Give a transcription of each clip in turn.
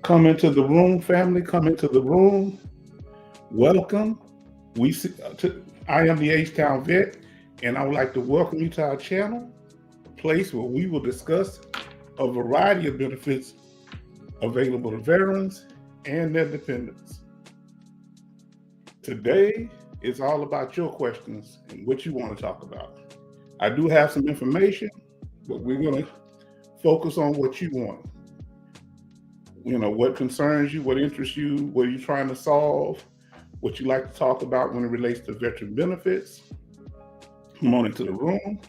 Come into the room, family. Come into the room. Welcome. I am the H-Town Vet, and I would like to welcome you to our channel, a place where we will discuss a variety of benefits available to veterans and their dependents. Today is all about your questions and what you want to talk about. I do have some information, but we're going to focus on what you want. You know, what concerns you, what interests you, what are you trying to solve, what you like to talk about when it relates to veteran benefits. Come on into the room.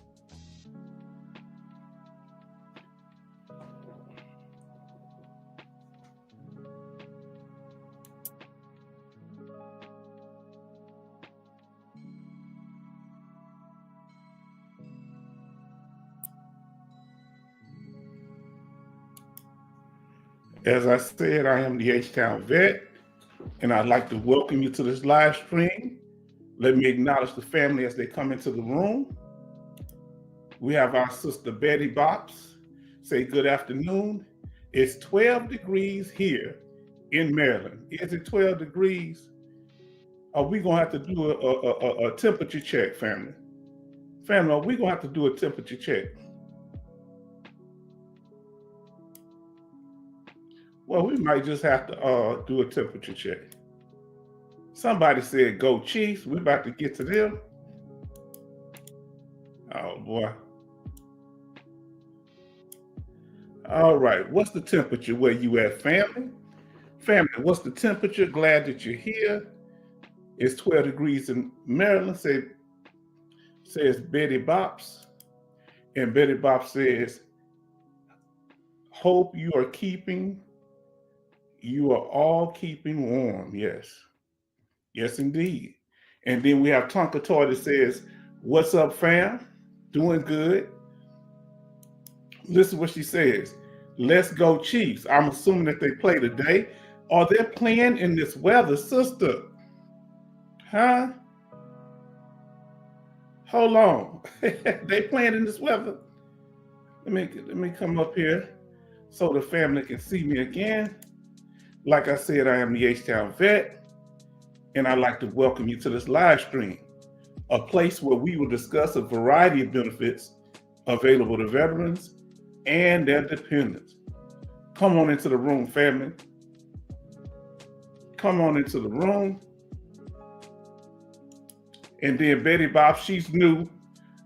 As I said, I am the H-Town Vet, and I'd like to welcome you to this live stream. Let me acknowledge the family as they come into the room. We have our sister Betty Bops. Say good afternoon. It's 12 degrees here in Maryland. Is it 12 degrees? Are we going to have to do a temperature check, family? Family, are we going to have to do a temperature check? Well, we might just have to do a temperature check. Somebody said, go Chiefs. We're about to get to them. Oh, boy. All right. What's the temperature where you at, family? Family, what's the temperature? Glad that you're here. It's 12 degrees in Maryland, says Betty Bops. And Betty Bops says, hope you are all keeping warm. Yes. Yes, indeed. And then we have Tonka Toy that says, what's up, fam? Doing good. Listen what she says. Let's go Chiefs. I'm assuming that they play today. Are they playing in this weather, sister? Huh? Hold on. They playing in this weather? Let me come up here so the family can see me again. Like I said, I am the H-Town Vet, and I'd like to welcome you to this live stream, a place where we will discuss a variety of benefits available to veterans and their dependents. Come on into the room, family. Come on into the room. And then Betty Bob, she's new.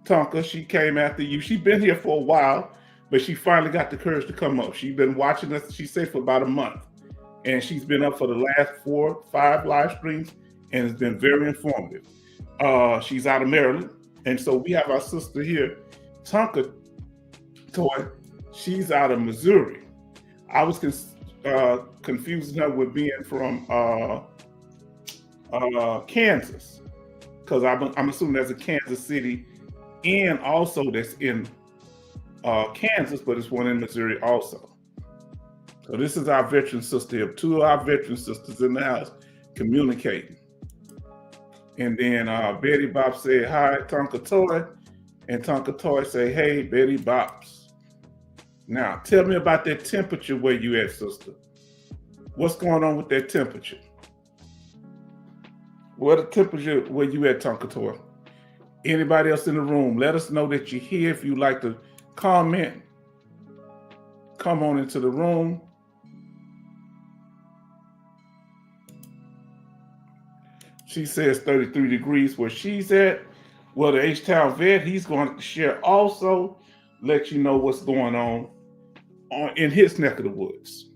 Tonka, she came after you. She's been here for a while, but she finally got the courage to come up. She's been watching us, she said, for about a month. And she's been up for the last 4, 5 live streams, and it's been very informative. She's out of Maryland. And so we have our sister here, Tonka Toy. She's out of Missouri. I was confusing her with being from Kansas, because I'm assuming there's a Kansas City and also that's in Kansas, but it's one in Missouri also. So this is our veteran sister here. 2 of our veteran sisters in the house communicating. And then Betty Bop said, hi, Tonka Toy. And Tonka Toy say, hey, Betty Bops. Now, tell me about that temperature where you at, sister. What's going on with that temperature? What the temperature where you at, Tonka Toy? Anybody else in the room, let us know that you're here. If you'd like to comment, come on into the room. She says 33 degrees where she's at. Well, the H-Town Vet, he's going to share also, let you know what's going on in his neck of the woods.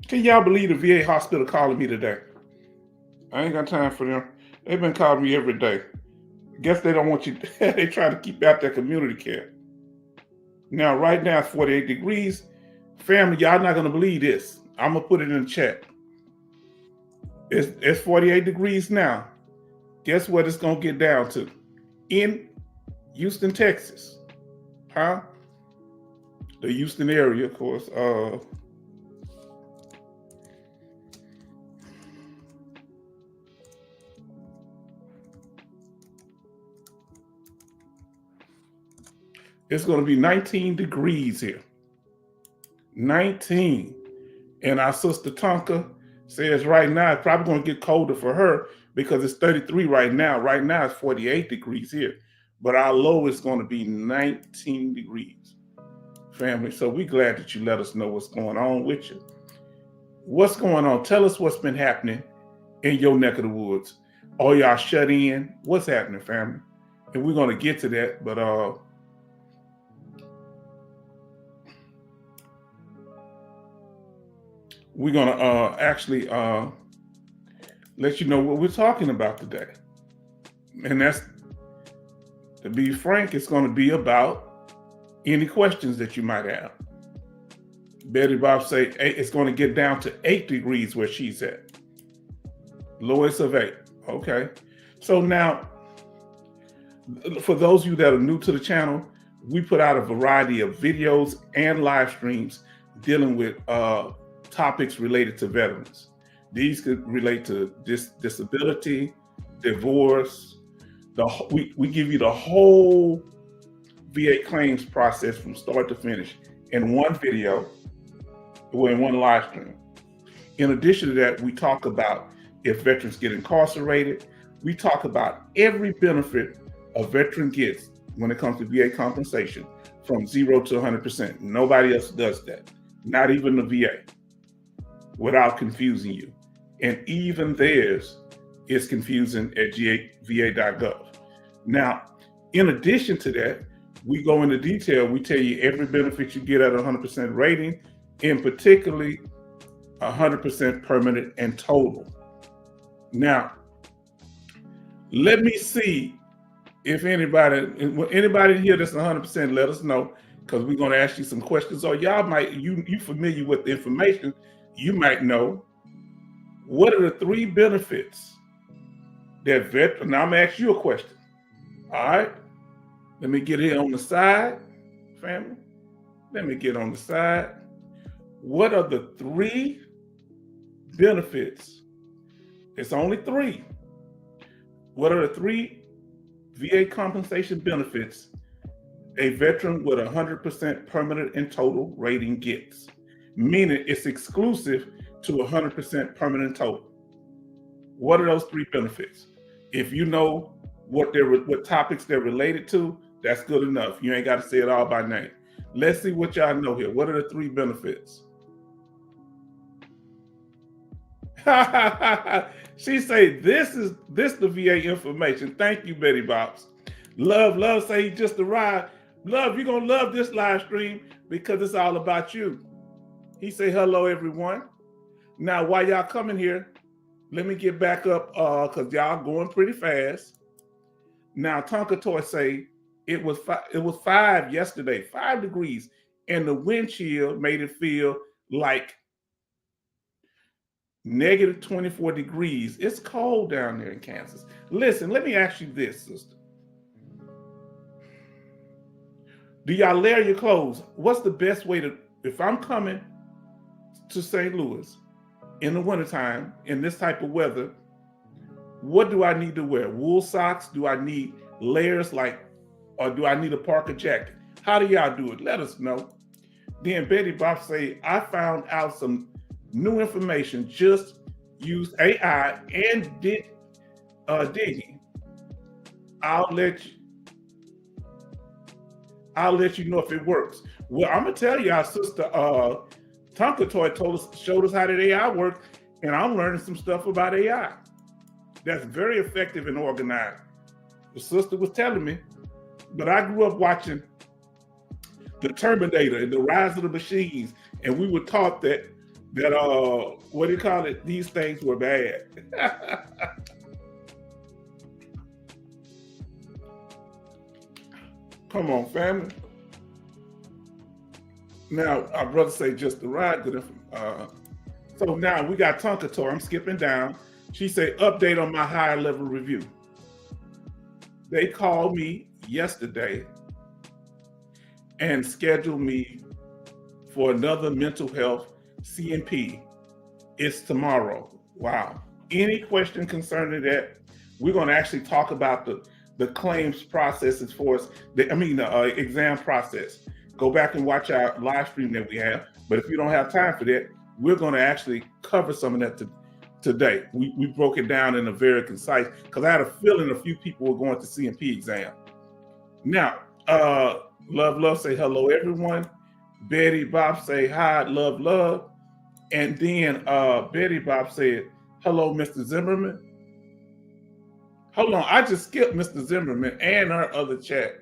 Can y'all believe the VA hospital calling me today? I ain't got time for them. They've been calling me every day. Guess they don't want you, they try to keep out their community care. Now, right now, it's 48 degrees. Family, y'all not gonna believe this. I'm gonna put it in the chat. It's 48 degrees now. Guess what it's gonna get down to? In Houston, Texas. Huh? The Houston area, of course. It's going to be 19 degrees here. 19. And our sister Tonka says right now it's probably going to get colder for her because it's 33 right now. Right now it's 48 degrees here. But our low is going to be 19 degrees, family. So we're glad that you let us know what's going on with you. What's going on? Tell us what's been happening in your neck of the woods. Are y'all shut in? What's happening, family? And we're going to get to that, but we're going to actually let you know what we're talking about today. And that's, to be frank, it's going to be about any questions that you might have. Betty Bob say it's going to get down to 8 degrees where she's at. Lowest of 8. Okay. So now, for those of you that are new to the channel, we put out a variety of videos and live streams dealing with topics related to veterans. These could relate to disability, divorce. We give you the whole VA claims process from start to finish in one video or in one live stream. In addition to that, we talk about if veterans get incarcerated. We talk about every benefit a veteran gets when it comes to VA compensation from 0 to 100%. Nobody else does that, not even the VA, without confusing you. And even theirs is confusing at va.gov. Now, in addition to that, we go into detail. We tell you every benefit you get at 100% rating, and particularly 100% permanent and total. Now, let me see if anybody here that's 100%, let us know, because we're going to ask you some questions. Or y'all might, you familiar with the information, you might know, what are the 3 benefits that veteran, now I'm going to ask you a question. All right, let me get here on the side, family. Let me get on the side. What are the 3 benefits? It's only 3. What are the 3 VA compensation benefits a veteran with 100% permanent and total rating gets? Meaning it's exclusive to 100% permanent and total. What are those 3 benefits? If you know what topics they're related to, that's good enough. You ain't got to say it all by name. Let's see what y'all know here. What are the 3 benefits? She say this the VA information. Thank you, Betty Bobs. Love say he just arrived. Love, you're gonna love this live stream because it's all about you. He say hello, everyone. Now, while y'all coming here, let me get back up because y'all going pretty fast. Now, Tonka Toy say it was 5 yesterday, 5 degrees, and the wind chill made it feel like negative 24 degrees. It's cold down there in Kansas. Listen, let me ask you this, sister. Do y'all layer your clothes? What's the best way to, if I'm coming to St. Louis in the wintertime, in this type of weather, what do I need to wear? Wool socks? Do I need layers or do I need a Parker jacket? How do y'all do it? Let us know. Then Betty Bob say, I found out some new information, just used AI and did digging. I'll let you know if it works. Well, I'm gonna tell you, our sister Tonka Toy showed us how that AI works, and I'm learning some stuff about AI that's very effective and organized. The sister was telling me, but I grew up watching The Terminator and The Rise of the Machines, and we were taught that what do you call it? These things were bad. Come on, family. Now, our brother say just the ride. So now we got Tonka Toy. I'm skipping down. She said, update on my higher level review. They called me yesterday and scheduled me for another mental health CNP. It's tomorrow. Wow. Any question concerning that? We're going to actually talk about the claims processes for us. The exam process. Go back and watch our live stream that we have. But if you don't have time for that, we're going to actually cover some of that today. We broke it down in a very concise, because I had a feeling a few people were going to CMP exam. Now, love say hello everyone. Betty Bob say hi, love. And then Betty Bob said hello, Mr. Zimmerman. Hold on, I just skipped Mr. Zimmerman and our other chat.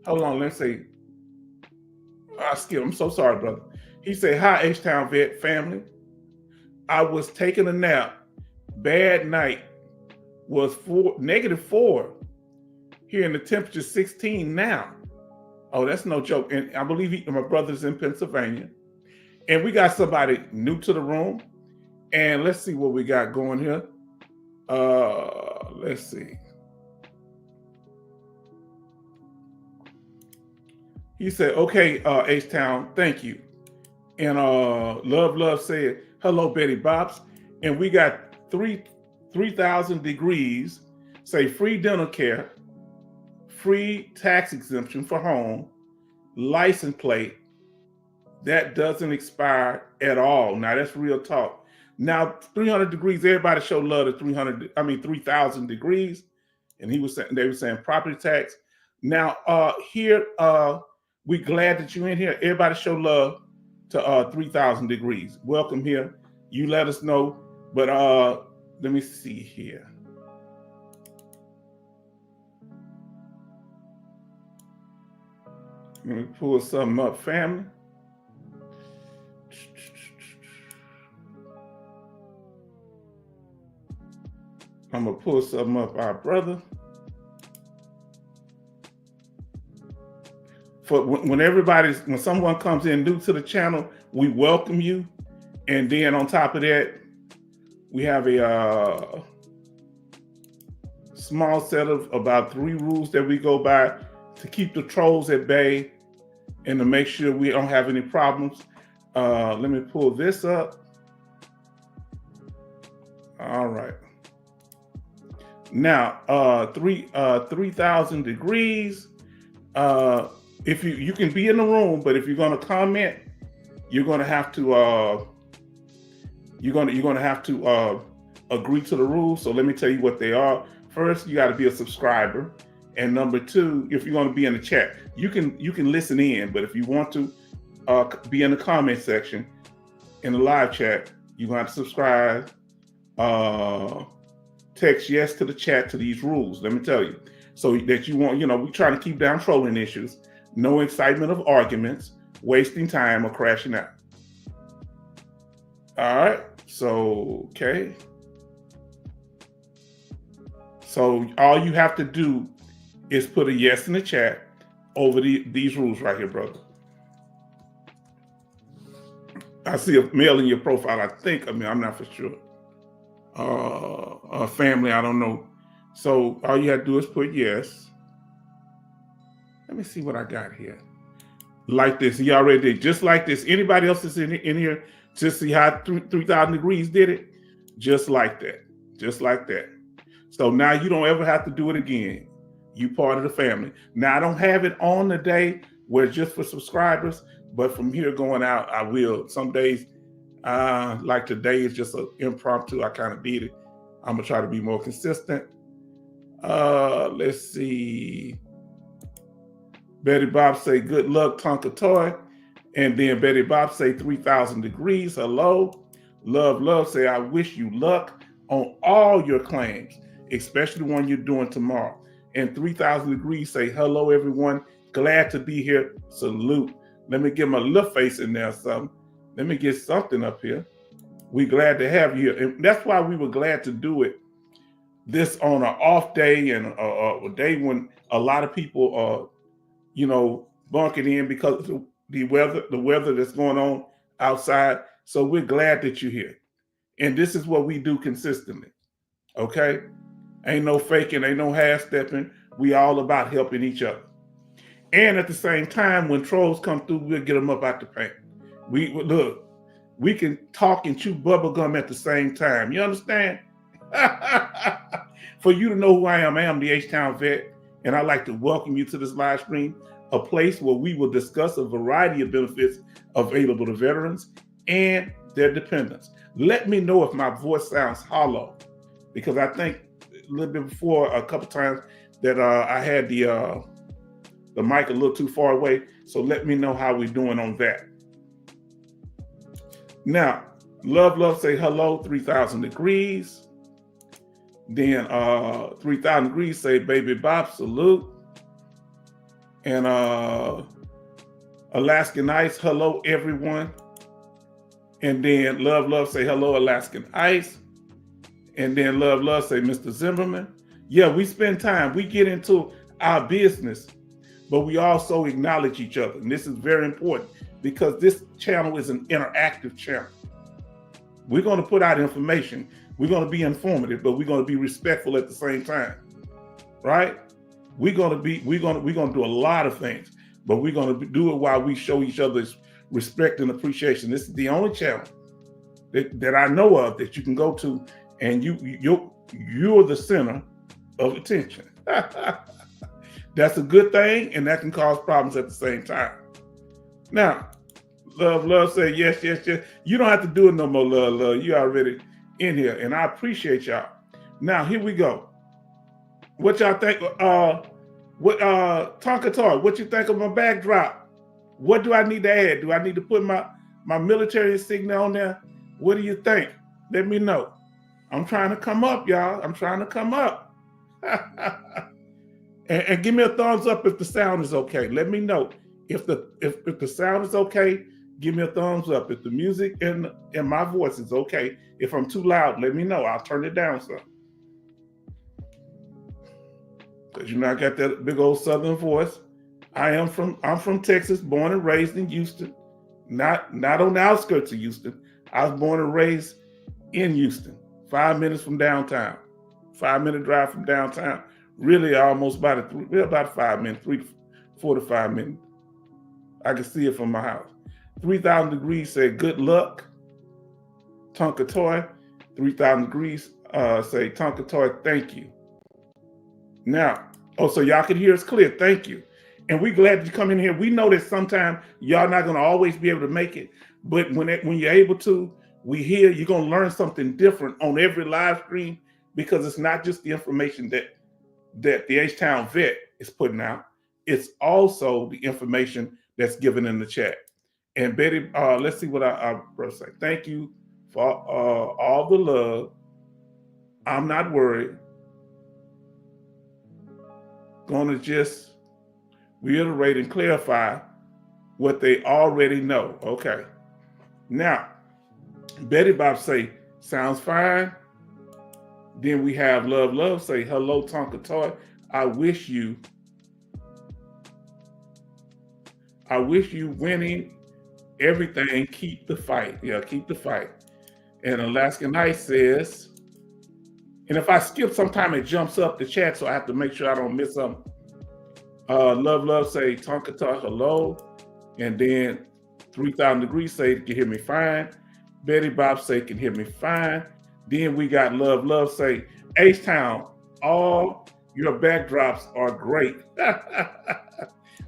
Hold on, let's see. I skipped. I'm so sorry, brother. He said, hi, H-Town Vet family. I was taking a nap. Bad night. Was -4 here, and the temperature 16 now. Oh, that's no joke. And I believe my brother's in Pennsylvania. And we got somebody new to the room. And let's see what we got going here. Let's see. He said, okay, H-Town, thank you. And Love said, hello, Betty Bops. And we got 3,000 degrees, say free dental care, free tax exemption for home, license plate, that doesn't expire at all. Now that's real talk. Now 300 degrees, everybody show love to 3,000 degrees. And they were saying property tax. Now here, we glad that you're in here. Everybody show love to 3,000 degrees. Welcome here. You let us know. But let me see here. Let me pull something up, family. I'm gonna pull something up, our brother. When someone comes in new to the channel, we welcome you. And then on top of that, we have a small set of about 3 rules that we go by to keep the trolls at bay and to make sure we don't have any problems. Let me pull this up. All right. Now, 3,000 degrees. If you can be in the room, but if you're going to comment, you're going to have to agree to the rules. So let me tell you what they are. First, you got to be a subscriber, and number 2, if you're going to be in the chat, you can listen in. But if you want to be in the comment section in the live chat, you're going to have to subscribe. Text yes to the chat to these rules. Let me tell you, so that you want, we're trying to keep down trolling issues. No excitement of arguments, wasting time, or crashing out. All right. So, okay. So all you have to do is put a yes in the chat over these rules right here, brother. I see a male in your profile, I'm not for sure. Family, I don't know. So all you have to do is put yes. Let me see what I got here. Like this, he already did, just like this. Anybody else is in here, just see how 3,000 degrees did it? Just like that, just like that. So now you don't ever have to do it again. You part of the family. Now I don't have it on the day where it's just for subscribers, but from here going out, I will. Some days, like today is just an impromptu. I kind of did it. I'm gonna try to be more consistent. Let's see. Betty Bob say, good luck, Tonka Toy. And then Betty Bob say 3,000 degrees. Hello. Love say, I wish you luck on all your claims, especially the one you're doing tomorrow. And 3,000 degrees say, hello, everyone. Glad to be here. Salute. Let me get my little face in there or something. Let me get something up here. We glad to have you here. And that's why we were glad to do it this on an off day and a day when a lot of people are, bunking in because of the weather that's going on outside. So we're glad that you're here. And this is what we do consistently. Okay? Ain't no faking, ain't no half-stepping. We all about helping each other. And at the same time, when trolls come through, we'll get them up out the paint. We can talk and chew bubble gum at the same time. You understand? For you to know who I am the H-Town Vet, and I'd like to welcome you to this live stream, a place where we will discuss a variety of benefits available to veterans and their dependents. Let me know if my voice sounds hollow, because I think a little bit before, a couple times, that I had the mic a little too far away. So let me know how we're doing on that. Now, love, say hello, 3,000 degrees. Then 3,000 degrees, say baby bop, salute. And Alaskan Ice, hello everyone. And then love, say hello, Alaskan Ice. And then love, say Mr. Zimmerman. Yeah, we spend time, we get into our business, but we also acknowledge each other. And this is very important because this channel is an interactive channel. We're going to put out information. We're going to be informative, but we're going to be respectful at the same time, right? We're going to do a lot of things, but we're going to do it while we show each other's respect and appreciation. This is the only channel that I know of that you can go to, and you're the center of attention. That's a good thing, and that can cause problems at the same time. Now, love, say yes. You don't have to do it no more, love. You already in here, and I appreciate y'all. Now, here we go. What y'all think? Tonka Toy, what you think of my backdrop? What do I need to add? Do I need to put my military insignia on there? What do you think? Let me know. I'm trying to come up, y'all. I'm trying to come up. and give me a thumbs up if the sound is okay. Let me know if the sound is okay. Give me a thumbs up. If the music and my voice is okay. If I'm too loud, let me know. I'll turn it down some. Because you know I got that big old Southern voice. I'm from Texas, born and raised in Houston. Not on the outskirts of Houston. I was born and raised in Houston, 5 minutes from downtown. 5-minute drive from downtown. Really almost about 5 minutes, 4 to 5 minutes. I can see it from my house. 3,000 degrees say good luck. Tonka Toy, 3,000 degrees say Tonka Toy, thank you. Now, so y'all can hear us clear, thank you. And we're glad to come in here. We know that sometimes y'all not gonna always be able to make it, but when you're able to, we hear you're gonna learn something different on every live stream, because it's not just the information that the H-Town vet is putting out, it's also the information that's given in the chat. And Betty, let's see what I say. Thank you for all the love. I'm not worried. Gonna just reiterate and clarify what they already know. Okay. Now, Betty Bob say, sounds fine. Then we have love say, hello, Tonka Toy. I wish you winning everything. Keep the fight. Yeah, keep the fight. And Alaskan Ice says, and if I skip sometime it jumps up the chat, so I have to make sure I don't miss something. Love say, Tonka Toy, hello. And then 3,000 degrees say, can hear me fine. Betty Bob say, can hear me fine. Then we got love say, H-Town, all your backdrops are great.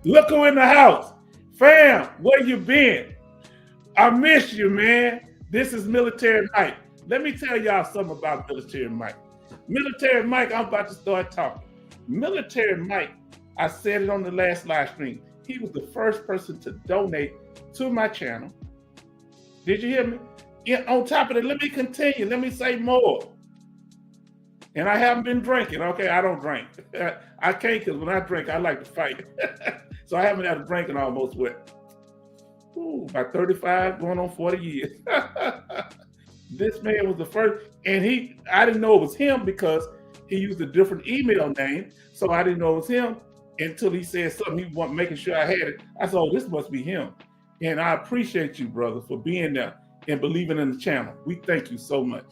Look who in the house. Fam, where you been? I miss you, man. This is Military Mike. Let me tell y'all something about Military Mike. Military Mike, I'm about to start talking. Military Mike, I said it on the last live stream. He was the first person to donate to my channel. Did you hear me? Yeah, on top of it, let me continue. Let me say more. And I haven't been drinking. Okay, I don't drink. I can't, because when I drink, I like to fight. So I haven't had a drink in almost about 35, going on 40 years. This man was the first, and I didn't know it was him because he used a different email name. So I didn't know it was him until he said something. He was making sure I had it. I said, oh, this must be him. And I appreciate you, brother, for being there and believing in the channel. We thank you so much.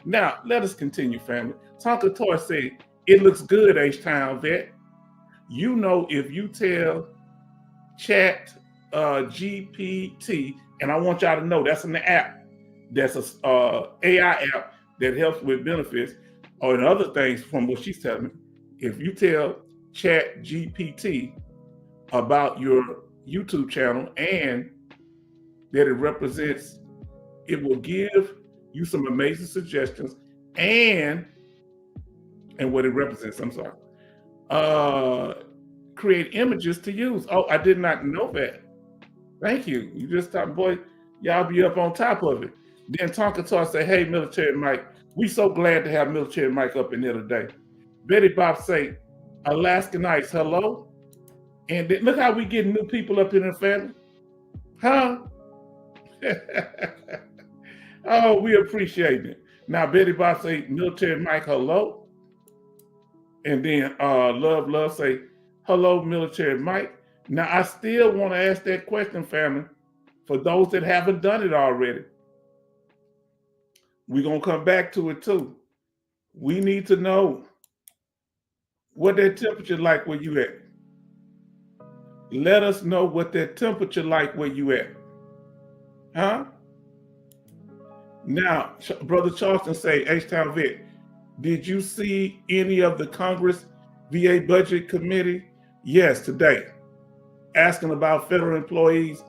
Now, let us continue, family. Tonka Toy said, it looks good, H-Town vet. You know, if you tell Chat GPT, and I want y'all to know that's an app. That's a AI app that helps with benefits or other things from what she's telling me. If you tell Chat GPT about your YouTube channel, and that it will give you some amazing suggestions and what it represents, I'm sorry, create images to use. Oh, I did not know that. Thank you. You just thought, boy, y'all be up on top of it. Then Tonka Talk say, hey, Military Mike, we so glad to have Military Mike up in here today. Betty Bob say, Alaska Nights, hello. And then, look how we get new people up in the family. Huh? Oh, we appreciate it. Now, Betty Bob say, Military Mike, hello. And then Love say, hello, Military Mike. Now, I still want to ask that question, family, for those that haven't done it already. We're going to come back to it, too. We need to know what that temperature like where you at. Let us know what that temperature like where you at. Huh? Now, Brother Charleston say, H-Town Vet, did you see any of the Congress VA Budget Committee? Yes, today. Asking about federal employees,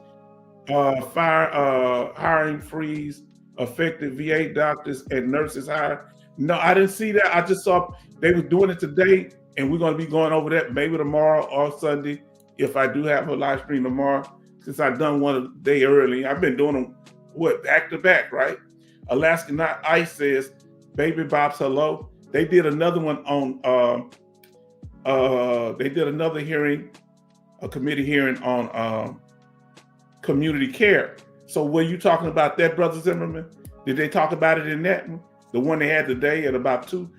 hiring freeze, affected VA doctors and nurses hired. No, I didn't see that. I just saw they were doing it today, and we're going to be going over that maybe tomorrow or Sunday if I do have a live stream tomorrow, since I've done one a day early. I've been doing them, back to back, right? Alaska Not Ice says, Baby Bob's hello. They did another one on, they did another hearing, a committee hearing on community care. So were you talking about that, Brother Zimmerman? Did they talk about it in that one? The one they had today at about 2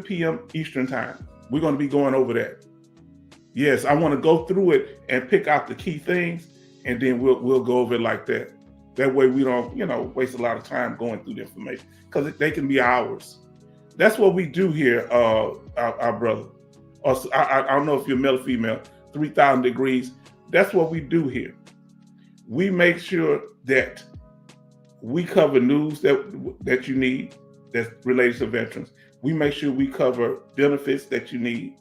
p.m. Eastern time. We're going to be going over that. Yes, I want to go through it and pick out the key things, and then we'll go over it like that. That way we don't, waste a lot of time going through the information, because they can be hours. That's what we do here, our brother. I don't know if you're male or female, 3,000 degrees. That's what we do here. We make sure that we cover news that you need that's related to veterans. We make sure we cover benefits that you need,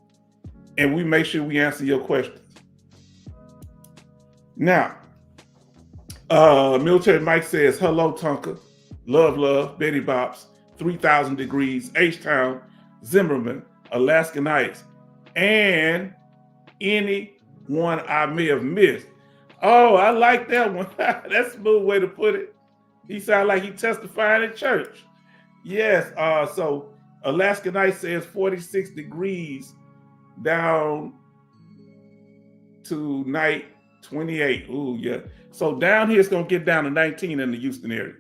and we make sure we answer your questions. Now, Military Mike says, hello, Tonka. Love, Betty Bops, 3,000 degrees, H-Town, Zimmerman, Alaska Nights, and anyone I may have missed. Oh, I like that one. That's a smooth way to put it. He sounds like he testified in church. Yes, so Alaska Night says 46 degrees down to night 28. Ooh, yeah. So down here it's going to get down to 19 in the Houston area.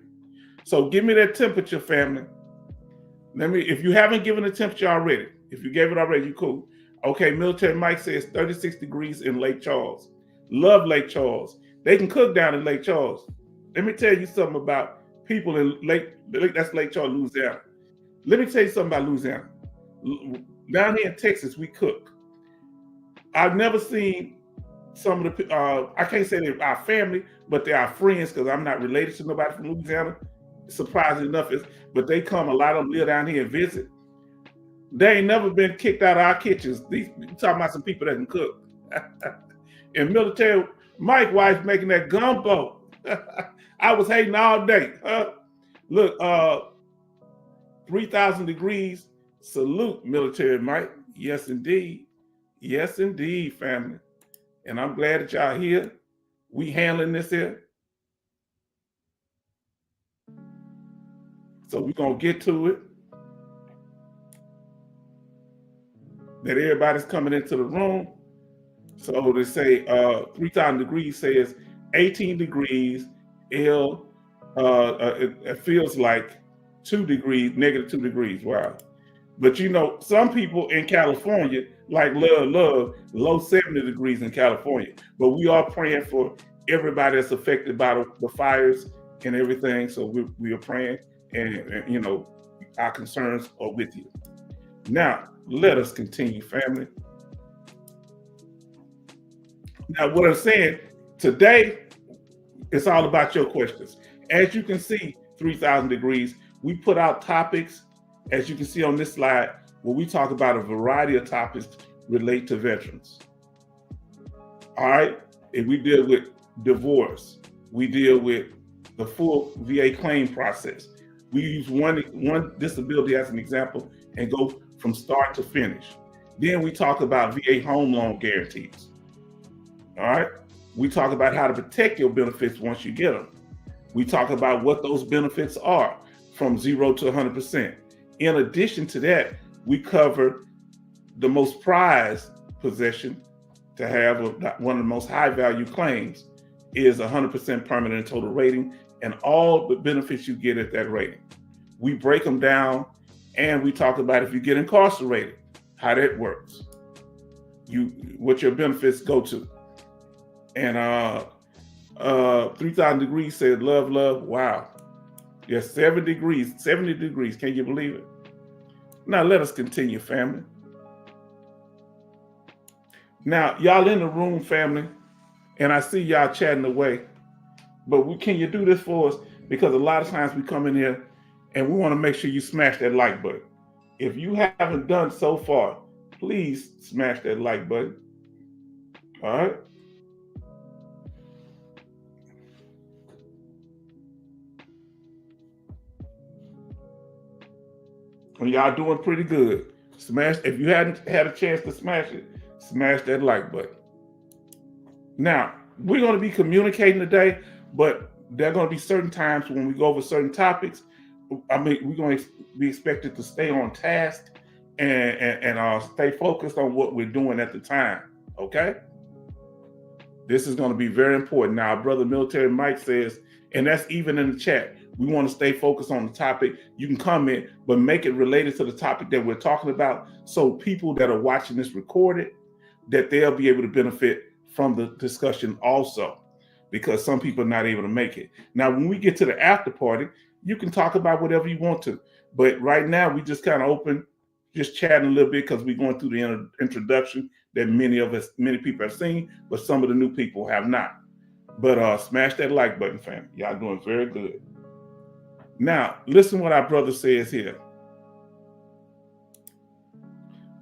So give me that temperature, family. If you haven't given the temperature already, if you gave it already, you cool. Okay, Military Mike says 36 degrees in Lake Charles. Love Lake Charles. They can cook down in Lake Charles. Let me tell you something about people in that's Lake Charles, Louisiana. Let me tell you something about Louisiana. Down here in Texas, we cook. I've never seen some of the, I can't say they're our family, but they're our friends, because I'm not related to nobody from Louisiana, surprisingly enough, but they come, a lot of them live down here and visit. They ain't never been kicked out of our kitchens. You're talking about some people that can cook. And Military Mike wife making that gumbo. I was hating all day. Look, 3,000 degrees. Salute, Military Mike. Yes, indeed. Yes, indeed, family. And I'm glad that y'all here. We handling this here. So we're going to get to it. That everybody's coming into the room. So they say 3,000 degrees says 18 degrees. It feels like 2 degrees, negative 2 degrees. Wow. But some people in California, like Love, low 70 degrees in California. But we are praying for everybody that's affected by the fires and everything. So we are praying, and our concerns are with you. Now, let us continue, family. Now, what I'm saying today, it's all about your questions. As you can see, 3,000 degrees, we put out topics, as you can see on this slide, where we talk about a variety of topics relate to veterans. All right. If we deal with divorce, we deal with the full VA claim process. We use one disability as an example and go from start to finish. Then we talk about VA home loan guarantees. All right. We talk about how to protect your benefits once you get them. We talk about what those benefits are from 0 to 100%. In addition to that, we cover the most prized possession to have one of the most high value claims is 100% permanent and total rating and all the benefits you get at that rating. We break them down and we talk about if you get incarcerated, how that works, what your benefits go to. And 3,000 Degrees said, love, love. Wow. Yes, 70 degrees. Can you believe it? Now let us continue, family. Now, y'all in the room, family, and I see y'all chatting away, but can you do this for us? Because a lot of times we come in here and we want to make sure you smash that like button. If you haven't done so far, please smash that like button. All right. And y'all doing pretty good. If you hadn't had a chance to smash it, smash that like button. Now, we're going to be communicating today, but there are going to be certain times when we go over certain topics. I mean, we're going to be expected to stay on task and stay focused on what we're doing at the time. Okay? This is going to be very important. Now, Brother Military Mike says, and that's even in the chat, we want to stay focused on the topic. You can comment, but make it related to the topic that we're talking about so people that are watching this recorded, that they'll be able to benefit from the discussion also, because some people are not able to make it. Now, when we get to the after party, you can talk about whatever you want to. But right now, we just kind of open, just chatting a little bit because we're going through the introduction that many people have seen, but some of the new people have not. But smash that like button, fam. Y'all doing very good. Now, listen what our brother says here.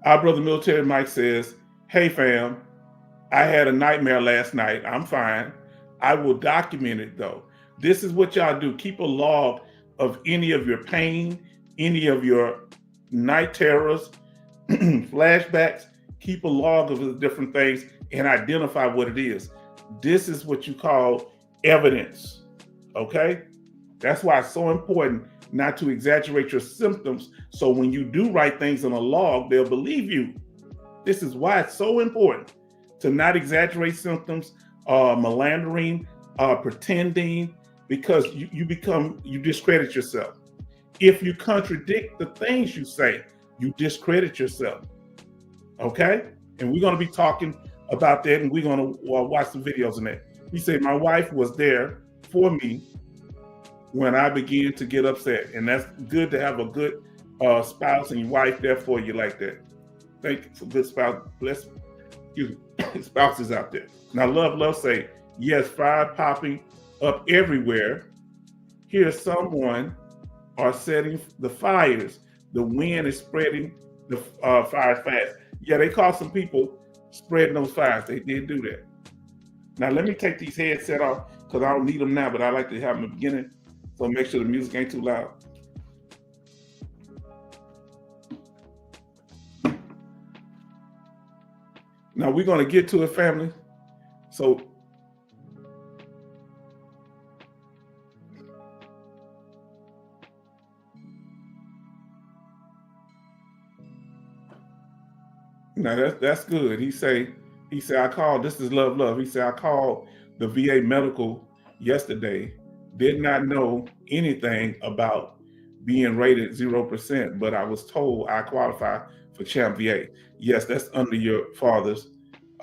Our brother Military Mike says, hey, fam, I had a nightmare last night. I'm fine. I will document it, though. This is what y'all do. Keep a log of any of your pain, any of your night terrors, flashbacks. Keep a log of the different things and identify what it is. This is what you call evidence, okay? That's why it's so important not to exaggerate your symptoms. So when you do write things in a log, they'll believe you. This is why it's so important to not exaggerate symptoms, malandering, pretending, because you discredit yourself. If you contradict the things you say, you discredit yourself. Okay? And we're going to be talking about that, and we're going to watch some videos on that. He said, my wife was there for me when I began to get upset. And that's good to have a good spouse and your wife there for you like that. Thank you for good spouse. Bless you, spouses out there. Now, love say, yes, fire popping up everywhere. Here, someone are setting the fires. The wind is spreading the fires fast. Yeah, they caught some people spreading those fires. They did do that. Now, let me take these headsets off because I don't need them now, but I like to have them in the beginning. So make sure the music ain't too loud. Now we're going to get to it, family. So now that's good. He said, I called, this is love. He said, I called the VA medical yesterday. Did not know anything about being rated 0%, but I was told I qualify for Champ VA. Yes, that's under your father's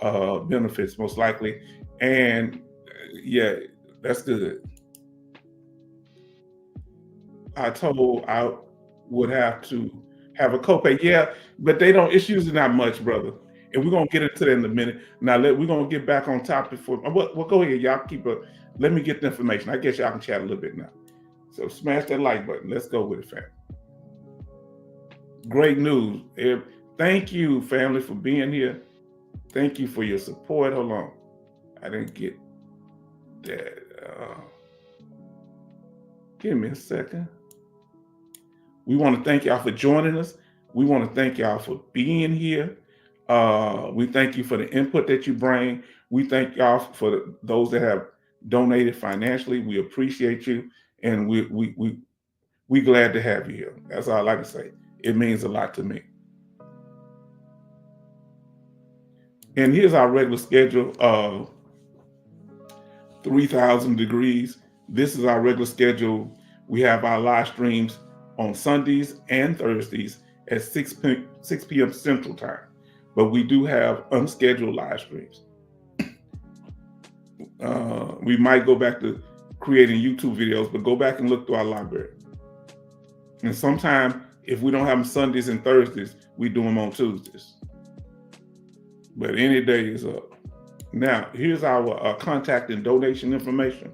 benefits, most likely. And yeah, that's good. I told I would have to have a copay. Yeah, but they don't, it's usually not much, brother. And we're going to get into that in a minute. Now, we're going to get back on topic for, well, go ahead, y'all keep up. Let me get the information. I guess y'all can chat a little bit now. So smash that like button. Let's go with it, fam. Great news. thank you, family, for being here. Thank you for your support. Hold on. I didn't get that. Give me a second. We want to thank y'all for joining us. We want to thank y'all for being here. We thank you for the input that you bring. We thank y'all for those that have donated financially. We appreciate you, and we glad to have you here. That's all I can say. It means a lot to me. And here's our regular schedule of 3,000 degrees. This is our regular schedule. We have our live streams on Sundays and Thursdays at 6 p.m. Central Time. But we do have unscheduled live streams. We might go back to creating YouTube videos, but go back and look through our library. And sometimes, if we don't have them Sundays and Thursdays, we do them on Tuesdays. But any day is up. Now, here's our contact and donation information.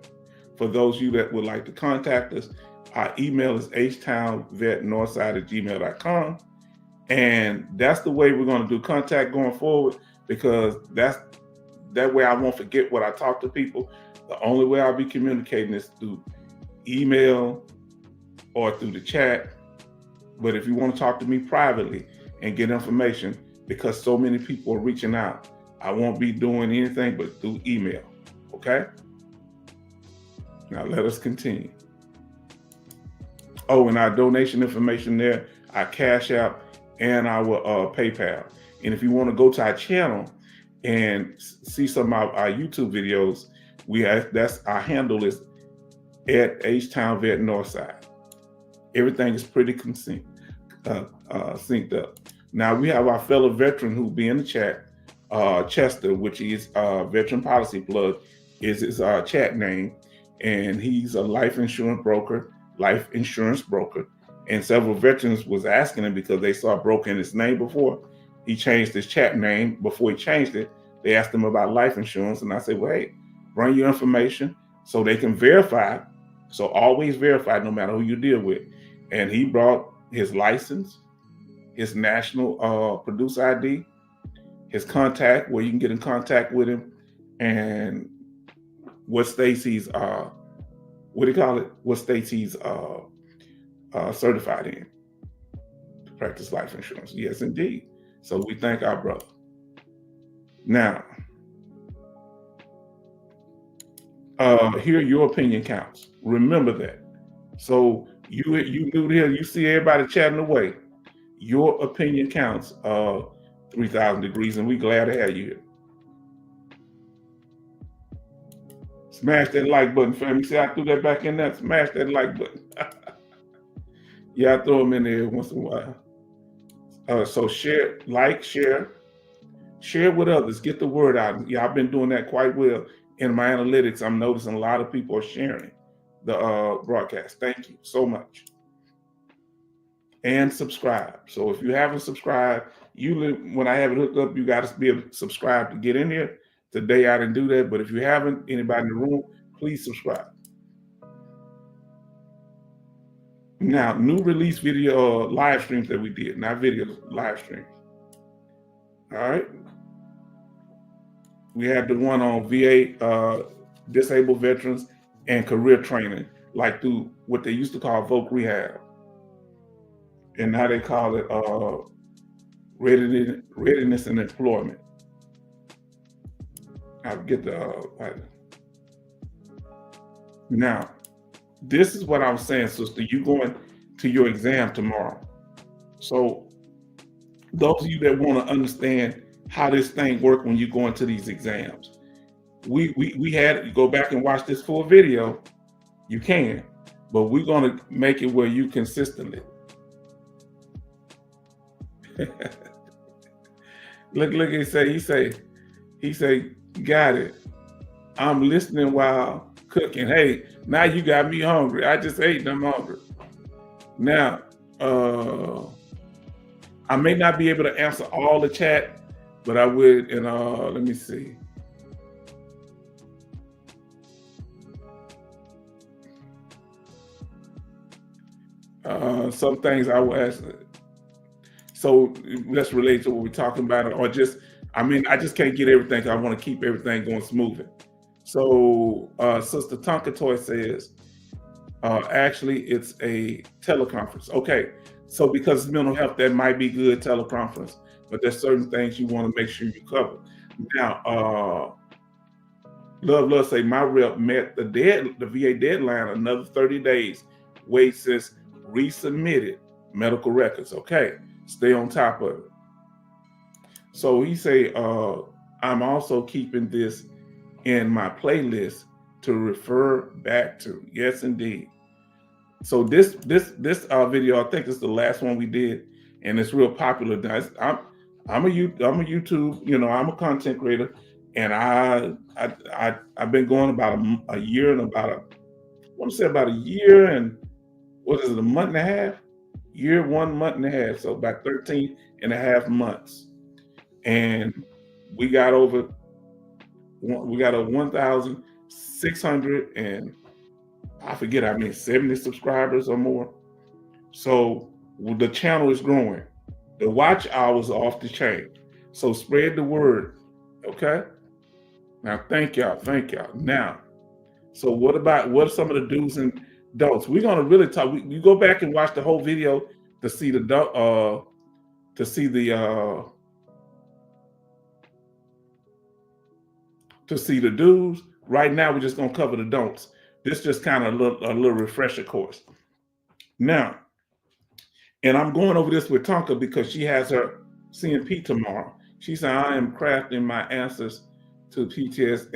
For those of you that would like to contact us, our email is htownvetnorthside@gmail.com. And that's the way we're going to do contact going forward, because that way I won't forget what I talk to people. The only way I'll be communicating is through email or through the chat. But if you want to talk to me privately and get information, because so many people are reaching out, I won't be doing anything but through email. Okay? Now let us continue. Oh, and our donation information there, our Cash App, and our PayPal. And if you want to go to our channel and see some of our YouTube videos, that's our handle is at HTownVet Northside. Everything is pretty synced up. Now we have our fellow veteran who be in the chat, Chester, which is Veteran Policy Plug, is his chat name, and he's a life insurance broker. And several veterans was asking him, because they saw broker in his name before. He changed his chat name. Before he changed it, they asked him about life insurance. And I said, well, hey, bring your information so they can verify. So always verify no matter who you deal with. And he brought his license, his national producer ID, his contact, where you can get in contact with him, and what states he's, what states he's certified in to practice life insurance. Yes, indeed. So we thank our brother. Now, here your opinion counts. Remember that. So you new here, you see everybody chatting away. Your opinion counts. 3,000 degrees, and we glad to have you here. Smash that like button, fam. See, I threw that back in there. Smash that like button. Yeah, I throw them in there once in a while. So share with others. Get the word out. Yeah, I've been doing that quite well in my analytics. I'm noticing a lot of people are sharing the broadcast. Thank you so much. And subscribe. So if you haven't subscribed, when I have it hooked up, you got to be able to subscribe to get in here. Today I didn't do that, but if you haven't, anybody in the room, please subscribe. Now, new release video live streams that we did, not videos, live streams. All right. We had the one on VA, disabled veterans, and career training, like through what they used to call Voc Rehab. And now they call it readiness and employment. I'll get the now. This is what I'm saying, sister. You going to your exam tomorrow. So those of you that want to understand how this thing works when you go into these exams, we had to go back and watch this full video. You can, but we're going to make it where you consistently. Look, he say, got it. I'm listening while cooking. Hey, now you got me hungry. I just ate and I'm hungry. Now, I may not be able to answer all the chat, but I would, and let me see. Some things I will ask. So let's relate to what we're talking about, or just, I mean, I just can't get everything. I want to keep everything going smoothly. So Sister Tonka Toy says, actually, it's a teleconference. Okay, so because it's mental health, that might be good teleconference, but there's certain things you want to make sure you cover. Now, Love say my rep met the VA deadline another 30 days. Wait since resubmitted medical records. Okay, stay on top of it. So he say, I'm also keeping this in my playlist to refer back to. Yes, indeed. So this video, I think it's the last one we did, and it's real popular. I'm a YouTube, I'm a content creator, and I've been going about a year and I want to say about a year and what is it, a month and a half? Year, 1 month and a half, so about 13 and a half months. And we got a 1,600 and I forget how many, 70 subscribers or more. So the channel is growing. The watch hours are off the chain. So spread the word, okay? Now, thank y'all. Now, so what are some of the do's and don'ts? We're gonna really talk. You go back and watch the whole video to see the do's. Right now, we're just gonna cover the don'ts. This just kind of a little refresher course. Now, and I'm going over this with Tonka because she has her CNP tomorrow. She said, I am crafting my answers to PTSD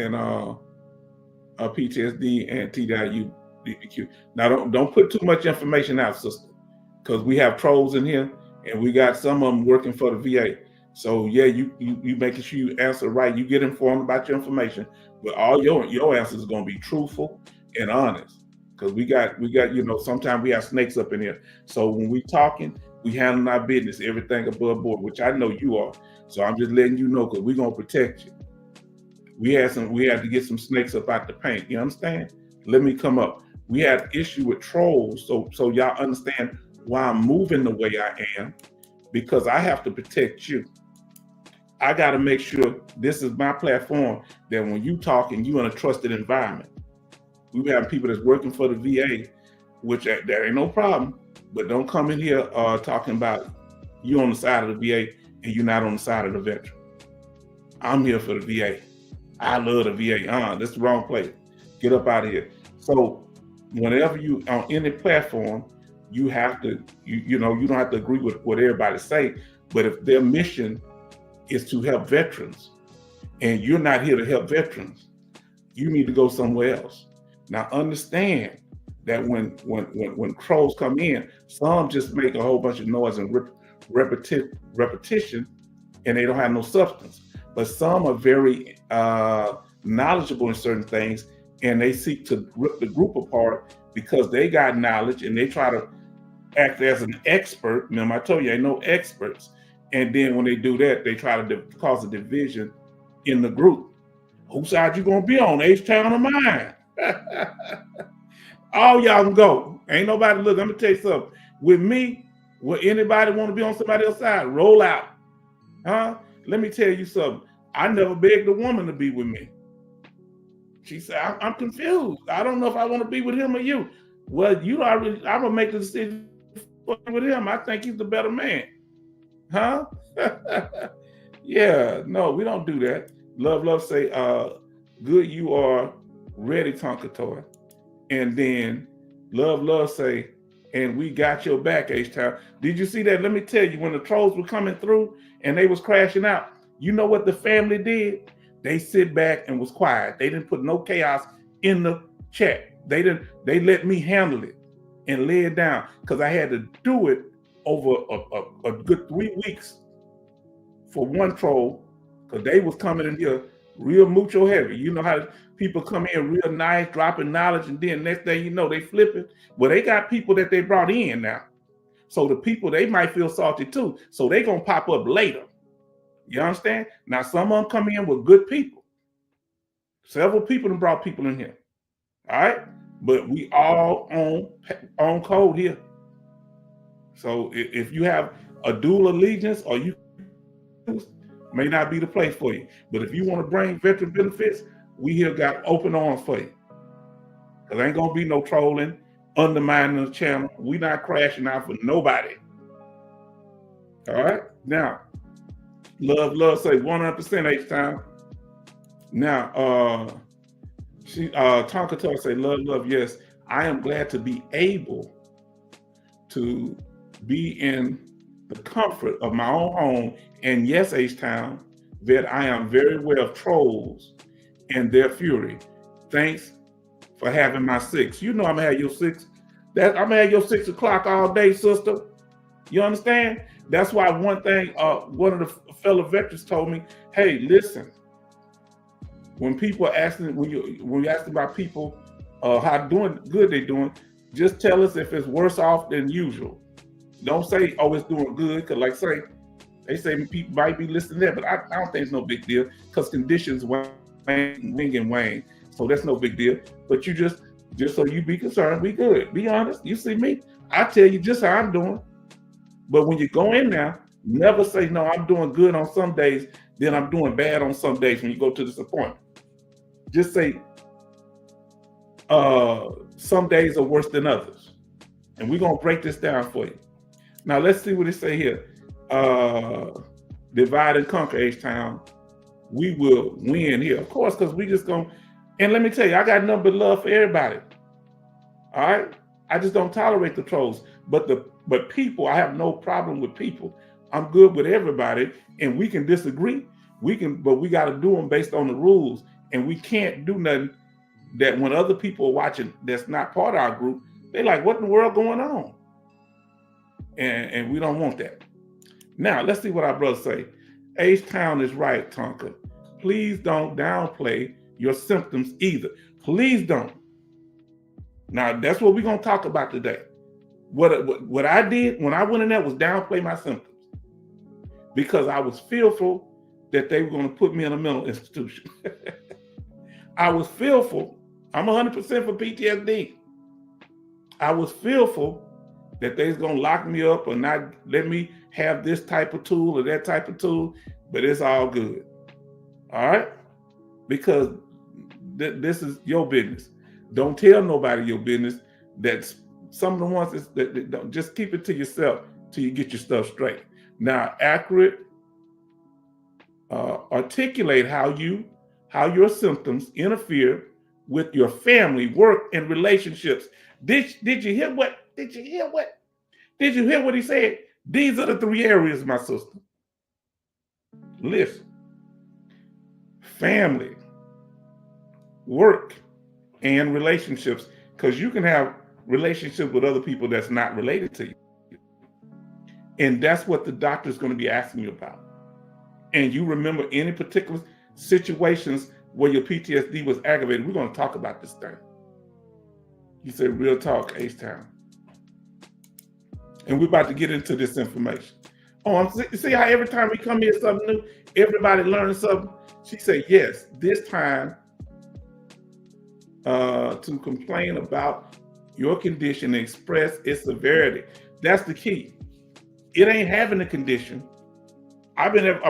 and TDIU. Now, don't put too much information out, sister, because we have trolls in here, and we got some of them working for the VA. So yeah, you making sure you answer right. You get informed about your information, but all your answers are going to be truthful and honest. Because we got sometimes we have snakes up in here. So when we talking, we handling our business, everything above board, which I know you are. So I'm just letting you know, because we're gonna protect you. We had to get some snakes up out the paint. You understand? Let me come up. We had issue with trolls, so y'all understand why I'm moving the way I am, because I have to protect you. I got to make sure this is my platform, that when you talk and you in a trusted environment. We have people that's working for the VA, which there ain't no problem, but don't come in here talking about you on the side of the VA and you're not on the side of the veteran. I'm here for the VA. I love the VA. That's the wrong place. Get up out of here. So whenever you on any platform, you have to, you don't have to agree with what everybody say, but if their mission is to help veterans and you're not here to help veterans, you need to go somewhere else. Now understand that when trolls come in, some just make a whole bunch of noise and repetition, and they don't have no substance. But some are very knowledgeable in certain things, and they seek to rip the group apart because they got knowledge and they try to act as an expert. Remember, I told you, ain't no experts. And then when they do that, they try to cause a division in the group. Whose side you gonna be on, H-Town or mine? All y'all can go. Ain't nobody, look, I'm gonna tell you something. With me, will anybody want to be on somebody else's side? Roll out. Huh? Let me tell you something. I never begged a woman to be with me. She said, I'm confused. I don't know if I want to be with him or you. Well, I'm gonna make the decision with him. I think he's the better man. Huh? Yeah, no, we don't do that. Love say, good, you are ready, Tonka Toy. And then Love say, and we got your back, H-Town. Did you see that? Let me tell you, when the trolls were coming through and they was crashing out, you know what the family did? They sit back and was quiet. They didn't put no chaos in the chat. They let me handle it and lay it down, because I had to do it over a good 3 weeks for one troll, because they was coming in here real mucho heavy. You know how people come in real nice, dropping knowledge, and then next thing you know, they flipping. Well, they got people that they brought in now. So the people, they might feel salty too. So they gonna pop up later. You understand? Now, some of them come in with good people. Several people done brought people in here. All right? But we all on code here. So if you have a dual allegiance, or you may not be the place for you. But if you want to bring veteran benefits, we here got open arms for you. Because ain't gonna be no trolling, undermining the channel. We not crashing out for nobody. All right. Now, love say 100% H-Town. Now, Tonka Talk say love, yes. I am glad to be able to be in the comfort of my own home. And yes, H-Town, that I am very aware of trolls and their fury. Thanks for having my 6. You know I'm gonna have your 6. I'm gonna have your 6 o'clock all day, sister. You understand? That's why one thing, one of the fellow veterans told me, hey, listen, when people are asking, when you ask about people how good they doing, just tell us if it's worse off than usual. Don't say, oh, it's doing good, because like they say people might be listening there, but I don't think it's no big deal, because conditions wing and wane. So that's no big deal. But you just so you be concerned, be good. Be honest. You see me, I tell you just how I'm doing. But when you go in there, never say, no, I'm doing good on some days, then I'm doing bad on some days when you go to this appointment. Just say, some days are worse than others. And we're going to break this down for you. Now, let's see what it say here. Divide and conquer, H-Town. We will win here. Of course, because we just going to, and let me tell you, I got nothing but love for everybody. All right? I just don't tolerate the trolls. But people, I have no problem with people. I'm good with everybody, and we can disagree. But we got to do them based on the rules. And we can't do nothing that when other people are watching that's not part of our group, they're like, what in the world going on? And we don't want that. Now, let's see what our brothers say. H-Town is right, Tonka. Please don't downplay your symptoms either. Please don't. Now, that's what we're going to talk about today. What I did when I went in there was downplay my symptoms, because I was fearful that they were going to put me in a mental institution. I was fearful. I'm 100% for PTSD. I was fearful that they was going to lock me up or not let me have this type of tool or that type of tool, but it's all good. All right? Because this is your business. Don't tell nobody your business. That's some of the ones that don't, just keep it to yourself till you get your stuff straight. Now, accurate, articulate how your symptoms interfere with your family, work, and relationships. Did you hear what? Did you hear what he said? These are the 3 areas, my sister. Listen. Family, work, and relationships, because you can have relationships with other people that's not related to you. And that's what the doctor is going to be asking you about. And you remember any particular situations where your PTSD was aggravated. We're going to talk about this thing. You say real talk, H-Town. And we're about to get into this information. Oh, see how every time we come here something new, everybody learning something? She said, yes, this time to complain about your condition and express its severity. That's the key. It ain't having a condition. I've had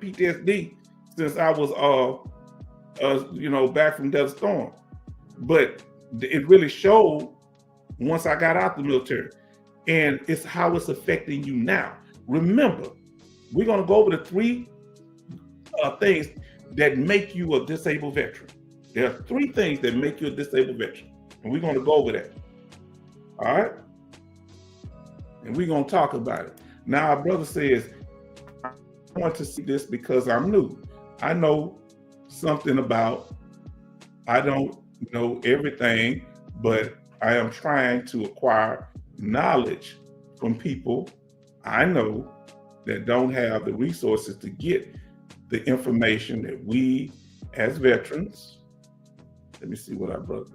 PTSD since I was, back from Desert Storm. But it really showed once I got out the military. And it's how it's affecting you now. Remember, we're going to go over the 3 things that make you a disabled veteran. There are 3 things that make you a disabled veteran. And we're going to go over that. All right? And we're going to talk about it. Now, our brother says, I want to see this because I'm new. I know something about, I don't know everything, but I am trying to acquire knowledge from people I know that don't have the resources to get the information that we as veterans, let me see what our brother,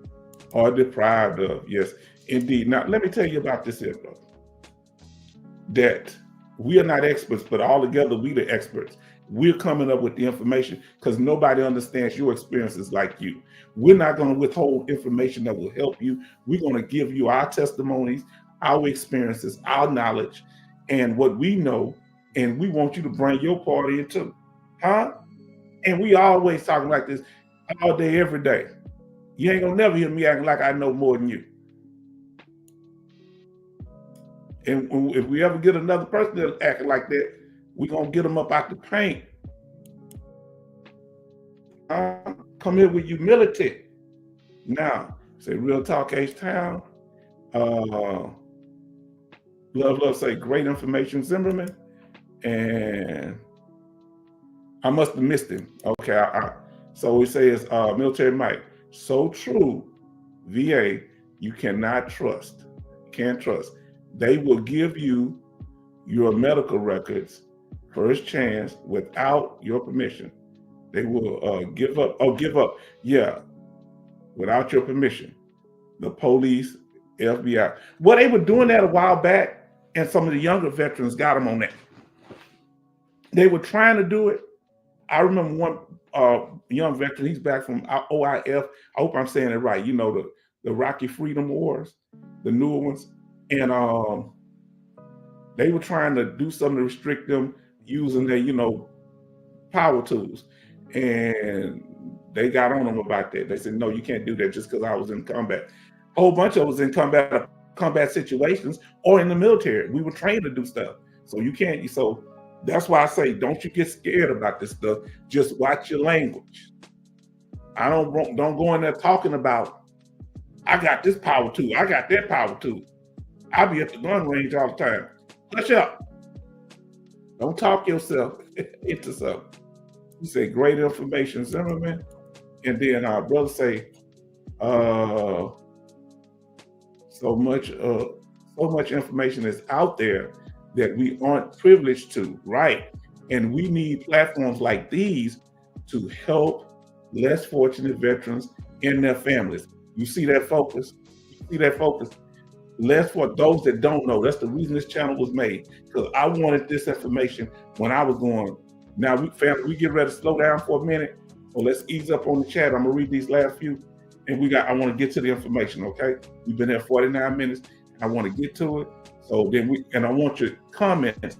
are deprived of. Yes, indeed. Now, let me tell you about this here, brother, that we are not experts, but all together we the experts. We're coming up with the information because nobody understands your experiences like you. We're not going to withhold information that will help you. We're going to give you our testimonies, our experiences, our knowledge, and what we know, and we want you to bring your party into, huh? And we always talking like this all day, every day. You ain't gonna never hear me acting like I know more than you. And if we ever get another person that's acting like that, we gonna get them up out the paint. Come here with humility. Now, say Real Talk H-Town. Love say great information, Zimmerman. And I must have missed him. Okay, so we say it's Military Mike. So true, VA, you cannot trust. Can't trust. They will give you your medical records first chance without your permission. They will give up. Oh, give up. Yeah, without your permission. The police, FBI. Well, they were doing that a while back, and some of the younger veterans got them on that. They were trying to do it. I remember one young veteran, he's back from OIF. I hope I'm saying it right. You know, the Rocky Freedom Wars, the newer ones. And they were trying to do something to restrict them using their, power tools. And they got on them about that. They said, no, you can't do that just because I was in combat. A whole bunch of us in combat situations or in the military. We were trained to do stuff. So you can't, so that's why I say, don't you get scared about this stuff. Just watch your language. I don't go in there talking about, I got this power tool, I got that power tool. I be at the gun range all the time. Hush up. Don't talk yourself into something. You say great information, Zimmerman. And then our brother say, so much information is out there that we aren't privileged to, right? And we need platforms like these to help less fortunate veterans and their families. You see that focus? You see that focus? Less for those that don't know. That's the reason this channel was made, because I wanted this information when I was going. Now, we get ready to slow down for a minute. So let's ease up on the chat. I'm gonna read these last few, and I want to get to the information, okay? We've been there 49 minutes. I want to get to it. So then I want your comments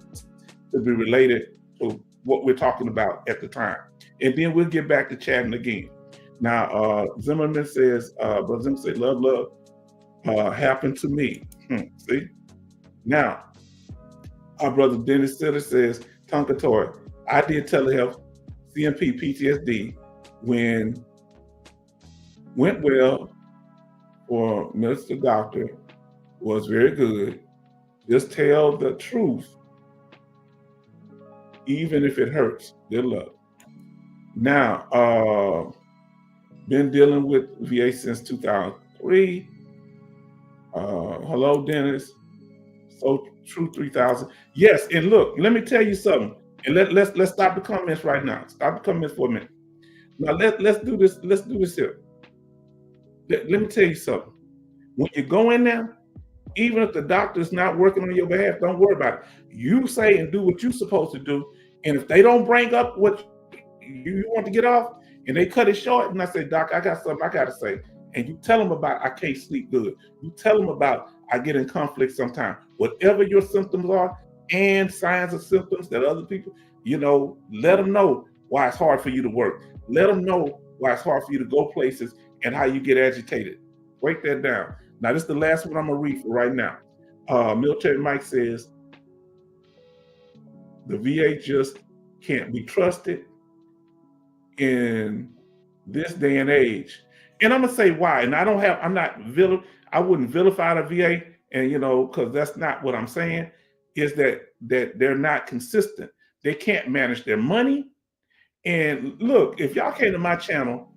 to be related to what we're talking about at the time. And then we'll get back to chatting again. Now, Zimmerman says, Brother Zimmerman said, love, happened to me. See? Now, our brother Dennis Sitter says, Tonka Toy, I did telehealth, CMP, PTSD, when went well for Mr. Doctor, was very good. Just tell the truth, even if it hurts. Good luck. Now, been dealing with VA since 2003. Hello, Dennis. So true, 3000. Yes, and look, let me tell you something. And let's stop the comments right now. Stop the comments for a minute. Now let's do this. Let's do this here. Let me tell you something. When you go in there, even if the doctor's not working on your behalf, don't worry about it. You say and do what you're supposed to do. And if they don't bring up what you want to get off, and they cut it short, and I say, Doc, I got something I got to say. And you tell them about, I can't sleep good. You tell them about, I get in conflict sometimes. Whatever your symptoms are and signs of symptoms that other people, let them know why it's hard for you to work. Let them know why it's hard for you to go places and how you get agitated. Break that down. Now, this is the last one I'm going to read for right now. Military Mike says, the VA just can't be trusted in this day and age. And I'm gonna say why. And I wouldn't vilify the VA, and because that's not what I'm saying, is that they're not consistent. They can't manage their money. And look, if y'all came to my channel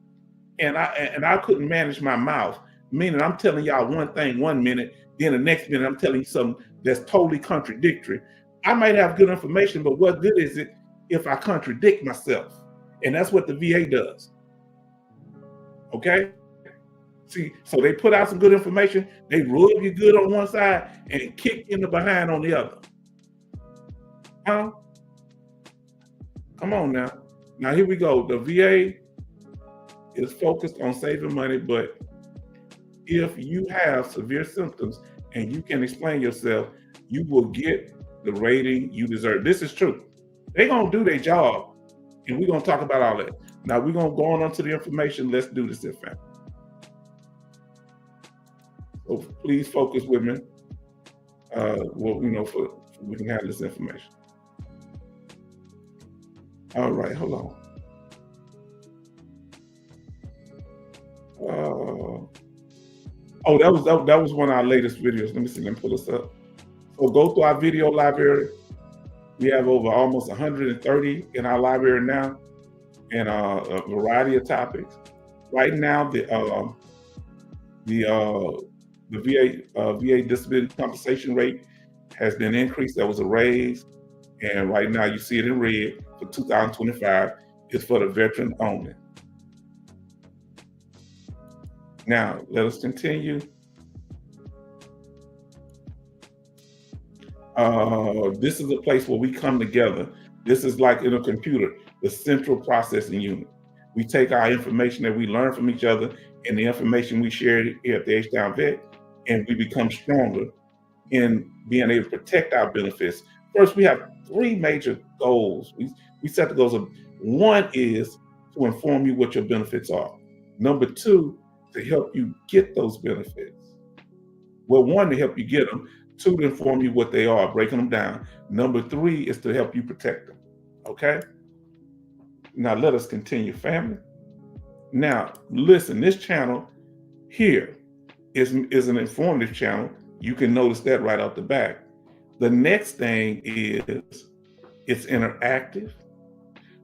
and I couldn't manage my mouth, meaning I'm telling y'all one thing one minute, then the next minute I'm telling you something that's totally contradictory. I might have good information, but what good is it if I contradict myself? And that's what the VA does. Okay? See, so they put out some good information, they rub you good on one side and kick you in the behind on the other. Huh? Come on now. Now here we go. The VA is focused on saving money, but if you have severe symptoms and you can explain yourself, you will get the rating you deserve. This is true. They're going to do their job, and we're going to talk about all that. Now, we're going to go on to the information. Let's do this, family. So please focus with me. We can have this information. All right, hold on. That was one of our latest videos. Let me see. Let me pull this up. So go through our video library. We have over almost 130 in our library now, and a variety of topics. Right now, the VA disability compensation rate has been increased. That was a raise, and right now you see it in red for 2025. It's for the veteran only. Now, let us continue. This is a place where we come together. This is like in a computer, the central processing unit. We take our information that we learn from each other and the information we share here at the H-Town Vet, and we become stronger in being able to protect our benefits. First, we have three major goals. We set the goals of: one is to inform you what your benefits are. Number two, to help you get those benefits. Well, one, to help you get them. Two, to inform you what they are, breaking them down. Number three is to help you protect them. Okay? Now let us continue, family. Now, listen, this channel here is an informative channel. You can notice that right off the back. The next thing is it's interactive,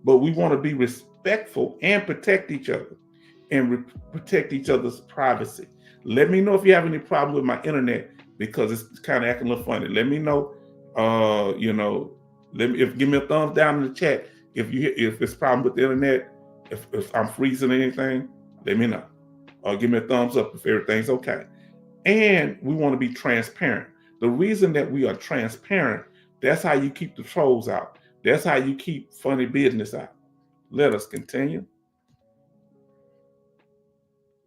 but we want to be respectful and protect each other and protect each other's privacy. Let me know if you have any problem with my internet, because it's kind of acting a little funny. Let me know. Give me a thumbs down in the chat if it's a problem with the internet. If I'm freezing anything, let me know. Give me a thumbs up if everything's okay. And we want to be transparent. The reason that we are transparent, that's how you keep the trolls out. That's how you keep funny business out. Let us continue.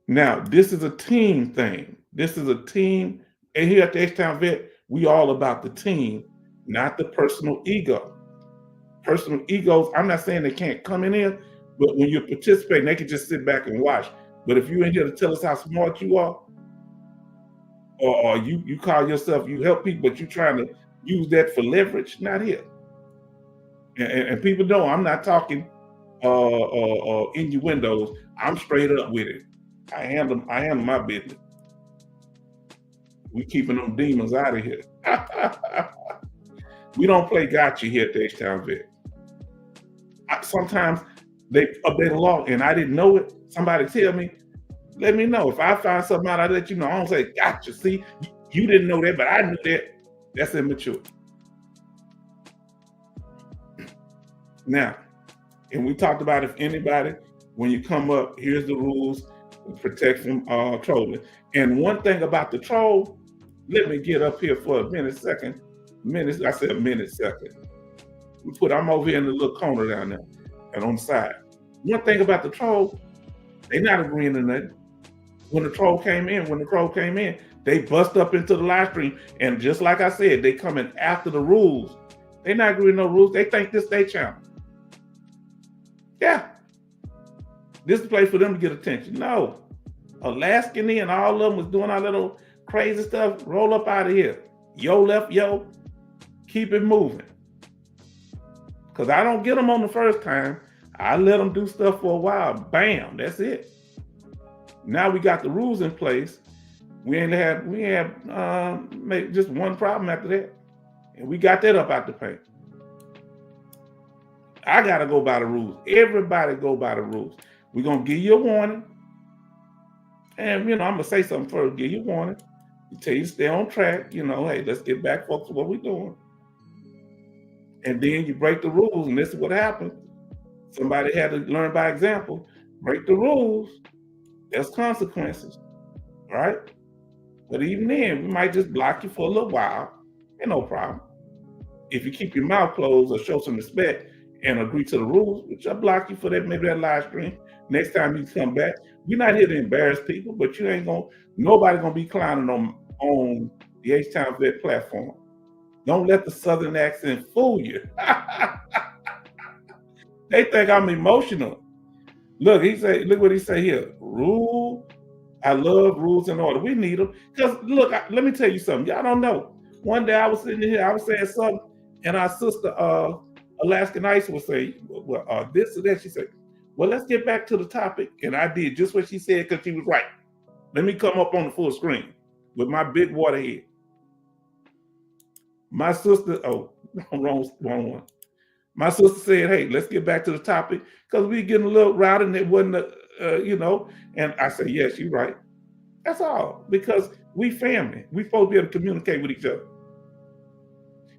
Now, this is a team thing. This is a team. And here at the H-Town Vet, we all about the team, not the personal ego. Personal egos, I'm not saying they can't come in here, but when you're participating, they can just sit back and watch. But if you're in here to tell us how smart you are, or you call yourself, you help people, but you're trying to use that for leverage, not here. And people know I'm not talking innuendos. I'm straight up with it. I handle my business. We keeping them demons out of here. We don't play gotcha here at the H-Town Vet. Sometimes they update the law and I didn't know it. Somebody tell me, let me know. If I find something out, I let you know. I don't say, gotcha, see, you didn't know that, but I knew that. That's immature. Now, and we talked about, if anybody, when you come up, here's the rules to protect from trolling. And one thing about the troll, let me get up here for a second. I'm over here in the little corner down there and on the side. One thing about the troll, they not agreeing to nothing. When the troll came in, they bust up into the live stream. And just like I said, they coming after the rules. They not agreeing no rules. They think this their channel. Yeah. This is a place for them to get attention. No. Alaskan and all of them was doing our little crazy stuff. Roll up out of here. Yo left, yo. Keep it moving. Because I don't get them on the first time. I let them do stuff for a while. Bam, that's it. Now we got the rules in place. We had just one problem after that. And we got that up out the paint. I got to go by the rules. Everybody go by the rules. We're going to give you a warning. And, I'm going to say something first, give you a warning. Tell you to stay on track. Hey, let's get back, folks, to what we're doing. And then you break the rules, and this is what happened. Somebody had to learn by example. Break the rules. There's consequences, right? But even then, we might just block you for a little while. Ain't no problem. If you keep your mouth closed or show some respect and agree to the rules, which I block you for that, maybe that live stream. Next time you come back, we're not here to embarrass people, but nobody gonna be clowning on the H-Town Vet platform. Don't let the Southern accent fool you. They think I'm emotional. Look, look what he say here. Rule. I love rules and order. We need them. Because look, let me tell you something. Y'all don't know. One day I was sitting here, I was saying something, and our sister Alaskan Ice would say, well, this or that. She said, well, let's get back to the topic. And I did just what she said because she was right. Let me come up on the full screen with my big water head. My sister, wrong one. My sister said, hey, let's get back to the topic because we getting a little routed and it wasn't, and I said, yes, you're right. That's all, because we family. We supposed to be able to communicate with each other.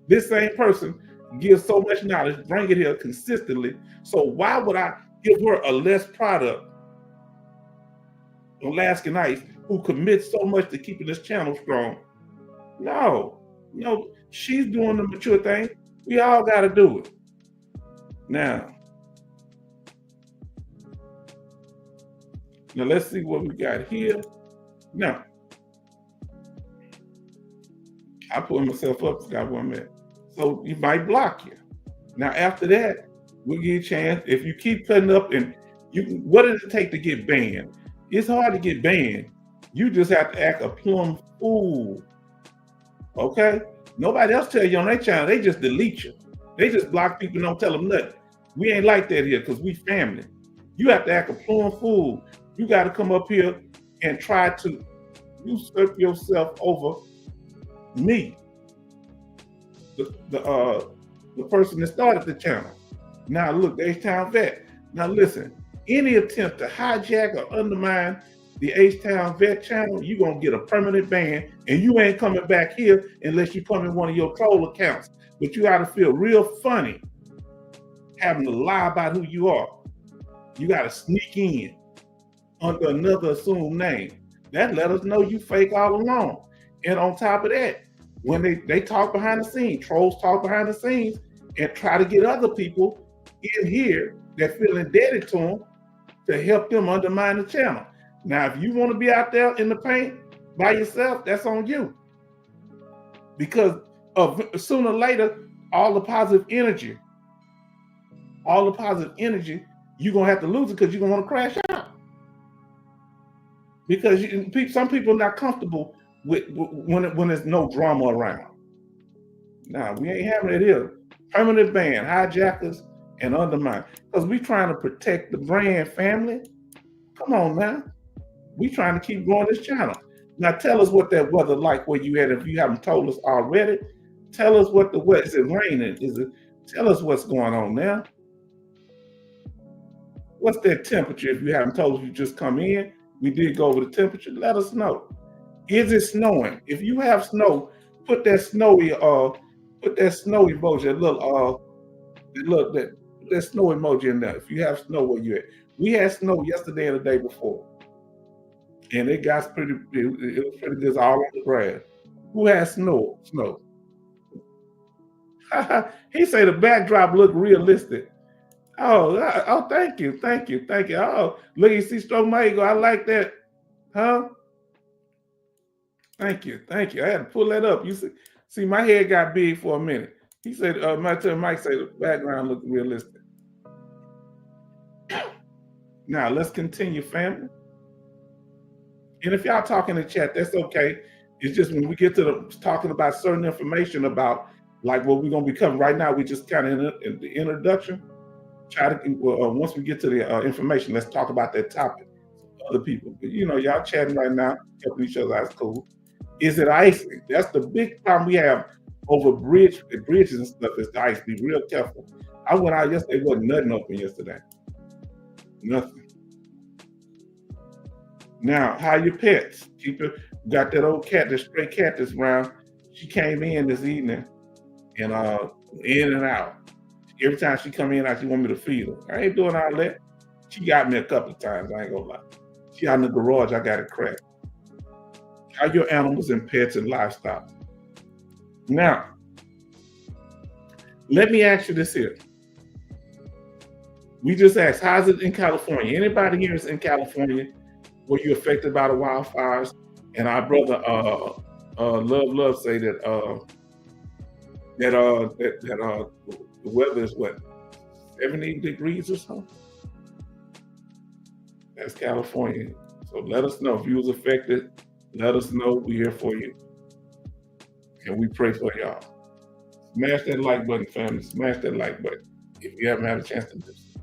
This same person gives so much knowledge, bring it here consistently. So why would I give her a less product, Alaskan Ice, who commits so much to keeping this channel strong? No, she's doing the mature thing. We all got to do it. Now, let's see what we got here. Now, I put myself up, got 1 minute. So you might block you. Now, after that, we'll give you a chance. If you keep cutting up and what does it take to get banned? It's hard to get banned. You just have to act a plumb fool. Okay? Nobody else tell you on their channel, they just delete you. They just block people and don't tell them nothing. We ain't like that here because we family. You have to act a plumb fool. You got to come up here and try to usurp yourself over me, the person that started the channel. Now look, the H-Town Vet. Now listen, any attempt to hijack or undermine the H-Town Vet channel, you're gonna get a permanent ban, and you ain't coming back here unless you come in one of your troll accounts. But you gotta feel real funny having to lie about who you are. You gotta sneak in under another assumed name. That let us know you fake all along. And on top of that, when they talk behind the scenes, trolls talk behind the scenes and try to get other people in here that feel indebted to them to help them undermine the channel. Now, if you want to be out there in the paint by yourself, that's on you. Because sooner or later, all the positive energy, you're going to have to lose it because you're going to want to crash out. Because some people are not comfortable with when there's no drama around. Now, we ain't having it here. Permanent ban, hijackers, and undermine. Because we trying to protect the brand, family. Come on now. We trying to keep growing this channel. Now tell us what that weather like where you at. If you haven't told us already, tell us what the weather is. It raining? Tell us what's going on now. What's that temperature? If you haven't told us, you just come in. We did go over the temperature. Let us know. Is it snowing? If you have snow, put that snowy emoji, that snow emoji in there. If you have snow where you at. We had snow yesterday and the day before. And it was pretty good all on the grass. Who has snow? He said the backdrop looked realistic. Oh, thank you. Oh, look, you see Stroke Mago. I like that. Huh? Thank you. I had to pull that up. You see, my head got big for a minute. He said, Mike said the background looked realistic. Now, let's continue, family. And if y'all talk in the chat, that's okay. It's just when we get to talking about certain information about like what we're going to be covering right now, we just kind of in the introduction. Once we get to the information, let's talk about that topic. Other people, but, y'all chatting right now, helping each other. That's cool. Is it icing? That's the big problem we have over bridges and stuff. Is the ice. Be real careful. I went out yesterday. There wasn't nothing open yesterday. Nothing. Now, how your pets? Got that old cat, that stray cat that's around. She came in this evening and in and out. Every time she come in, she want me to feed her. I ain't doing all that. She got me a couple of times, I ain't gonna lie. She out in the garage, I got it cracked. How your animals and pets and livestock? Now, let me ask you this here. We just asked, how's it in California? Anybody here is in California? Were you affected by the wildfires? And our brother Love say that the weather is what, 70 degrees or something. That's California. So let us know if you was affected. Let us know. We're here for you, and we pray for y'all. Smash that like button, family. Smash that like button if you haven't had a chance to do so.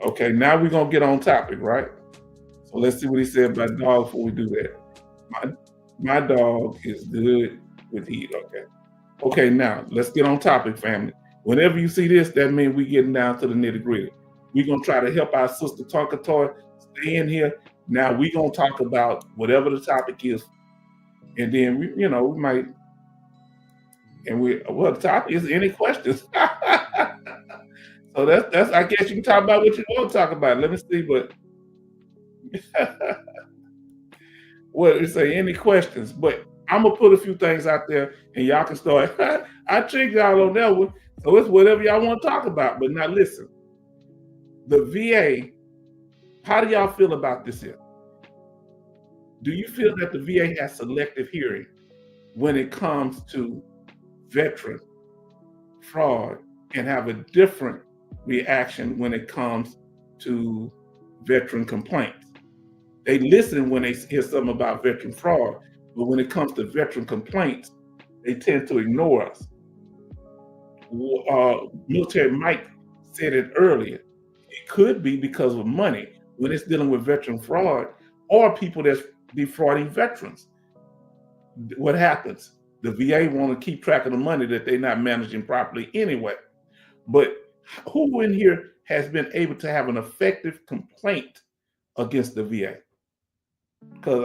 Okay, now we're gonna get on topic, right? So let's see what he said about dogs before we do that. My my dog is good with heat. Okay. Okay, now let's get on topic, family. Whenever you see this, that means we getting down to the nitty gritty. We're gonna try to help our sister Tonka Toy stay in here. Now we're gonna talk about whatever the topic is, and then we might, and the topic is any questions. So that's I guess you can talk about what you want to talk about. Let me see what it say. Any questions? But I'm gonna put a few things out there, and y'all can start. I tricked y'all on that one, so it's whatever y'all want to talk about. But now listen, the VA. How do y'all feel about this here? Do you feel that the VA has selective hearing when it comes to veteran fraud and have a different reaction when it comes to veteran complaints? They listen when they hear something about veteran fraud, but when it comes to veteran complaints, they tend to ignore us. Military Mike said it earlier. It could be because of money when it's dealing with veteran fraud or people that's defrauding veterans. What happens? The VA want to keep track of the money that they're not managing properly anyway. But who in here has been able to have an effective complaint against the VA? Because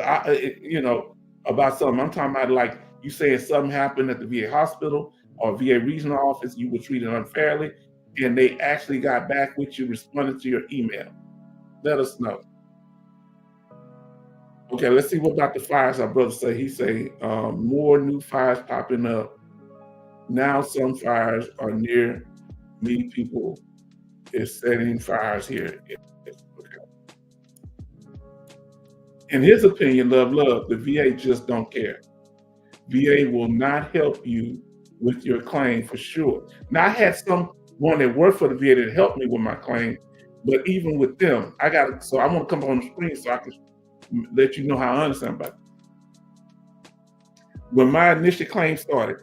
about something, I'm talking about like you saying something happened at the VA hospital or VA regional office, you were treated unfairly, and they actually got back with you, responded to your email. Let us know. Okay, let's see what about the fires. Our brother say. He say more new fires popping up. Now some fires are near me. People is setting fires here. Okay. In his opinion, love, the VA just don't care. VA will not help you with your claim for sure. Now I had someone that worked for the VA that helped me with my claim, but even with them, I'm gonna come on the screen so I can let you know how I understand about it. When my initial claim started,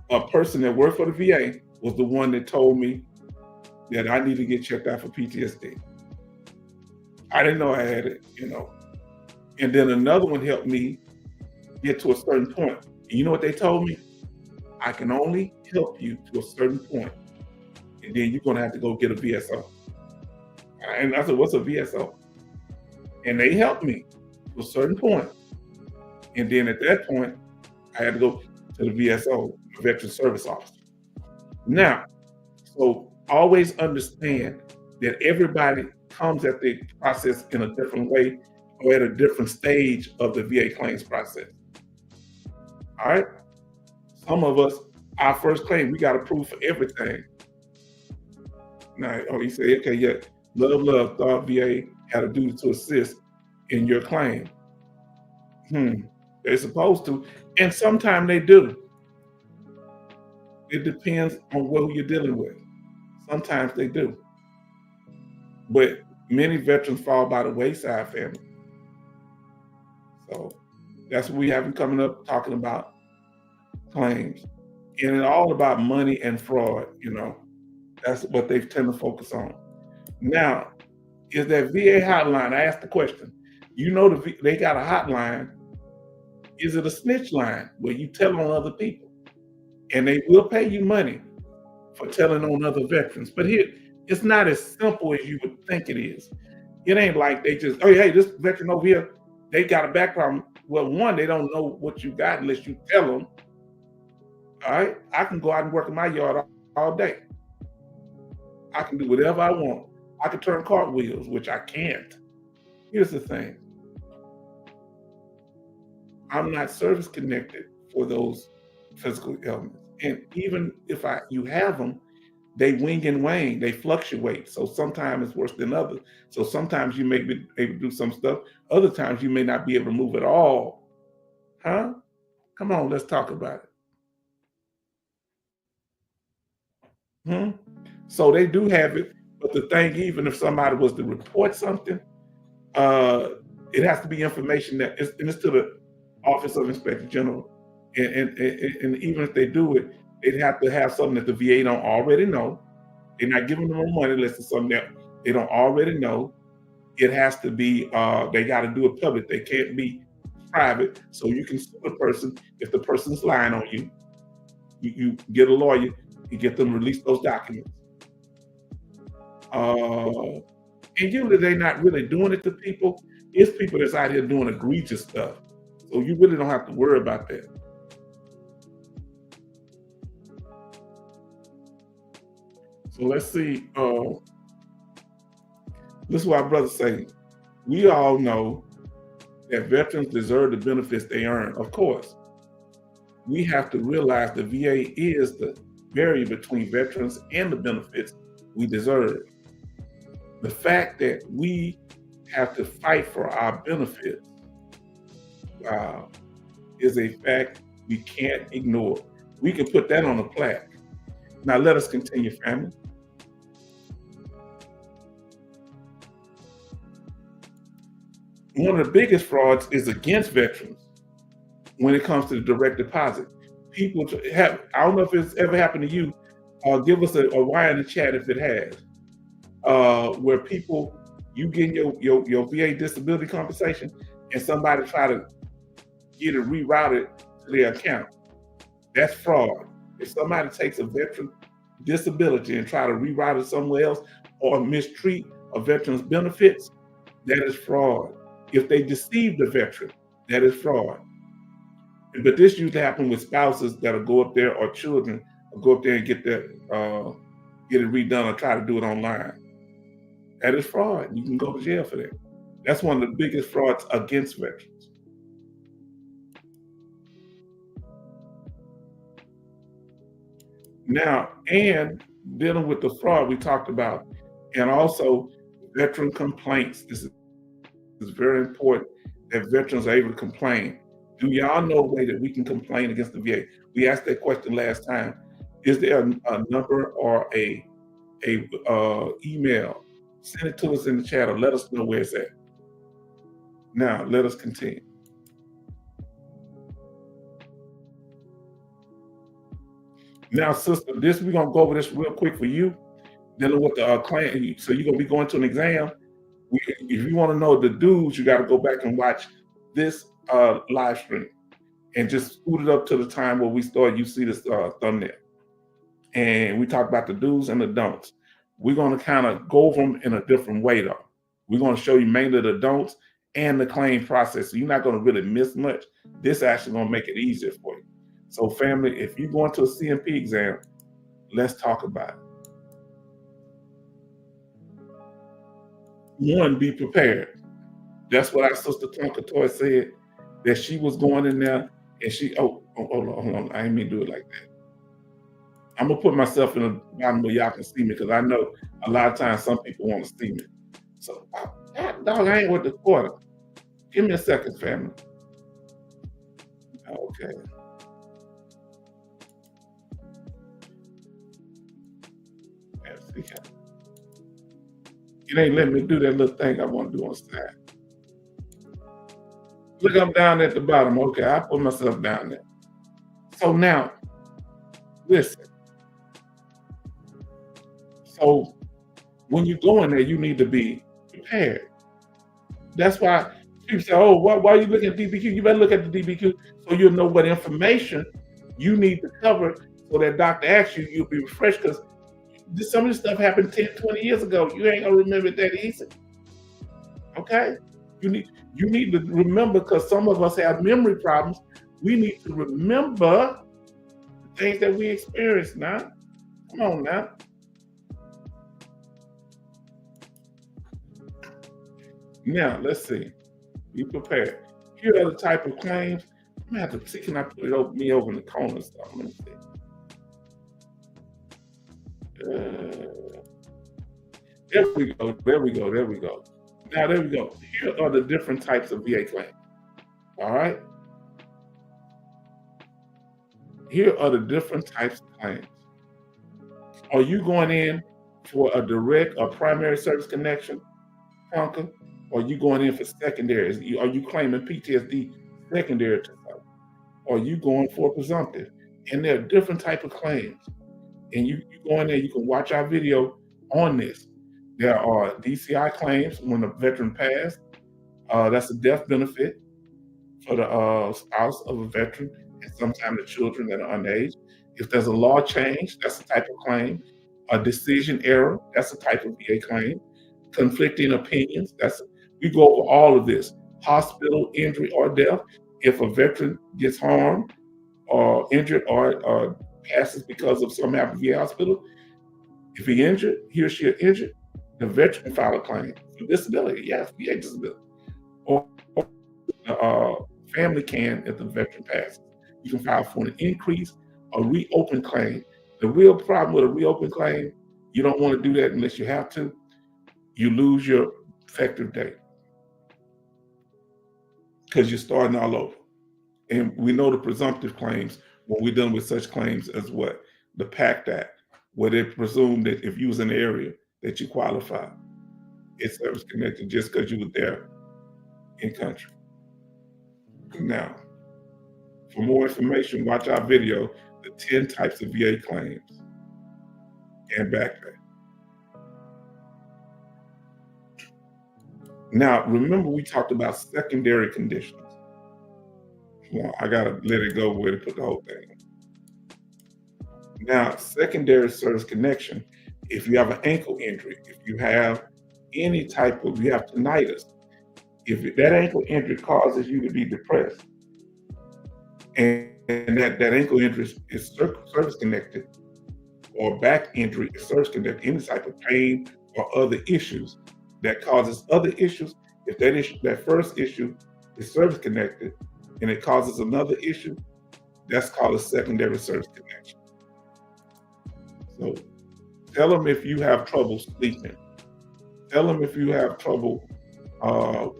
a person that worked for the VA was the one that told me that I need to get checked out for PTSD. I didn't know I had it, And then another one helped me get to a certain point. And you know what they told me? I can only help you to a certain point, and then you're gonna have to go get a VSO. And I said, what's a VSO? And they helped me to a certain point. And then at that point, I had to go to the VSO, Veteran Service Officer. Now, so always understand that everybody comes at the process in a different way or at a different stage of the VA claims process. All right? Some of us, our first claim, we got approved for everything. Now, he said, okay, yeah, love, thought VA had a duty to assist in your claim. They're supposed to, and sometimes they do. It depends on who you're dealing with. Sometimes they do. But many veterans fall by the wayside, family. So that's what we have coming up, talking about claims. And it's all about money and fraud, That's what they tend to focus on. Now, is that VA hotline? I asked the question. They got a hotline. Is it a snitch line where you tell on other people? And they will pay you money for telling on other veterans. But here, it's not as simple as you would think it is. It ain't like they just, oh, hey, this veteran over here, they got a background. Well, one, they don't know what you got unless you tell them. All right, I can go out and work in my yard all day. I can do whatever I want. I can turn cartwheels, which I can't. Here's the thing. I'm not service connected for those physical ailments. And even if you have them, they wing and wane, they fluctuate. So sometimes it's worse than others. So sometimes you may be able to do some stuff. Other times you may not be able to move at all. Huh? Come on, let's talk about it. Hmm? So they do have it, but the thing, even if somebody was to report something, uh, it has to be information that is, and it's to the Office of Inspector General. And even if they do it, they'd have to have something that the VA don't already know. They're not giving them more money unless it's something that they don't already know. It has to be, they got to do it public. They can't be private. So you can sue the person if the person's lying on you. You get a lawyer, you get them to release those documents. Uh, and usually they're not really doing it to people. It's people that's out here doing egregious stuff. So you really don't have to worry about that. So let's see. This is what our brothers say. We all know that veterans deserve the benefits they earn. Of course, we have to realize the VA is the barrier between veterans and the benefits we deserve. The fact that we have to fight for our benefits uh, is a fact we can't ignore. We can put that on a plaque. Now let us continue, family. One of the biggest frauds is against veterans when it comes to the direct deposit. People have, I don't know if it's ever happened to you, give us a why in the chat if it has, where people, you get your VA disability compensation and somebody try to get it rerouted to their account. That's fraud. If somebody takes a veteran disability and try to reroute it somewhere else or mistreat a veteran's benefits, that is fraud. If they deceive the veteran, that is fraud. But this usually happens with spouses that'll go up there, or children will go up there and get get it redone or try to do it online. That is fraud. You can go to jail for that. That's one of the biggest frauds against veterans. Now, and dealing with the fraud we talked about, and also veteran complaints. This is very important that veterans are able to complain. Do y'all know a way that we can complain against the VA? We asked that question last time. Is there a number or a email? Send it to us in the chat or let us know where it's at. Now, let us continue. Now, sister, we're gonna go over this real quick for you. Dealing with the client, so you're gonna be going to an exam. If you want to know the dues, you got to go back and watch this live stream and just scoot it up to the time where we start. You see this thumbnail, and we talk about the do's and the don'ts. We're going to kind of go over them in a different way, though. We're going to show you mainly the don'ts and the claim process. So you're not going to really miss much. This actually going to make it easier for you. So, family, if you're going to a CMP exam, let's talk about it. One, be prepared. That's what our sister Tonka Toy said, that she was going in there and hold on. I didn't mean to do it like that. I'm gonna put myself in the bottom where y'all can see me, because I know a lot of times some people want to see me. So, dog, I ain't with the quarter. Give me a second, family. Okay. Let's see. It ain't letting me do that little thing I want to do on the side. Look, I'm down at the bottom. Okay, I put myself down there. So now, listen. So when you go in there, you need to be prepared. That's why people say, "Oh, why are you looking at DBQ?" You better look at the DBQ so you'll know what information you need to cover, so that doctor asks you, you'll be refreshed, because some of this stuff happened 10, 20 years ago. You ain't gonna remember it that easy. Okay? You need to remember, because some of us have memory problems. We need to remember the things that we experienced now. Come on now. Now, let's see. Be prepared. Here are the type of claims. I'm gonna have to see, can I put it over me over in the corner stuff? Let me see. There we go. There we go. There we go. Now, there we go. Here are the different types of VA claims. All right. Here are the different types of claims. Are you going in for a direct or primary service connection, Conquer? Or are you going in for secondary? Are you claiming PTSD secondary to something? Or are you going for presumptive? And there are different type of claims. And you go in there, you can watch our video on this. There are DCI claims when a veteran passed. That's a death benefit for the spouse of a veteran and sometimes the children that are underage. If there's a law change, that's a type of claim. A decision error, that's a type of VA claim. Conflicting opinions, we go over all of this. Hospital injury or death. If a veteran gets harmed or injured or passes because of some type of VA hospital, if he or she are injured, the veteran can file a claim for disability. Yes, VA disability. Or family can if the veteran passes. You can file for an increase or reopen claim. The real problem with a reopen claim, you don't want to do that unless you have to. You lose your effective date because you're starting all over. And we know the presumptive claims when we're done with such claims as what? The PACT Act, where they presume that if you was in the area that you qualify. It's service connected just because you were there in country. Now, for more information, watch our video, the 10 types of VA claims and back pay. Now, remember we talked about secondary conditions. Well, I gotta let it go where to put the whole thing. Now, secondary service connection, if you have an ankle injury, if you have any type of, you have tinnitus, if that ankle injury causes you to be depressed, and that ankle injury is service connected, or back injury is service connected, any type of pain or other issues that causes other issues, if that first issue is service connected and it causes another issue, that's called a secondary service connection. So tell them if you have trouble sleeping. Tell them if you have trouble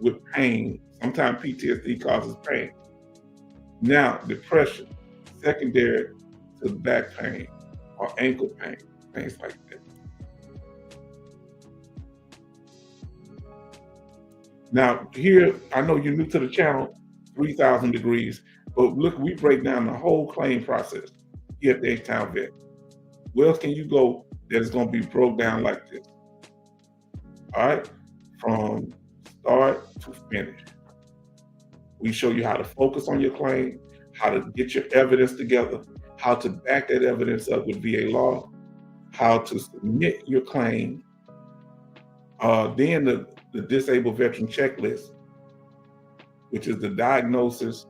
with pain. Sometimes PTSD causes pain. Now, depression, secondary to back pain or ankle pain, things like that. Now, here, I know you're new to the channel, 3,000 degrees, but look, we break down the whole claim process here at the H-Town Vet. Where else can you go that is going to be broke down like this? All right, from start to finish. We show you how to focus on your claim, how to get your evidence together, how to back that evidence up with VA law, how to submit your claim, then the disabled veteran checklist, which is the diagnosis,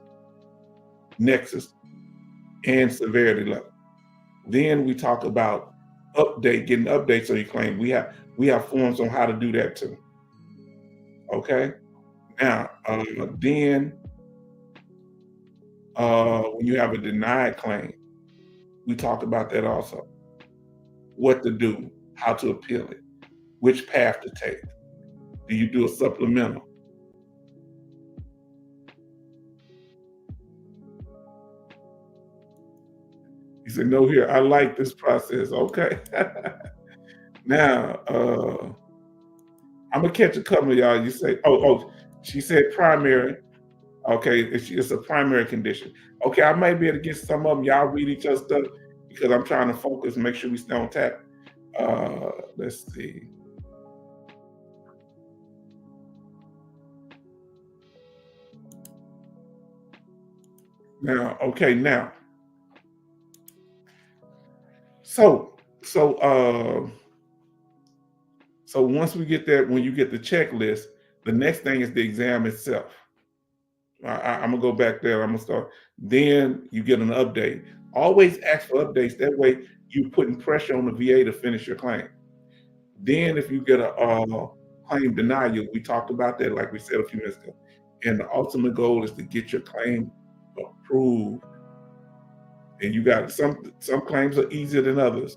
nexus, and severity level. Then we talk about getting updates on your claim. We have forms on how to do that too. Okay. Now, then when you have a denied claim, we talk about that also. What to do, how to appeal it, which path to take. Do you do a supplemental? He said, no, here, I like this process. Okay. Now, I'm gonna catch a couple of y'all. You say, she said primary. Okay, it's a primary condition. Okay, I might be able to get some of them. Y'all read each other's stuff because I'm trying to focus, make sure we stay on tap. Let's see. Now, okay, now. So once we get that, when you get the checklist, the next thing is the exam itself. I'm gonna go back there. I'm gonna start. Then you get an update. Always ask for updates. That way, you're putting pressure on the VA to finish your claim. Then, if you get a claim denial, we talked about that, like we said a few minutes ago. And the ultimate goal is to get your claim approved. And you got some claims are easier than others.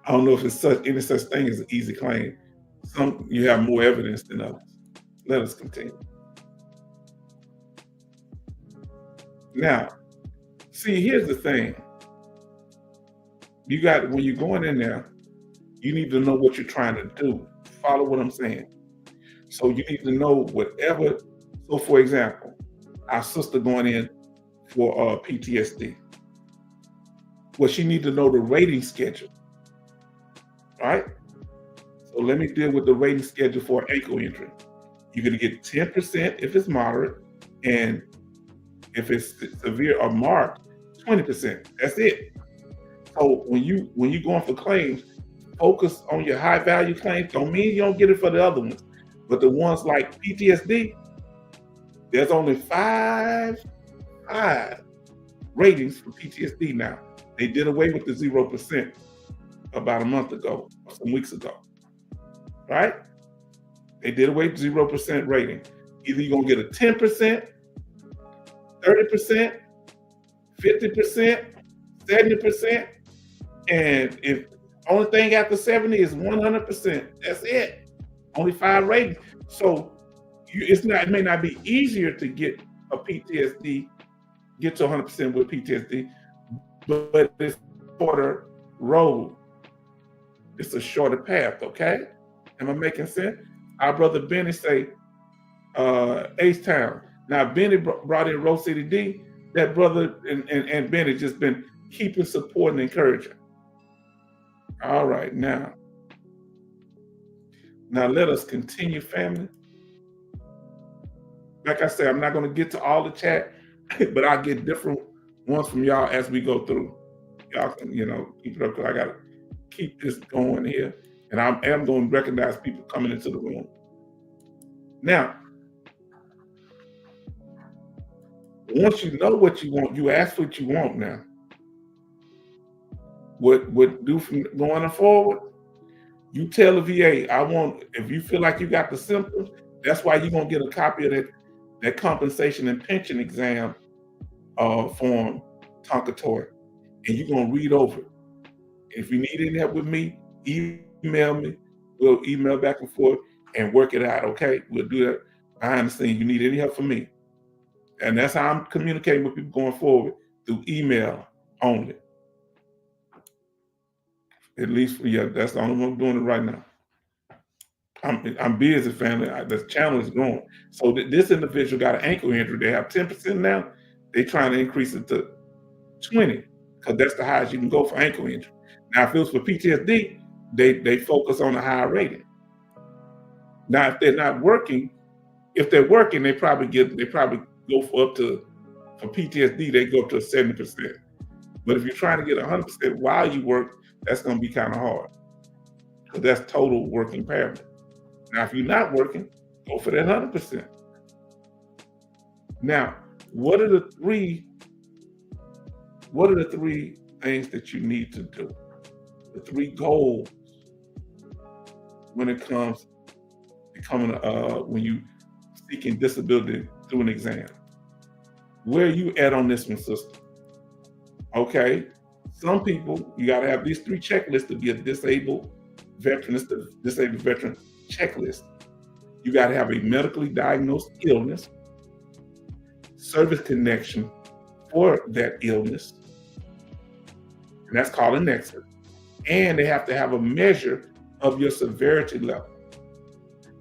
I don't know if it's any such thing as an easy claim. Some you have more evidence than others. Let us continue. Now, see, here's the thing. You got, when you're going in there, you need to know what you're trying to do. Follow what I'm saying. So you need to know whatever. So for example, our sister going in for PTSD. Well, she need to know the rating schedule, right? So let me deal with the rating schedule for ankle injury. You're gonna get 10% if it's moderate, and if it's severe or marked, 20%. That's it. So when you going for claims, focus on your high value claims. Don't mean you don't get it for the other ones, but the ones like PTSD, there's only five ratings for PTSD now. They did away with the 0% about a month ago, or some weeks ago, right? They did away with 0% rating. Either you're gonna get a 10%, 30%, 50%, 70%, and if only thing after 70 is 100%. That's it. Only 5 ratings. So it may not be easier to get a PTSD, get to 100% with PTSD, but it's a shorter road. It's a shorter path, okay? Am I making sense? Our brother Benny say, H-Town. Now, Benny brought in Rose City D. That brother and Benny just been keeping supporting and encouraging. All right, now let us continue, family. Like I said, I'm not going to get to all the chat, but I'll get different ones from y'all as we go through. Y'all can, keep it up, because I got to keep this going here. And I am going to recognize people coming into the room. Now, once you know what you want, you ask what you want now. What do from going forward? You tell the VA, if you feel like you got the symptoms, that's why you're going to get a copy of that compensation and pension exam form, Tonka Toy, and you're going to read over it. If you need any help with me, email me. We'll email back and forth and work it out, okay? We'll do that behind the scenes. You need any help from me. And that's how I'm communicating with people going forward, through email only. At least, that's the only one I'm doing it right now. I'm busy, family. The channel is growing. So this individual got an ankle injury. They have 10% now. They're trying to increase it to 20, because that's the highest you can go for ankle injury. Now, if it was for PTSD, they focus on the higher rating. Now, if they're not working, if they're working, they probably go for PTSD, they go up to 70%. But if you're trying to get 100% while you work, that's going to be kind of hard, because that's total work impairment. Now, if you're not working, go for that 100%. Now, what are the three things that you need to do? The 3 goals when it comes becoming when you seeking disability through an exam. Where are you at on this one, sister? Okay, some people, you got to have these 3 checklists to be a disabled veteran. It's the disabled veteran checklist. You got to have a medically diagnosed illness, service connection for that illness, and that's called a nexus. And they have to have a measure of your severity level.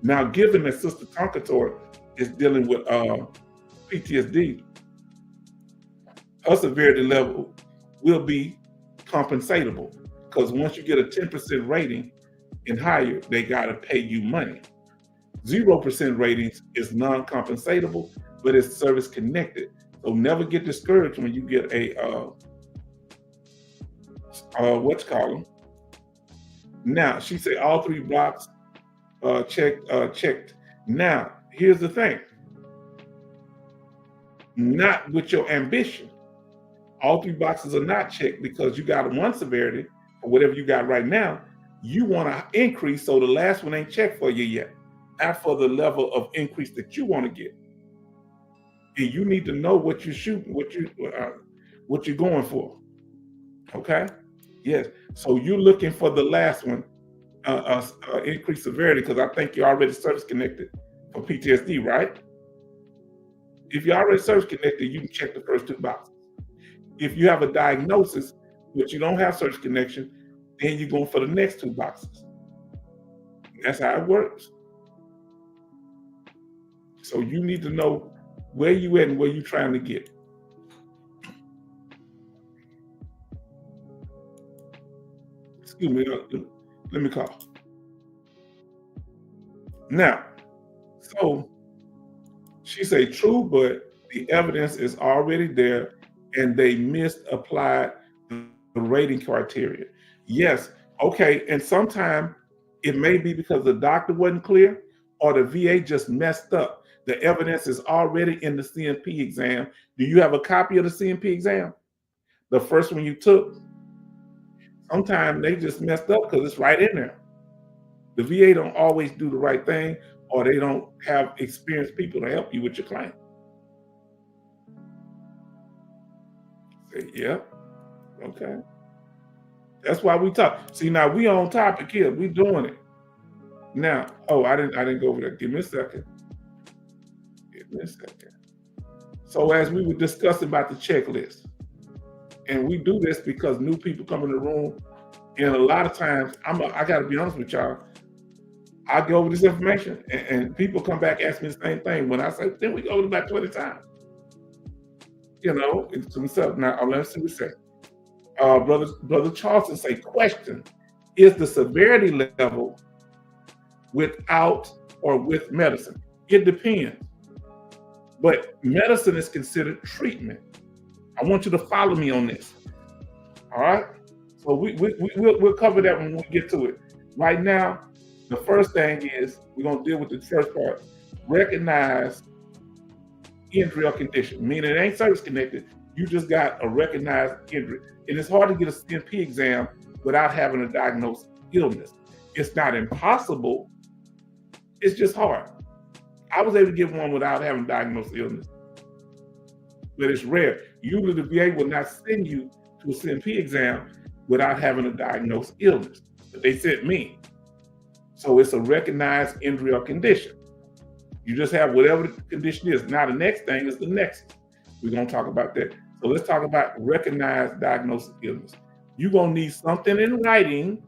Now, given that Sister Tonka Toy is dealing with PTSD, her severity level will be compensatable, because once you get a 10% rating and higher, they got to pay you money. 0% ratings is non-compensatable, but it's service connected. So never get discouraged when you get a Now, she said all 3 blocks checked. Now, here's the thing. Not with your ambition. All 3 boxes are not checked, because you got 1 severity, or whatever you got right now. You want to increase, so the last one ain't checked for you yet. Not for the level of increase that you want to get. And you need to know what you're shooting, what you're going for. Okay? Yes. So you're looking for the last one, increased severity, because I think you're already service connected for PTSD, right? If you're already service connected, you can check the first 2 boxes. If you have a diagnosis, but you don't have such connection, then you're going for the next two boxes. That's how it works. So you need to know where you at and where you're trying to get. Excuse me, let me call. Now, so she say true, but the evidence is already there and they misapplied the rating criteria. Yes, okay, and sometimes it may be because the doctor wasn't clear or the VA just messed up. The evidence is already in the CMP exam. Do you have a copy of the CMP exam? The first one you took? Sometimes they just messed up because it's right in there. The VA don't always do the right thing, or they don't have experienced people to help you with your claim. Say, yeah, okay. That's why we talk. See, now we on topic here. We doing it. Now, oh, I didn't go over there. Give me a second. Give me a second. So as we were discussing about the checklist, and we do this because new people come in the room, and a lot of times I got to be honest with y'all. I go over this information, and people come back ask me the same thing. When I say, then we go over it about 20 times. You know, it's himself. Now, let's see what he say. Brother Charleston say, question, is the severity level without or with medicine? It depends. But medicine is considered treatment. I want you to follow me on this. All right? So we'll cover that when we get to it. Right now, the first thing is we're going to deal with the first part. Recognize injury or condition, meaning it ain't service connected. You just got a recognized injury. And it's hard to get a CMP exam without having a diagnosed illness. It's not impossible. It's just hard. I was able to get one without having diagnosed illness, but it's rare. Usually the VA will not send you to a CMP exam without having a diagnosed illness, but they sent me. So it's a recognized injury or condition. You just have whatever the condition is. Now the next thing is the nexus. We're going to talk about that. So let's talk about recognized diagnosed illness. You're going to need something in writing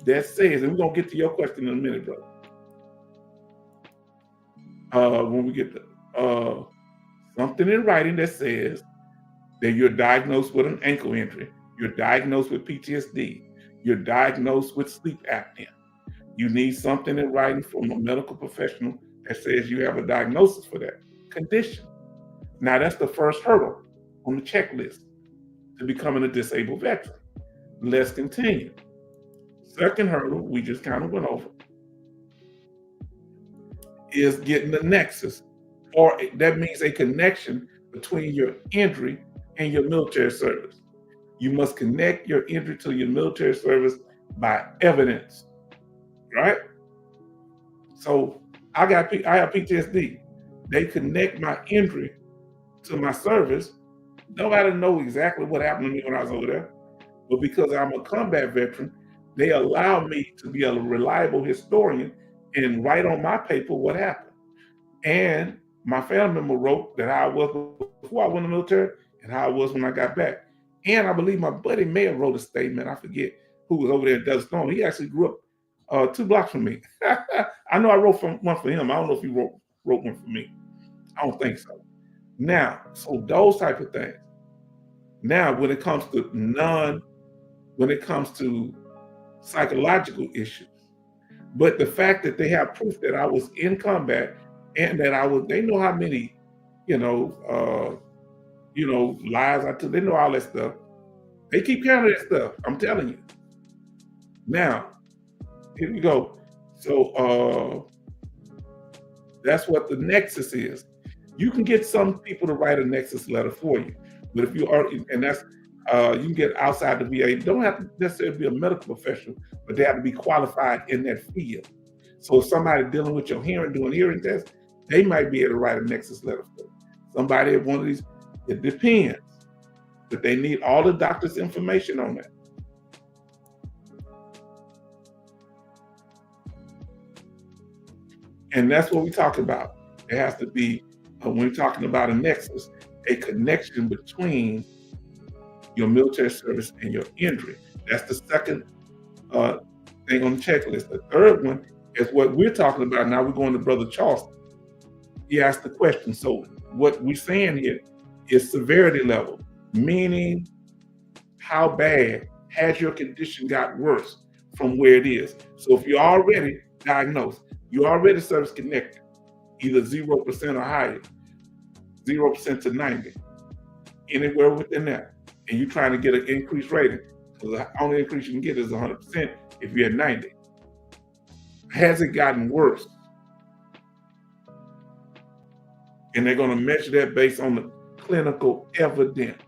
that says, and we're going to get to your question in a minute, brother. When we get to something in writing that says that you're diagnosed with an ankle injury, you're diagnosed with PTSD, you're diagnosed with sleep apnea. You need something in writing from a medical professional that says you have a diagnosis for that condition. Now that's the first hurdle on the checklist to becoming a disabled veteran. Let's continue. Second hurdle, we just kind of went over, is getting the nexus, or that means a connection between your injury and your military service. You must connect your injury to your military service by evidence, right? So I have PTSD. They connect my injury to my service. Nobody knows exactly what happened to me when I was over there, but because I'm a combat veteran, they allow me to be a reliable historian and write on my paper what happened. And my family member wrote that how I was before I went in the military and how I was when I got back. And I believe my buddy may have wrote a statement. I forget who was over there at Desert Storm. He actually grew up 2 blocks from me. I know I wrote one for him. I don't know if he wrote one for me. I don't think so. Now, so those type of things. Now, when it comes to psychological issues, but the fact that they have proof that I was in combat and that they know how many, lies I took. They know all that stuff. They keep counting that stuff. I'm telling you. Now, here we go. So that's what the nexus is. You can get some people to write a nexus letter for you, but if you are, and that's you can get outside the VA. You don't have to necessarily be a medical professional, but they have to be qualified in that field. So if somebody dealing with your hearing, doing hearing tests, they might be able to write a nexus letter for you. Somebody at one of these, it depends, but they need all the doctor's information on that. And that's what we talk about. It has to be, when we're talking about a nexus, a connection between your military service, and your injury. That's the second thing on the checklist. The third one is what we're talking about. Now we're going to Brother Charleston. He asked the question. So what we're saying here is severity level, meaning how bad has your condition got worse from where it is. So if you're already diagnosed, you're already service connected, either 0% or higher, 0% to 90, anywhere within that, and you're trying to get an increased rating, because the only increase you can get is 100% if you're at 90. Has it gotten worse? And they're going to measure that based on the clinical evidence.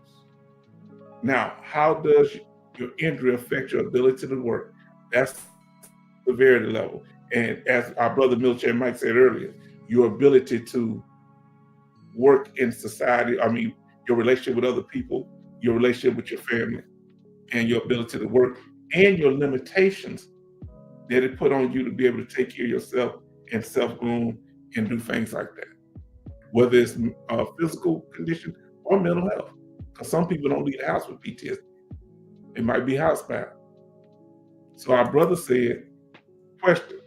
Now, how does your injury affect your ability to work? That's the severity level. And as our brother Military Mike said earlier, your ability to work in society, your relationship with other people, your relationship with your family, and your ability to work, and your limitations that it put on you to be able to take care of yourself and self-groom and do things like that. Whether it's a physical condition or mental health. Because some people don't leave the house with PTSD. It might be housebound. So our brother said, question,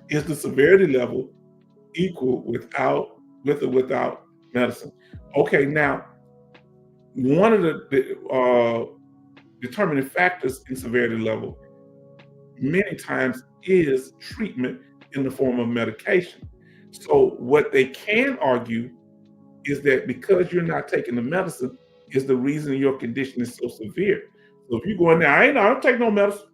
is the severity level equal with or without medicine? Okay, now, one of the determining factors in severity level many times is treatment in the form of medication. So what they can argue is that because you're not taking the medicine is the reason your condition is so severe. So if you go in there, I don't take no medicine.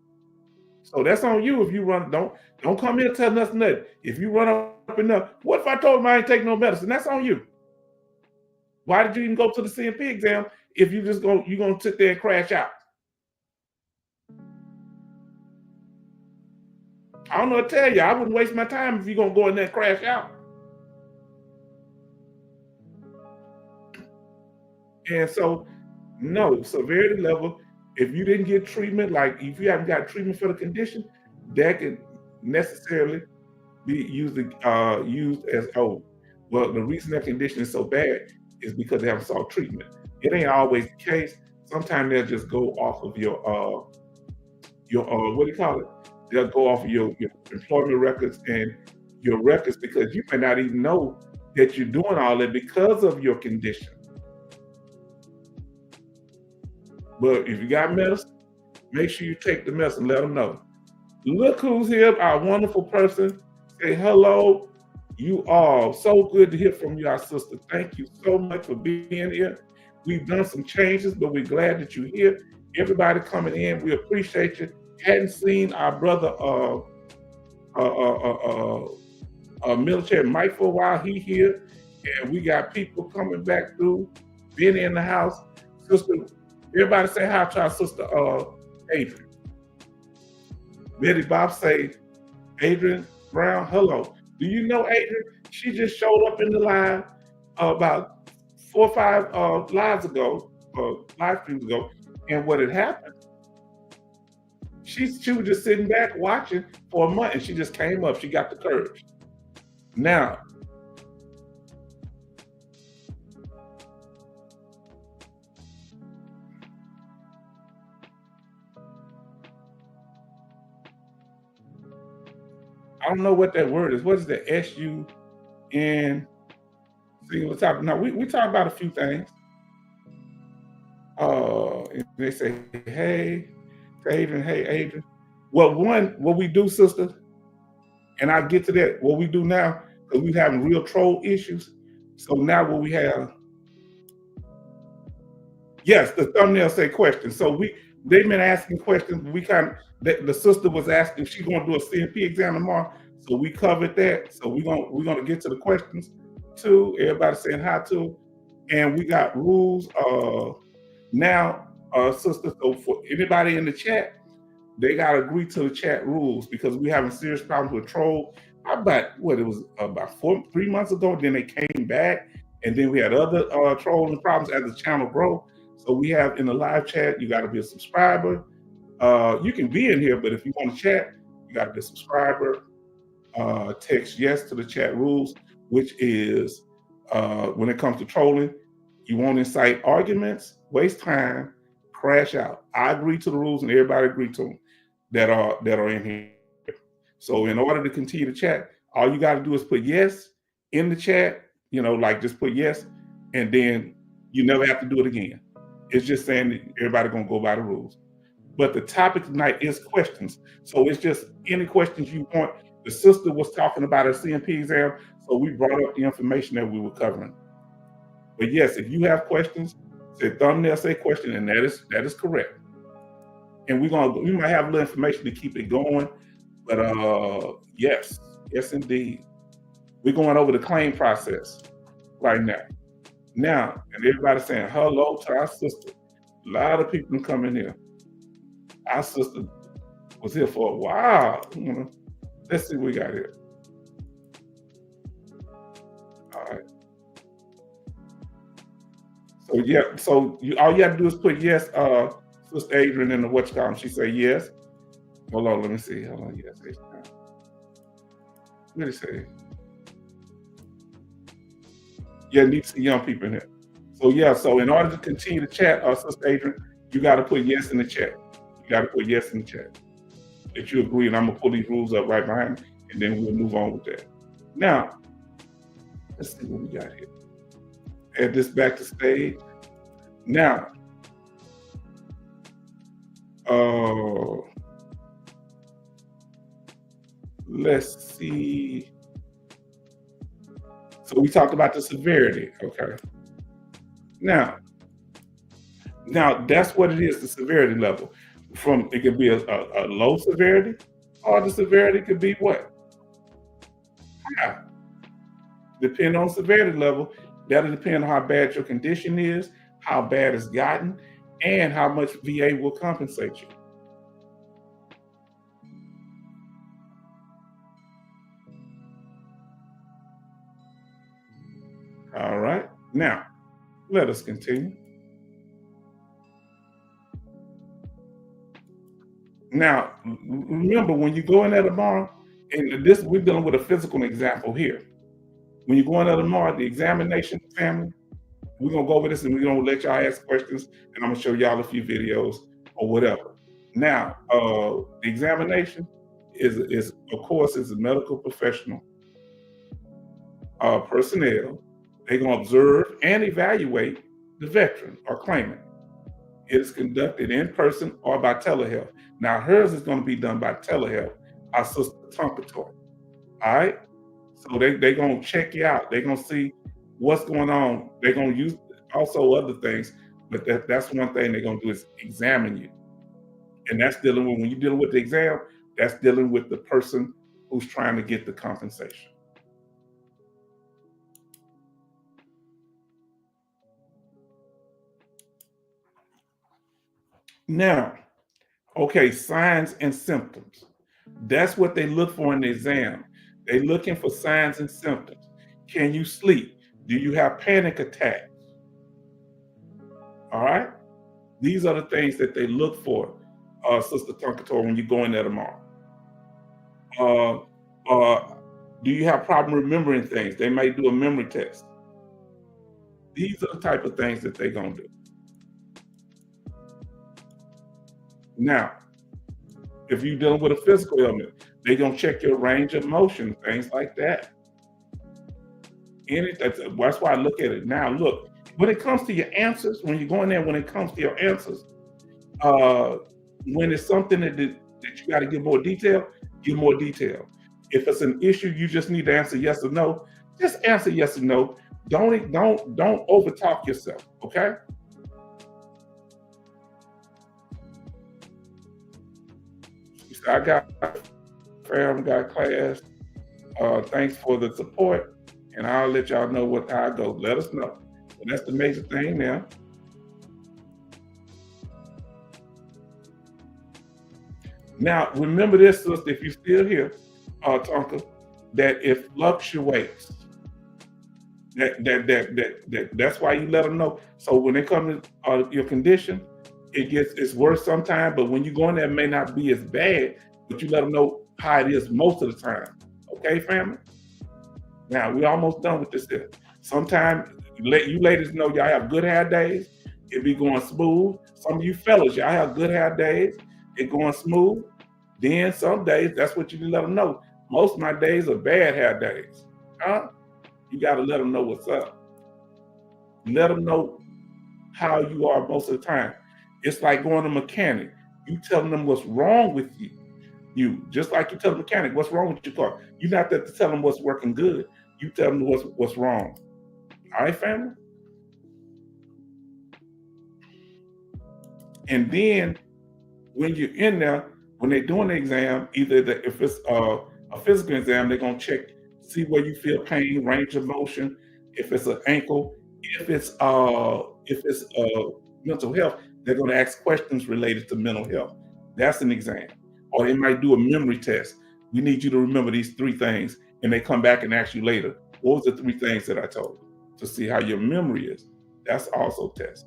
So that's on you. If you run, don't come here telling us nothing. If you run up and down, what if I told him I ain't take no medicine? That's on you. Why did you even go to the CMP exam if you're gonna sit there and crash out? I don't know what to tell you. I wouldn't waste my time if you're gonna go in there and crash out. And so, no, severity level, if you didn't get treatment, like if you haven't got treatment for the condition, that can necessarily be used as, oh, well, the reason that condition is so bad is because they haven't sought treatment. It ain't always the case. Sometimes they'll just go off of your what do you call it? They'll go off of your employment records and your records, because you may not even know that you're doing all that because of your condition. But if you got medicine, make sure you take the medicine. Let them know. Look who's here, our wonderful person. Say hello. You all. So good to hear from you, our sister. Thank you so much for being here. We've done some changes, but we're glad that you're here. Everybody coming in, we appreciate you. Hadn't seen our brother Military Mike for a while. He here, and we got people coming back through, being in the house. Sister, everybody say hi to our sister Adrian. Betty Bob say, Adrian Brown, hello. Do you know Adrian? She just showed up in the live about 4 or 5 live streams ago, and what had happened, she was just sitting back watching for a month, and she just came up. She got the courage. Now, I don't know what that word is. What is the SUN? See, what's up? Now we talk about a few things. They say, hey, Adrian, hey, Adrian. Well, what we do, sister, and I'll get to that, what we do now, because we're having real troll issues. So now what we have, yes, the thumbnail say questions. So they've been asking questions. The sister was asking, she's gonna do a CMP exam tomorrow. So we covered that. So we're gonna get to the questions too. Everybody saying hi to, and we got rules. Now, sister, so for anybody in the chat, they gotta agree to the chat rules, because we having serious problems with troll. About 3 months ago, then they came back, and then we had other trolling problems as the channel grow. So we have in the live chat, you gotta be a subscriber. You can be in here, but if you want to chat, you gotta be a subscriber. Text yes to the chat rules, which is when it comes to trolling, you won't incite arguments, waste time, crash out. I agree to the rules and everybody agree to them that are in here. So in order to continue to chat, all you got to do is put yes in the chat, like just put yes, and then you never have to do it again. It's just saying that everybody gonna go by the rules. But the topic tonight is questions. So it's just any questions you want. The sister was talking about her CMP exam, so we brought up the information that we were covering. But yes, if you have questions, say thumbnail, say question, and that is correct. And we might have a little information to keep it going. But yes indeed. We're going over the claim process right now. Now, and everybody's saying hello to our sister. A lot of people come in here. Our sister was here for a while. Let's see what we got here. All right. So yeah, all you have to do is put yes, Sister Adrian in the watch column. She say yes. Hold on, let me see. Hold on, yes. What did it say? Yeah, need to see young people in here. So yeah, so in order to continue to chat, Sister Adrian, you got to put yes in the chat. You got to put yes in the chat that you agree, and I'm gonna pull these rules up right behind me, and then we'll move on with that. Now, let's see what we got here. Add this back to stage. Now, let's see. So we talked about the severity, okay? Now that's what it is, the severity level. It could be a low severity, or the severity could be what? High. Depending on severity level, that'll depend on how bad your condition is, how bad it's gotten, and how much VA will compensate you. All right, now let us continue. Now, remember when you go in there tomorrow, and this we're dealing with a physical example here. When you go in there tomorrow, the examination family, we're gonna go over this and we're gonna let y'all ask questions, and I'm gonna show y'all a few videos or whatever. Now, the examination is of course is a medical professional personnel. They're gonna observe and evaluate the veteran or claimant. It is conducted in person or by telehealth. Now hers is gonna be done by telehealth, our sister Tonka Toy. All right. So they're gonna check you out. They're gonna see what's going on. They're gonna use also other things, but that's one thing they're gonna do is examine you. And that's dealing with, when you're dealing with the exam, that's dealing with the person who's trying to get the compensation. Now, okay, signs and symptoms. That's what they look for in the exam. They're looking for signs and symptoms. Can you sleep? Do you have panic attacks? All right? These are the things that they look for, Sister Tonkator, when you go in there tomorrow. Do you have problem remembering things? They may do a memory test. These are the type of things that they're going to do. Now, if you're dealing with a physical ailment, they're going to check your range of motion, things like that. That's why I look at it. Now, look, when it comes to your answers, when you go in there, when it comes to your answers, when it's something that you got to give more detail, give more detail. If it's an issue, you just need to answer yes or no. Just answer yes or no. Don't overtalk yourself, okay? I got class. Thanks for the support, and I'll let y'all know how it goes. Let us know. So that's the major thing now. Now, remember this, sister, if you're still here, Tonka, that it fluctuates. That's why you let them know. So when it comes to your condition, it's worse sometimes, but when you go in there, it may not be as bad, but you let them know how it is most of the time. Okay, family? Now, we're almost done with this here. Sometimes, you ladies know y'all have good hair days. It be going smooth. Some of you fellas, y'all have good hair days. It going smooth. Then some days, that's what you need to let them know. Most of my days are bad hair days. Huh? You got to let them know what's up. Let them know how you are most of the time. It's like going to a mechanic. You telling them what's wrong with you. You just like you tell the mechanic what's wrong with your car. You not have to tell them what's working good. You tell them what's wrong. All right, family. And then when you're in there, when they're doing the exam, if it's a physical exam, they're gonna check, see where you feel pain, range of motion. If it's an ankle, if it's mental health, they're gonna ask questions related to mental health. That's an exam. Or they might do a memory test. We need you to remember these 3 things, and they come back and ask you later, what was the 3 things that I told you, to see how your memory is. That's also a test.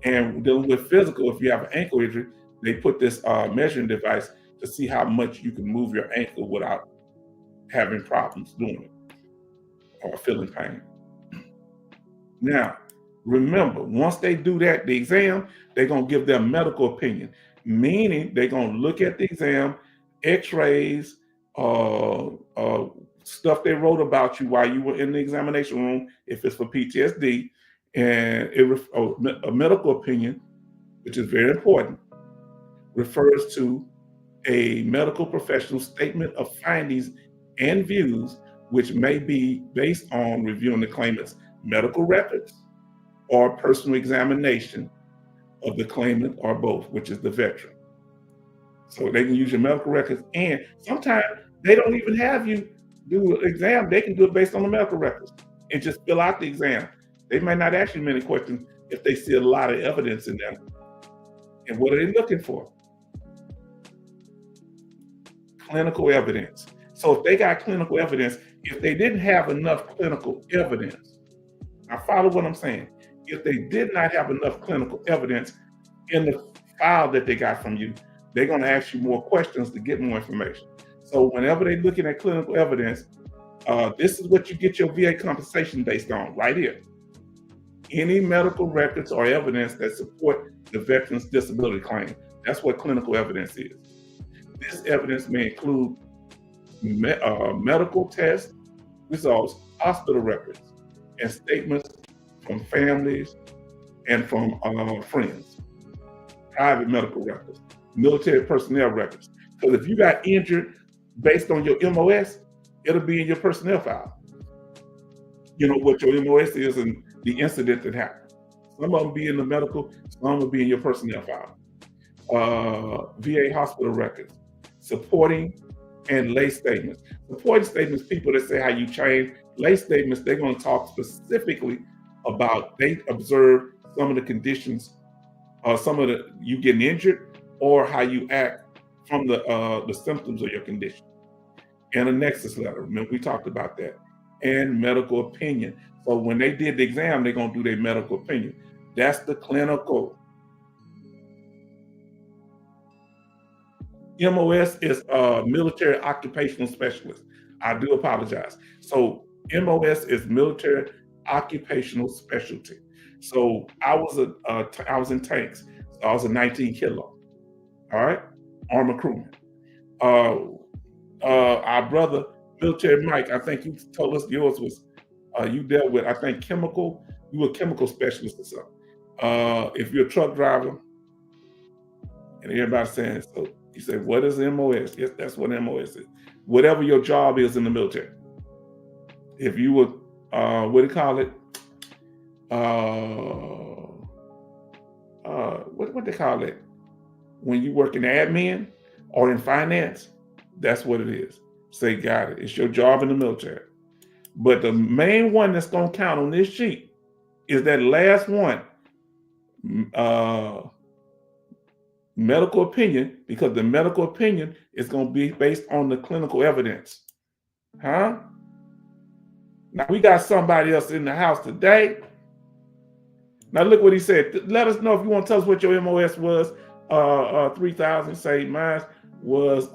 And dealing with physical, if you have an ankle injury, they put this measuring device to see how much you can move your ankle without having problems doing it or feeling pain. Now, remember, once they do that, the exam, they're going to give their medical opinion, meaning they're going to look at the exam, x-rays, stuff they wrote about you while you were in the examination room, if it's for PTSD, and a medical opinion, which is very important, refers to a medical professional statement of findings and views, which may be based on reviewing the claimant's medical records or personal examination of the claimant, or both, which is the veteran. So they can use your medical records, and sometimes they don't even have you do an exam. They can do it based on the medical records and just fill out the exam. They might not ask you many questions if they see a lot of evidence in there. And what are they looking for? Clinical evidence. So if they got clinical evidence, if they didn't have enough clinical evidence, I follow what I'm saying. If they did not have enough clinical evidence in the file that they got from you, they're going to ask you more questions to get more information. So whenever they're looking at clinical evidence, this is what you get your VA compensation based on right here. Any medical records or evidence that support the veteran's disability claim. That's what clinical evidence is. This evidence may include medical test results, hospital records, and statements from families and from friends, private medical records, military personnel records. Because if you got injured based on your MOS, it'll be in your personnel file. You know what your MOS is and the incident that happened. Some of them be in the medical, some will be in your personnel file. VA hospital records, supporting and lay statements. Supporting statements, people that say how you change. Lay statements, they're going to talk specifically about they observe some of the conditions, some of the you getting injured, or how you act from the symptoms of your condition. And a nexus letter, remember we talked about that. And medical opinion. So when they did the exam, they're going to do their medical opinion. That's the clinical. MOS is a military occupational specialist. I do apologize. So MOS is military occupational specialty. So I was in tanks. So I was a 19 kilo. All right, armor crewman. Our brother, military Mike, I think you told us yours was you dealt with, I think, chemical. You were a chemical specialist or something. If you're a truck driver, and everybody's saying so. You say, what is MOS? Yes, that's what MOS is. Whatever your job is in the military. If you were, what do you call it? What they call it? When you work in admin or in finance, that's what it is. Say, got it. It's your job in the military. But the main one that's going to count on this sheet is that last one. Medical opinion, because the medical opinion is going to be based on the clinical evidence. Huh? Now we got somebody else in the house today. Now look what he said. Let us know if you want to tell us what your MOS was. 3,000, say mine was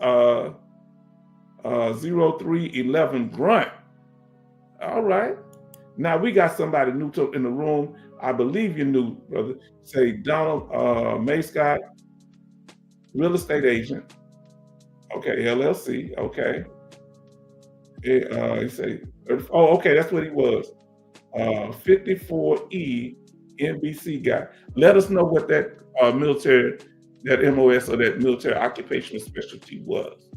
0311 grunt. All right. Now we got somebody new in the room. I believe you knew, brother. Say Donald May Scott, real estate agent. Okay, LLC. Okay. He say, oh, okay, that's what he was. 54E NBC guy. Let us know what that military, that MOS or that military occupational specialty was,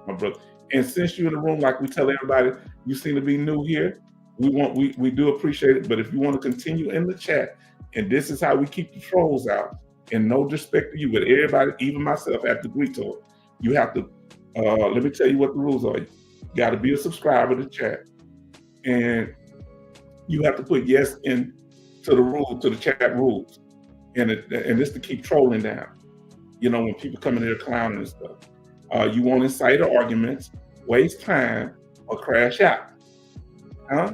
my brother. And since you're in the room, like we tell everybody, you seem to be new here. We do appreciate it. But if you want to continue in the chat, and this is how we keep the trolls out, and no disrespect to you, but everybody, even myself, have to agree to it. You have to. Let me tell you what the rules are. You got to be a subscriber to chat, and you have to put yes in to the rule, to the chat rules, and this to keep trolling down. You know, when people come in here clowning and stuff. You won't incite arguments, waste time, or crash out. Huh?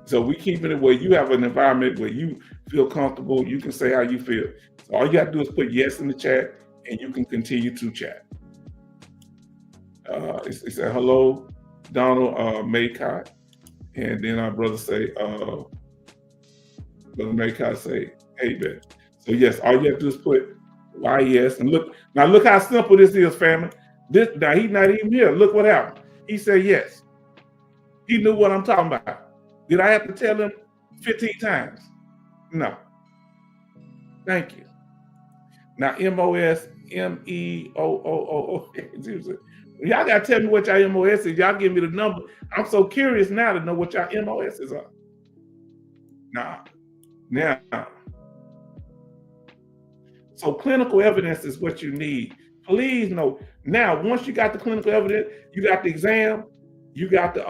So we keeping it where you have an environment where you feel comfortable. You can say how you feel. So all you have to do is put yes in the chat, and you can continue to chat. It said hello, Donald Maycott, and then our brother say, brother Maycott say, hey, man. So yes, all you have to do is put why yes, and look how simple this is, family. Now he's not even here. Look what happened. He said yes. He knew what I'm talking about. Did I have to tell him 15 times? No. Thank you. Now MOS MEOOO. Y'all gotta tell me what y'all MOS is. Y'all give me the number. I'm so curious now to know what y'all MOSs are. Now. So clinical evidence is what you need. Please know. Now, once you got the clinical evidence, you got the exam, you got the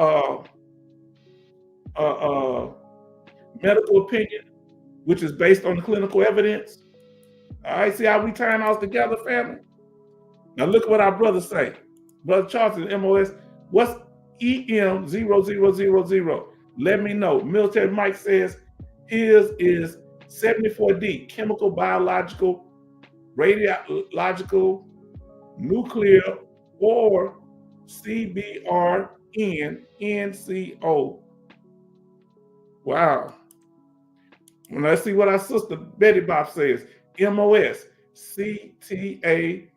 medical opinion, which is based on the clinical evidence. All right, see how we tying all together, family? Now look what our brothers say. Brother Charleston, MOS, what's EM0000? Let me know. Military Mike says his is 74D, chemical, biological, radiological, nuclear, or CBRN-NCO. Wow. Well, let's see what our sister Betty Bob says. MOS, CTA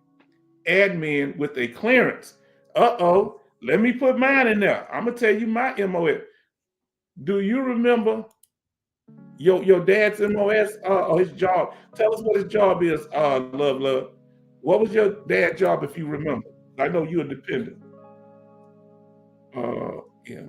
admin with a clearance. Uh-oh. Let me put mine in there. I'm going to tell you my MOS. Do you remember your dad's MOS or his job? Tell us what his job is, love. What was your dad's job if you remember? I know you're a dependent. Yeah.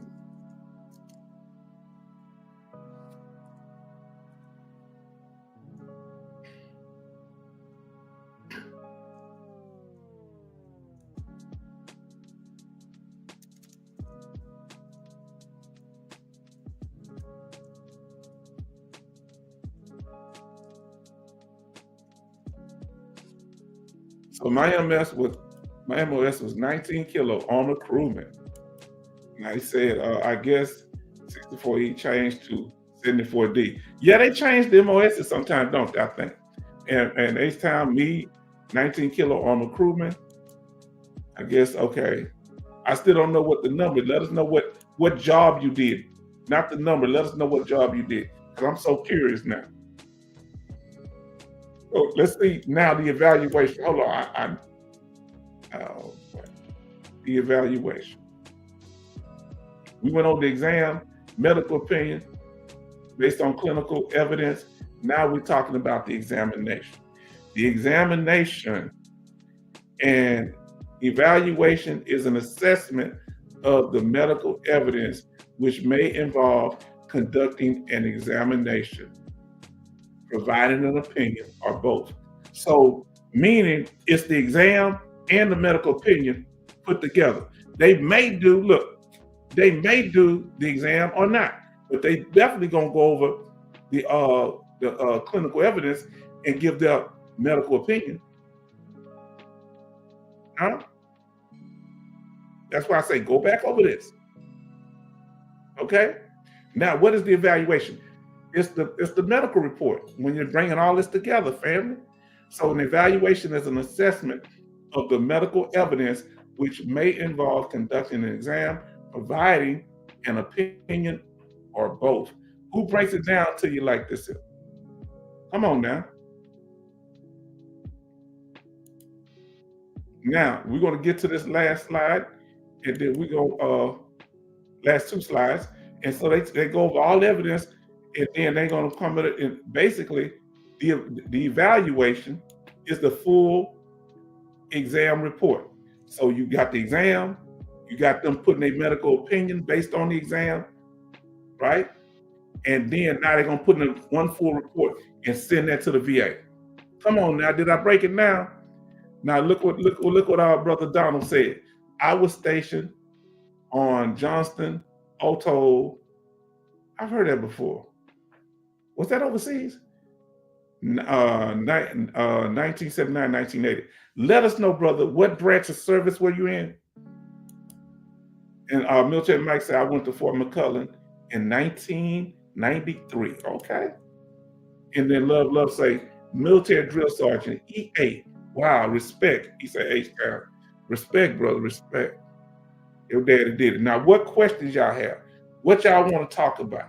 So my MOS was 19 kilo armor crewman. And I said, I guess 64E changed to 74D. Yeah, they changed the MOSs sometimes, don't they, I think. And each time me, 19 kilo armor crewman, I guess, okay. I still don't know what the number. Let us know what job you did. Not the number. Let us know what job you did. Because I'm so curious now. So let's see now the evaluation. Hold on. The evaluation. We went over the exam, medical opinion, based on clinical evidence. Now we're talking about the examination. The examination and evaluation is an assessment of the medical evidence, which may involve conducting an examination, providing an opinion, or both. So, meaning it's the exam and the medical opinion put together. They may do the exam or not, but they definitely gonna go over the clinical evidence and give their medical opinion. Huh? That's why I say go back over this. Okay. Now, what is the evaluation? It's the medical report when you're bringing all this together, family. So an evaluation is an assessment of the medical evidence which may involve conducting an exam, providing an opinion, or both? Who breaks it down to you like this? Come on now. Now we're going to get to this last slide, and then we go last two slides, and so they go over all evidence, and then they're going to come at it. And basically, the evaluation is the full exam report. So you got the exam, you got them putting a medical opinion based on the exam, right? And then now they're gonna put in one full report and send that to the VA. Come on now, did I break it down? Now look what our brother Donald said. I was stationed on Johnston Atoll. I've heard that before. Was that overseas? 1979, 1980. Let us know, brother, what branch of service were you in? And Military Mike said, I went to Fort McClellan in 1993. Okay. And then Love say, military drill sergeant, EA. Wow, respect. He said, H-Town. Respect, brother, respect. Your daddy did it. Now, what questions y'all have? What y'all want to talk about?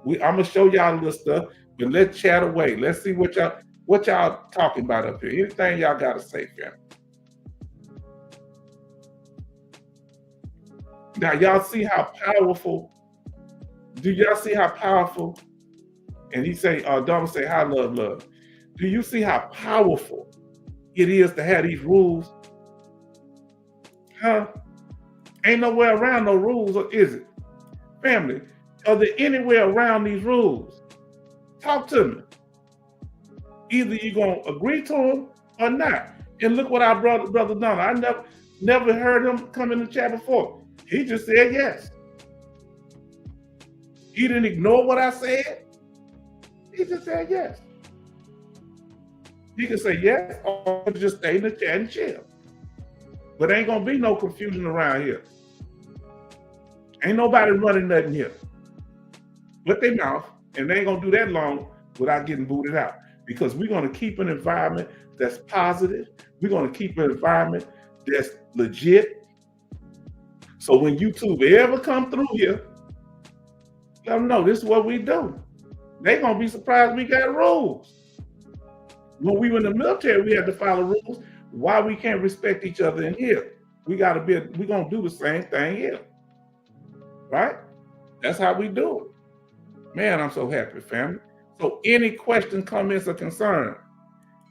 I'm gonna show y'all a little stuff, but let's chat away. Let's see what y'all talking about up here. Anything y'all gotta say, family. Now, y'all see how powerful? Do y'all see how powerful? And he say, Donald say, hi, love. Do you see how powerful it is to have these rules? Huh? Ain't nowhere around no rules, or is it? Family, are there anywhere around these rules? Talk to me. Either you're going to agree to them or not. And look what our brother Donald, I never heard him come in the chat before. He just said yes. He didn't ignore what I said. He just said yes. He can say yes or just stay in the chat and chill. But ain't going to be no confusion around here. Ain't nobody running nothing here. With their mouth, and they ain't going to do that long without getting booted out. Because we're going to keep an environment that's positive. We're going to keep an environment that's legit. So when YouTube ever come through here, let them know this is what we do. They going to be surprised we got rules. When we were in the military, we had to follow rules. Why we can't respect each other in here? We're going to do the same thing here. Right? That's how we do it. Man, I'm so happy, family. So any questions, comments, or concern?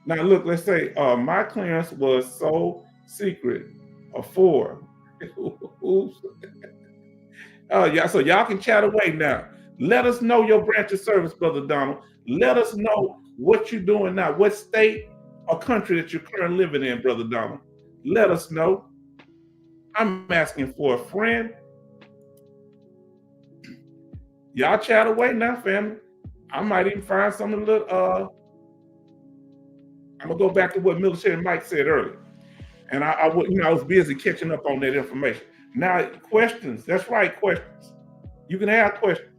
Now look, let's say my clearance was so secret for. Oh yeah, so y'all can chat away now. Let us know your branch of service, Brother Donald. Let us know what you're doing now, what state or country that you're currently living in, Brother Donald. Let us know. I'm asking for a friend. Y'all chat away now, family. I might even find some of the I'm gonna go back to what Military Mike said earlier. And I was busy catching up on that information. Now, questions, that's right, questions. You can have questions,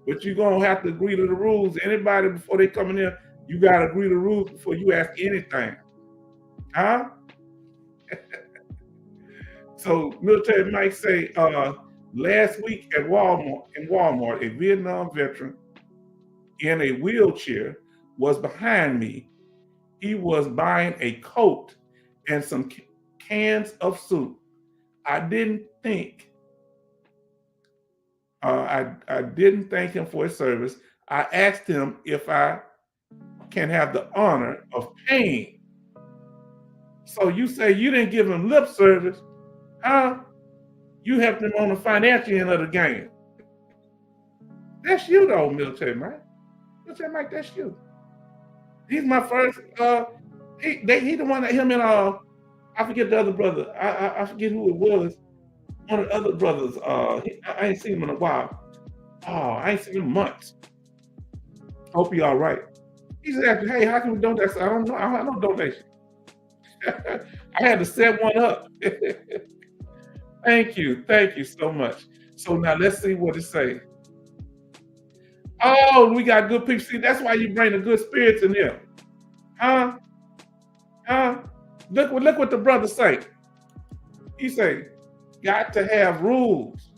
but you're gonna have to agree to the rules. Anybody before they come in here, you gotta agree to the rules before you ask anything. Huh? So Military Mike say, last week at Walmart, a Vietnam veteran in a wheelchair was behind me. He was buying a coat and some cans of soup. I didn't thank him for his service. I asked him if I can have the honor of paying. So you say you didn't give him lip service, huh? You helped him on the financial end of the game. That's you though, Military Mike. Military Mike, that's you. He's my first, he the one that him and I forget the other brother. I forget who it was. One of the other brothers, I ain't seen him in a while. Oh, I ain't seen him in months. Hope he all right. He said, hey, how can we donate? I said, I don't know. I don't have no donation. I had to set one up. Thank you so much. So now let's see what it says. Oh, we got good people. See, that's why you bring the good spirits in here. Huh? Look what the brother say. He say, got to have rules.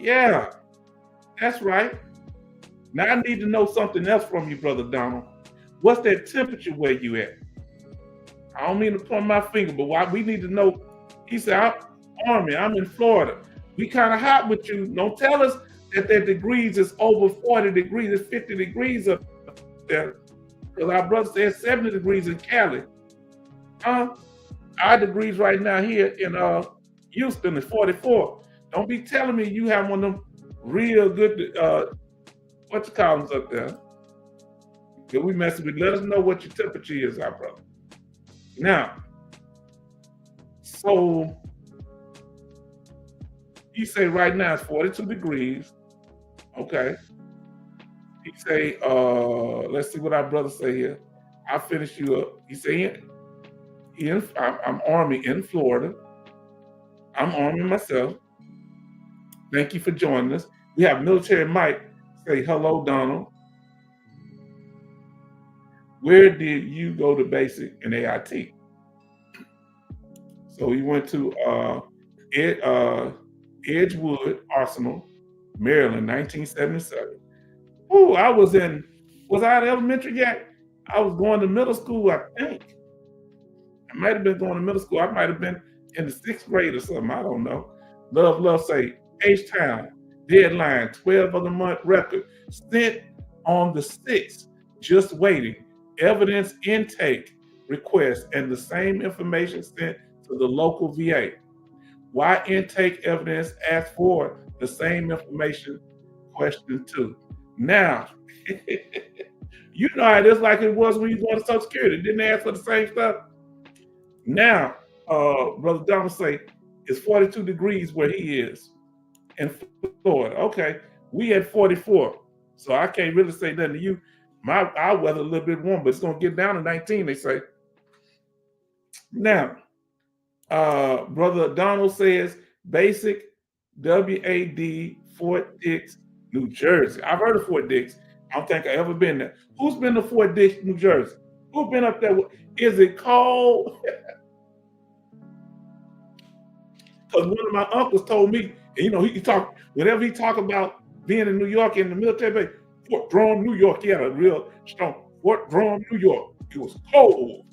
Yeah, that's right. Now I need to know something else from you, Brother Donald. What's that temperature where you at? I don't mean to point my finger, but why we need to know. He said, I'm Army, I'm in Florida. We kind of hot with you. Don't tell us that their degrees is over 40 degrees, it's 50 degrees up there. Because our brother said 70 degrees in Cali. Our degrees right now here in Houston is 44. Don't be telling me you have one of them real good what you call them up there. That we messing with. Let us know what your temperature is, our brother. Now, so he say right now it's 42 degrees. Okay. He say, let's see what our brother say here. I'll finish you up. He say, I'm Army in Florida. I'm Army myself. Thank you for joining us. We have Military Mike say, hello, Donald. Where did you go to basic in AIT? So he went to Edgewood Arsenal, Maryland, 1977. Oh, was I at elementary yet? I was going to middle school, I think. I might have been going to middle school. I might have been in the 6th grade or something. I don't know. Love say, H-Town, deadline, 12 of the month record, sent on the 6th, just waiting. Evidence intake request and the same information sent to the local VA. Why intake evidence asked for the same information? Question 2. Now, you know how it is like it was when you go to Social Security. Didn't ask for the same stuff. Now, Brother Donald say it's 42 degrees where he is in Florida. Okay, we at 44, so I can't really say nothing to you. Our weather a little bit warm, but it's gonna get down to 19, they say. Now, Brother Donald says basic WAD Fort Dix, New Jersey. I've heard of Fort Dix. I don't think I've ever been there. Who's been to Fort Dix, New Jersey? Who's been up there? Is it cold? Because one of my uncles told me, and he talk whenever he talk about being in New York in the military base, Fort Drum, New York. He had a real strong Fort Drum, New York. It was cold.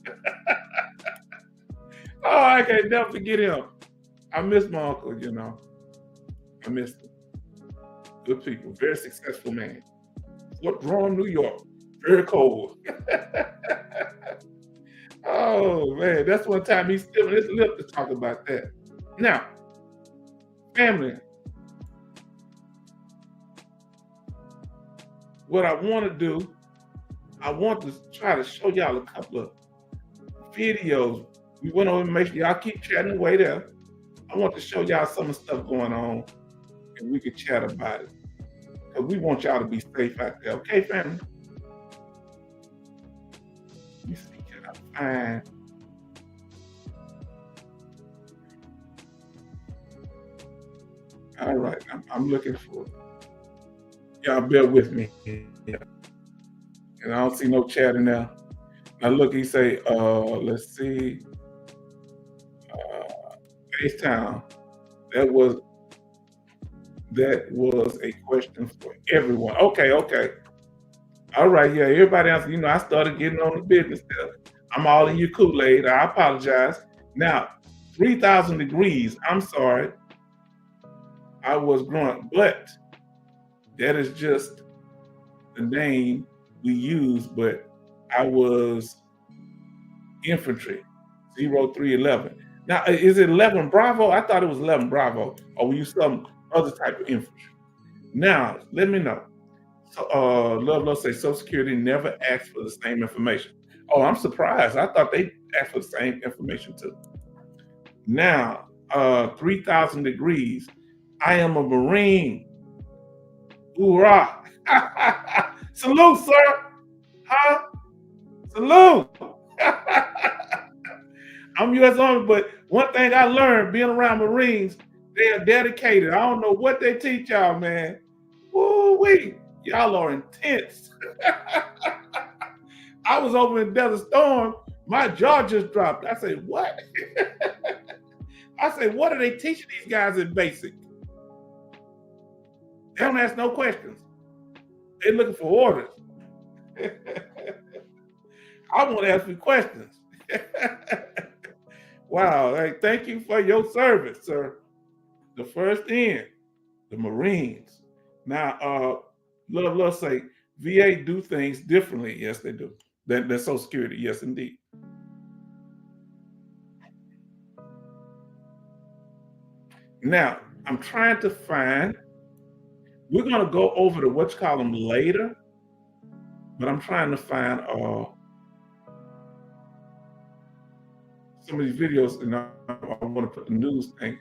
Oh, I can't never forget him. I miss my uncle, I missed him. Good people, very successful man. Fort Drum, New York, very cold. Oh man, that's one time he's still in his lip to talk about that. Now, family, what I want to do, I want to try to show y'all a couple of videos. We went over and make sure y'all keep chatting away there. I want to show y'all some of the stuff going on and we can chat about it. Because we want y'all to be safe out there. Okay, family? Let me see, can I find... All right, I'm looking for it. Y'all bear with me. Yeah. And I don't see no chat in there. Now look, he say, let's see. H-Town. That was a question for everyone. Okay. All right, yeah, everybody else, I started getting on the business stuff. I'm all in your Kool-Aid. I apologize. Now, 3,000 degrees. I'm sorry. I was growing, but that is just the name we use, but I was infantry, 0311. Now, is it 11 Bravo? I thought it was 11 Bravo, or were you some other type of infantry? Now, let me know. So, Love say Social Security never asked for the same information. Oh, I'm surprised. I thought they asked for the same information too. Now, 3,000 degrees. I am a Marine. Hoorah. Salute, sir. Huh? Salute. I'm U.S. Army, but one thing I learned being around Marines, they are dedicated. I don't know what they teach y'all, man. Woo-wee. Y'all are intense. I was over in Desert Storm. My jaw just dropped. I said, what? I said, what are they teaching these guys in basic? They don't ask no questions. They're looking for orders. I want to ask you questions. Wow. Hey, thank you for your service, sir. The first in, the Marines. Now, love say VA do things differently. Yes, they do. Than Social Security. Yes, indeed. Now, I'm trying to find. We're gonna go over the what you call them later, but I'm trying to find some of these videos, and I want to put the news thing.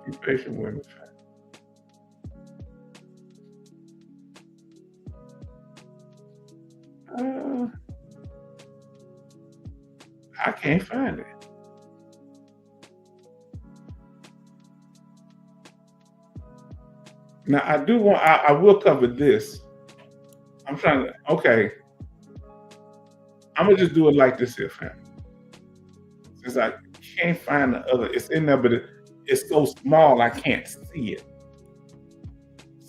Be patient with me. Uh, I can't find it. Now I do want. I will cover this. I'm trying to. Okay, I'm gonna just do it like this here, fam. Since I can't find the other, it's in there, but it's so small I can't see it.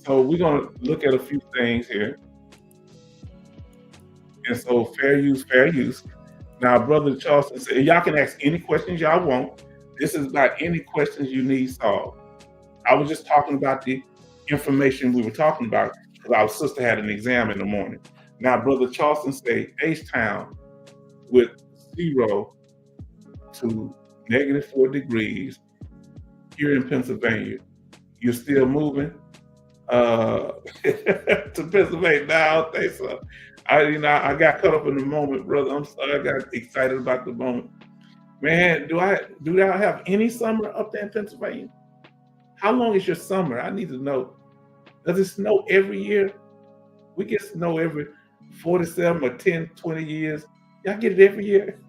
So we're gonna look at a few things here. And so fair use, fair use. Now, Brother Charleston said, y'all can ask any questions y'all want. This is about any questions you need solved. I was just talking about the information we were talking about because our sister had an exam in the morning. Now, Brother Charleston said, H-Town with 0 to -4 degrees here in Pennsylvania. You're still moving to Pennsylvania? No, I don't think so. I got caught up in the moment, brother. I'm sorry. I got excited about the moment. Man, do y'all have any summer up there in Pennsylvania? How long is your summer? I need to know. Does it snow every year? We get snow every 47 or 10, 20 years. Y'all get it every year?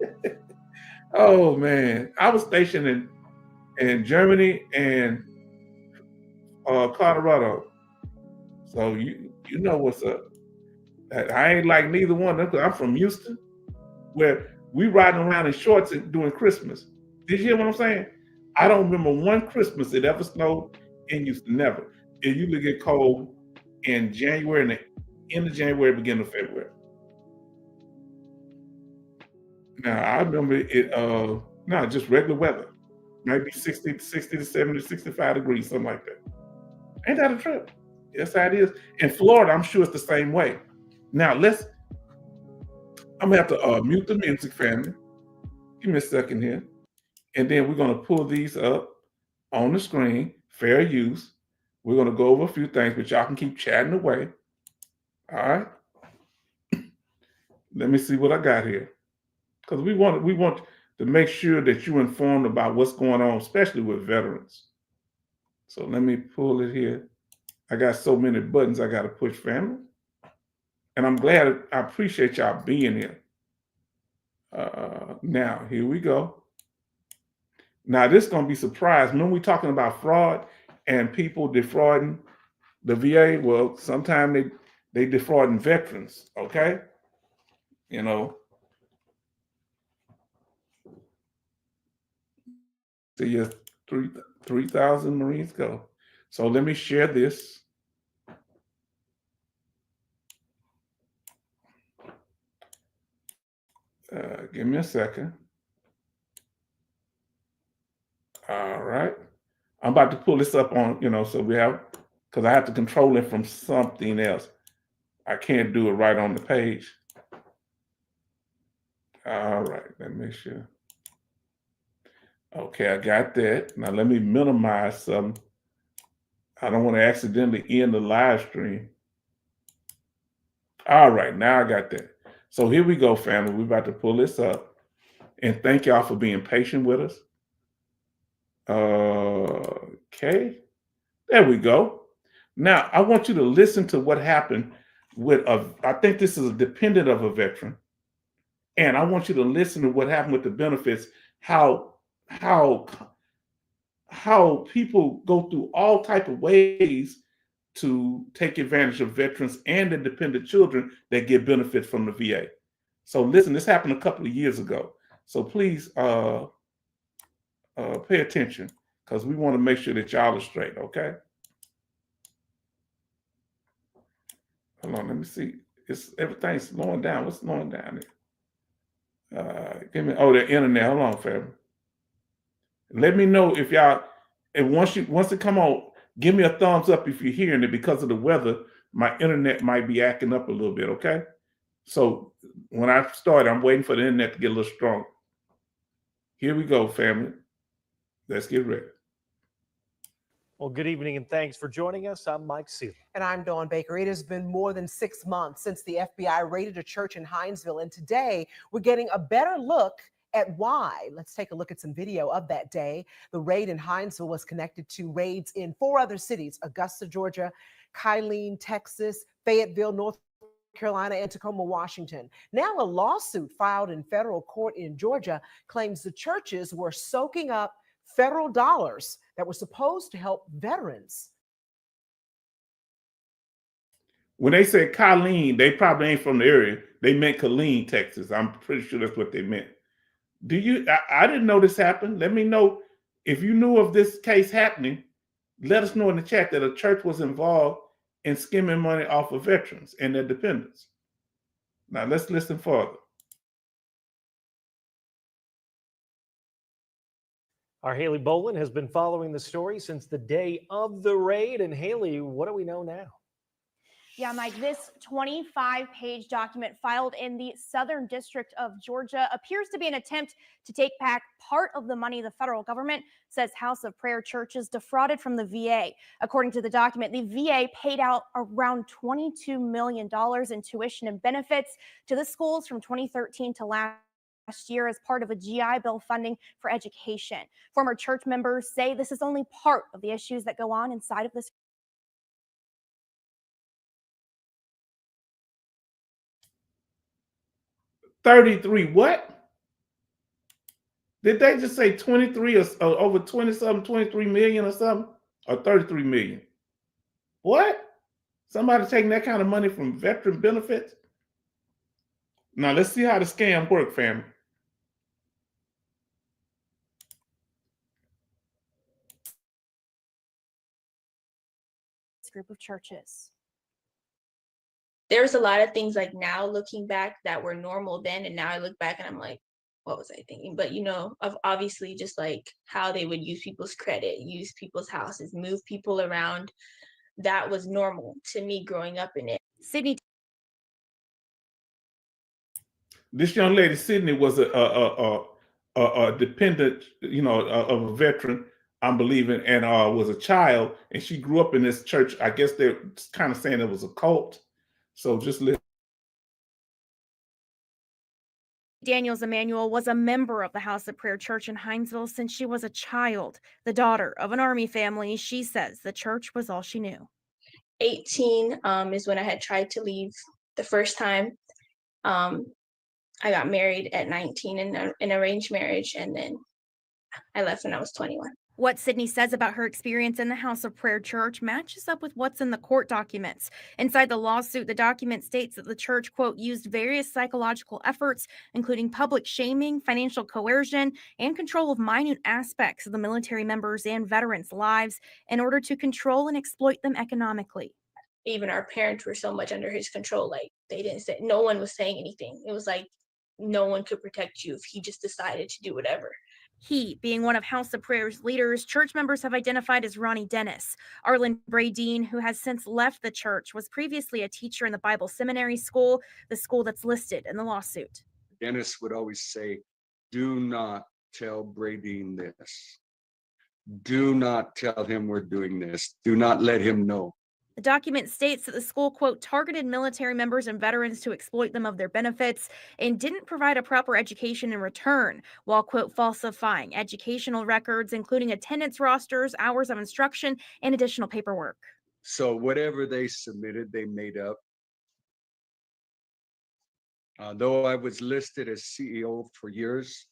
Oh man. I was stationed in Germany and Colorado. So you know what's up. I ain't like neither one of them because I'm from Houston, where we riding around in shorts during Christmas. Did you hear what I'm saying? I don't remember one Christmas it ever snowed in Houston. Never. It usually get cold in January and the end of January, beginning of February. Now I remember it. No, just regular weather. Might be 60 to 70, 65 degrees, something like that. Ain't that a trip? That's how it is. In Florida, I'm sure it's the same way. Now I'm gonna have to mute the music, family. Give me a second here. And then we're gonna pull these up on the screen, fair use. We're gonna go over a few things, but y'all can keep chatting away. All right. Let me see what I got here. Because we want to make sure that you're informed about what's going on, especially with veterans. So let me pull it here. I got so many buttons I gotta push, family. And I'm glad, I appreciate y'all being here. Now, here we go. Now, this is going to be surprised. Remember we talking about fraud and people defrauding the VA? Well, sometimes they defrauding veterans, okay? You know. So yes, 3,000 Marines go. So let me share this. Give me a second. All right. I'm about to pull this up on, so we have, because I have to control it from something else. I can't do it right on the page. All right, let me make sure. Okay, I got that. Now let me minimize some. I don't want to accidentally end the live stream. All right, now I got that. So here we go, family. We're about to pull this up. And thank y'all for being patient with us. Okay, there we go. Now I want you to listen to what happened with I think this is a dependent of a veteran. And I want you to listen to what happened with the benefits, how people go through all type of ways to take advantage of veterans and the dependent children that get benefits from the VA. So listen, this happened a couple of years ago. So please pay attention because we want to make sure that y'all are straight, okay? Hold on, let me see. Everything's slowing down. What's slowing down there? Give me the internet. Hold on, family. Let me know if y'all, and once it come on, give me a thumbs up if you're hearing it. Because of the weather, my internet might be acting up a little bit, okay? So when I start, I'm waiting for the internet to get a little stronger. Here we go, family. Let's get ready. Well, good evening and thanks for joining us. I'm Mike Sealy. And I'm Dawn Baker. It has been more than 6 months since the FBI raided a church in Hinesville, and today we're getting a better look at why. Let's take a look at some video of that day. The raid in Hinesville was connected to raids in 4 other cities: Augusta, Georgia, Killeen, Texas, Fayetteville, North Carolina, and Tacoma, Washington. Now a lawsuit filed in federal court in Georgia claims the churches were soaking up federal dollars that were supposed to help veterans. When they said Colleen, they probably ain't from the area. They meant Killeen, Texas. I'm pretty sure that's what they meant. I didn't know this happened. Let me know if you knew of this case happening. Let us know in the chat that a church was involved in skimming money off of veterans and their dependents. Now let's listen further. Our Haley Boland has been following the story since the day of the raid. And Haley, what do we know now? Yeah, Mike, this 25-page document filed in the Southern District of Georgia appears to be an attempt to take back part of the money the federal government says House of Prayer churches defrauded from the VA. According to the document, the VA paid out around $22 million in tuition and benefits to the schools from 2013 to last year as part of a GI Bill funding for education. Former church members say this is only part of the issues that go on inside of this. 33 what? Did they just say 23 or over 20 something, 23 million or something? Or 33 million? What? Somebody taking that kind of money from veteran benefits? Now let's see how the scam work, family. Group of churches. There's a lot of things like now looking back that were normal then, and now I look back and I'm like, what was I thinking? But of obviously just like how they would use people's credit, use people's houses, move people around. That was normal to me growing up in it. Sydney. This young lady, Sydney, was a dependent, of a veteran, I'm believing, and was a child, and she grew up in this church. I guess they're kind of saying it was a cult. So just listen. Daniels Emanuel was a member of the House of Prayer Church in Hinesville since she was a child. The daughter of an Army family, she says the church was all she knew. 18 is when I had tried to leave the first time. I got married at 19 in an arranged marriage, and then I left when I was 21. What Sydney says about her experience in the House of Prayer Church matches up with what's in the court documents. Inside the lawsuit, the document states that the church, quote, used various psychological efforts, including public shaming, financial coercion, and control of minute aspects of the military members' and veterans' lives in order to control and exploit them economically. Even our parents were so much under his control. Like, they didn't say, no one was saying anything. It was like no one could protect you if he just decided to do whatever. He, being one of House of Prayer's leaders, church members have identified as Ronnie Dennis. Arlen Bradeen, who has since left the church, was previously a teacher in the Bible Seminary School, the school that's listed in the lawsuit. Dennis would always say, do not tell Bradeen this. Do not tell him we're doing this. Do not let him know. The document states that the school, quote, targeted military members and veterans to exploit them of their benefits and didn't provide a proper education in return, while, quote, falsifying educational records, including attendance rosters, hours of instruction, and additional paperwork. So whatever they submitted, they made up. Though I was listed as CEO for years,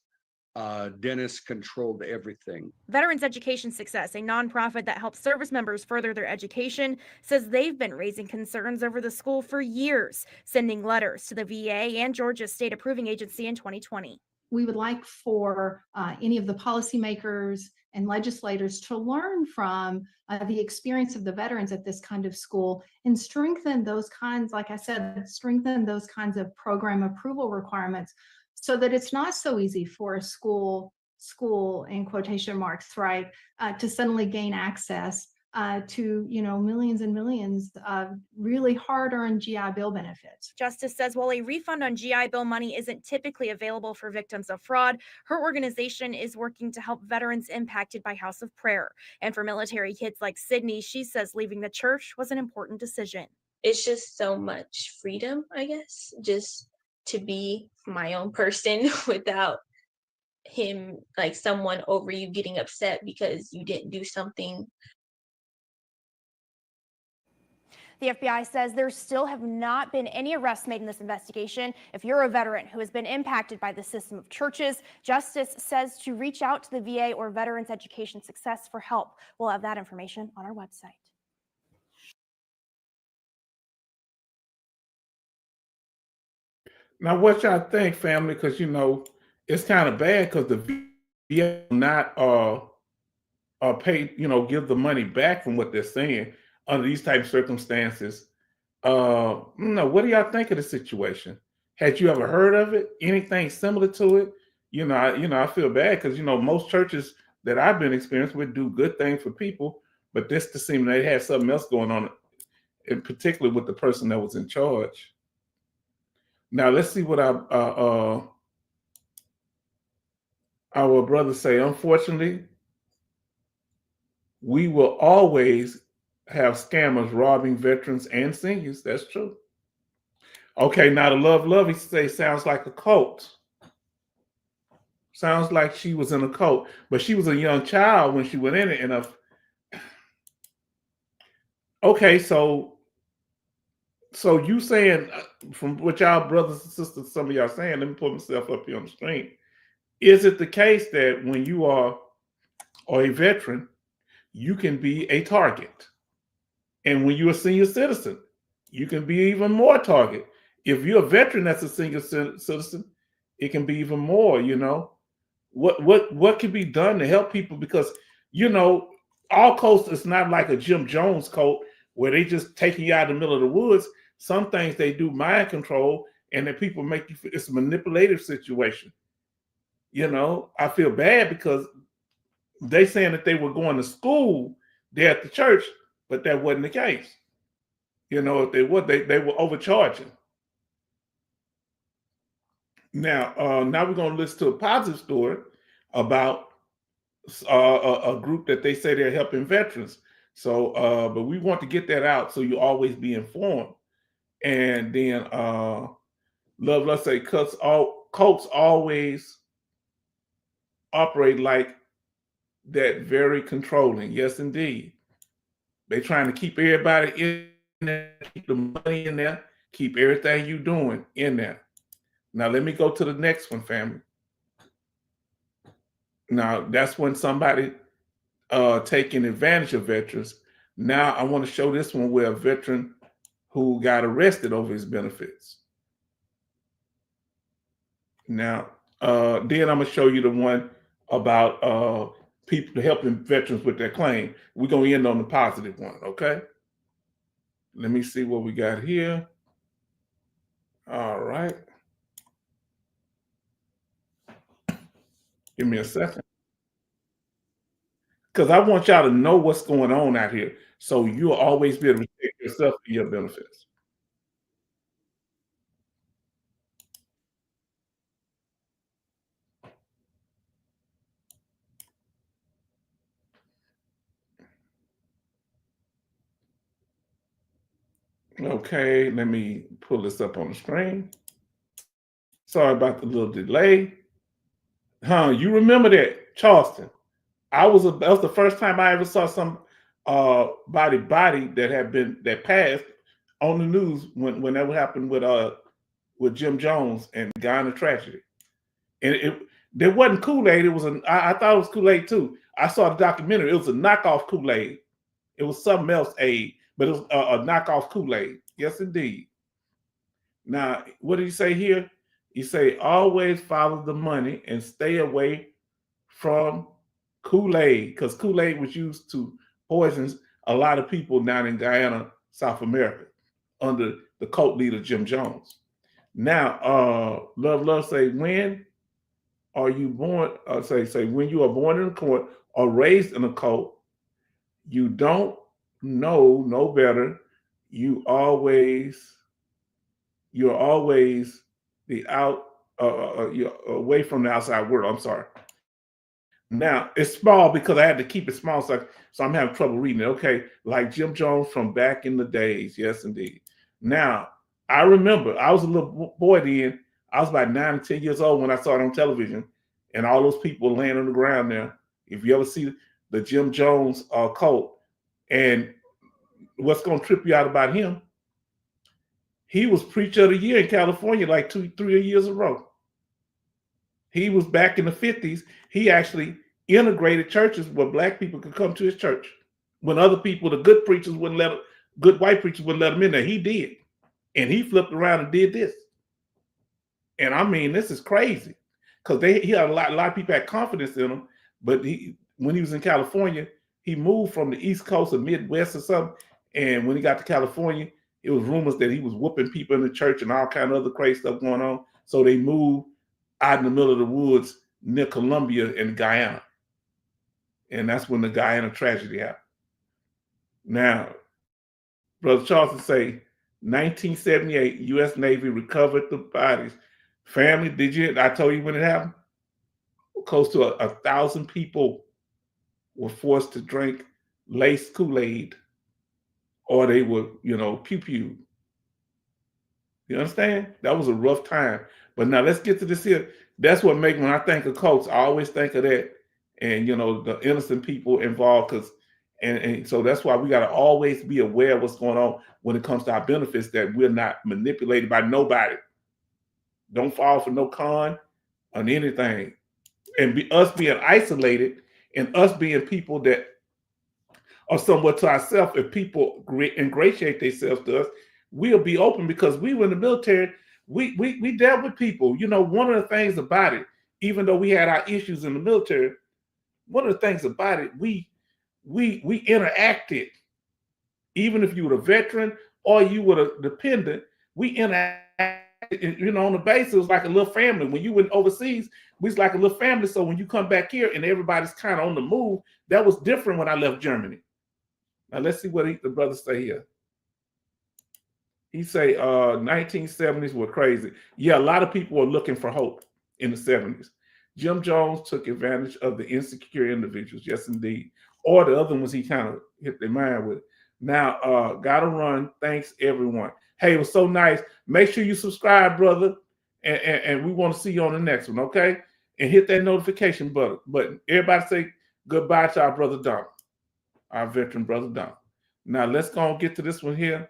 Dennis controlled everything. Veterans Education Success, a nonprofit that helps service members further their education, says they've been raising concerns over the school for years, sending letters to the VA and Georgia State Approving Agency in 2020. We would like for any of the policymakers and legislators to learn from the experience of the veterans at this kind of school and strengthen those kinds, like I said, strengthen those kinds of program approval requirements so that it's not so easy for a school in quotation marks, right, to suddenly gain access to, millions and millions of really hard-earned GI Bill benefits. Justice says while a refund on GI Bill money isn't typically available for victims of fraud, her organization is working to help veterans impacted by House of Prayer. And for military kids like Sydney, she says leaving the church was an important decision. It's just so much freedom, I guess, just to be my own person without him, like someone over you getting upset because you didn't do something. The FBI says there still have not been any arrests made in this investigation. If you're a veteran who has been impacted by the system of churches, Justice says to reach out to the VA or Veterans Education Success for help. We'll have that information on our website. Now, what y'all think, family? Because it's kind of bad because the VA not pay, give the money back from what they're saying under these type of circumstances. What do y'all think of the situation? Had you ever heard of it? Anything similar to it? I feel bad because most churches that I've been experienced with do good things for people, but this to seem they had something else going on, in particular with the person that was in charge. Now let's see what our brothers say. Unfortunately, we will always have scammers robbing veterans and seniors. That's true. Okay, now the love he say sounds like a cult. Sounds like she was in a cult, but she was a young child when she went in it. And okay, so you saying, from what y'all brothers and sisters, some of y'all saying, let me put myself up here on the screen. Is it the case that when you are a veteran, you can be a target? And when you're a senior citizen, you can be even more target. If you're a veteran that's a senior citizen, it can be even more, What can be done to help people? Because, all cults is not like a Jim Jones cult where they just taking you out in the middle of the woods. Some things they do mind control, and then people make you, it's a manipulative situation. I feel bad because they saying that they were going to school there at the church, but that wasn't the case. If they were, they were overcharging. Now we're going to listen to a positive story about a group that they say they're helping veterans. So, but we want to get that out so you always be informed. And then let's say cults always operate like that, very controlling. Yes, indeed. They're trying to keep everybody in there, keep the money in there, keep everything you doing in there. Now let me go to the next one, family. Now that's when somebody taking advantage of veterans. Now I want to show this one where a veteran who got arrested over his benefits. Now, then I'm gonna show you the one about people helping veterans with their claim. We're gonna end on the positive one, okay? Let me see what we got here. All right. Give me a second. Because I want y'all to know what's going on out here, so you'll always be able to protect yourself and your benefits. Okay, let me pull this up on the screen. Sorry about the little delay. You remember that, Charleston? That was the first time I ever saw some body that passed on the news when that happened with Jim Jones and Guyana tragedy. And There wasn't Kool-Aid. It was I thought it was Kool-Aid too. I saw the documentary. It was a knockoff Kool-Aid. It was something else, aid, but it was a knockoff Kool-Aid. Yes, indeed. Now, what did he say here? He say, always follow the money and stay away from Kool-Aid, because Kool-Aid was used to poison a lot of people down in Guyana, South America, under the cult leader Jim Jones. Now, Love say, when are you born? Say when you are born in a court or raised in a cult, you don't know no better. You're always the out you're away from the outside world. I'm sorry. Now it's small because I had to keep it small, so I'm having trouble reading it. Okay, like Jim Jones from back in the days. Yes, indeed. Now I remember I was a little boy then. I was about 9 or 10 years old when I saw it on television, and all those people laying on the ground there. If you ever see the Jim Jones cult, and what's going to trip you out about him, he was preacher of the year in California like 2-3 years in a row. He was back in the 50s. He actually integrated churches where black people could come to his church. When other people, the good preachers wouldn't let, good white preachers wouldn't let them in there, he did. And he flipped around and did this. And I mean, this is crazy, because he had a lot of people had confidence in him. But when he was in California, he moved from the East Coast or Midwest or something. And when he got to California, it was rumors that he was whooping people in the church and all kind of other crazy stuff going on. So they moved out in the middle of the woods near Colombia and Guyana. And that's when the Guyana tragedy happened. Now, Brother Charleston say, 1978, U.S. Navy recovered the bodies. Family, I told you when it happened? Close to 1,000 people were forced to drink laced Kool-Aid, or they were, pew-pew. You understand? That was a rough time. But now let's get to this here. That's what makes, when I think of cults, I always think of that. And, the innocent people involved, and so that's why we got to always be aware of what's going on when it comes to our benefits, that we're not manipulated by nobody. Don't fall for no con on anything. And us being isolated and us being people that are somewhat to ourselves, if people ingratiate themselves to us, we'll be open, because we were in the military. We dealt with people. One of the things about it, even though we had our issues in the military, one of the things about it, we interacted. Even if you were a veteran or you were a dependent, we interacted, on the base. It was like a little family. When you went overseas, we was like a little family. So when you come back here and everybody's kind of on the move, that was different when I left Germany. Now let's see what the brother say here. He say 1970s were crazy. Yeah, a lot of people were looking for hope in the 70s. Jim Jones took advantage of the insecure individuals. Yes, indeed. Or the other ones he kind of hit their mind with. Now, gotta run. Thanks, everyone. Hey, it was so nice. Make sure you subscribe, brother. And we want to see you on the next one, okay? And hit that notification button. Everybody say goodbye to our brother Don, our veteran brother Don. Now, let's go and get to this one here,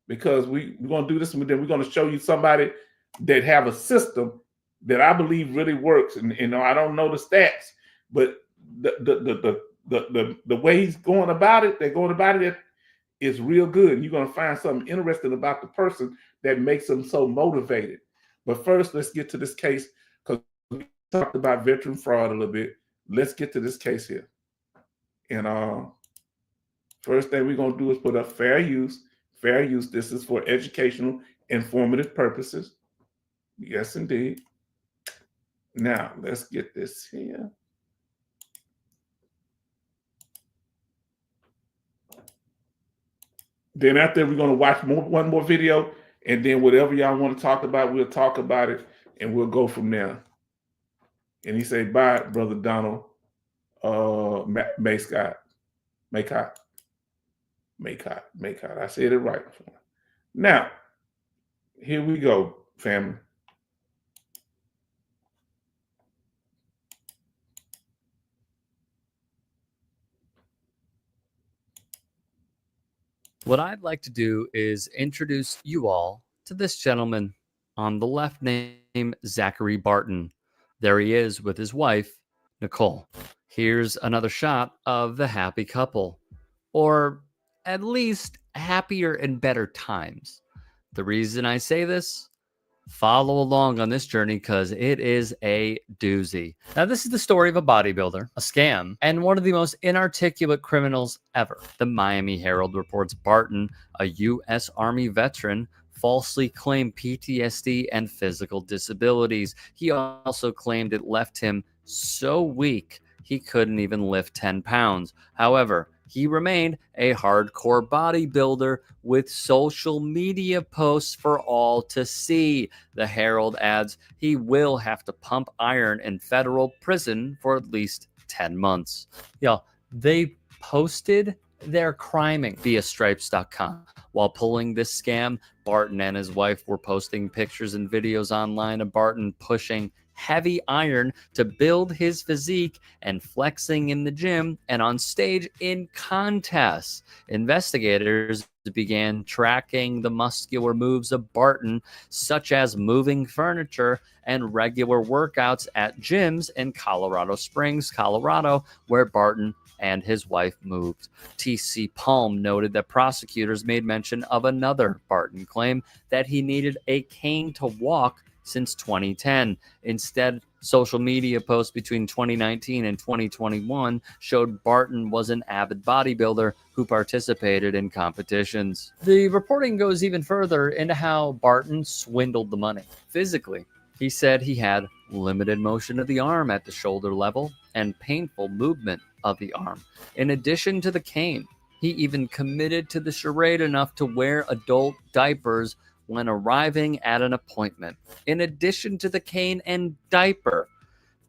because we're going to do this one. Then we're going to show you somebody that have a system that I believe really works. And I don't know the stats, but the way he's going about it, is real good. And you're going to find something interesting about the person that makes them so motivated. But first, let's get to this case, because we talked about veteran fraud a little bit. Let's get to this case here. And first thing we're going to do is put up fair use. Fair use. This is for educational, informative purposes. Yes, indeed. Now, let's get this here. Then after, we're going to watch one more video, and then whatever y'all want to talk about, we'll talk about it, and we'll go from there. And he said, bye, Brother Donald Maycott. I said it right. Now, here we go, family. What I'd like to do is introduce you all to this gentleman on the left, named Zachary Barton. There he is with his wife, Nicole. Here's another shot of the happy couple, or at least happier and better times. The reason I say this, follow along on this journey because it is a doozy. Now, this is the story of a bodybuilder, a scam, and one of the most inarticulate criminals ever. The Miami Herald reports Barton, a U.S. Army veteran, falsely claimed PTSD and physical disabilities. He also claimed it left him so weak he couldn't even lift 10 pounds. However, he remained a hardcore bodybuilder with social media posts for all to see. The Herald adds he will have to pump iron in federal prison for at least 10 months. Y'all, they posted their criming via stripes.com. While pulling this scam, Barton and his wife were posting pictures and videos online of Barton pushing heavy iron to build his physique and flexing in the gym and on stage in contests. Investigators began tracking the muscular moves of Barton, such as moving furniture and regular workouts at gyms in Colorado Springs, Colorado, where Barton and his wife moved. TC Palm noted that prosecutors made mention of another Barton claim that he needed a cane to walk since 2010. Instead, social media posts between 2019 and 2021 showed Barton was an avid bodybuilder who participated in competitions. The reporting goes even further into how Barton swindled the money. Physically, he said he had limited motion of the arm at the shoulder level and painful movement of the arm. In addition to the cane, he even committed to the charade enough to wear adult diapers when arriving at an appointment. In addition to the cane and diaper,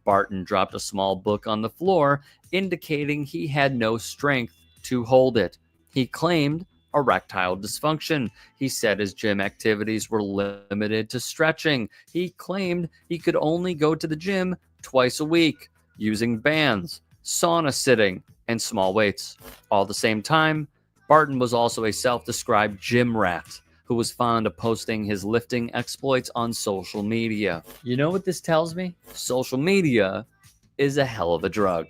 Barton dropped a small book on the floor, indicating he had no strength to hold it. He claimed erectile dysfunction. He said his gym activities were limited to stretching. He claimed he could only go to the gym twice a week, using bands, sauna sitting, and small weights. All at the same time, Barton was also a self-described gym rat who was fond of posting his lifting exploits on social media. You know what this tells me? Social media is a hell of a drug.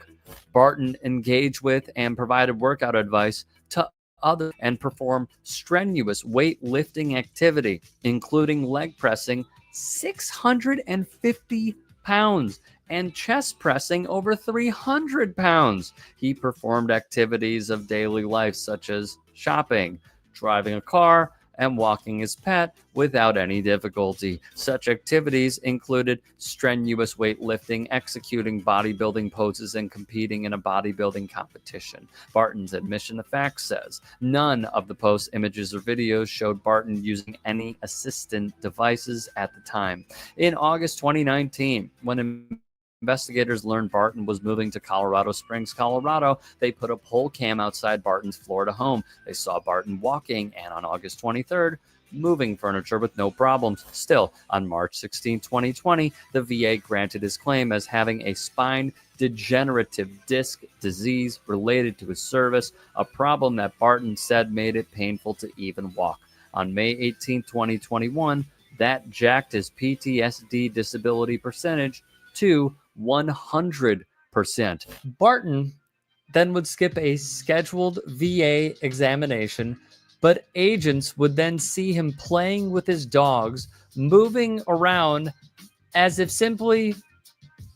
Barton engaged with and provided workout advice to others and performed strenuous weightlifting activity, including leg pressing 650 pounds and chest pressing over 300 pounds. He performed activities of daily life such as shopping, driving a car, and walking his pet without any difficulty. Such activities included strenuous weightlifting, executing bodybuilding poses, and competing in a bodybuilding competition. Barton's admission of facts says none of the post images or videos showed Barton using any assistant devices at the time. In August 2019, when investigators learned Barton was moving to Colorado Springs, Colorado, they put a pole cam outside Barton's Florida home. They saw Barton walking and on August 23rd, moving furniture with no problems. Still, on March 16, 2020, the VA granted his claim as having a spine degenerative disc disease related to his service, a problem that Barton said made it painful to even walk. On May 18, 2021, that jacked his PTSD disability percentage to 100%. Barton then would skip a scheduled VA examination, but agents would then see him playing with his dogs, moving around as if simply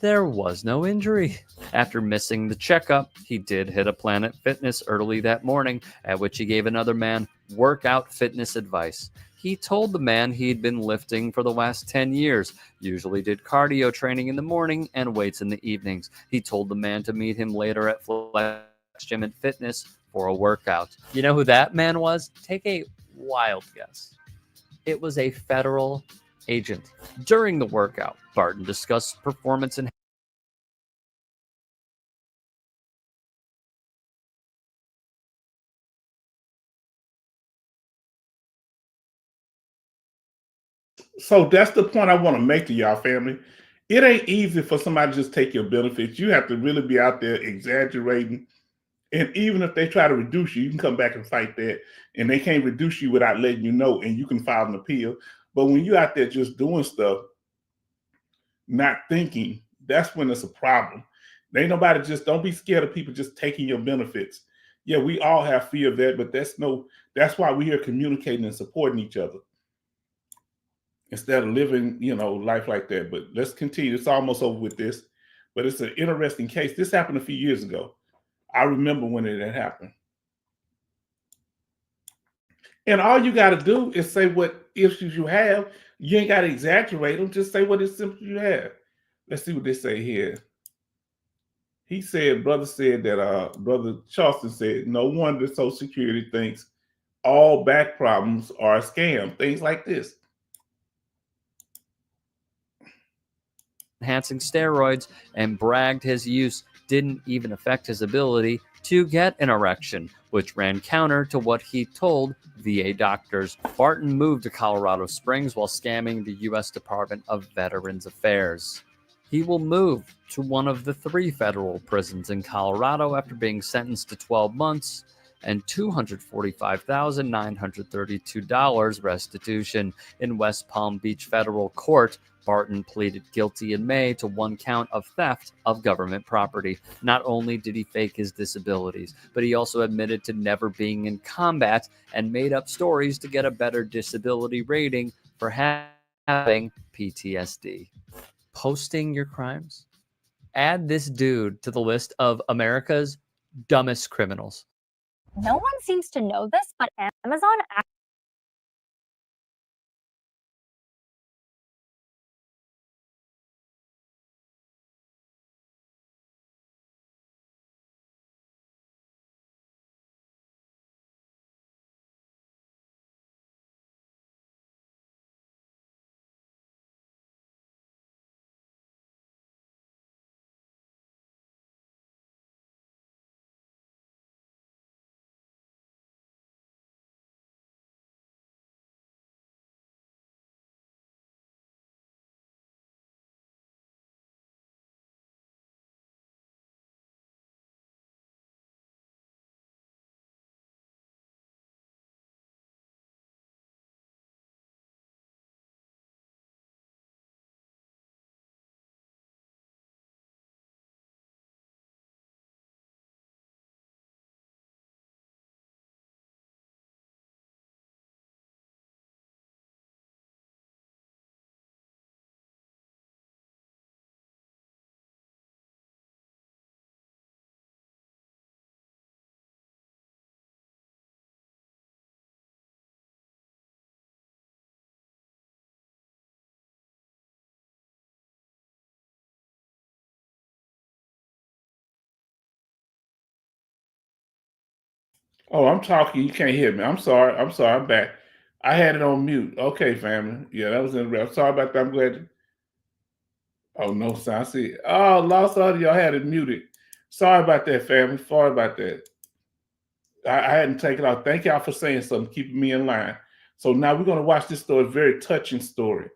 there was no injury. After missing the checkup, he did hit a Planet Fitness early that morning, at which he gave another man workout fitness advice. He told the man he'd been lifting for the last 10 years, usually did cardio training in the morning and weights in the evenings. He told the man to meet him later at Flex Gym and Fitness for a workout. You know who that man was? Take a wild guess. It was a federal agent. During the workout, Barton discussed performance and So that's the point I want to make to y'all, family. It ain't easy for somebody to just take your benefits. You have to really be out there exaggerating. And even if they try to reduce you, you can come back and fight that. And they can't reduce you without letting you know, and you can file an appeal. But when you're out there just doing stuff, not thinking, that's when it's a problem. Ain't nobody just don't be scared of people just taking your benefits. Yeah, we all have fear of that, but that's why we're here communicating and supporting each other instead of living, life like that. But let's continue. It's almost over with this, but it's an interesting case. This happened a few years ago. I remember when it had happened. And all you got to do is say what issues you have. You ain't got to exaggerate them. Just say what symptoms you have. Let's see what they say here. He said, Brother Charleston said, no wonder Social Security thinks all back problems are a scam. Things like this. Enhancing steroids and bragged his use didn't even affect his ability to get an erection, which ran counter to what he told VA doctors. Barton moved to Colorado Springs while scamming the U.S. Department of Veterans Affairs. He will move to one of the 3 federal prisons in Colorado after being sentenced to 12 months and $245,932 restitution in West Palm Beach Federal Court. Barton pleaded guilty in May to 1 count of theft of government property. Not only did he fake his disabilities, but he also admitted to never being in combat and made up stories to get a better disability rating for having PTSD. Posting your crimes? Add this dude to the list of America's dumbest criminals. No one seems to know this, but Amazon Oh, I'm talking. You can't hear me. I'm sorry. I'm back. I had it on mute. Okay, family. Yeah, that was in. I'm sorry about that. I'm glad. Oh, no sound. I see. Oh, lost audio. I had it muted. Sorry about that, family. Sorry about that. I hadn't taken out. Thank y'all for saying something, keeping me in line. So now we're going to watch this story, very touching story.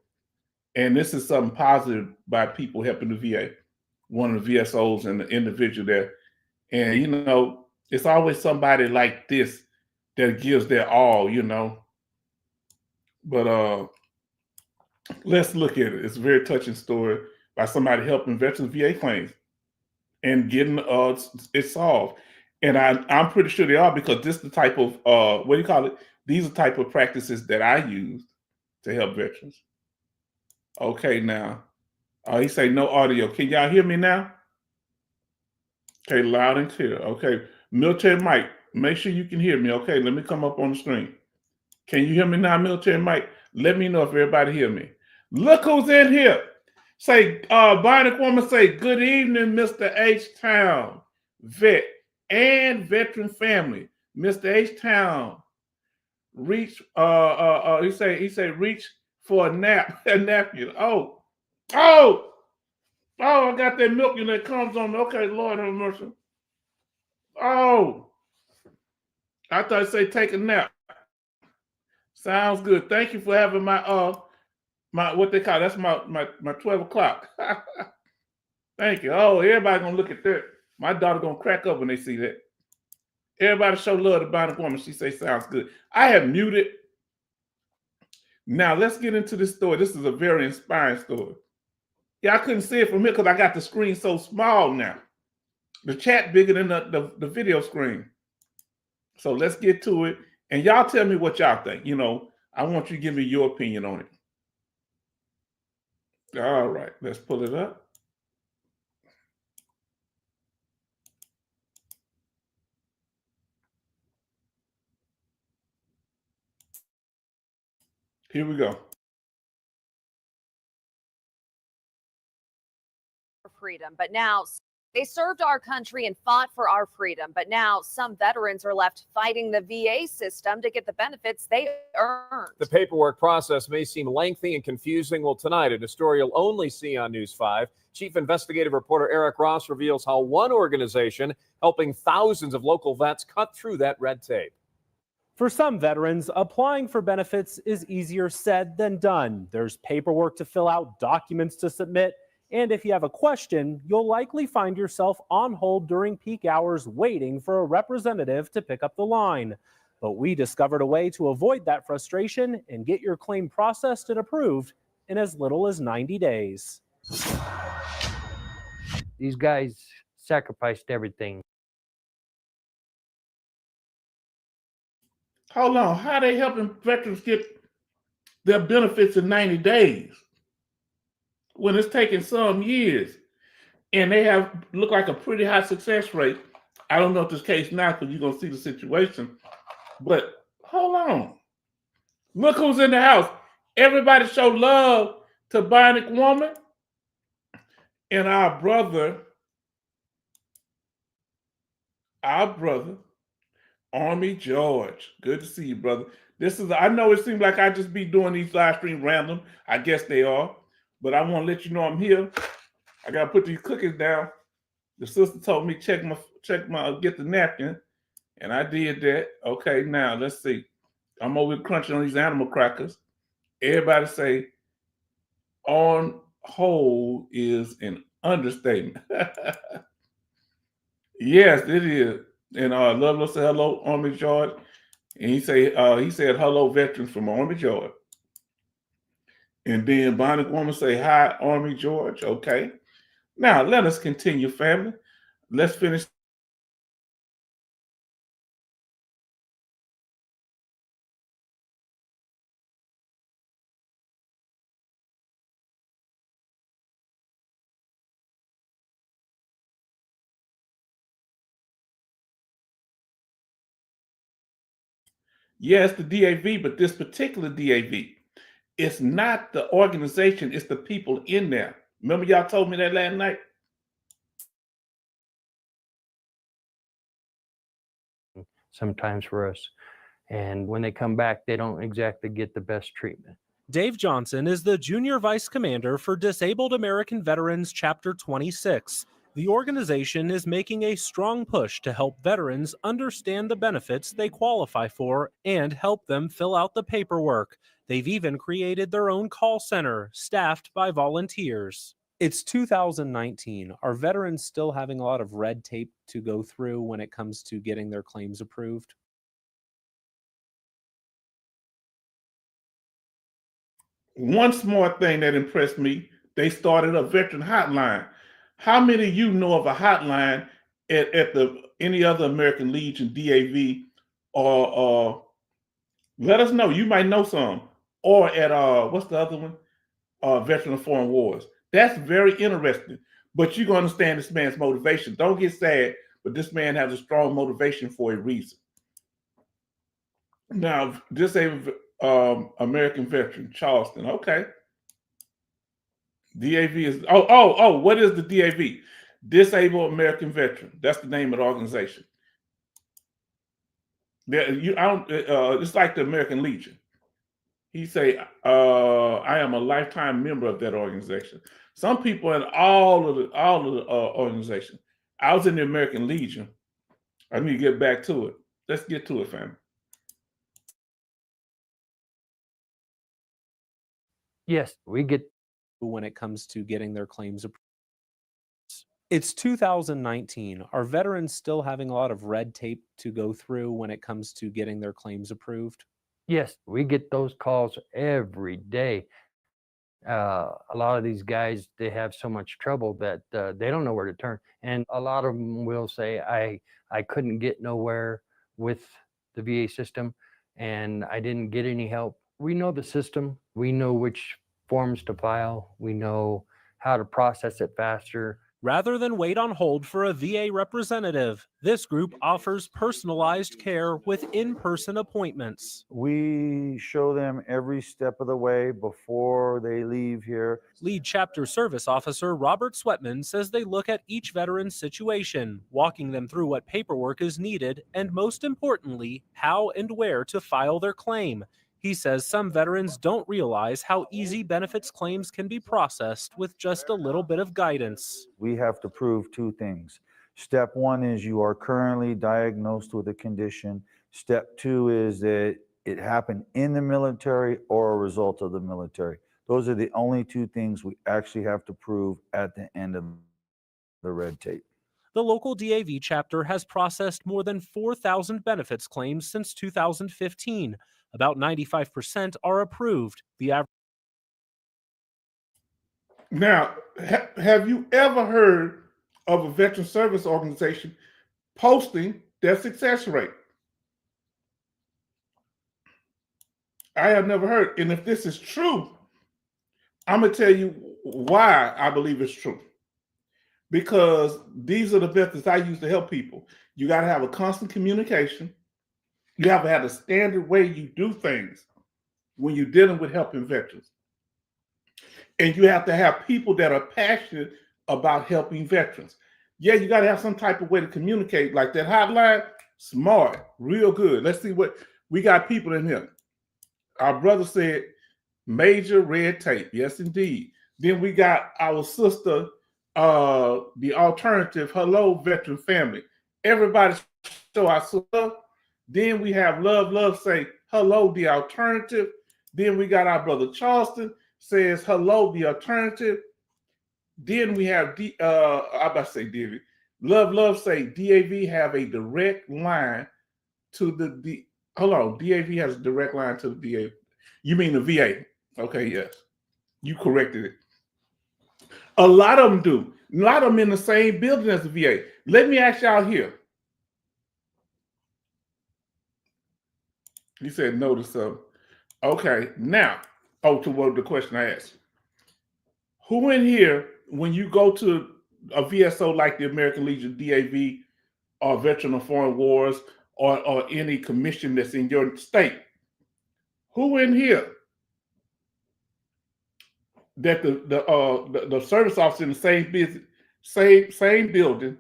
And this is something positive by people helping the VA, one of the VSOs and the individual there. And, it's always somebody like this that gives their all, But let's look at it. It's a very touching story by somebody helping veterans VA claims and getting it solved. And I'm pretty sure they are, because this is the type of these are the type of practices that I use to help veterans. Okay, now he say no audio. Can y'all hear me now? Okay, loud and clear. Okay, Military Mike, make sure you can hear me. Okay, let me come up on the screen. Can you hear me now, Military Mike? Let me know if everybody hear me. Look who's in here. Say, Bionic Woman, say, good evening, Mr. H-Town, vet and veteran family. Mr. H-Town, reach, he say, reach for a napkin. Oh, I got that milk that comes on. Okay, Lord have mercy. Oh, I thought it say take a nap. Sounds good. Thank you for having my what they call, that's my 12 o'clock. Thank you. Oh, everybody gonna look at that. My daughter gonna crack up when they see that. Everybody show love to Bionic Woman. She say sounds good. I have muted. Now let's get into this story. This is a very inspiring story. Yeah, I couldn't see it from here because I got the screen so small now. The chat bigger than the video screen. So let's get to it. And y'all tell me what y'all think. You know, I want you to give me your opinion on it. All right, let's pull it up. Here we go. Freedom, but now they served our country and fought for our freedom. But now some veterans are left fighting the VA system to get the benefits they earned. The paperwork process may seem lengthy and confusing. Well, tonight, in a story you'll only see on News 5, Chief Investigative Reporter Eric Ross reveals how one organization helping thousands of local vets cut through that red tape. For some veterans, applying for benefits is easier said than done. There's paperwork to fill out, documents to submit, and if you have a question, you'll likely find yourself on hold during peak hours waiting for a representative to pick up the line. But we discovered a way to avoid that frustration and get your claim processed and approved in as little as 90 days. These guys sacrificed everything. Hold on. How are they helping veterans get their benefits in 90 days? When it's taking some years, and they have look like a pretty high success rate. I don't know if this case now because you're gonna see the situation, but hold on. Look who's in the house. Everybody show love to Bionic Woman and our brother, Army George. Good to see you, brother. This is, I know it seems like I just be doing these live stream random. I guess they are. But I want to let you know I'm here. I gotta put these cookies down. The sister told me check my get the napkin, and I did that. Okay, now let's see. I'm over here crunching on these animal crackers. Everybody say on hold is an understatement. Yes, it is. And Loveless said hello, Army George, and he said hello, veterans from Army George. And then Bionic Woman say, hi, Army George. Okay. Now, let us continue, family. Let's finish. Yes, the DAV, but this particular DAV, it's not the organization, it's the people in there. Remember y'all told me that last night? Sometimes for us. And when they come back, they don't exactly get the best treatment. Dave Johnson is the Junior Vice Commander for Disabled American Veterans Chapter 26. The organization is making a strong push to help veterans understand the benefits they qualify for and help them fill out the paperwork. They've even created their own call center, staffed by volunteers. It's 2019. Are veterans still having a lot of red tape to go through when it comes to getting their claims approved? One smart thing that impressed me, they started a veteran hotline. How many of you know of a hotline at any other American Legion, DAV, or let us know. You might know some. Or at what's the other one? Veteran of Foreign Wars. That's very interesting. But you're going to understand this man's motivation. Don't get sad, but this man has a strong motivation for a reason. Now, disabled American veteran, Charleston. Okay. DAV is what is the DAV? Disabled American Veteran. That's the name of the organization. It's like the American Legion. He say, I am a lifetime member of that organization. Some people in all of the organization. I was in the American Legion. I need to get back to it. Let's get to it, family. Yes, we get when it comes to getting their claims approved. It's 2019. Are veterans still having a lot of red tape to go through when it comes to getting their claims approved? Yes, we get those calls every day. A lot of these guys, they have so much trouble that they don't know where to turn. And a lot of them will say, I couldn't get nowhere with the VA system and I didn't get any help. We know the system. We know which forms to file. We know how to process it faster. Rather than wait on hold for a VA representative, this group offers personalized care with in-person appointments. We show them every step of the way before they leave here. Lead Chapter Service Officer Robert Sweatman says they look at each veteran's situation, walking them through what paperwork is needed, and most importantly, how and where to file their claim. He says some veterans don't realize how easy benefits claims can be processed with just a little bit of guidance. We have to prove two things. Step one is you are currently diagnosed with a condition. Step two is that it happened in the military or a result of the military. Those are the only two things we actually have to prove at the end of the red tape. The local DAV chapter has processed more than 4,000 benefits claims since 2015. About 95% are approved. The average. Now, have you ever heard of a veteran service organization posting their success rate? I have never heard. And if this is true, I'm going to tell you why I believe it's true. Because these are the methods I use to help people. You got to have a constant communication. You have to have a standard way you do things when you're dealing with helping veterans. And you have to have people that are passionate about helping veterans. Yeah, you got to have some type of way to communicate, like that hotline. Smart, real good. Let's see what we got. People in here. Our brother said major red tape. Yes, indeed. Then we got our sister, the alternative. Hello, veteran family. Everybody show our sister. Then we have love say hello, the alternative. Then we got our brother Charleston says hello, the alternative. Then we have I'm about to say David. Love say DAV have a direct line to the hold on. DAV has a direct line to the DA. You mean the VA? Okay, yes. You corrected it. A lot of them do. A lot of them in the same building as the VA. Let me ask y'all here. He said no to some. Okay, now, to what the question I asked. Who in here, when you go to a VSO like the American Legion, DAV, or Veteran of Foreign Wars, or any commission that's in your state, who in here that the service officer in the same building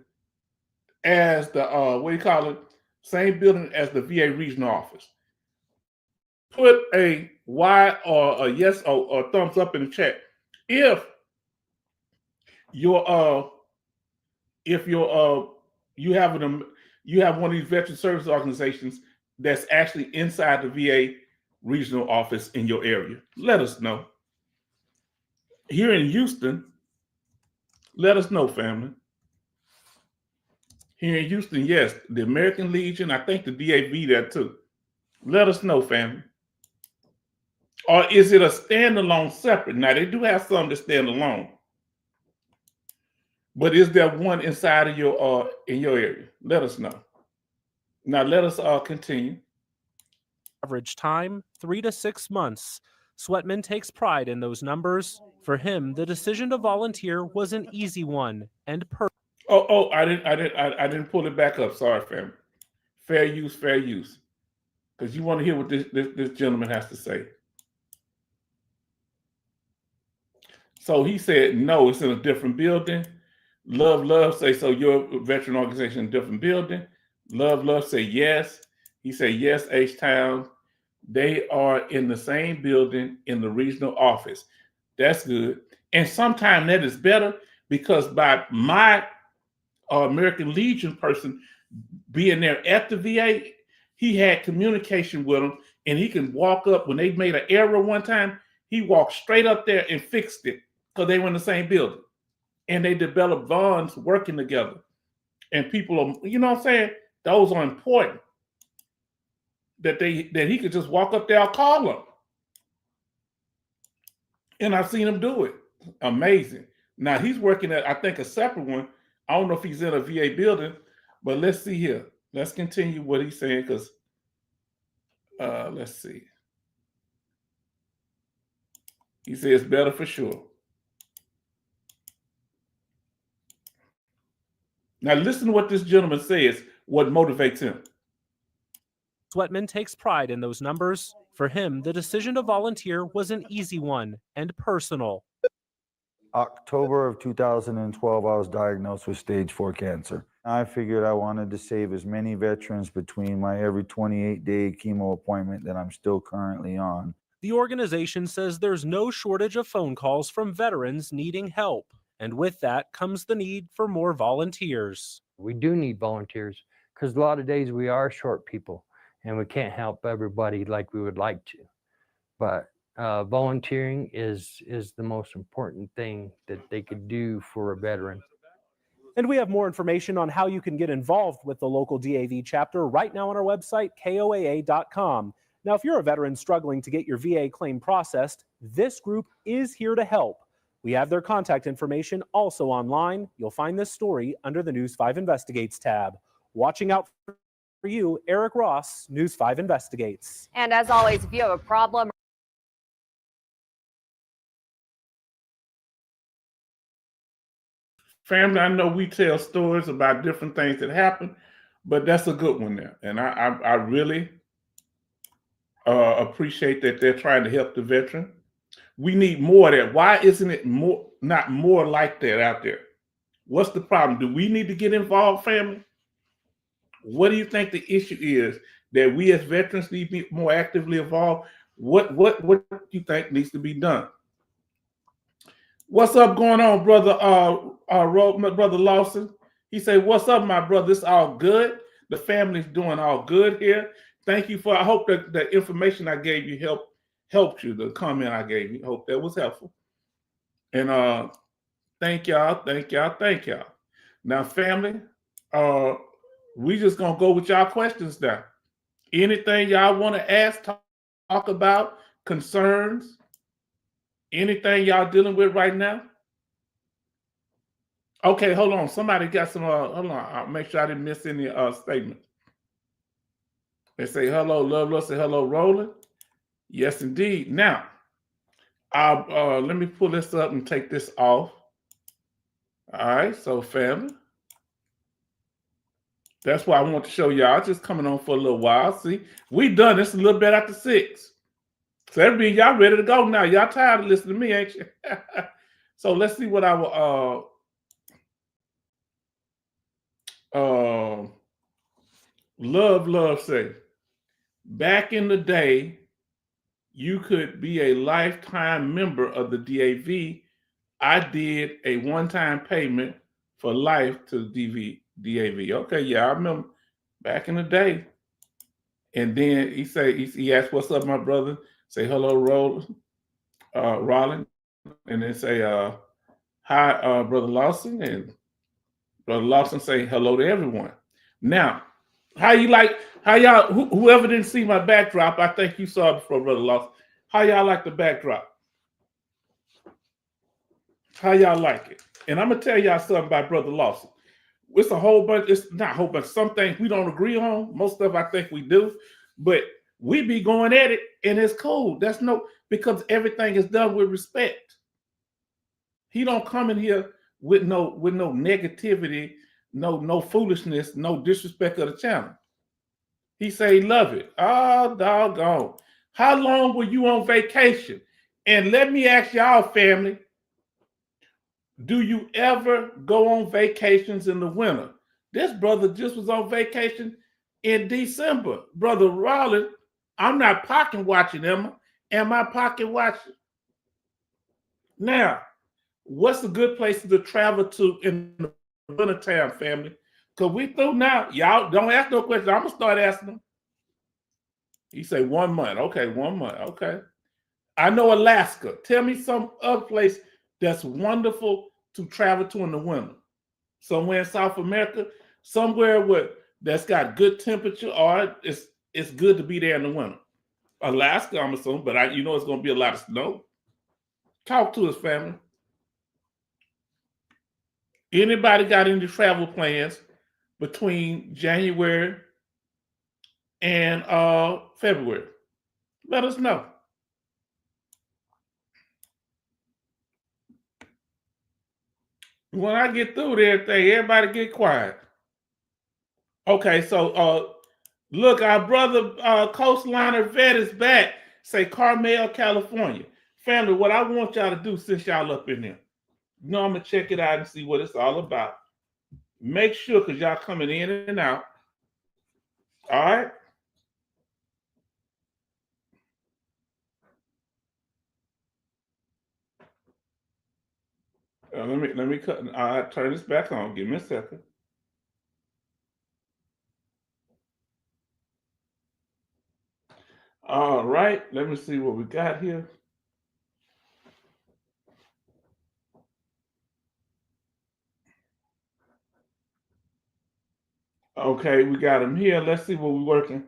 as the same building as the VA regional office? Put a Y or a yes or thumbs up in the chat if you have one of these veteran service organizations that's actually inside the VA regional office in your area. Let us know. Here in Houston, let us know, family. Here in Houston, yes, the American Legion, I think the DAV there too. Let us know, family. Or is it a standalone separate? Now, they do have some that stand alone. But is there one inside of your in your area? Let us know. Now, let us continue. Average time, 3 to 6 months. Sweatman takes pride in those numbers. For him, the decision to volunteer was an easy one and I didn't pull it back up. Sorry, family. Fair use. Because you want to hear what this gentleman has to say. So he said, no, it's in a different building. Love say, so your veteran organization in a different building. Love say, yes. He said, yes, H-Town. They are in the same building in the regional office. That's good. And sometimes that is better because by my American Legion person being there at the VA, he had communication with them and he can walk up when they made an error one time. He walked straight up there and fixed it because they were in the same building and they developed bonds working together. And people are, you know what I'm saying? Those are important. That he could just walk up there, I'll call them. And I've seen him do it. Amazing. Now he's working at, I think, a separate one. I don't know if he's in a VA building, but let's see here. Let's continue what he's saying because let's see. He says better for sure. Now listen to what this gentleman says, what motivates him. Sweatman takes pride in those numbers. For him, the decision to volunteer was an easy one and personal. October of 2012, I was diagnosed with stage 4 cancer. I figured I wanted to save as many veterans between my every 28-day chemo appointment that I'm still currently on. The organization says there's no shortage of phone calls from veterans needing help. And with that comes the need for more volunteers. We do need volunteers because a lot of days we are short people and we can't help everybody like we would like to. But volunteering is the most important thing that they could do for a veteran. And we have more information on how you can get involved with the local DAV chapter right now on our website, koaa.com. Now, if you're a veteran struggling to get your VA claim processed, this group is here to help. We have their contact information also online. You'll find this story under the News 5 Investigates tab. Watching out for you, Eric Ross, News 5 Investigates. And as always, if you have a problem, Family, I know we tell stories about different things that happen, but that's a good one there. And I really appreciate that they're trying to help the veteran. We need more of that. Why isn't it not more like that out there? What's the problem? Do we need to get involved, family? What do you think the issue is that we as veterans need to be more actively involved? What do you think needs to be done? What's up going on, brother? My brother Lawson. He said, "What's up, my brother? It's all good. The family's doing all good here. Thank you for. I hope that the information I gave you helped you. The comment I gave you. Hope that was helpful. And thank y'all. Now, family, we just gonna go with y'all questions now. Anything y'all want to ask, talk about, concerns? Anything y'all dealing with right now? Okay, hold on. Somebody got some. Hold on. I'll make sure I didn't miss any statement. They say hello, love. Say hello, Roland. Yes, indeed. Now, let me pull this up and take this off. All right, so family. That's why I want to show y'all. Just coming on for a little while. See, we done this a little bit after 6. So everybody, y'all ready to go now. Y'all tired of listening to me, ain't you? So let's see what I will love say. Back in the day, you could be a lifetime member of the DAV. I did a one-time payment for life to DAV. Okay, yeah, I remember back in the day. And then he asked, "What's up, my brother?" Say hello, Rollin, and then say hi, brother Lawson, and brother Lawson say hello to everyone. Now, how y'all? Whoever didn't see my backdrop, I think you saw it before, brother Lawson. How y'all like the backdrop? How y'all like it? And I'm gonna tell y'all something about brother Lawson. It's a whole bunch. It's not a whole bunch. Some things we don't agree on. Most stuff I think we do, but we be going at it, and it's cool. Because everything is done with respect. He don't come in here with no negativity, no foolishness, no disrespect of the channel. He say he love it. Oh, doggone. How long were you on vacation? And let me ask y'all, family, do you ever go on vacations in the winter? This brother just was on vacation in December. Brother Rollins, I'm not pocket watching him. Am I pocket watching? Now, what's a good place to travel to in the wintertime, family? Because we through now. Y'all don't ask no questions. I'm going to start asking them. He say 1 month. Okay, 1 month. Okay. I know Alaska. Tell me some other place that's wonderful to travel to in the winter. Somewhere in South America, somewhere that's got good temperature, or it's good to be there in the winter. Alaska, I'm assuming, but it's going to be a lot of snow. Talk to us, family. Anybody got any travel plans between January and February? Let us know. When I get through with everything, everybody get quiet. Okay, so look, our brother Coastliner Vet is back. Say Carmel, California. Family, what I want y'all to do since y'all up in there, you know I'm gonna check it out and see what it's all about. Make sure, because y'all coming in and out. All right. Let me cut. Turn this back on. Give me a second. All right. Let me see what we got here. Okay, we got them here. Let's see what we're working.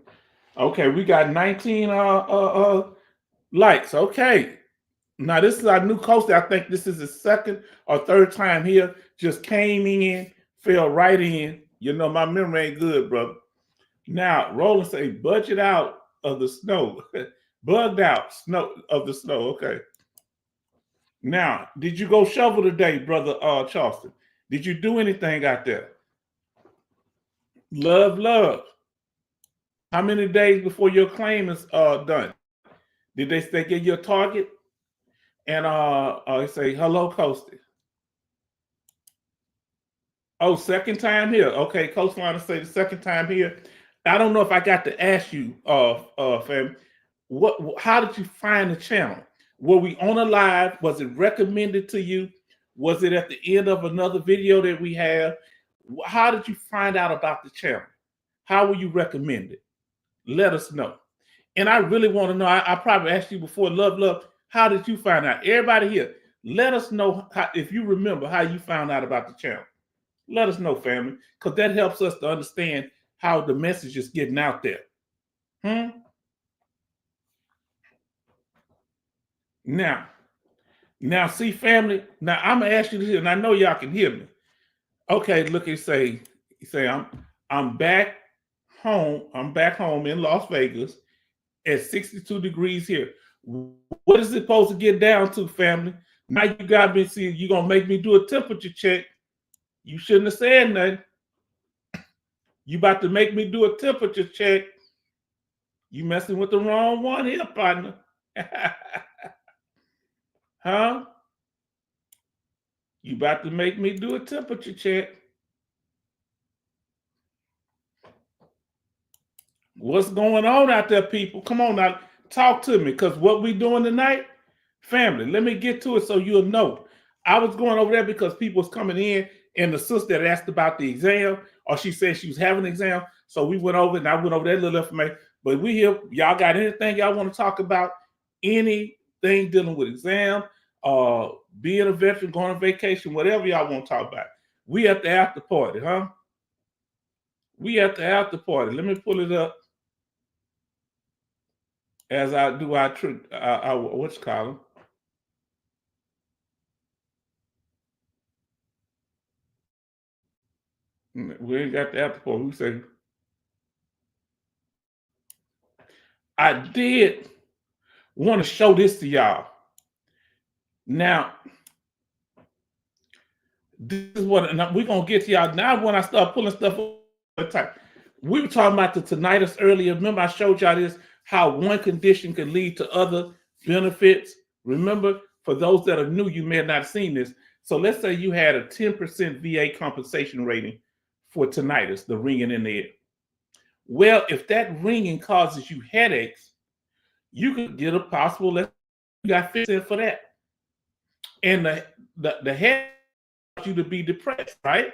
Okay, we got 19 likes. Okay. Now this is our new coaster. I think this is his second or third time here. Just came in, fell right in. You know, my memory ain't good, brother. Now, Roland say, budget out of the snow. Bugged out snow of the snow. Okay. Now, did you go shovel today, brother Charleston? Did you do anything out there? Love. How many days before your claim is done? Did they give you a target? And say, hello, Coasty. Oh, second time here. Okay, Coastliner say the second time here. I don't know if I got to ask you, fam, how did you find the channel? Were we on a live? Was it recommended to you? Was it at the end of another video that we have? How did you find out about the channel? How were you recommended? Let us know. And I really want to know, I probably asked you before, love, how did you find out? Everybody here, let us know if you remember how you found out about the channel. Let us know, family, because that helps us to understand how the message is getting out there. Now, see, family, now I'm going to ask you this, and I know y'all can hear me. Okay, look, you say I'm back home. I'm back home in Las Vegas at 62 degrees here. What is it supposed to get down to, family? Now you got me, see, you're going to make me do a temperature check. You shouldn't have said nothing. You about to make me do a temperature check. You messing with the wrong one here, partner. Huh? You about to make me do a temperature check. What's going on out there, people? Come on now, talk to me, because what we doing tonight, family, let me get to it so you'll know. I was going over there because people was coming in, and the sister that asked about the exam, or she said she was having an exam, so we went over, and I went over that little information. But we here, y'all got anything y'all want to talk about? Anything dealing with exam, being a veteran, going on vacation, whatever y'all want to talk about. We at the after party, huh? We at the after party. Let me pull it up as I do our what's column. We ain't got the after party. We say I did want to show this to y'all. Now, this is what we're gonna get to y'all now. When I start pulling stuff up, we were talking about the tinnitus earlier. Remember, I showed y'all this, how one condition can lead to other benefits. Remember, for those that are new, you may have not seen this. So let's say you had a 10% VA compensation rating for tinnitus, the ringing in the ear. Well, if that ringing causes you headaches, you could get a possible, you got 50% for that. And the head you to be depressed, right?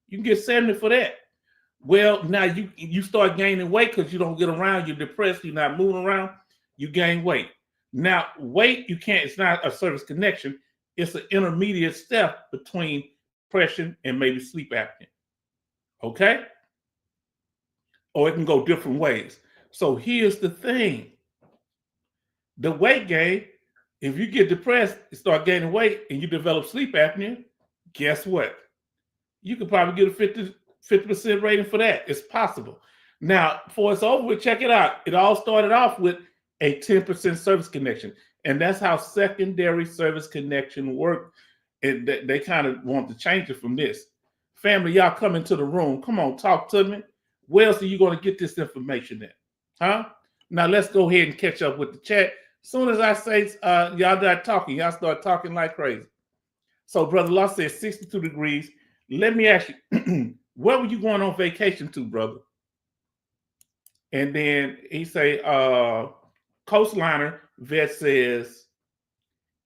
You can get 70 for that. Well, now you start gaining weight because you don't get around, you're depressed, you're not moving around, you gain weight. Now, weight, you can't, it's not a service connection, it's an intermediate step between depression and maybe sleep apnea. Okay? Or it can go different ways. So here's the thing. The weight gain, If you get depressed, you start gaining weight, and you develop sleep apnea, guess what? You could probably get a 50% rating for that. It's possible. Now, before it's over with, check it out. It all started off with a 10% service connection. And that's how secondary service connection worked. And they kind of want to change it from this. Family, y'all come into the room. Come on, talk to me. Where else are you going to get this information at? Huh? Now, let's go ahead and catch up with the chat. As soon as I say y'all start talking, y'all start talking like crazy. So Brother Law says 62 degrees. Let me ask you, where were you going on vacation to, brother? And then he say, Coastliner Vet says,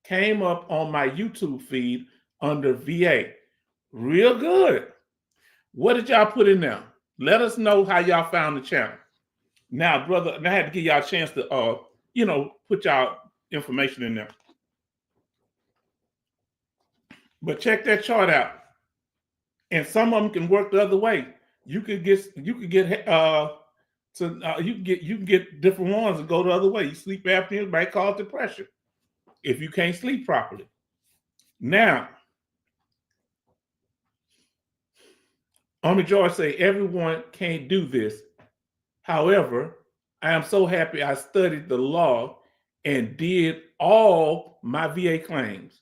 came up on my YouTube feed under VA. Real good. What did y'all put in there? Let us know how y'all found the channel. Now, brother, and I had to give y'all a chance to, put y'all information in there. But check that chart out. And some of them can work the other way. You can get different ones and go the other way. You sleep apnea might cause depression if you can't sleep properly. Now, Army George say everyone can't do this. However, I am so happy I studied the law and did all my VA claims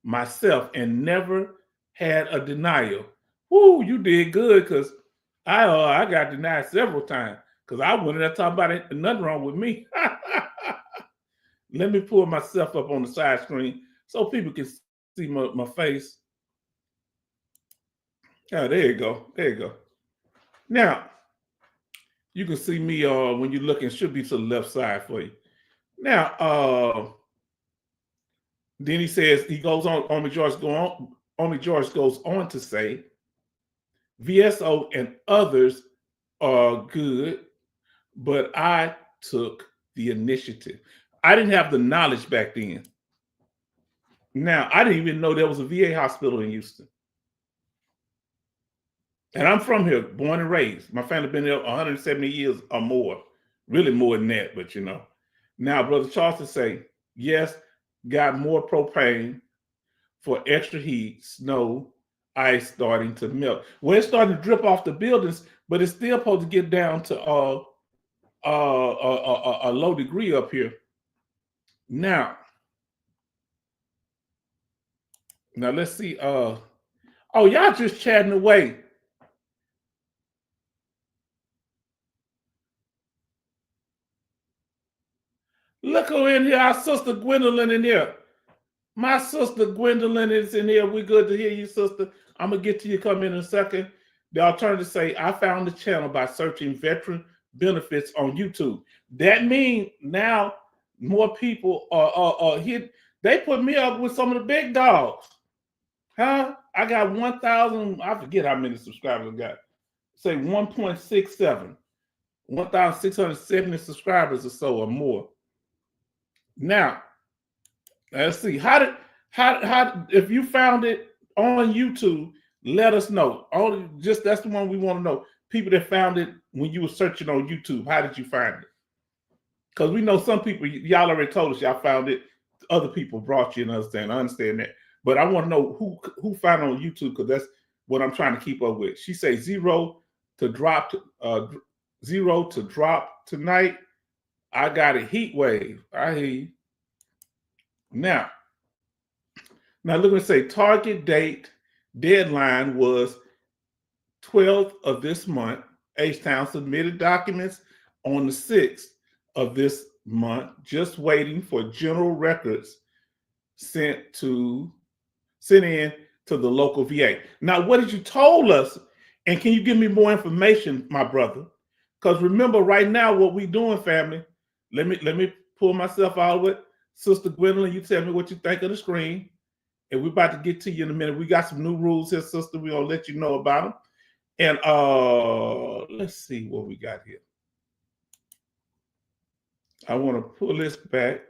myself and never had a denial. Woo, you did good, because I got denied several times because I went in there talking about it, nothing wrong with me. Let me pull myself up on the side screen so people can see my face. Oh, there you go. There you go. Now, you can see me when you're looking, should be to the left side for you. Now, then he says, he goes on, Army George goes on to say, VSO and others are good, but I took the initiative. I didn't have the knowledge back then. Now, I didn't even know there was a VA hospital in Houston. And I'm from here, born and raised. My family been there 170 years or more, really more than that, but you know. Now, Brother Charleston say, yes, got more propane for extra heat, snow, ice starting to melt. Well, it's starting to drip off the buildings, but it's still supposed to get down to a low degree up here. Now let's see. Oh, y'all just chatting away. Look who in here, our sister Gwendolyn in here. My sister Gwendolyn is in here. We're good to hear you, sister. I'm going to get to you come in a second. The alternative say, I found the channel by searching veteran benefits on YouTube. That means now more people are hit. They put me up with some of the big dogs. Huh? I got 1,000, I forget how many subscribers I got. Say 1.67. 1,670 subscribers or so or more. Now, let's see. How if you found it on YouTube, let us know. That's the one we want to know. People that found it when you were searching on YouTube, how did you find it? Because we know some people, y'all already told us y'all found it. Other people brought you and understand. I understand that. But I want to know who found it on YouTube, because that's what I'm trying to keep up with. She says zero to drop tonight. I got a heat wave. I hear you. Now look at say target date deadline was 12th of this month. H-Town submitted documents on the 6th of this month, just waiting for general records sent in to the local VA. Now, what did you told us? And can you give me more information, my brother? Because remember, right now, what we doing, family. Let me pull myself out of it. Sister Gwendolyn, you tell me what you think of the screen. And we're about to get to you in a minute. We got some new rules here, sister. We're going to let you know about them. And let's see what we got here. I want to pull this back.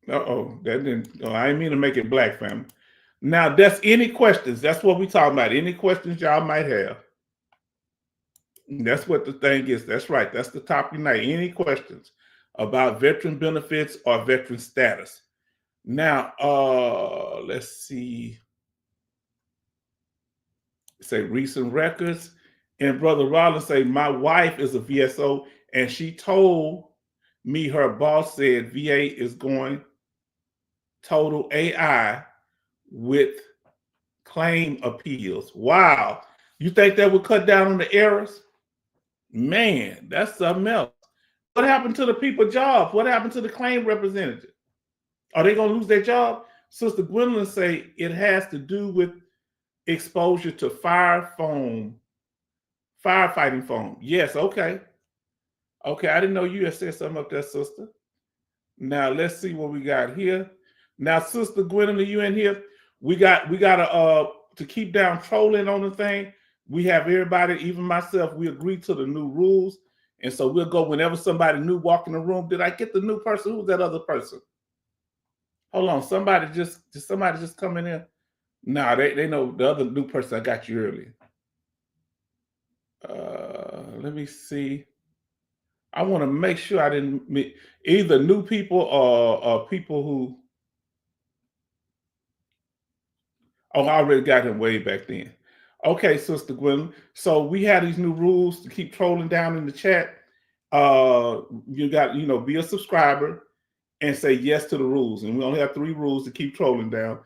Uh-oh, that didn't. Oh, I didn't mean to make it black, family. Now, that's any questions. That's what we're talking about. Any questions y'all might have. That's what the thing is. That's right. That's the topic tonight. Any questions? about veteran benefits or veteran status. Now, let's see. Say recent records. And Brother Rollins say, my wife is a VSO, and she told me her boss said VA is going total AI with claim appeals. Wow. You think that would cut down on the errors? Man, that's something else. What happened to the people jobs? What happened to the claim representative? Are they going to lose their job? Sister Gwendolyn say it has to do with exposure to firefighting foam. Yes, okay. Okay, I didn't know you had said something up there, sister. Now let's see what we got here. Now, Sister Gwendolyn, you in here? We got to keep down trolling on the thing. We have everybody, even myself, we agree to the new rules. And so we'll go whenever somebody new walk in the room. Did I get the new person? Who's that other person? Hold on, somebody just come in here? Nah, they know the other new person I got you earlier. Let me see. I want to make sure I didn't meet either new people or people who. Oh, I already got him way back then. Okay, Sister Gwendolyn. So we had these new rules to keep trolling down in the chat. You got, be a subscriber and say yes to the rules. And we only have 3 rules to keep trolling down.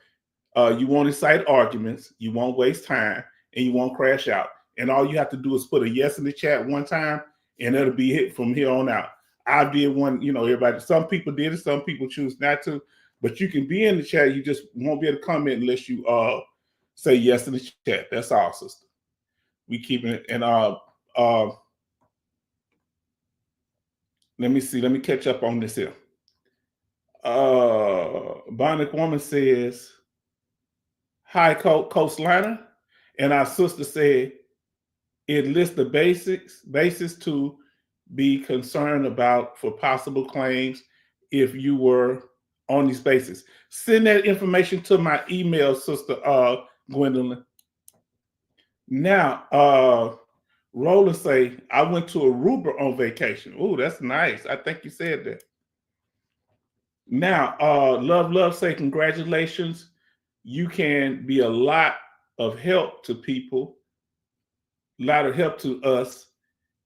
You won't incite arguments, you won't waste time, and you won't crash out. And all you have to do is put a yes in the chat one time, and it'll be hit from here on out. I did one, everybody, some people did it, some people choose not to, but you can be in the chat. You just won't be able to comment unless you say yes in the chat. That's all, sister. We keeping it. And let me see. Let me catch up on this here. Bionic Woman says, hi, Coastliner. And our sister said, it lists the basis to be concerned about for possible claims if you were on these bases. Send that information to my email, Sister Gwendolyn. Now, Roland say, I went to Aruba on vacation. Oh, that's nice. I think you said that. Now, Love say, congratulations. You can be a lot of help to people, a lot of help to us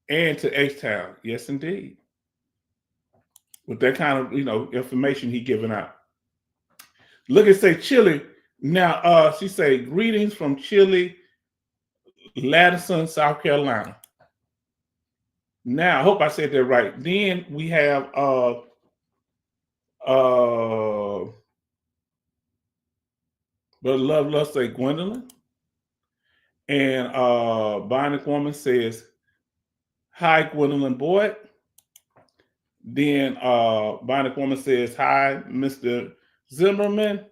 and to H-Town. Yes, indeed. With that kind of, information he giving out. Look at say Chile. Now, she say, greetings from Chile, Ladison, South Carolina. Now, I hope I said that right. Then we have Brother Love say Gwendolyn. And Bionic Woman says, hi, Gwendolyn Boyd. Then Bionic Woman says, hi, Mr. Zimmerman.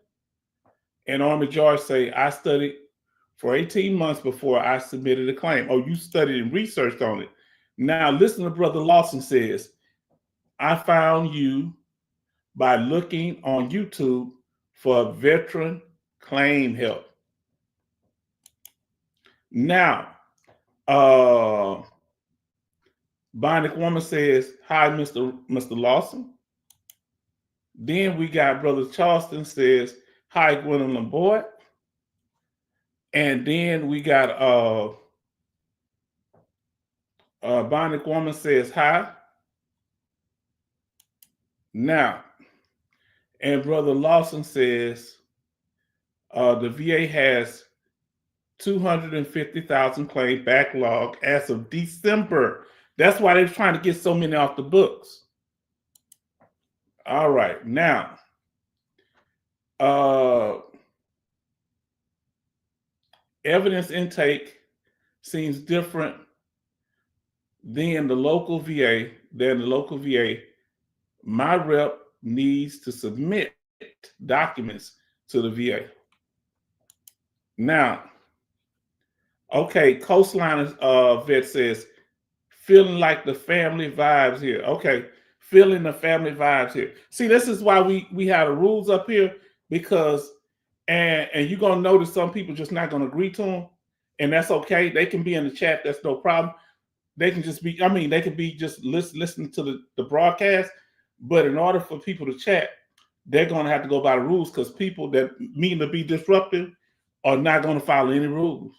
And Army George say, I studied for 18 months before I submitted a claim. Oh, you studied and researched on it. Now listen to Brother Lawson says, I found you by looking on YouTube for veteran claim help. Now, Bionic Woman says, hi, Mr. Lawson. Then we got Brother Charleston says, hi, Gwendolyn Boyd. And then we got Bionic Woman says, hi. Now, and Brother Lawson says, the VA has 250,000 claim backlog as of December. That's why they're trying to get so many off the books. All right, now, evidence intake seems different than the local VA. My rep needs to submit documents to the VA. Now, okay, Coastline vet says, feeling like the family vibes here. Okay, feeling the family vibes here. See, this is why we have the rules up here, because, and you're going to notice some people just not going to agree to them, and that's okay. They can be in the chat. That's no problem. They can just be, they can be just listening to the broadcast, But in order for people to chat, they're going to have to go by the rules because people that mean to be disruptive are not going to follow any rules.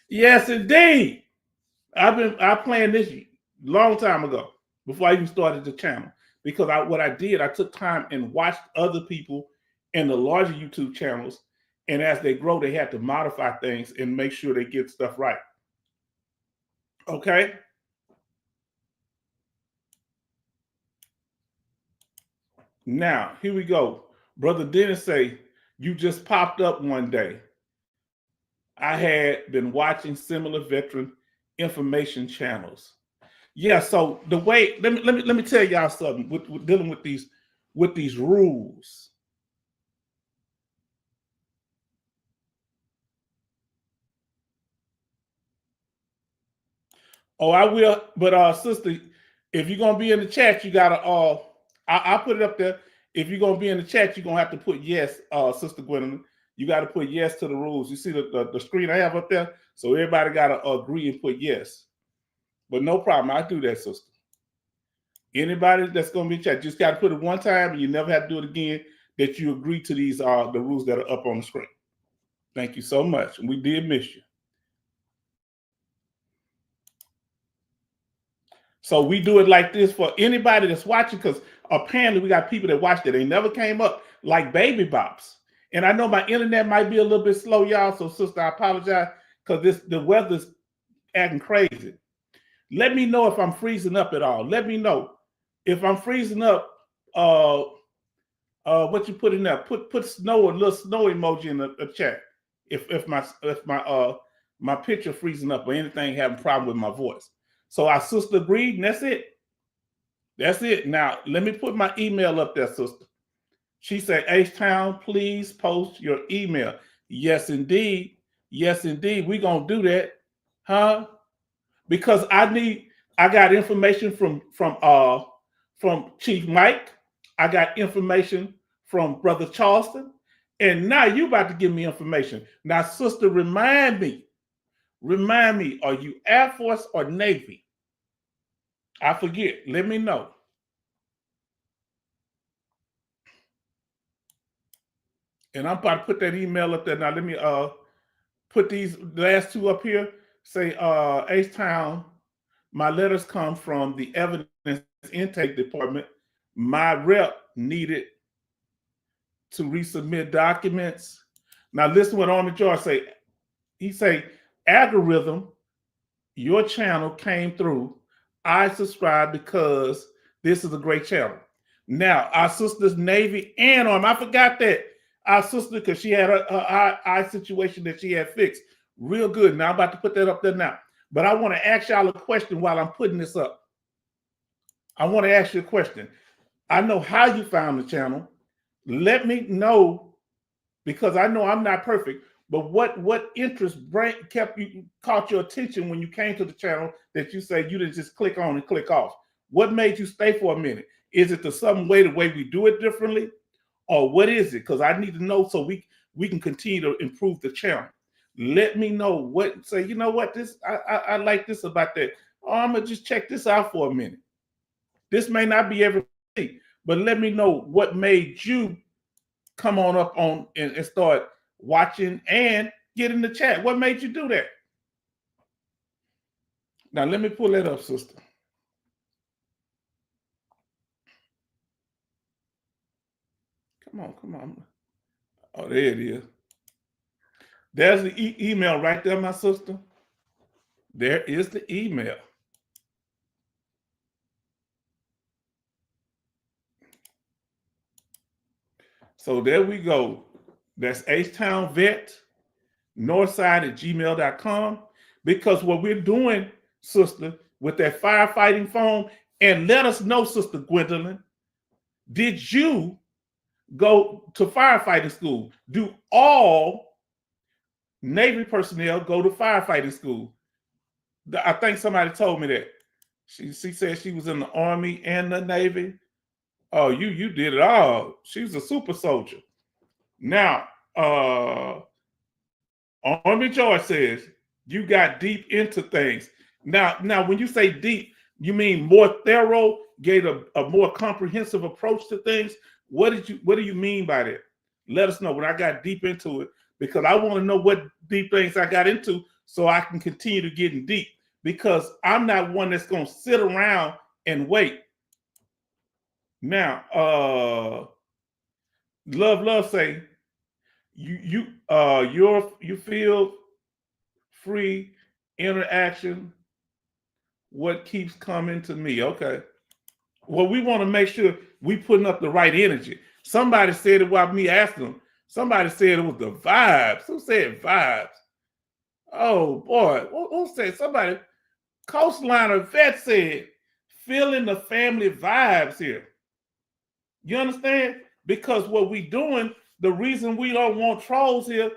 Yes, indeed. I planned this long time ago before I even started the channel because what I did, I took time and watched other people in the larger YouTube channels, and as they grow, they have to modify things and make sure they get stuff right. Okay. Now, here we go. Brother Dennis say, you just popped up one day. I had been watching similar veteran information channels. Yeah, so the way, let me tell y'all something with dealing with these rules. Oh, I will, but sister, if you're gonna be in the chat, you gotta I'll put it up there. If you're gonna be in the chat, you're gonna have to put yes, Sister Gwendolyn. You got to put yes to the rules. You see the screen I have up there? So everybody got to agree and put yes. But no problem. I do that, sister. Anybody that's going to be chat, just got to put it one time and you never have to do it again that you agree to these the rules that are up on the screen. Thank you so much. We did miss you. So we do it like this for anybody that's watching because apparently we got people that watch that they never came up like Baby Bops. And I know my internet might be a little bit slow, y'all. So, sister, I apologize because the weather's acting crazy. Let me know if I'm freezing up at all. Let me know if I'm freezing up. What you put in there? Put snow, a little snow emoji in the chat. If my picture freezing up or anything having a problem with my voice. So our sister agreed, and that's it. That's it. Now let me put my email up there, sister. She said, H-Town, please post your email. Yes, indeed. Yes, indeed. We're going to do that. Huh? Because I got information from Chief Mike. I got information from Brother Charleston. And now you about to give me information. Now, sister, remind me, are you Air Force or Navy? I forget. Let me know. And I'm about to put that email up there. Now let me put these last two up here. Say H-Town, my letters come from the evidence intake department. My rep needed to resubmit documents. Now listen what Army George say. He say, algorithm, your channel came through. I subscribe because this is a great channel. Now, our sisters Navy and Army, I forgot that. Our sister, because she had her eye situation that she had fixed. Real good. Now I'm about to put that up there now. But I want to ask y'all a question while I'm putting this up. I want to ask you a question. I know how you found the channel. Let me know, because I know I'm not perfect, but what interest caught your attention when you came to the channel that you say you didn't just click on and click off? What made you stay for a minute? Is it the way we do it differently? Or what is it? Because I need to know so we can continue to improve the channel. Let me know what, say, you know what, this I like this about that. Oh, I'm gonna just check this out for a minute. This may not be everything, but let me know what made you come on up on and start watching and get in the chat. What made you do that? Now let me pull that up, sister. Come on. Oh, there it is. There's the email right there, my sister. There is the email. So there we go. That's H-Town Vet, northside@gmail.com. Because what we're doing, sister, with that firefighting phone, and let us know, Sister Gwendolyn, did you go to firefighting school? Do all Navy personnel go to firefighting school? I think somebody told me that. She said she was in the Army and the Navy. Oh, you did it all. She was a super soldier. Now, Army George says you got deep into things. Now, when you say deep, You mean more thorough, gave a more comprehensive approach to things? What do you mean by that? Let us know when I got deep into it, because I want to know what deep things I got into so I can continue to get in deep, because I'm not one that's going to sit around and wait. Now, love say you feel free interaction. What keeps coming to me? Okay. Well, we want to make sure we putting up the right energy. Somebody said it while me asking them. Somebody said it was the vibes. Who said vibes? Oh boy, who said? Somebody, Coastliner Vet said, feeling the family vibes here. You understand? Because what we doing, the reason we don't want trolls here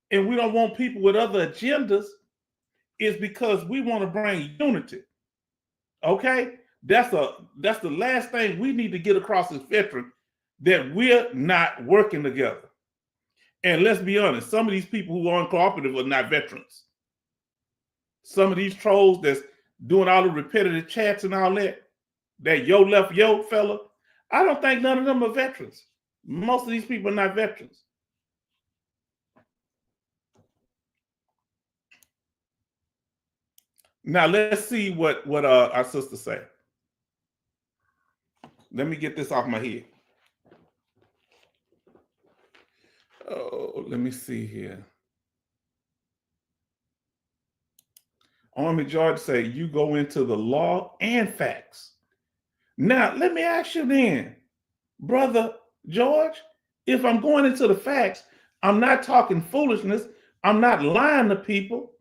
and we don't want people with other agendas is because we want to bring unity. Okay? That's the last thing we need to get across as veterans, that we're not working together. And let's be honest, some of these people who are uncooperative are not veterans. Some of these trolls that's doing all the repetitive chats and all that yo left yo fella, I don't think none of them are veterans. Most of these people are not veterans. Now let's see what our sister say. Let me get this off my head. Oh, let me see here. Army George say you go into the law and facts. Now, let me ask you then, Brother George, if I'm going into the facts, I'm not talking foolishness. I'm not lying to people.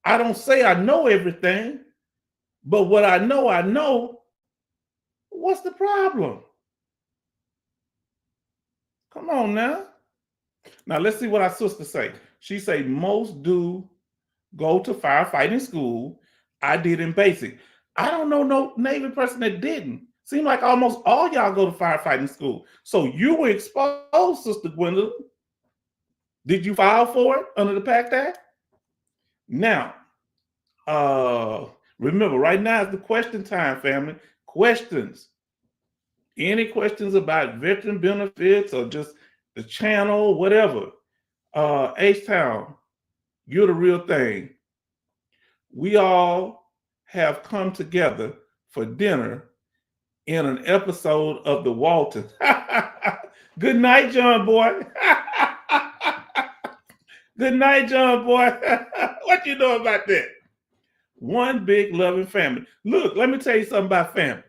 I don't say I know everything, but what I know. What's the problem? Come on now. Now, let's see what our sister say. She say, most do go to firefighting school. I did in basic. I don't know no Navy person that didn't. Seems like almost all y'all go to firefighting school. So you were exposed, Sister Gwendolyn. Did you file for it under the PACT Act? Now, remember, right now is the question time, family. Questions. Any questions about veteran benefits or just the channel, whatever. H-Town, you're the real thing. We all have come together for dinner in an episode of The Waltons. Good night, John Boy. Good night, John Boy. What you know about that? One big loving family. Look, let me tell you something about family.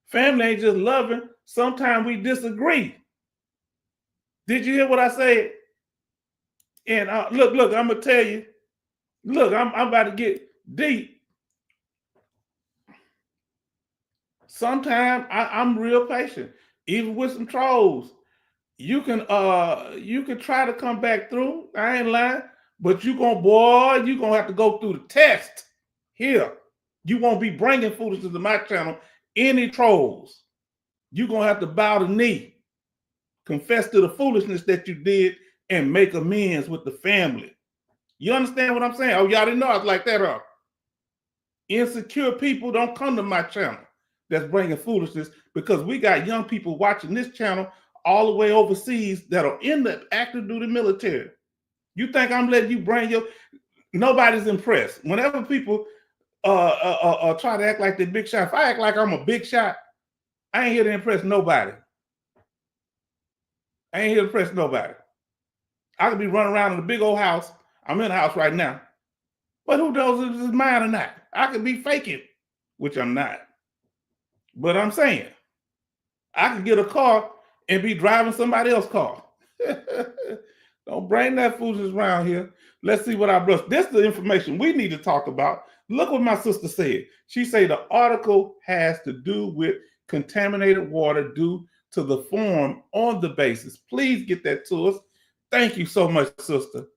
Family ain't just loving. Sometimes we disagree. Did you hear what I said? And look, I'm going to tell you. Look, I'm about to get deep. Sometimes I'm real patient. Even with some trolls. You can try to come back through. I ain't lying. But you're going to have to go through the test here. You won't be bringing foolishness to my channel. Any trolls. You're going to have to bow the knee. Confess to the foolishness that you did and make amends with the family. You understand what I'm saying? Oh, y'all didn't know I was like that, huh? Insecure people don't come to my channel that's bringing foolishness, because we got young people watching this channel all the way overseas that are in the active duty military. You think I'm letting you bring your... Nobody's impressed. Whenever people try to act like they're big shot, if I act like I'm a big shot, I ain't here to impress nobody. I ain't here to impress nobody. I could be running around in a big old house. I'm in a house right now. But who knows if it's mine or not? I could be faking, which I'm not. But I'm saying, I could get a car and be driving somebody else's car. Don't bring that foolishness around here. Let's see what I brush. This is the information we need to talk about. Look what my sister said. She said the article has to do with contaminated water due to the form on the basis. Please get that to us. Thank you so much, sister.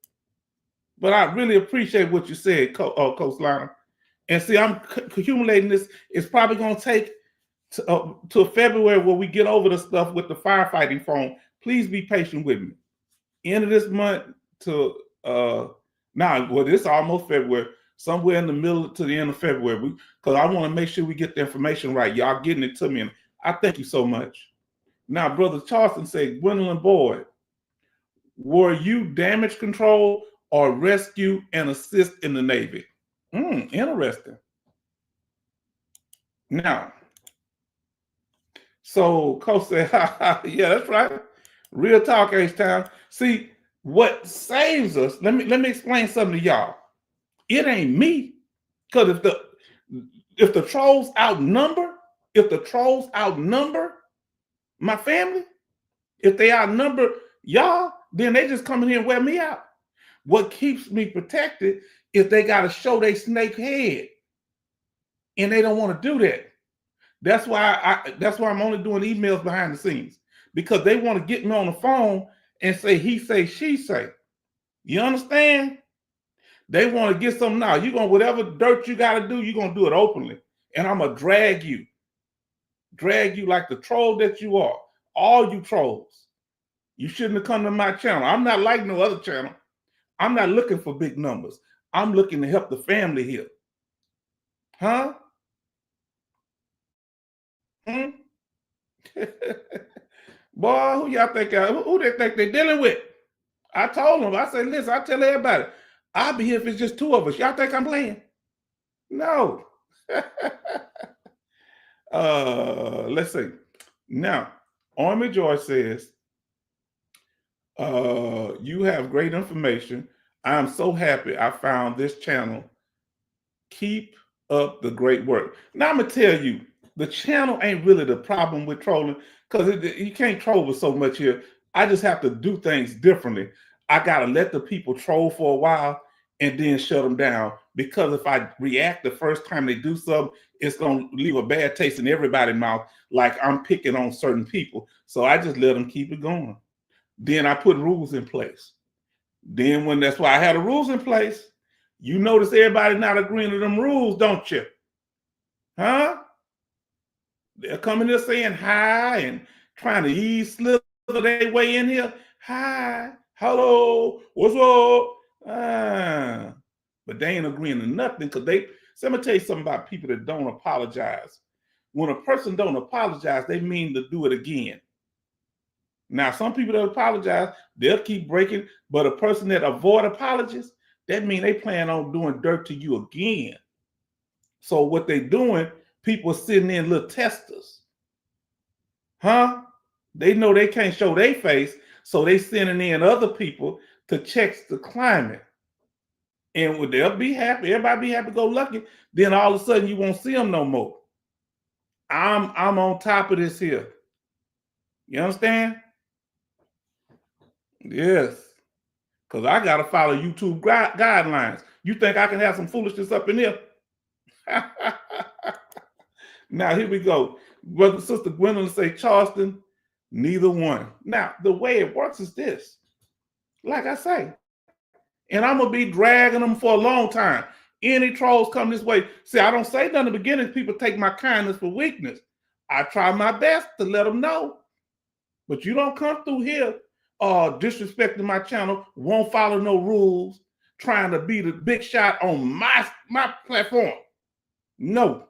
But I really appreciate what you said, Coastliner. And see, I'm accumulating this. It's probably going to take to February where we get over the stuff with the firefighting foam. Please be patient with me. End of this month to now, well, it's almost February. somewhere in the middle to the end of February, because I want to make sure we get the information right. Y'all getting it to me, and I thank you so much. Now, Brother Charleston said, Gwendolyn Boyd, were you damage control or rescue and assist in the Navy? Interesting. Now, so Coach said, yeah, that's right. Real talk, H-Town. See, what saves us, let me explain something to y'all. It ain't me. Because if the trolls outnumber my family, if they outnumber y'all, then they just come in here and wear me out. What keeps me protected is they got to show they snake head. And they don't want to do that. That's why I'm only doing emails behind the scenes, because they want to get me on the phone and say he say, she say. You understand? They want to get something now. You're going to, whatever dirt you got to do, you're going to do it openly. And I'm going to drag you like the troll that you are. All you trolls. You shouldn't have come to my channel. I'm not like no other channel. I'm not looking for big numbers. I'm looking to help the family here. Huh? Boy, who y'all think who they think they're dealing with? I told them, I said, listen, I tell everybody, I'll be here if it's just two of us. Y'all think I'm playing? No. Let's see. Now, Army Joy says, you have great information. I'm so happy I found this channel. Keep up the great work. Now I'm gonna tell you, the channel ain't really the problem with trolling, because you can't troll with so much here. I just have to do things differently. I gotta let the people troll for a while and then shut them down, because if I react the first time they do something, it's gonna leave a bad taste in everybody's mouth, like I'm picking on certain people. So I just let them keep it going. Then I put rules in place. Then that's why I had the rules in place. You notice everybody not agreeing to them rules, don't you? Huh? They're coming here saying hi and trying to slither their way in here. Hi, hello, what's up? But they ain't agreeing to nothing, because so I'm gonna tell you something about people that don't apologize. When a person don't apologize, they mean to do it again. Now, some people that apologize, they'll keep breaking, but a person that avoid apologies, that means they plan on doing dirt to you again. So what they doing, people are sitting in little testers. Huh? They know they can't show their face, so they sending in other people to check the climate. And they'll be happy, everybody be happy, go lucky, then all of a sudden you won't see them no more. I'm on top of this here. You understand? Yes. Because I got to follow YouTube guidelines. You think I can have some foolishness up in here? Now, here we go. Brother and Sister Gwendolyn say, Charleston, neither one. Now, the way it works is this. Like I say, and I'm going to be dragging them for a long time. Any trolls come this way. See, I don't say nothing in the beginning. People take my kindness for weakness. I try my best to let them know. But you don't come through here disrespecting my channel, won't follow no rules, trying to be the big shot on my platform. No.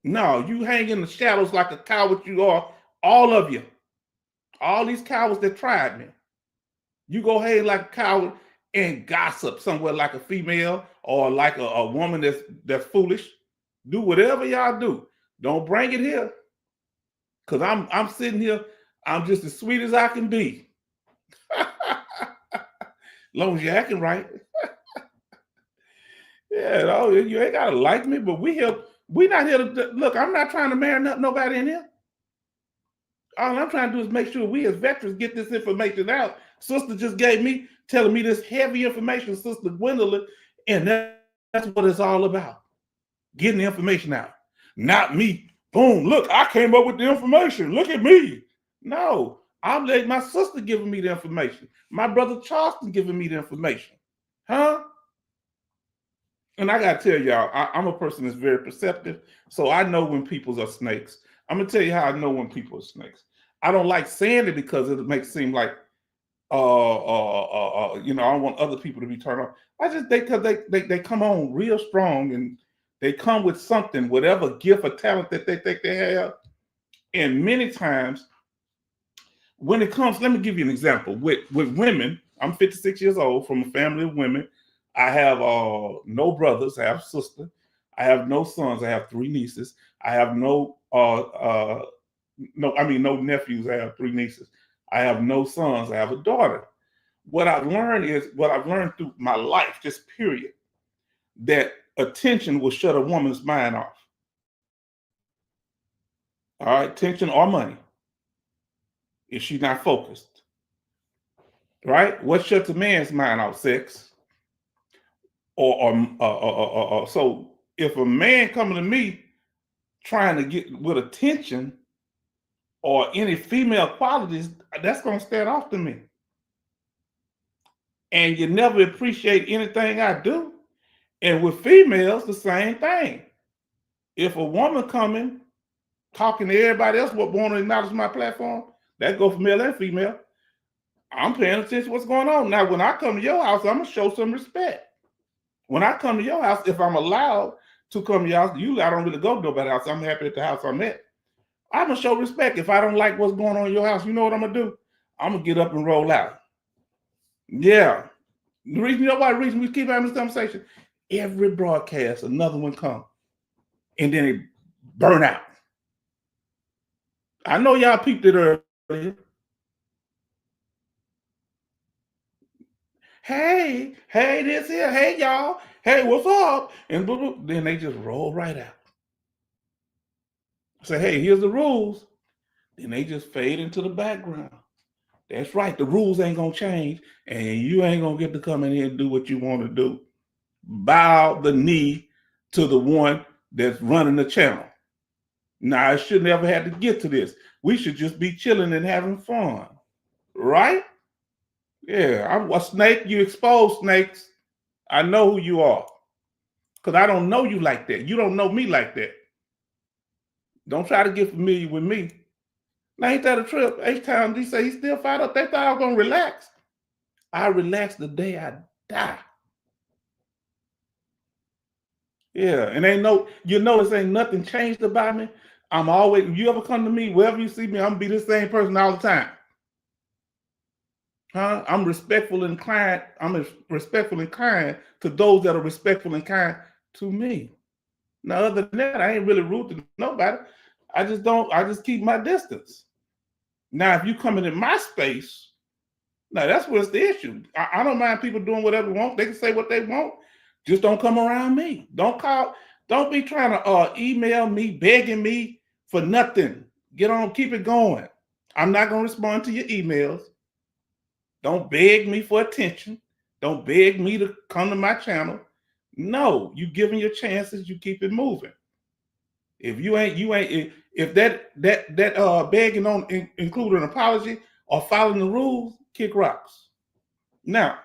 No, you hang in the shadows like a coward you are, all of you. All these cowards that tried me. You go hang like a coward and gossip somewhere like a female or like a woman that's foolish. Do whatever y'all do. Don't bring it here. Because I'm sitting here, I'm just as sweet as I can be. Long as you're acting right. Yeah, no, you ain't gotta like me, but we not here to look. I'm not trying to marry nobody in here. All I'm trying to do is make sure we as veterans get this information out. Sister just telling me this heavy information, Sister Gwendolyn, and that's what it's all about. Getting the information out. Not me. Boom, look, I came up with the information. Look at me. No, I'm letting my sister giving me the information. My brother Charleston giving me the information. Huh? And I got to tell y'all, I'm a person that's very perceptive, so I know when people are snakes. I'm going to tell you how I know when people are snakes. I don't like saying it because it makes it seem like you know, I don't want other people to be turned on. Because they come on real strong, and they come with something, whatever gift or talent that they think they have. And many times when it comes, let me give you an example. With women, I'm 56 years old, from a family of women. I have no brothers, I have a sister. I have no sons, I have 3 nieces. I have no nephews, I have 3 nieces. I have no sons, I have a daughter. What I've learned through my life, just period, that attention will shut a woman's mind off. All right, attention or money, if she's not focused. Right? What shuts a man's mind off? Sex. So if a man coming to me trying to get with attention or any female qualities, that's going to stand off to me. And you never appreciate anything I do. And with females, the same thing. If a woman coming, talking to everybody else, what want to acknowledge my platform, that go for male and female. I'm paying attention to what's going on. Now, when I come to your house, I'm going to show some respect. When I come to your house, if I'm allowed to come to your house, usually I don't really go to nobody's house. I'm happy at the house I'm at. I'm going to show respect. If I don't like what's going on in your house, you know what I'm going to do? I'm going to get up and roll out. Yeah. The reason we keep having this conversation, every broadcast, another one come, and then it burn out. I know y'all peeped it earlier. Hey, this here. Hey, y'all. Hey, what's up? And blah, blah. Then they just roll right out. Say, hey, here's the rules. Then they just fade into the background. That's right. The rules ain't going to change, and you ain't going to get to come in here and do what you want to do. Bow the knee to the one that's running the channel. Now, I should never have to get to this. We should just be chilling and having fun. Right? Yeah, I'm a snake. You expose snakes. I know who you are. Because I don't know you like that. You don't know me like that. Don't try to get familiar with me. Now, ain't that a trip? H-Town, he say he's still fired up. They thought I was going to relax. I relax the day I die. Yeah, and this ain't nothing changed about me. I'm always, if you ever come to me, wherever you see me, I'm going to be the same person all the time. I'm respectful and kind. I'm respectful and kind to those that are respectful and kind to me. Now, other than that, I ain't really rude to nobody. I just keep my distance. Now, if you come in my space, now that's what's the issue. I don't mind people doing whatever they want. They can say what they want. Just don't come around me. Don't be trying to email me, begging me for nothing. Get on, keep it going. I'm not going to respond to your emails. Don't beg me for attention. Don't beg me to come to my channel. No, you giving your chances, you keep it moving. If if that begging don't include an apology or following the rules, kick rocks. Now,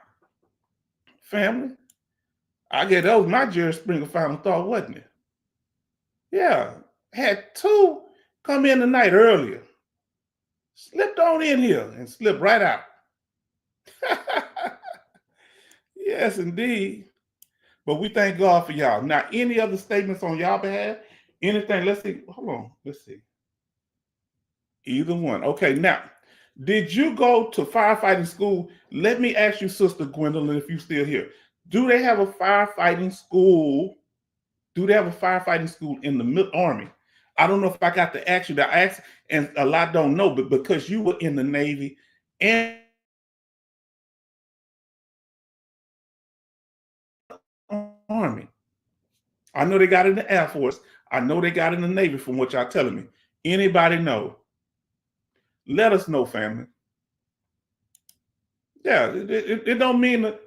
family, I guess that was my Jerry Springer final thought, wasn't it? Yeah, had 2 come in the night earlier. Slipped on in here and slipped right out. Yes, indeed. But we thank God for y'all. Now, any other statements on y'all behalf? Anything? Let's see. Hold on. Let's see. Either one. Okay, now, did you go to firefighting school? Let me ask you, Sister Gwendolyn, if you're still here. Do they have a firefighting school? Do they have a firefighting school in the Army? I don't know if I got to ask you that. I asked, and a lot don't know, but because you were in the Navy and Army. I know they got it in the Air Force. I know they got it in the Navy from what y'all telling me. Anybody know? Let us know, family. Yeah, it don't mean to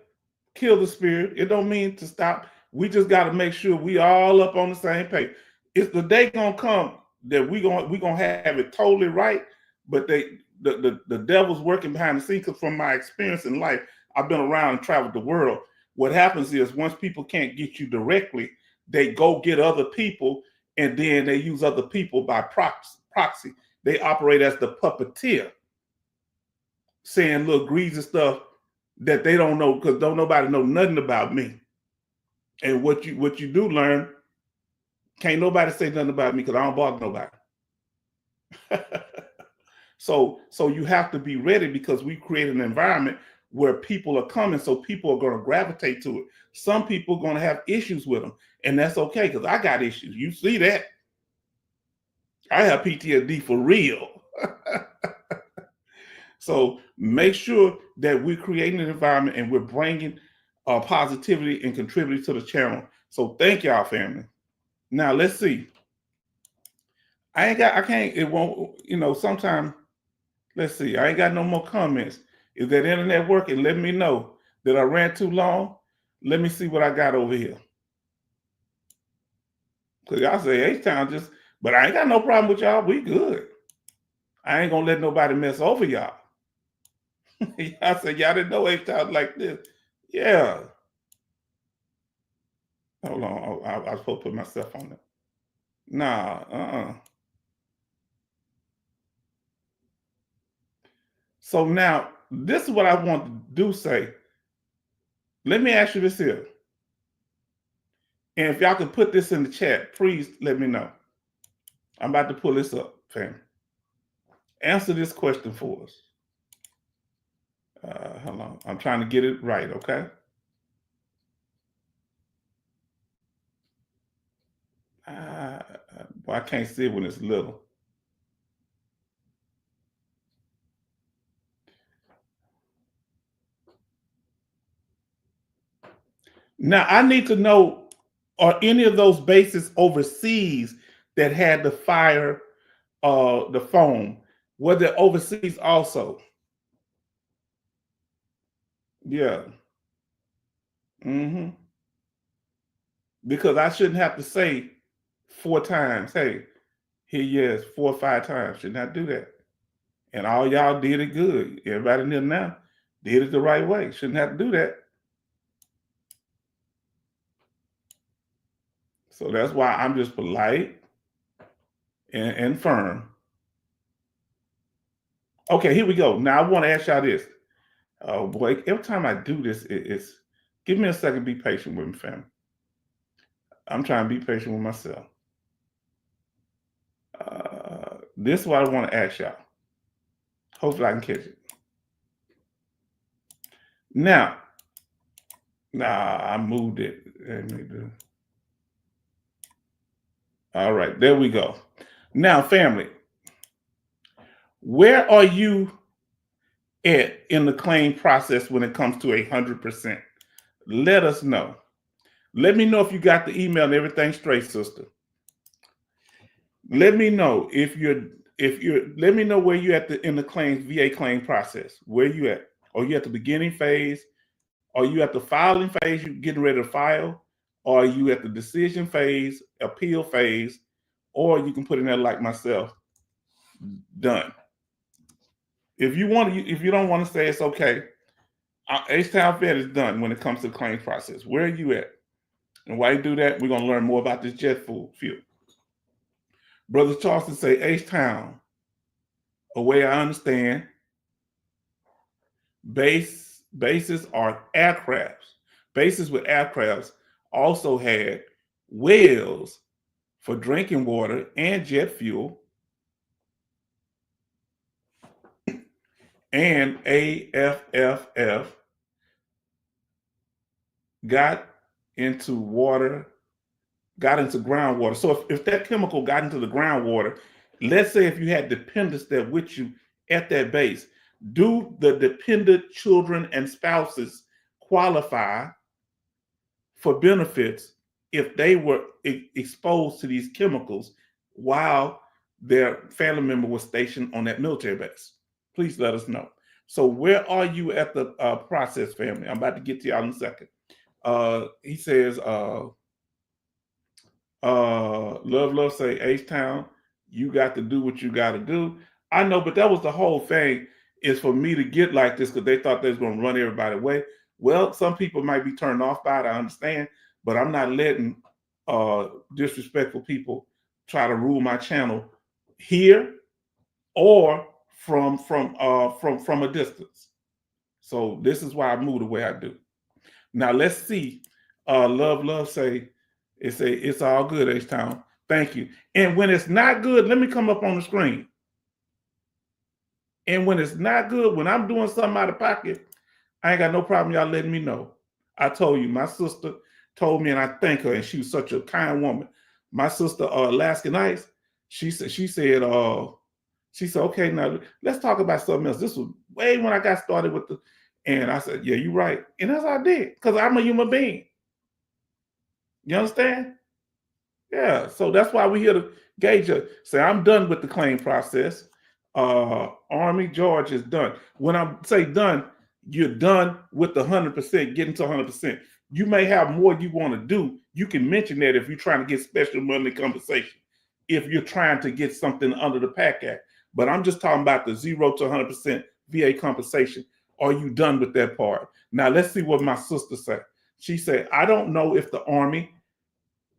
kill the spirit. It don't mean to stop. We just got to make sure we all up on the same page. It's the day gonna come that we gonna have it totally right, but the devil's working behind the scenes. Because from my experience in life, I've been around and traveled the world. What happens is once people can't get you directly, they go get other people, and then they use other people by proxy. They operate as the puppeteer. saying little greasy stuff that they don't know, because don't nobody know nothing about me. And what you do learn, can't nobody say nothing about me because I don't bother nobody. So you have to be ready, because we create an environment where people are coming, so people are going to gravitate to it. Some people are going to have issues with them, and that's okay, because I got issues. You see that? I have PTSD for real. So make sure that we're creating an environment and we're bringing positivity and contributing to the channel. So thank y'all, family. Now let's see. It won't, sometimes, let's see. I ain't got no more comments. Is that internet working? Let me know that I ran too long. Let me see what I got over here. Because y'all say H-Town but I ain't got no problem with y'all. We good. I ain't gonna let nobody mess over y'all. Y'all said y'all didn't know H-Town like this. Yeah. Hold on. I was supposed to put myself on it. Nah, So now, this is what I want to do say. Let me ask you this here. And if y'all can put this in the chat, please let me know. I'm about to pull this up, fam. Answer this question for us. Hold on. I'm trying to get it right, okay? I can't see it when it's little. Now, I need to know, are any of those bases overseas that had the fire, the foam, were they overseas also? Yeah. Because I shouldn't have to say 4 times, hey, here yes, 4 or 5 times. Should not do that. And all y'all did it good. Everybody in there now did it the right way. Shouldn't have to do that. So that's why I'm just polite and firm. Okay, here we go. Now I want to ask y'all this. Oh boy, every time I do this, it's give me a second, be patient with me, family. I'm trying to be patient with myself. This is what I want to ask y'all. Hopefully I can catch it. Now, I moved it. All right, there we go. Now, family, where are you at in the claim process when it comes to 100%? Let us know. Let me know if you got the email and everything straight, sister. Let me know let me know where you at in the VA claim process. Where you at? Are you at the beginning phase? Are you at the filing phase? You getting ready to file? Or are you at the decision phase, appeal phase? Or you can put in there like myself, done. If you don't want to say, it's okay. H-Town Vet is done when it comes to the claim process. Where are you at? And while you do that, we're going to learn more about this jet fuel. Brother Charleston say, H-Town, a way I understand, bases are aircrafts. Bases with aircrafts also had wells for drinking water and jet fuel, and AFFF got into groundwater. So if that chemical got into the groundwater, let's say if you had dependents that with you at that base, do the dependent children and spouses qualify for benefits if they were exposed to these chemicals while their family member was stationed on that military base? Please let us know. So where are you at the process, family? I'm about to get to y'all in a second. He says, Love say, H-Town, you got to do what you got to do. I know, but that was the whole thing, is for me to get like this because they thought they was going to run everybody away. Well, some people might be turned off by it, I understand, but I'm not letting disrespectful people try to rule my channel here or from a distance. So this is why I move the way I do. Now let's see. Love say it's all good, H-Town. Thank you. And when it's not good, let me come up on the screen. And when it's not good, when I'm doing something out of pocket, I ain't got no problem y'all letting me know. I told you, my sister told me, and I thank her, and she was such a kind woman. My sister, Alaskan Ice, she said, okay, now let's talk about something else. This was way when I got started with the, and I said, yeah, you're right. And that's what I did, because I'm a human being. You understand? Yeah, so that's why we're here to gauge it. Say, I'm done with the claim process. Army George is done. When I say done, you're done with the 100%, getting to 100%. You may have more you want to do. You can mention that if you're trying to get special money compensation, if you're trying to get something under the PAC Act. But I'm just talking about the 0 to 100% VA compensation. Are you done with that part? Now, let's see what my sister said. She said, I don't know if the Army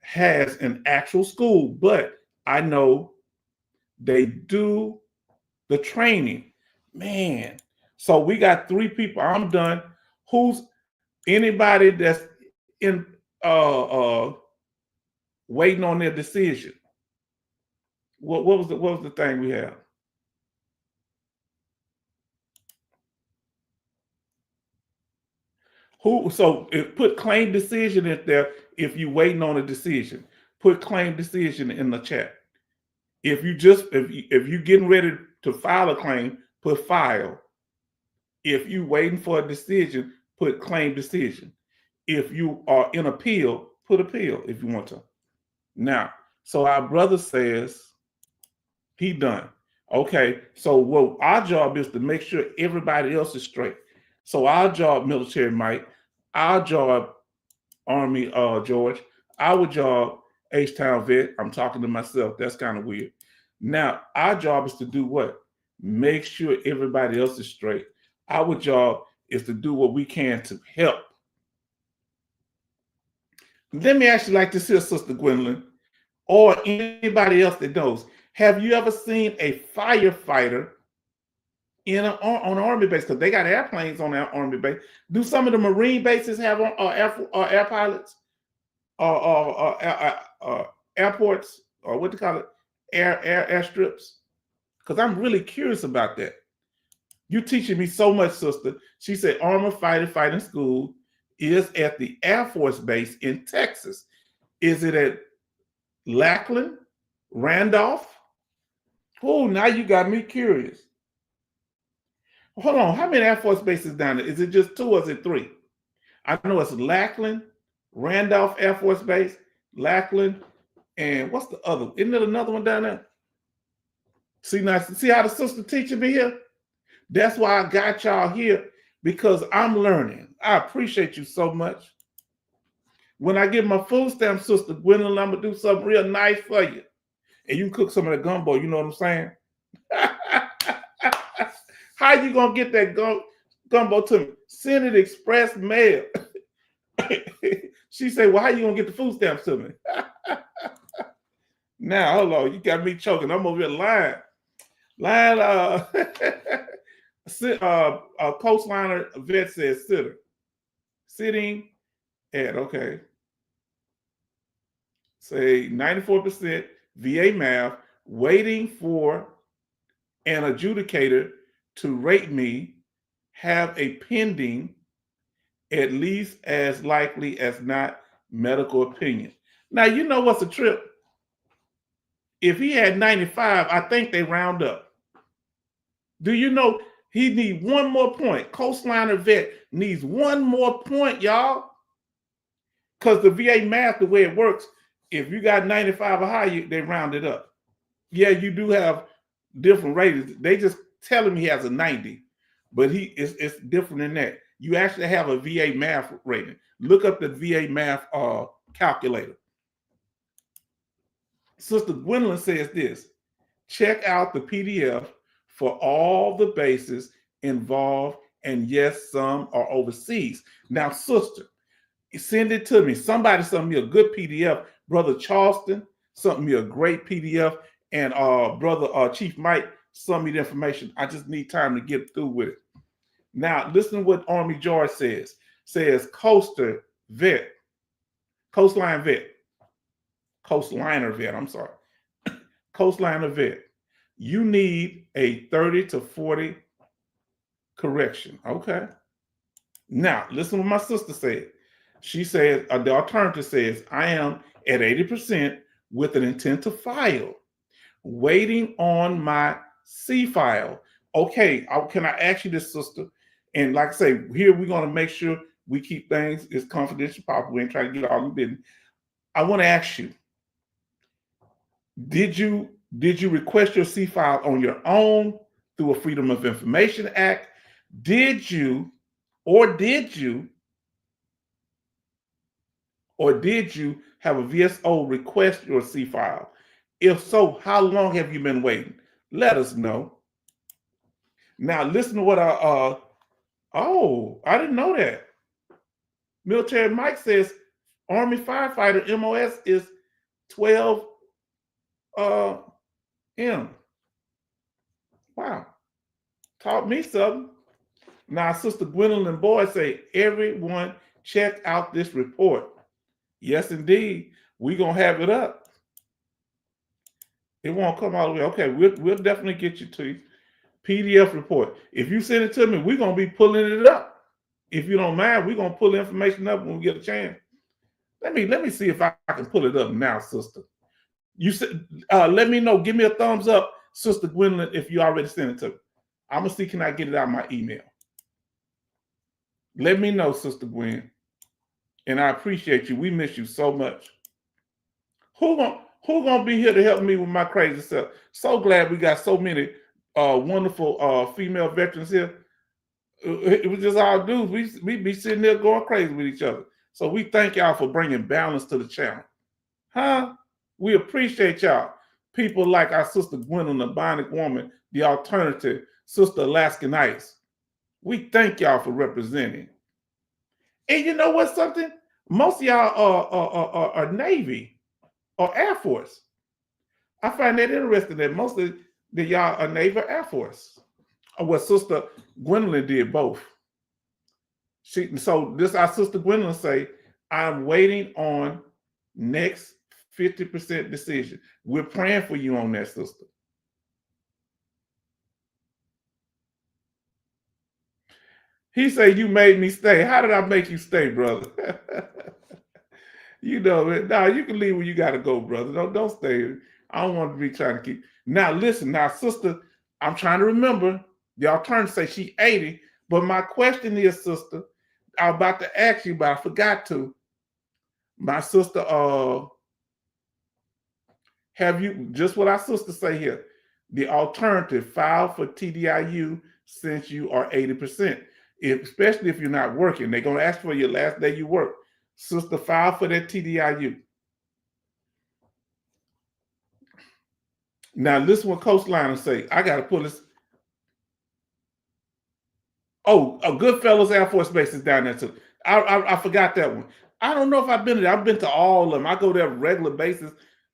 has an actual school, but I know they do the training. Man, so we got 3 people. I'm done. Who's anybody that's in waiting on their decision? What was the thing we have? Who? So put claim decision in there if you waiting on a decision. Put claim decision in the chat. If you getting ready to file a claim, put file. If you waiting for a decision, put claim decision. If you are in appeal, put appeal if you want to. Now, so our brother says he done. Okay, so what our job is to make sure everybody else is straight. So our job, military Mike, our job, Army George, our job, H-Town Vet, I'm talking to myself, that's kind of weird. Now, our job is to do what? Make sure everybody else is straight. Our job is to do what we can to help. Let me ask you like this here, Sister Gwendolyn, or anybody else that knows. Have you ever seen a firefighter on an Army base? Because they got airplanes on their Army base. Do some of the Marine bases have air pilots or airports, or what do you call it, airstrips? Because I'm really curious about that. You teaching me so much, sister. She said Armor Fighting School is at the Air Force Base in Texas. Is it at Lackland, Randolph? Oh, now you got me curious. Hold on, how many Air Force bases down there? Is it just 2 or is it 3? I know it's Lackland, Randolph Air Force Base, Lackland, and what's the other? Isn't there another one down there? See how the sister teaching me here? That's why I got y'all here, because I'm learning. I appreciate you so much. When I get my food stamp, Sister Gwendolyn, I'm going to do something real nice for you. And you can cook some of the gumbo, you know what I'm saying? How you going to get that gumbo to me? Send it express mail. She said, well, how you going to get the food stamps to me? Now, hold on. You got me choking. I'm over here lying. Coastliner Vet says sitter. Sitting at, okay. Say 94% VA math, waiting for an adjudicator to rate me, have a pending, at least as likely as not, medical opinion. Now, you know what's a trip? If he had 95, I think they round up. Do you know he need one more point? Coastliner Vet needs one more point, y'all. Because the VA math, the way it works, if you got 95 or higher, they round it up. Yeah, you do have different ratings. They just tell him he has a 90, but it's different than that. You actually have a VA math rating. Look up the VA math calculator. Sister Gwendolyn says this: check out the PDF for all the bases involved, and yes, some are overseas. Now, sister, send it to me. Somebody sent me a good PDF. Brother Charleston sent me a great PDF, and brother Chief Mike some of the information. I just need time to get through with it. Now, listen to what Army George says. Says Coastliner vet, coastliner vet, I'm sorry. Coastliner vet. You need a 30 to 40 correction. Okay. Now, listen to what my sister said. She said, the alternative says, I am at 80% with an intent to file, waiting on my C file. Okay, can I ask you this, sister? And like I say, here we're going to make sure we keep things as confidential as possible. We ain't trying to get all the business. I want to ask you, did you request your C file on your own through a Freedom of Information Act? Did you have a VSO request your C file? If so, how long have you been waiting? Let us know. Now listen to what I didn't know that. Military Mike says Army firefighter MOS is 12 M. Wow. Taught me something. Now, Sister Gwendolyn Boyd say, everyone check out this report. Yes, indeed. We're going to have it up. It won't come all the way. Okay, we'll definitely get you to PDF report. If you send it to me, we're going to be pulling it up. If you don't mind, we're going to pull the information up when we get a chance. Let me see if I can pull it up now, sister. You said, let me know. Give me a thumbs up, Sister Gwendolyn, if you already sent it to me. I'm going to see, can I get it out of my email? Let me know, Sister Gwen. And I appreciate you. We miss you so much. Who gonna be here to help me with my crazy self? So glad we got so many wonderful female veterans here. It was just our dudes. We be sitting there going crazy with each other. So we thank y'all for bringing balance to the channel. Huh? We appreciate y'all. People like our Sister Gwendolyn, the Bionic Woman, the Alternative, Sister Alaskan Ice. We thank y'all for representing. And you know what, something? Most of y'all are Navy or Air Force. I find that interesting that most of y'all are Navy or Air Force. Well, Sister Gwendolyn did both. So this our Sister Gwendolyn say, I'm waiting on next 50% decision. We're praying for you on that, sister. He said, you made me stay. How did I make you stay, brother? You know, now you can leave when you got to go, brother. Don't stay. I don't want to be trying to keep. Now, listen, now, sister, I'm trying to remember. The alternative say she 80. But my question is, sister, I was about to ask you, but I forgot to. My sister, have you, just what our sister say here, the alternative, file for TDIU since you are 80%. Especially if you're not working. They're going to ask for your last day you work. Sister, file for that TDIU. Now, listen what Coastliner say. I got to pull this. Oh, Goodfellas Air Force Base is down there too. I forgot that one. I don't know if I've been there. I've been to all of them. I go there on a regular basis.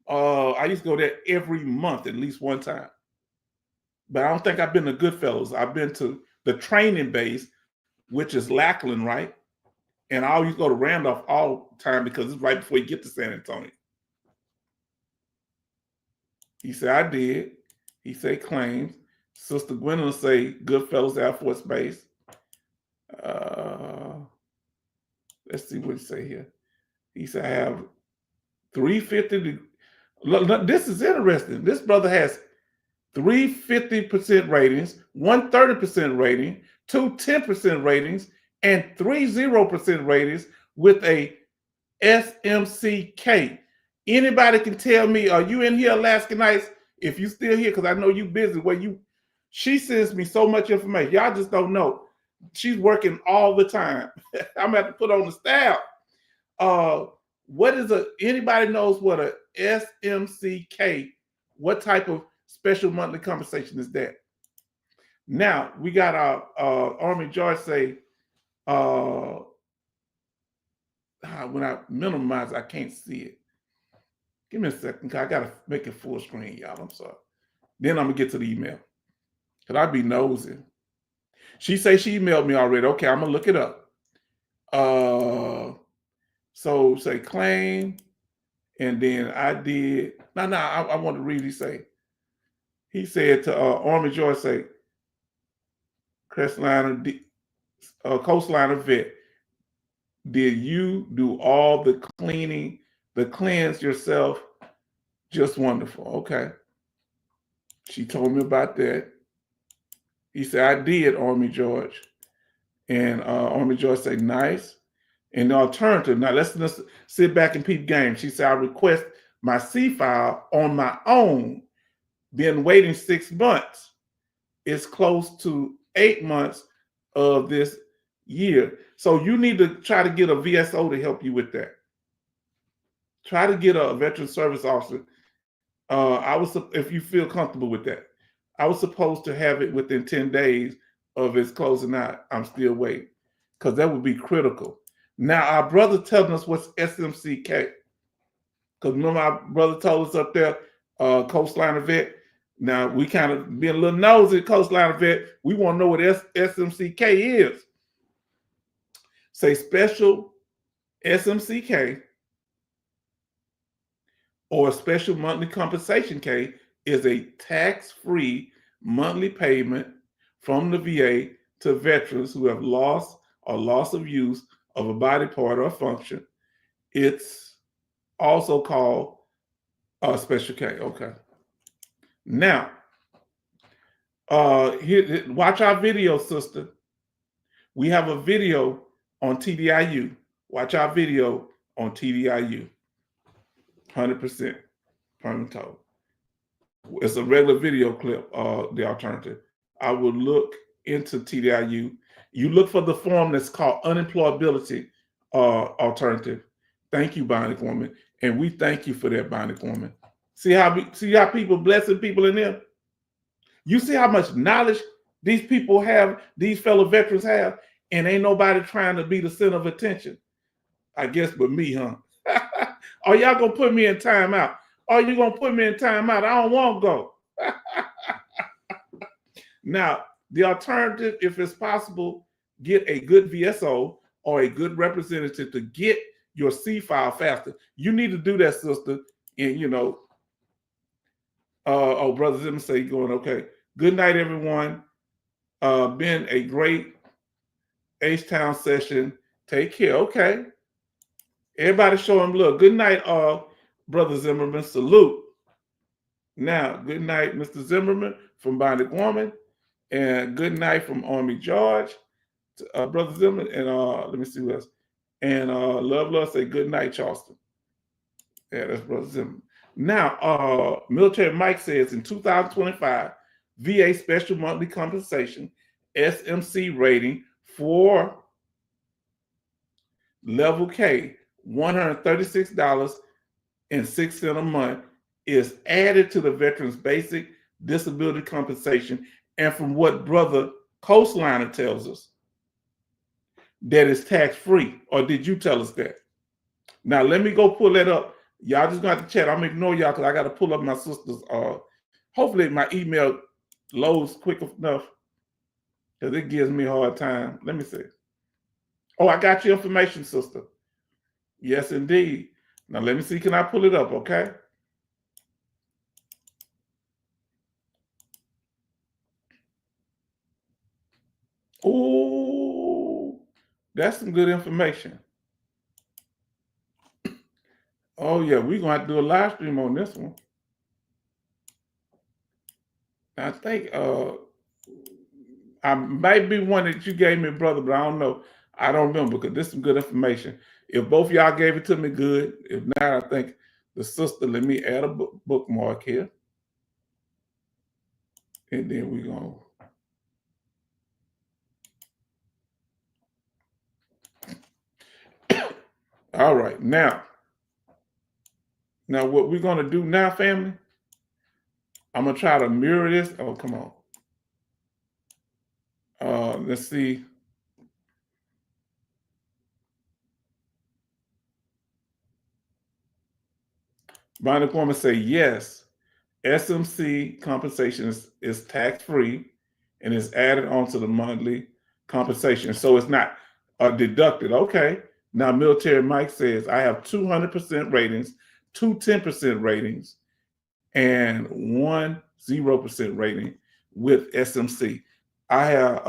I used to go there every month, at least one time. But I don't think I've been to Goodfellas. I've been to the training base, which is Lackland, right? And I always go to Randolph all the time because it's right before you get to San Antonio. He said, I did. He said, claims. Sister Gwendolyn say, Goodfellas Air Force Base. Let's see what he say here. He said, I have 350. This is interesting. This brother has 3 50% ratings, 1 30% rating, 2 10% ratings, and 3 0% ratings with a SMCK. Anybody can tell me, are you in here, Alaska Nights? If you still here, because I know you busy. She sends me so much information. Y'all just don't know. She's working all the time. I'm gonna have to put on the staff. What is anybody knows what a SMCK, what type of special monthly compensation is that? Now, we got our Army George say, when I minimize, I can't see it. Give me a second, because I got to make it full screen, y'all. I'm sorry. Then I'm going to get to the email. Cause I be nosy. She say she emailed me already. Okay, I'm gonna look it up. So say claim, and then I did. No, I want to read. He said to Army George, say Crestliner, Coastliner vet, did you do all the cleaning, the cleanse yourself? Just wonderful. Okay. She told me about that. He said, I did, Army George. And Army George said, nice. And the alternative, now let's sit back and peep game. She said, I request my C file on my own. Been waiting 6 months. It's close to 8 months of this year. So you need to try to get a VSO to help you with that. Try to get a veteran service officer. If you feel comfortable with that. I was supposed to have it within 10 days of its closing out. I'm still waiting because that would be critical. Now, our brother telling us what's SMCK. Because remember our brother told us up there, Coastliner vet. Now, we kind of being a little nosy, Coastliner vet. We want to know what SMCK is. Say special SMCK or a special monthly compensation K is a tax-free monthly payment from the VA to veterans who have lost or loss of use of a body part or function. It's also called a special K. Okay. Now, here, watch our video, sister. We have a video on TDIU. Watch our video on TDIU. 100% permanent. It's a regular video clip, the alternative. I would look into TDIU. You look for the form that's called unemployability alternative. Thank you, Bionic Woman. And we thank you for that, Bionic Woman. See how people blessing people in there? You see how much knowledge these people have, these fellow veterans have, and ain't nobody trying to be the center of attention. I guess but me, huh? Are y'all gonna put me in timeout? Are you gonna put me in timeout? I don't want to go. Now, the alternative, if it's possible, get a good VSO or a good representative to get your C file faster. You need to do that, sister. And Brother Zimmer say going okay. Good night, everyone. Been a great H-Town session. Take care. Okay. Everybody show him love. Good night, Brother Zimmerman. Salute. Now, good night, Mr. Zimmerman from Bionic Woman. And good night from Army George, Brother Zimmerman. And let me see who else. And Love say good night, Charleston. Yeah, that's Brother Zimmerman. Now, Military Mike says in 2025, VA Special Monthly Compensation, SMC rating for Level K, $136.06 a month is added to the veteran's basic disability compensation. And from what Brother Coastliner tells us, that is tax-free. Or did you tell us that? Now, let me go pull that up. Y'all just got to chat. I'm going to ignore y'all because I got to pull up my sister's. Hopefully, my email loads quick enough because it gives me a hard time. Let me see. Oh, I got your information, sister. Yes, indeed. Now, let me see. Can I pull it up, okay? Oh, that's some good information. Oh, yeah, we're going to have to do a live stream on this one. I think I might be one that you gave me, brother, but I don't know. I don't remember because this is some good information. If both y'all gave it to me, good. If not, I think the sister, let me add a bookmark here. And then we're going to. All right. Now what we're going to do now, family, I'm going to try to mirror this. Oh, come on. Let's see. Bionic Woman say, yes, SMC compensation is tax-free. and it's added onto the monthly compensation. So it's not deducted. Okay. Now, Military Mike says, I have 200% ratings, 2 10% ratings, and 1 0% rating with SMC. I have,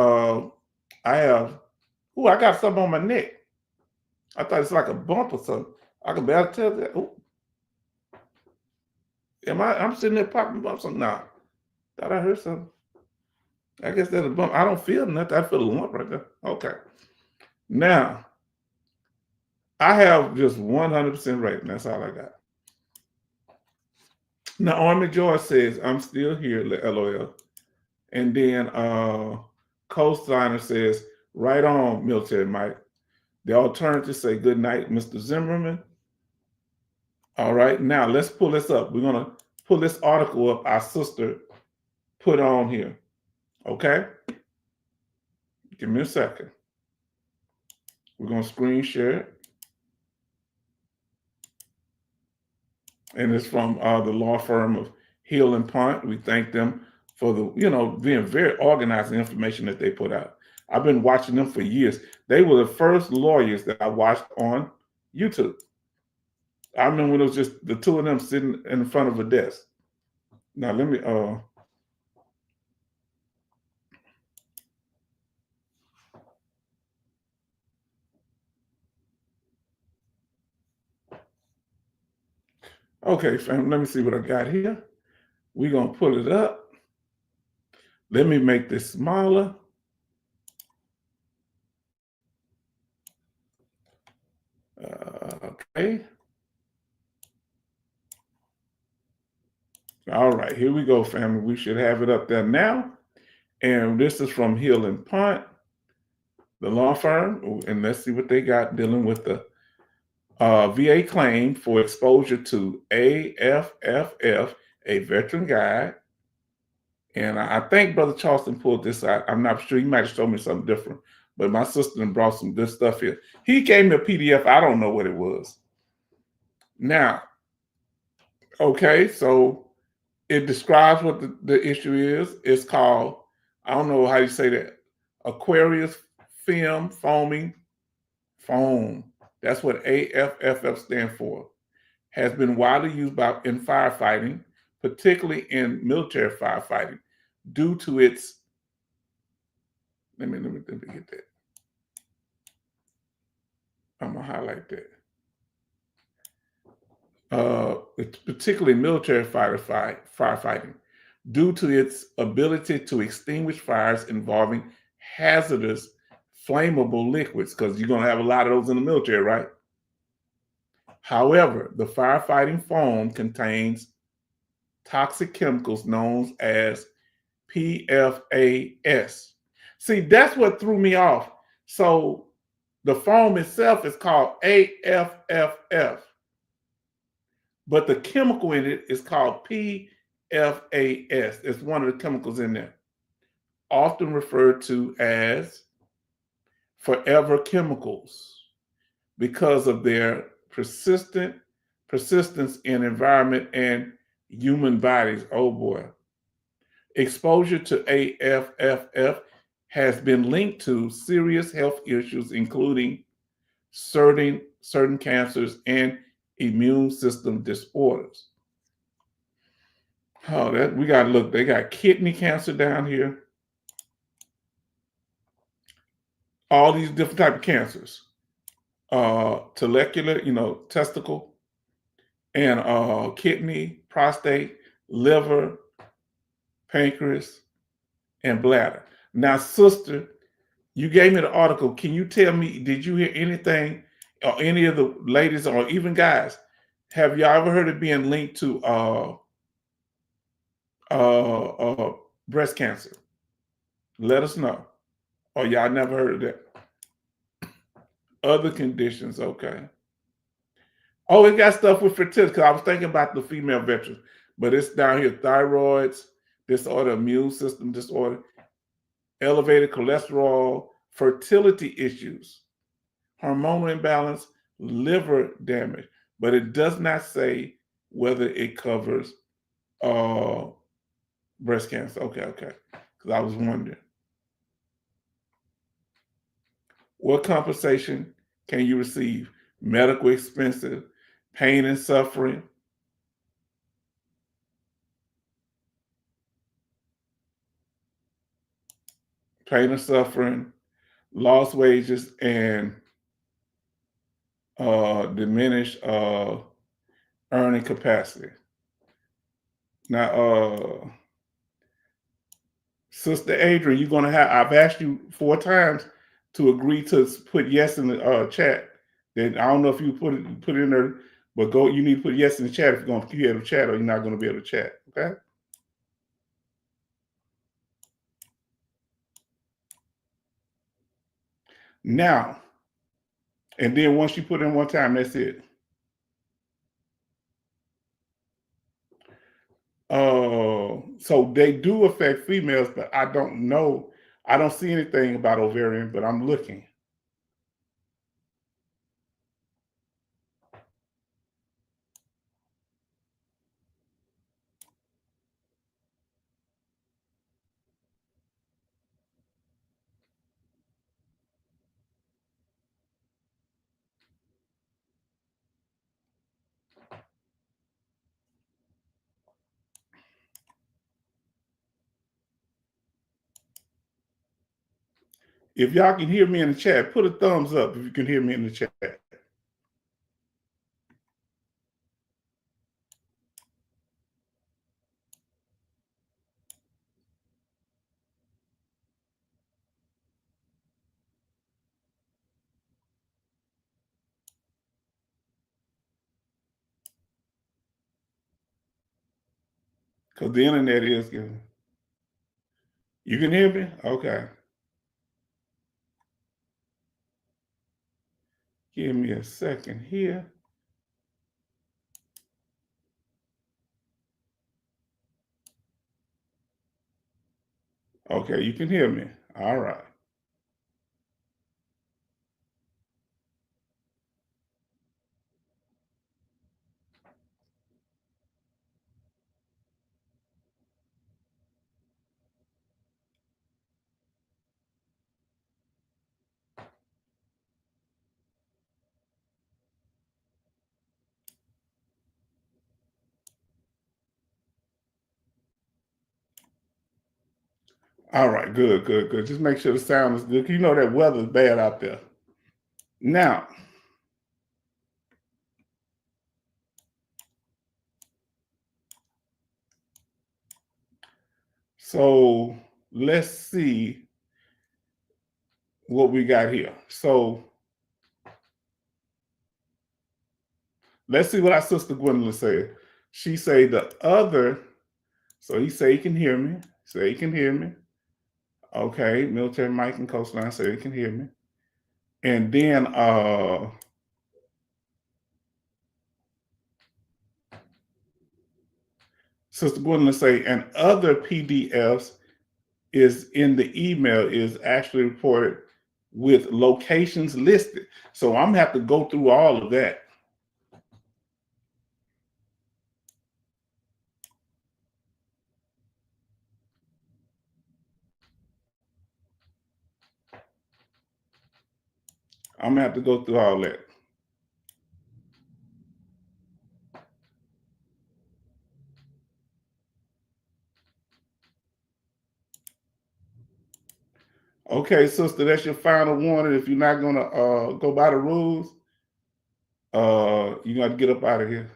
I got something on my neck. I thought it's like a bump or something. I can barely tell that. Ooh. I'm sitting there popping bumps. Nah, thought I heard something. I guess that's a bump. I don't feel nothing. I feel a lump right there. Okay. Now, I have just 100% rating. That's all I got. Now, Army Joy says, I'm still here, LOL. And then co-signer says, right on, Military Mike. The alternative say, good night, Mr. Zimmerman. All right, now let's pull this up. We're going to pull this article up our sister put on here. Okay? Give me a second. We're going to screen share it. And it's from the law firm of Hill and Punt. We thank them for the, being very organized in the information that they put out. I've been watching them for years. They were the first lawyers that I watched on YouTube. I remember when it was just the two of them sitting in front of a desk. Now let me okay, fam, let me see what I got here. We're gonna pull it up. Let me make this smaller. Okay. All right, here we go, family. We should have it up there now. And this is from Hill and Punt, the law firm. And let's see what they got dealing with the VA claim for exposure to AFFF, a veteran guide. And I think Brother Charleston pulled this out. I'm not sure. He might have told me something different. But my sister brought some good stuff here. He gave me a PDF. I don't know what it was. Now, okay, so it describes what the issue is. It's called, I don't know how you say that, Aquarius film foaming foam. That's what AFFF stands for. Has been widely used in firefighting, particularly in military firefighting, due to its, let me get that. I'm gonna highlight that. It's particularly military firefighting, due to its ability to extinguish fires involving hazardous flammable liquids, because you're gonna have a lot of those in the military, right? However, the firefighting foam contains toxic chemicals known as PFAS. See, that's what threw me off. So the foam itself is called AFFF, but the chemical in it is called PFAS. It's one of the chemicals in there, often referred to as forever chemicals because of their persistence in environment and human bodies. Oh boy. Exposure to AFFF has been linked to serious health issues, including certain cancers and immune system disorders. Oh, that we got to look. They got kidney cancer down here. All these different type of cancers. Follicular, testicle, and kidney, prostate, liver, pancreas, and bladder. Now, sister, you gave me the article. Can you tell me, did you hear anything, or any of the ladies, or even guys, have y'all ever heard it being linked to breast cancer? Let us know. Or y'all never heard of that? Other conditions, okay. Oh, it got stuff with fertility, because I was thinking about the female veterans, but it's down here: thyroids disorder, immune system disorder, elevated cholesterol, fertility issues, hormonal imbalance, liver damage, but it does not say whether it covers breast cancer. Okay, because I was wondering. What compensation can you receive? Medical expenses, pain and suffering, lost wages, and diminished earning capacity. Now, Sister Adrian, you're gonna have. I've asked you 4 times to agree to put yes in the chat. Then I don't know if you put it in there, but go. You need to put yes in the chat if you're gonna be able to chat, or you're not gonna be able to chat. Okay. Now, and then once you put in one time, that's it. So they do affect females, but I don't know. I don't see anything about ovarian, but I'm looking. If y'all can hear me in the chat, put a thumbs up if you can hear me in the chat. Because the internet is good. You can hear me? Okay. Give me a second here. Okay, you can hear me. All right. All right, good. Just make sure the sound is good. You know that weather's bad out there. Now, so let's see what we got here. So let's see what our sister Gwendolyn said. She say the other, so he say he can hear me. Say he can hear me. Okay, Military Mike and Coastline say he can hear me. And then Sister Gwendolyn say, and other PDFs is in the email is actually reported with locations listed. So I'm gonna have to go through all of that. I'm gonna have to go through all that. Okay, sister, that's your final warning. If you're not gonna go by the rules, you got to get up out of here.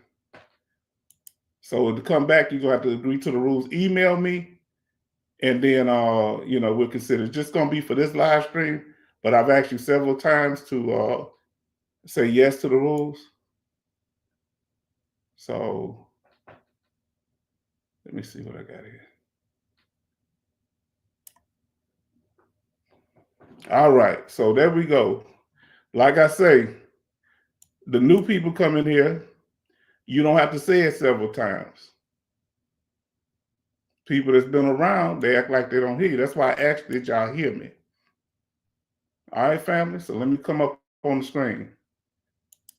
So to come back, you're gonna have to agree to the rules. Email me, and then we'll consider. It's just gonna be for this live stream, but I've asked you several times to say yes to the rules. So let me see what I got here. All right, so there we go. Like I say, the new people come in here, you don't have to say it several times. People that's been around, they act like they don't hear you. That's why I asked that y'all hear me. All right, family, so let me come up on the screen.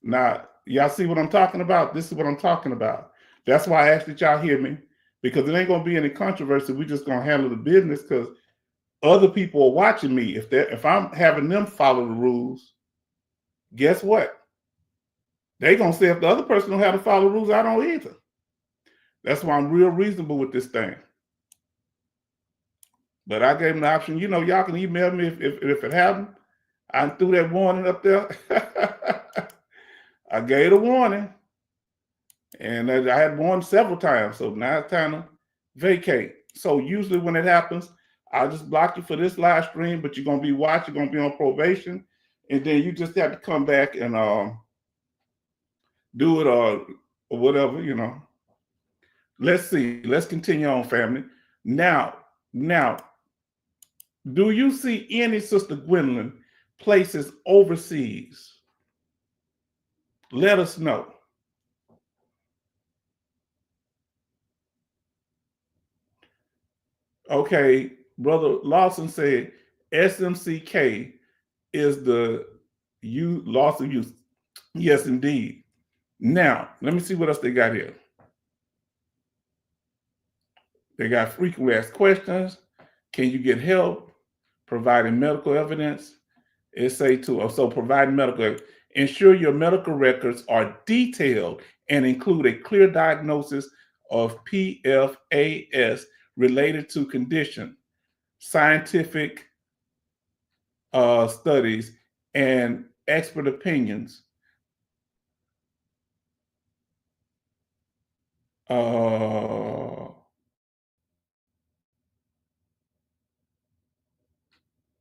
Now, y'all see what I'm talking about? This is what I'm talking about. That's why I asked that y'all hear me, because it ain't gonna be any controversy. We're just gonna handle the business, because other people are watching me. If I'm having them follow the rules, guess what? They gonna say if the other person don't have to follow the rules, I don't either. That's why I'm real reasonable with this thing. But I gave them the option. Y'all can email me if it happened. I threw that warning up there. I gave a warning, and I had warned several times. So now it's time to vacate. So usually when it happens, I'll just block you for this live stream, but you're gonna be watching, you're gonna be on probation, and then you just have to come back and do it or whatever, Let's see. Let's continue on, family. Now, do you see any, Sister Gwendolyn, places overseas? Let us know. Okay, Brother Lawson said SMCK is the loss of use. Yes, indeed. Now, let me see what else they got here. They got frequently asked questions. Can you get help? Providing medical evidence. It say so providing medical. Ensure your medical records are detailed and include a clear diagnosis of PFAS related to condition, scientific studies, and expert opinions.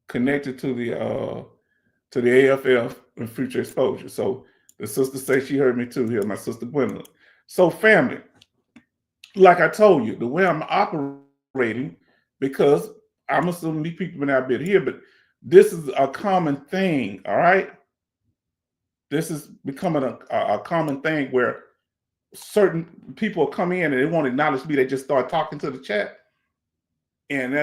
Connected to the AFF and future exposure. So the sister says she heard me too here, my sister Gwendolyn. So family, like I told you, the way I'm operating, because I'm assuming these people may not be here, but this is a common thing, all right? This is becoming a common thing where certain people come in and they won't acknowledge me, they just start talking to the chat. And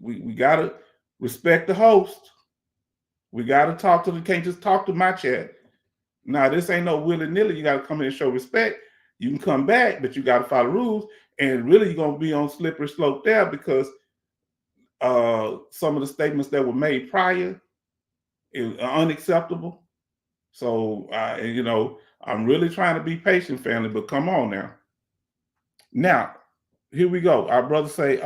we gotta respect the host. We got to talk to the, can't just talk to my chat. Now, this ain't no willy-nilly. You got to come in and show respect. You can come back, but you got to follow rules. And really, you're going to be on slippery slope there because some of the statements that were made prior are unacceptable. So, I'm really trying to be patient, family, but come on now. Now, here we go. Our brother say,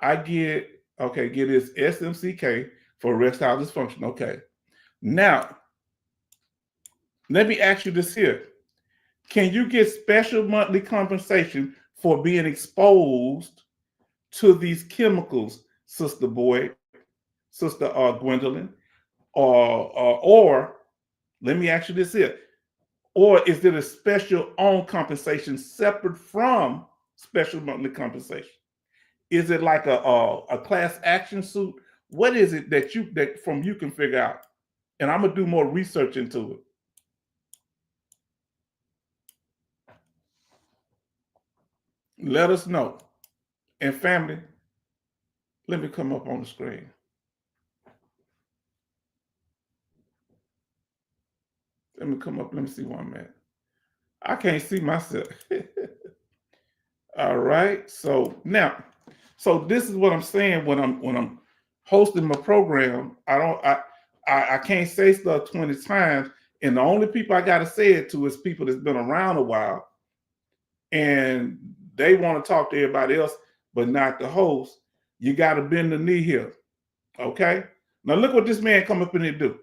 I get this SMCK for erectile dysfunction. Okay. Now, let me ask you this here. Can you get special monthly compensation for being exposed to these chemicals, Sister Boyd, Sister Gwendolyn? Or let me ask you this here. Or is there a special own compensation separate from special monthly compensation? Is it like a class action suit? What is it that you can figure out? And I'm gonna do more research into it. Let us know. And family, let me come up on the screen. Let me come up. Let me see where I'm at. I can't see myself. All right. So now, this is what I'm saying when I'm hosting my program. I can't say stuff 20 times, and the only people I gotta say it to is people that's been around a while, and they want to talk to everybody else, but not the host. You gotta bend the knee here. Okay. Now look what this man come up in here and do.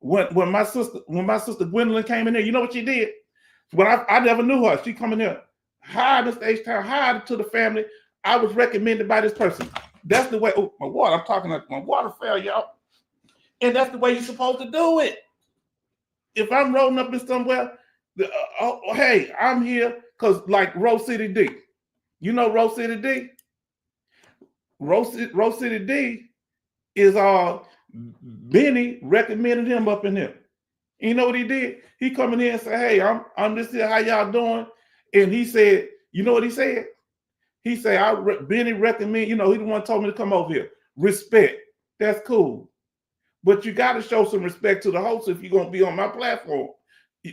When my sister Gwendolyn came in there, you know what she did? When I never knew her. She come in here. Hi, Mr. H-Town. Hi to the family. I was recommended by this person. That's the way. Oh, my water. I'm talking like my water fell, y'all. And that's the way you're supposed to do it. If I'm rolling up in somewhere, hey, I'm here because like Rose City D. You know Rose City D? Rose City D is Benny recommended him up in here. And you know what he did? He come in here and said, hey, I'm just here. How y'all doing? And he said, you know what he said? He said, Benny recommend, he the one told me to come over here. Respect. That's cool. But you got to show some respect to the host if you're going to be on my platform.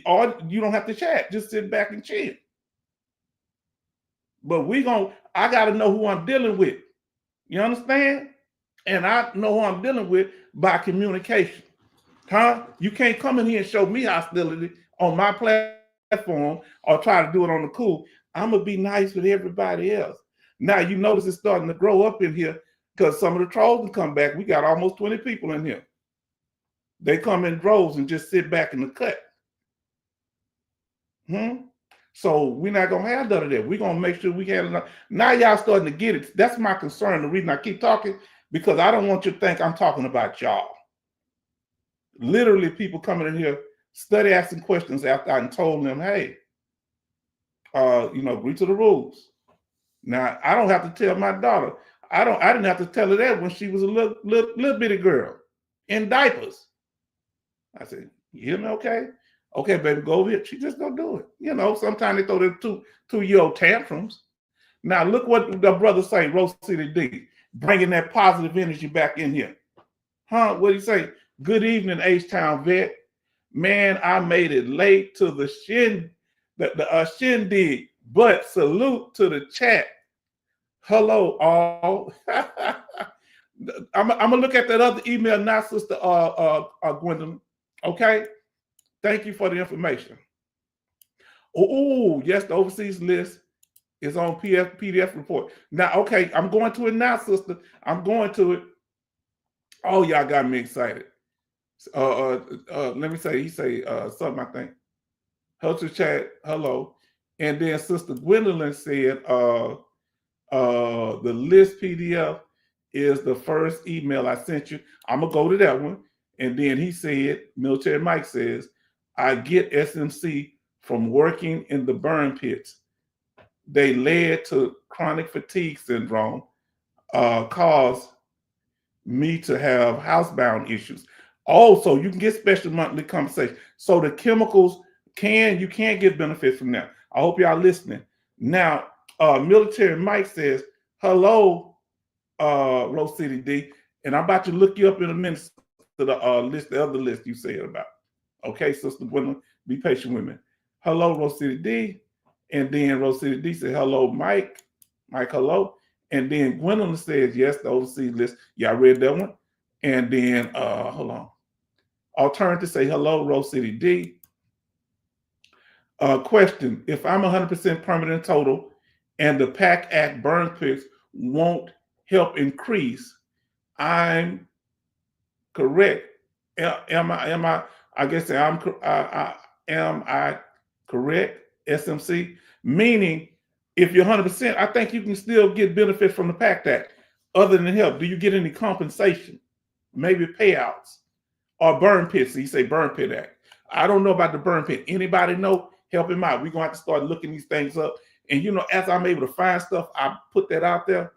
Or you don't have to chat. Just sit back and chill. But I got to know who I'm dealing with. You understand? And I know who I'm dealing with by communication. Huh? You can't come in here and show me hostility on my platform or try to do it on the cool. I'm going to be nice with everybody else. Now, you notice it's starting to grow up in here because some of the trolls will come back. We got almost 20 people in here. They come in droves and just sit back in the cut. So we're not going to have none of that. We're going to make sure we handle it. Now y'all starting to get it. That's my concern. The reason I keep talking, because I don't want you to think I'm talking about y'all. Literally, people coming in here, study asking questions after I told them, hey, agree to the rules. Now, I don't have to tell my daughter. I didn't have to tell her that when she was a little bitty girl in diapers. I said, you hear me okay? Okay, baby, go over here. She just don't do it. Sometimes they throw their two-year-old tantrums. Now, look what the brother say, Rose City D, bringing that positive energy back in here. What do you say? Good evening, H-Town vet. Man, I made it late to the shindig, but salute to the chat. Hello, all. I'm gonna look at that other email now, Sister Gwendolyn. Okay, thank you for the information. Oh, yes, the overseas list is on PDF report. Now, okay, I'm going to it now, sister. I'm going to it. Oh, y'all got me excited. Let me say, he say something, I think. Hello to chat, hello. And then Sister Gwendolyn said the list PDF is the first email I sent you. I'm gonna go to that one. And then he said, Military Mike says, I get SMC from working in the burn pits. They led to chronic fatigue syndrome, caused me to have housebound issues. Also, you can get special monthly compensation. So the chemicals you can get benefits from that. I hope y'all listening. Now, Military Mike says, hello, Rose City D, and I'm about to look you up in a minute to the other list you said about. Okay, Sister Gwendolyn, be patient with me. Hello, Rose City D. And then Rose City D said, hello, Mike. Mike, hello. And then Gwendolyn says, yes, the overseas list. Y'all read that one. And then, hold on. Alternative say, hello, Rose City D. Question, if I'm 100% permanent total and the PAC Act burn pits won't help increase, I'm correct. Am I correct, SMC? Meaning, if you're 100%, I think you can still get benefit from the PAC Act. Other than help, do you get any compensation? Maybe payouts or burn pits? So you say burn pit act. I don't know about the burn pit. Anybody know? Help him out. We're going to have to start looking these things up. And, as I'm able to find stuff, I put that out there.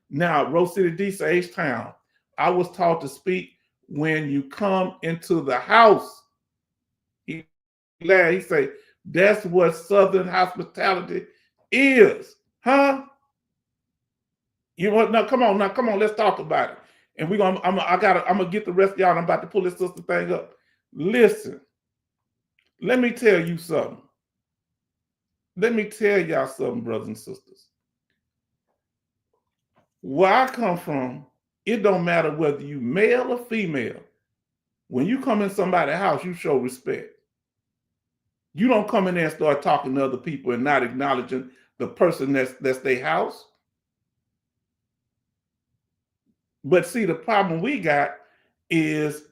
Now, Rose City D say H-Town. I was taught to speak when you come into the house. He say, that's what Southern hospitality is. Huh? Now come on, let's talk about it. And I'm gonna get the rest of y'all, and I'm about to pull this sister thing up. Listen, let me tell you something. Let me tell y'all something, brothers and sisters. Where I come from, it don't matter whether you male or female. When you come in somebody's house, you show respect. You don't come in there and start talking to other people and not acknowledging the person that's their house. But see, the problem we got is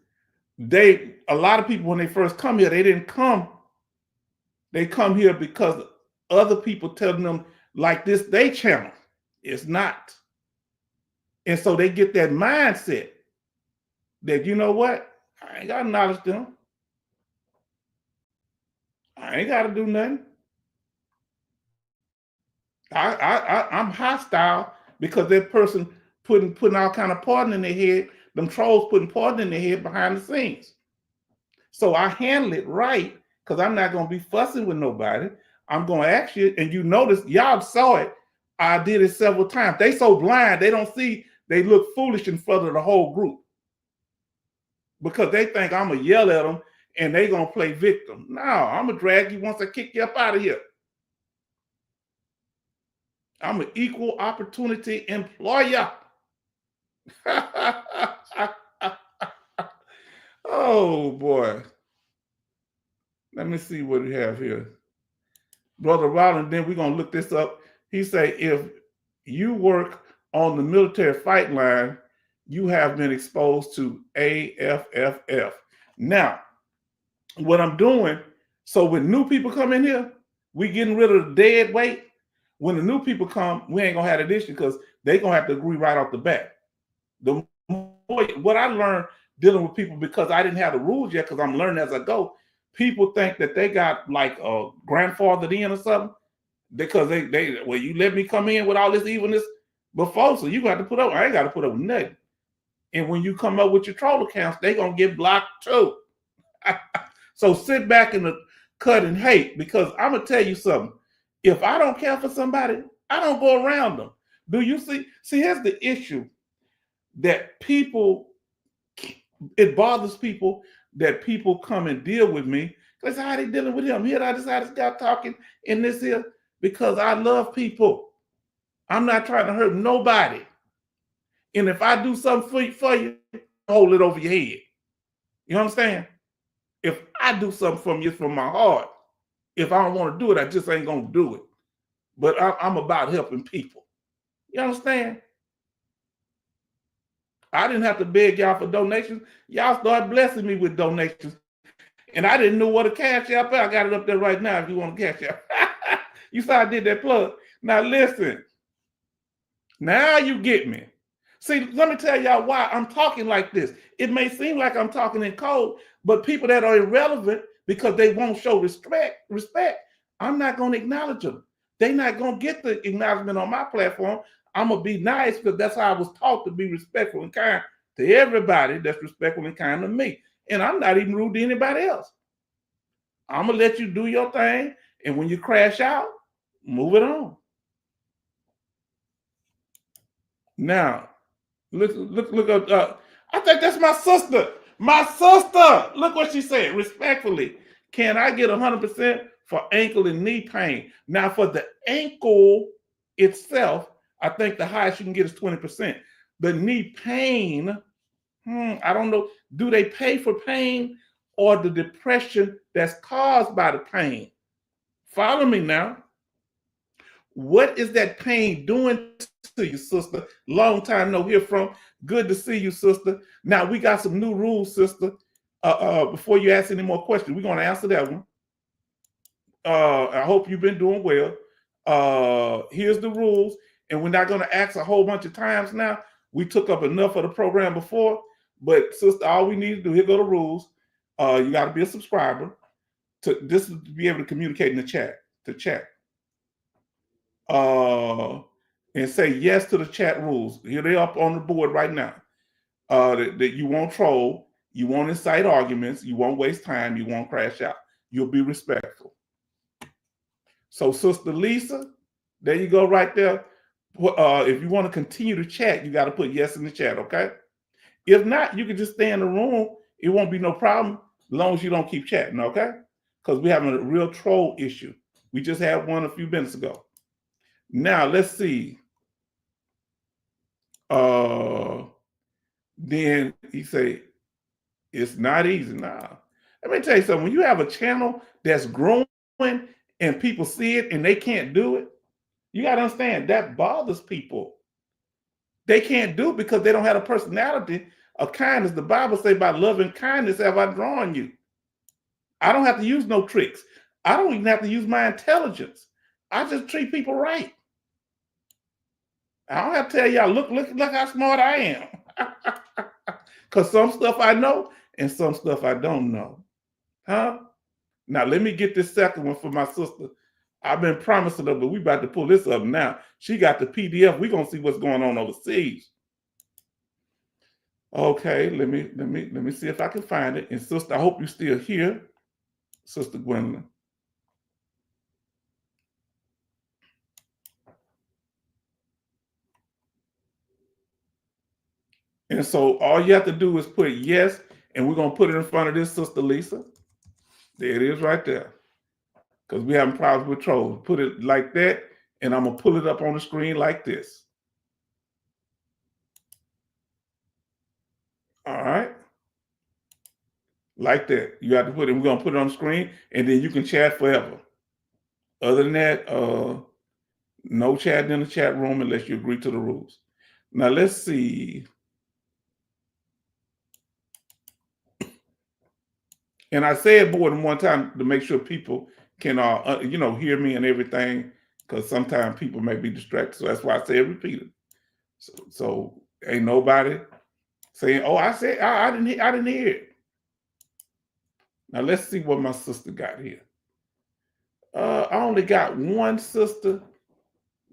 a lot of people, when they first come here, they didn't come. They come here because other people telling them, like, this they channel. It's not. And so they get that mindset that, you know what? I ain't got to acknowledge them. I ain't got to do nothing. I'm hostile because that person putting all kind of pardon in their head, them trolls putting pardon in their head behind the scenes. So I handle it right because I'm not going to be fussing with nobody. I'm going to ask you, and you notice, y'all saw it. I did it several times. They so blind, they don't see, they look foolish in front of the whole group because they think I'm going to yell at them and they going to play victim. No, I'm going to drag you once I kick you up out of here. I'm an equal opportunity employer. Oh boy. Let me see what we have here. Brother Rollins, then we're going to look this up. He say, if you work on the military fight line, you have been exposed to AFFF. Now, what I'm doing, so when new people come in here, we getting rid of the dead weight. When the new people come, we ain't going to have that issue because they going to have to agree right off the bat. The more, what I learned dealing with people, because I didn't have the rules yet, because I'm learning as I go, people think that they got like a grandfathered in or something because they well, you let me come in with all this evilness before, so you got to put up. I ain't got to put up with nothing. And when you come up with your troll accounts, they gonna get blocked too. So sit back in the cut and hate, because I'm gonna tell you something. If I don't care for somebody, I don't go around them. Do you see? See, here's the issue that people. It bothers people that people come and deal with me. Because how they dealing with him? Here I decided to start talking in this here because I love people. I'm not trying to hurt nobody. And if I do something for you, hold it over your head. You understand? If I do something from you, it's from my heart. If I don't want to do it, I just ain't going to do it. But I'm about helping people. You understand? I didn't have to beg y'all for donations. Y'all started blessing me with donations. And I didn't know what a cash app. I got it up there right now if you want to cash app. You saw I did that plug. Now listen. Now you get me. See, let me tell y'all why I'm talking like this. It may seem like I'm talking in code, but people that are irrelevant because they won't show respect, I'm not going to acknowledge them. They're not going to get the acknowledgement on my platform. I'm going to be nice because that's how I was taught to be respectful and kind to everybody that's respectful and kind to me. And I'm not even rude to anybody else. I'm going to let you do your thing. And when you crash out, move it on. Now, look up. I think that's my sister. My sister. Look what she said. Respectfully, can I get 100% for ankle and knee pain? Now, for the ankle itself, I think the highest you can get is 20%. The knee pain, I don't know. Do they pay for pain or the depression that's caused by the pain? Follow me now. What is that pain doing to you, sister? Long time no hear from. Good to see you, sister. Now we got some new rules, sister. Before you ask any more questions, we're going to answer that one. I hope you've been doing well. Here's the rules. And we're not going to ask a whole bunch of times now. We took up enough of the program before. But, sister, all we need to do, here go the rules. You got to be a subscriber to this to be able to communicate in the chat, to chat. And say yes to the chat rules. Here they up on the board right now. That you won't troll, you won't incite arguments, you won't waste time, you won't crash out. You'll be respectful. So, Sister Lisa, there you go right there. If you want to continue to chat, you got to put yes in the chat, okay? If not, you can just stay in the room. It won't be no problem as long as you don't keep chatting, okay? Because we're having a real troll issue. We just had one a few minutes ago. Now, let's see. Then he say, it's not easy now. Let me tell you something. When you have a channel that's growing and people see it and they can't do it, you got to understand that bothers people. They can't do it because they don't have a personality of kindness. The Bible says, by love and kindness have I drawn you. I don't have to use no tricks. I don't even have to use my intelligence. I just treat people right. I don't have to tell y'all, look how smart I am. Because some stuff I know and some stuff I don't know. Huh? Now, let me get this second one for my sister. I've been promising her, but we about to pull this up now. She got the PDF. We're going to see what's going on overseas. Okay, let me see if I can find it. And sister, I hope you're still here, Sister Gwendolyn. And so all you have to do is put yes, and we're going to put it in front of this, Sister Lisa. There it is right there. Because we're having problems with trolls. Put it like that, and I'm gonna pull it up on the screen like this. All right. Like that. You have to put it, we're gonna put it on the screen, and then you can chat forever. Other than that, no chatting in the chat room unless you agree to the rules. Now let's see. And I say it more than one time to make sure people can, hear me and everything, because sometimes people may be distracted. So that's why I say it repeated. So ain't nobody saying, "Oh, I said I didn't hear it." Now let's see what my sister got here. I only got one sister.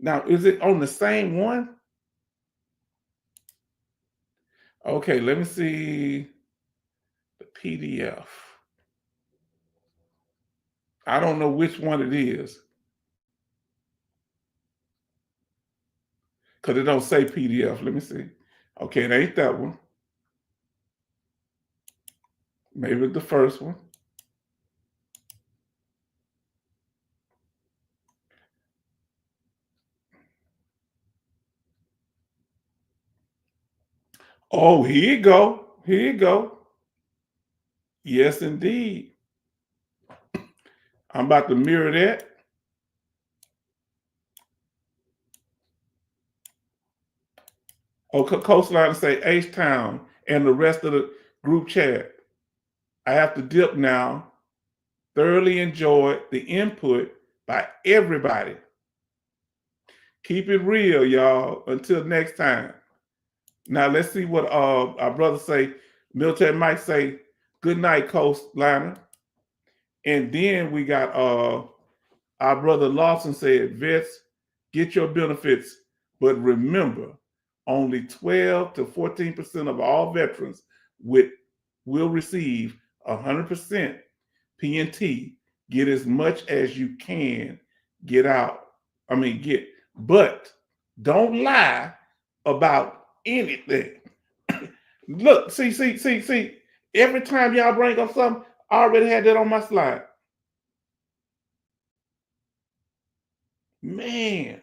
Now, is it on the same one? Okay, let me see the PDF. I don't know which one it is, because it don't say PDF. Let me see. Okay, it ain't that one. Maybe it's the first one. Oh, here you go. Here you go. Yes, indeed. I'm about to mirror that. Oh, Coastline say H-Town and the rest of the group chat. I have to dip now. Thoroughly enjoyed the input by everybody. Keep it real, y'all. Until next time. Now let's see what our brother say. Military Mike say, "Good night, Coastliner." And then we got our brother Lawson said, "Vets, get your benefits, but remember, only 12 to 14% of all veterans will receive 100% PNT. Get as much as you can get, but don't lie about anything." Look, see. Every time y'all bring up something, I already had that on my slide. Man.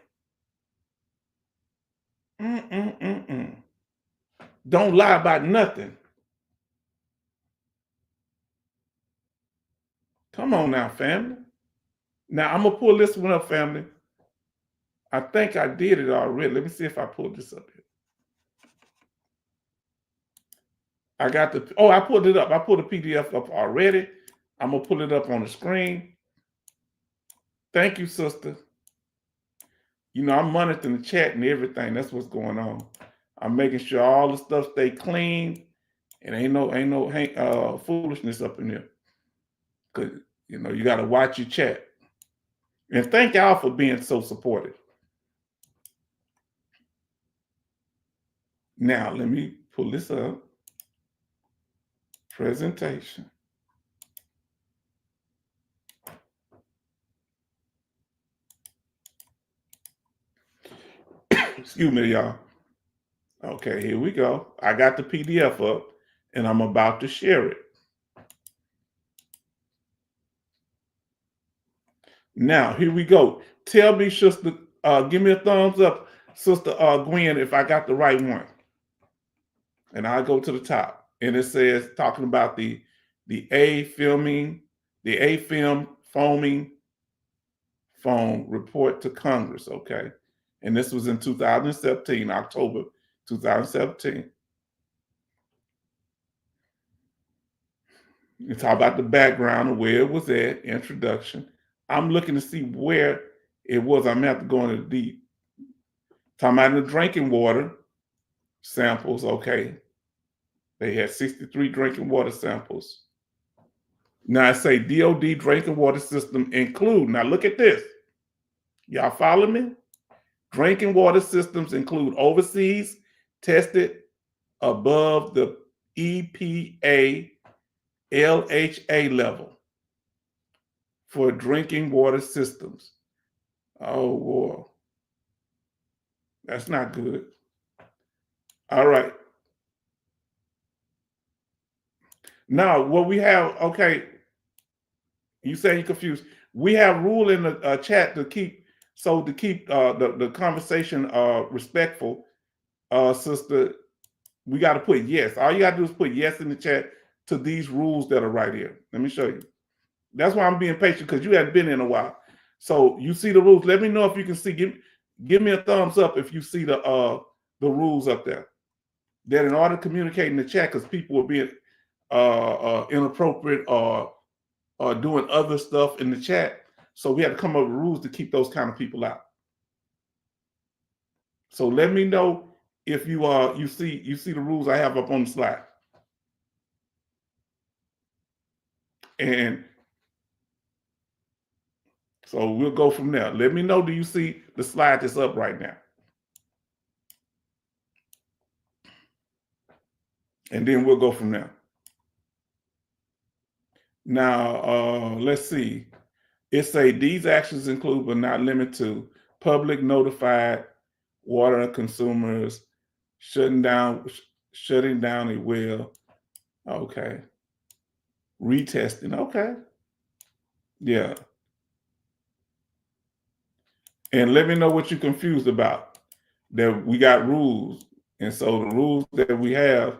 Don't lie about nothing. Come on now, family. Now I'm gonna pull this one up, family. I think I did it already. Let me see if I pulled this up here. I pulled it up. I pulled the PDF up already. I'm gonna pull it up on the screen. Thank you, sister. I'm monitoring the chat and everything. That's what's going on. I'm making sure all the stuff stay clean and ain't no foolishness up in there. Cause you got to watch your chat. And thank y'all for being so supportive. Now let me pull this up. Presentation. Excuse me, y'all. Okay, here we go. I got the PDF up and I'm about to share it. Now, here we go. Tell me, sister, give me a thumbs up, Sister Gwen, if I got the right one. And I'll go to the top. And it says, talking about the AFIM foaming foam report to Congress, okay? And this was in 2017, October 2017. You talk about the background of where it was at, introduction. I'm looking to see where it was. I'm gonna have to go into the deep. Talking about the drinking water samples, okay. They had 63 drinking water samples. Now I say DOD drinking water system include, now look at this. Y'all follow me? Drinking water systems include overseas tested above the EPA LHA level for drinking water systems. Oh, boy. That's not good. All right. Now, what we have, okay, you say you're confused. We have rule in the chat to keep So to keep the conversation respectful, sister, we got to put yes. All you got to do is put yes in the chat to these rules that are right here. Let me show you. That's why I'm being patient, because you haven't been in a while. So you see the rules. Let me know if you can see. Give me a thumbs up if you see the rules up there. That in order to communicate in the chat, because people are being inappropriate or doing other stuff in the chat, so we had to come up with rules to keep those kind of people out. So let me know if you see the rules I have up on the slide. And so we'll go from there. Let me know, do you see the slide that's up right now? And then we'll go from there. Now, let's see. It say these actions include but not limited to public notified water consumers, shutting down a well. Okay. Retesting. Okay. Yeah. And let me know what you're confused about. That we got rules. And so the rules that we have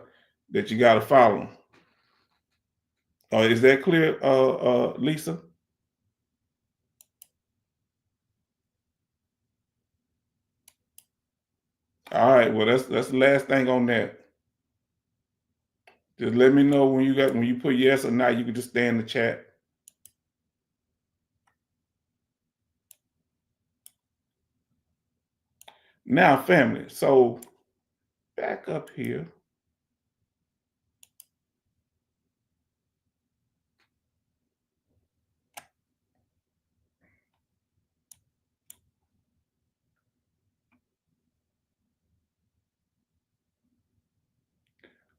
that you got to follow. Is that clear, Lisa? All right. Well, that's the last thing on that. Just let me know when you put yes or not. You can just stay in the chat. Now, family. So back up here.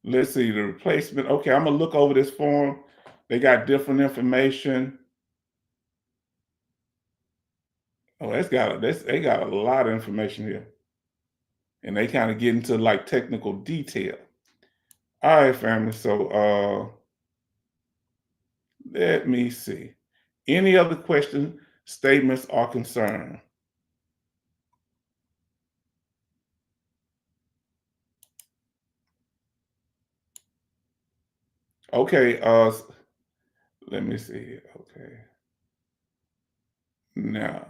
Let's see the replacement. Okay, I'm gonna look over this form. They got different information. Oh, they got a lot of information here. And they kind of get into like technical detail. All right, family. So let me see. Any other questions, statements, or concern? Okay, let me see. Okay. Now,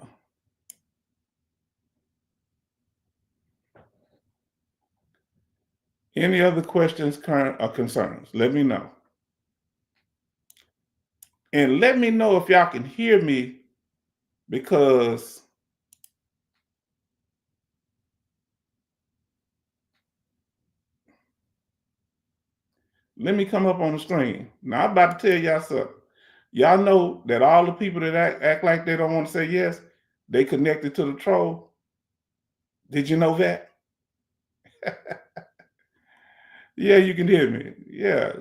any other questions, current, or concerns? Let me know. And let me know if y'all can hear me, because let me come up on the screen. Now, I'm about to tell y'all something. Y'all know that all the people that act like they don't want to say yes, they connected to the troll. Did you know that? Yeah, you can hear me. Yeah.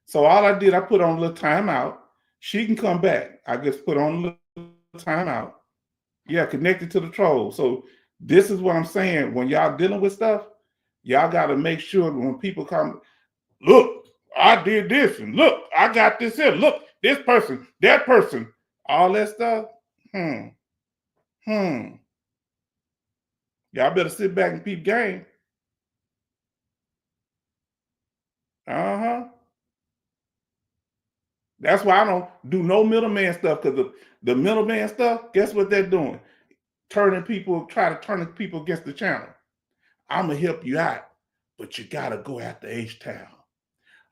So all I did, I put on a little timeout. She can come back. I just put on a little timeout. Yeah, connected to the troll. So this is what I'm saying. When y'all dealing with stuff, y'all got to make sure when people come, look, I did this, and look, I got this here. Look, this person, that person, all that stuff. Y'all better sit back and peep game. That's why I don't do no middleman stuff, because the middleman stuff, guess what they're doing? Try to turn people against the channel. I'm going to help you out, but you got to go after H-Town.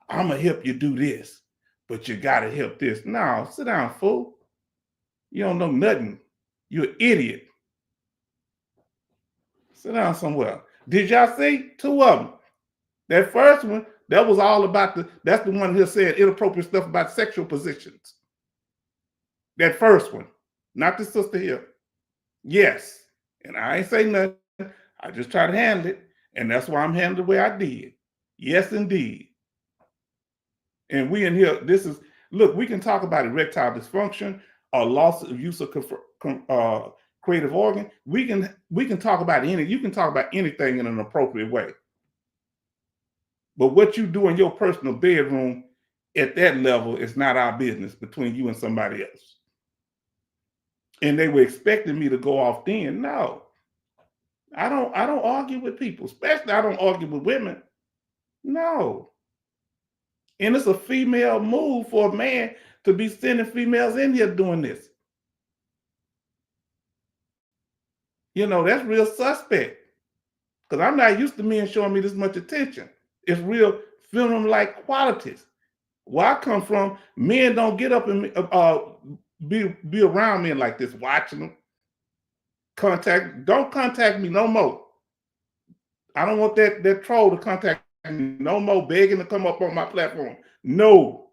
I'm going to help you do this, but you got to help this. No, sit down, fool. You don't know nothing. You're an idiot. Sit down somewhere. Did y'all see? 2 of them. That first one, that was all about that's the one who said inappropriate stuff about sexual positions. That first one, not the sister here. Yes. And I ain't say nothing. I just tried to handle it. And that's why I'm handling the way I did. Yes, indeed. And we in here, look, we can talk about erectile dysfunction or loss of use of creative organ. We can talk about you can talk about anything in an appropriate way. But what you do in your personal bedroom at that level is not our business, between you and somebody else. And they were expecting me to go off then. No, I don't argue with people, especially I don't argue with women. No. And it's a female move for a man to be sending females in here doing this. You know, that's real suspect. Because I'm not used to men showing me this much attention. It's real film-like qualities. Where I come from, men don't get up and be around men like this, watching them. Don't contact me no more. I don't want that troll to contact me no more, begging to come up on my platform. No.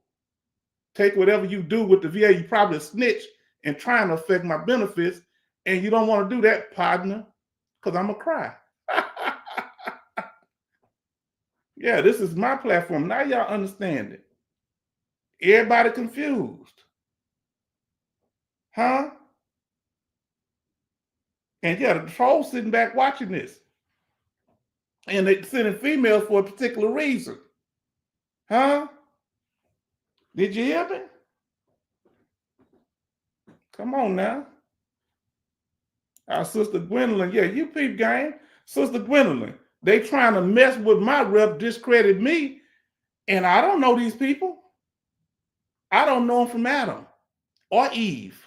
Take whatever you do with the VA. You probably a snitch and trying to affect my benefits, and you don't want to do that, partner, because I'm going to cry. Yeah, this is my platform. Now y'all understand it. Everybody confused. Huh? And yeah, the trolls sitting back watching this. And they sending females for a particular reason. Huh? Did you hear me? Come on now. Our sister Gwendolyn, yeah, you peep game. Sister Gwendolyn, they trying to mess with my rep, discredit me, and I don't know these people. I don't know them from Adam or Eve.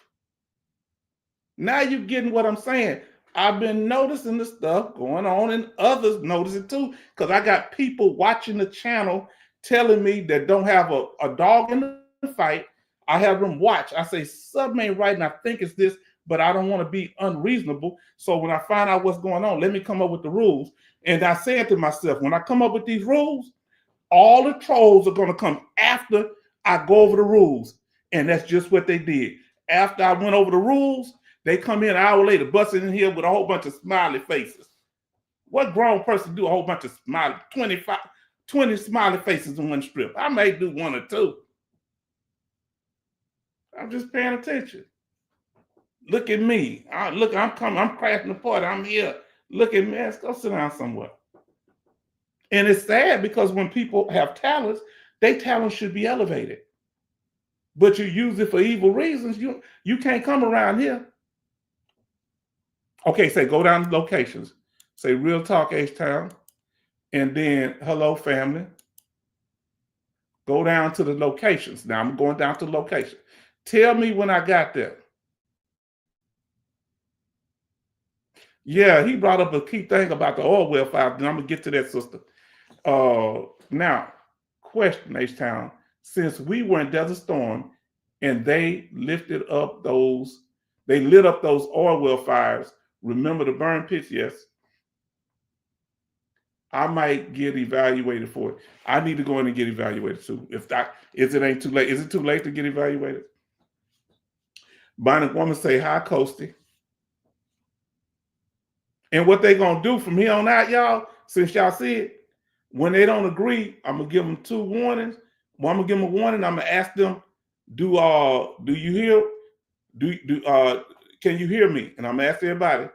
Now you're getting what I'm saying. I've been noticing the stuff going on, and others notice it too, because I got people watching the channel telling me that don't have a dog in the fight. I have them watch. I say, something ain't right, and I think it's this, but I don't want to be unreasonable. So when I find out what's going on, let me come up with the rules. And I said to myself, when I come up with these rules, all the trolls are going to come after I go over the rules. And that's just what they did. After I went over the rules, they come in an hour later, busting in here with a whole bunch of smiley faces. What grown person do a whole bunch of 20 smiley faces in one strip? I may do one or two. I'm just paying attention. Look at me. Look, I'm coming. I'm crashing the party. I'm here. Look at me. Let's go sit down somewhere. And it's sad because when people have talents, their talents should be elevated. But you use it for evil reasons. You can't come around here. Okay, say go down to locations. Say Real Talk H-Town. And then hello family. Go down to the locations. Now I'm going down to the location. Tell me when I got there. Yeah, he brought up a key thing about the oil well file. And I'm going to get to that, sister. Now, question, H-Town. Since we were in Desert Storm and they lit up those oil well fires, remember the burn pits? Yes. I might get evaluated for it. I need to go in and get evaluated too. If it ain't too late. Is it too late to get evaluated? Bonnie Woman say, hi, Coasty. And what they gonna do from here on out, y'all, since y'all see it, when they don't agree, I'm gonna give them 2 warnings. Well, I'm gonna give them a warning. I'm gonna ask them, do you hear? Can you hear me? And I'm gonna ask everybody,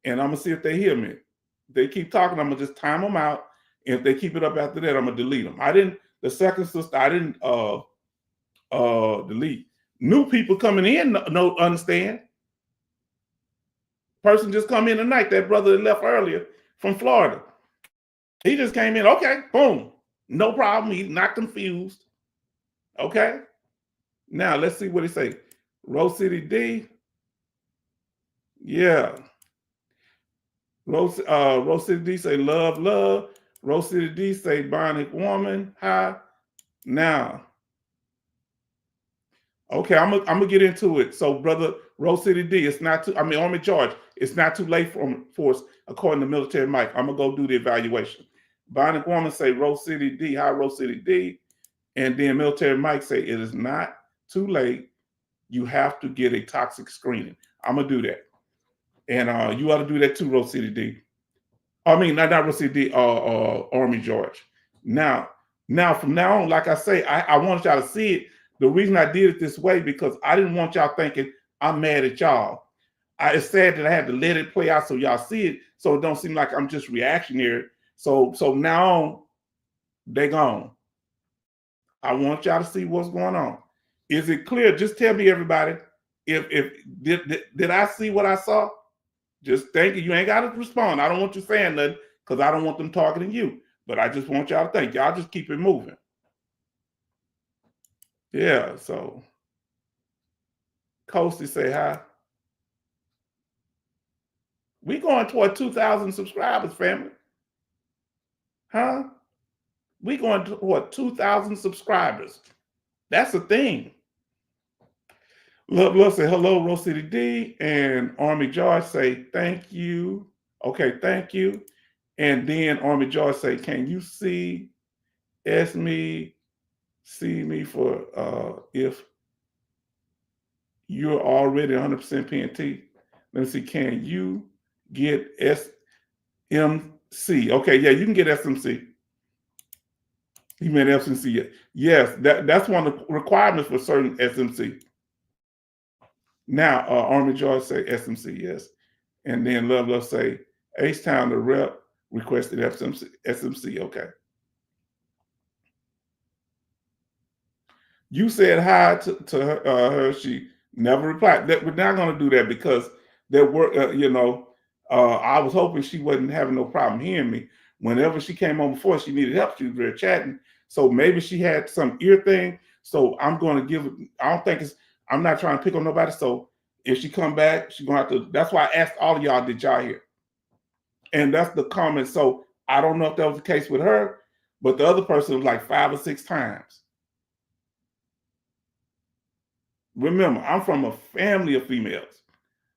and I'm gonna see if they hear me. If they keep talking, I'm gonna just time them out. And if they keep it up after that, I'm gonna delete them. The second sister, I didn't delete. New people coming in no understand. Person just come in tonight, that brother that left earlier from Florida. He just came in, okay, boom. No problem, he's not confused. Okay? Now, let's see what he say. Rose City D. Yeah. Rose City D say love, love. Rose City D say bionic woman. Hi. Now. Okay, I'm gonna get into it. So, brother Rose City D, Army George, it's not too late for us, according to Military Mike. I'm gonna go do the evaluation. Bionic woman say Rose City D, hi Rose City D. And then Military Mike say it is not too late. You have to get a toxic screening. I'm gonna do that. And you ought to do that too, Rose City D. I mean, not Rose City D, Army George. Now from now on, like I say, I want y'all to see it. The reason I did it this way, because I didn't want y'all thinking I'm mad at y'all. It's sad that I had to let it play out so y'all see it, so it don't seem like I'm just reactionary. So now on, they gone. I want y'all to see what's going on. Is it clear? Just tell me, everybody. if did I see what I saw? Just think you ain't got to respond. I don't want you saying nothing because I don't want them targeting you. But I just want y'all to think. Y'all just keep it moving. Yeah, so Coasty say hi. We going toward 2,000 subscribers, family. Huh? We going toward 2,000 subscribers. That's a thing. Love say hello, Rose City D, and Army George say thank you. Okay, thank you. And then Army George say, can you see me for if you're already 100% PNT? Let me see, can you get SMC? Okay, yeah, you can get SMC. He meant SMC. Yes, that's one of the requirements for certain SMC. Now, Army George say SMC, yes. And then Love say, H-Town, the rep, requested SMC, okay. You said hi to her. She never replied. We're not going to do that because there were, I was hoping she wasn't having no problem hearing me. Whenever she came on before, she needed help. She was there chatting. So maybe she had some ear thing. So I'm going to give it, I'm not trying to pick on nobody. So if she come back, she's going to have to, that's why I asked all of y'all, did y'all hear? And that's the comment. So I don't know if that was the case with her, but the other person was like 5 or 6 times. Remember, I'm from a family of females.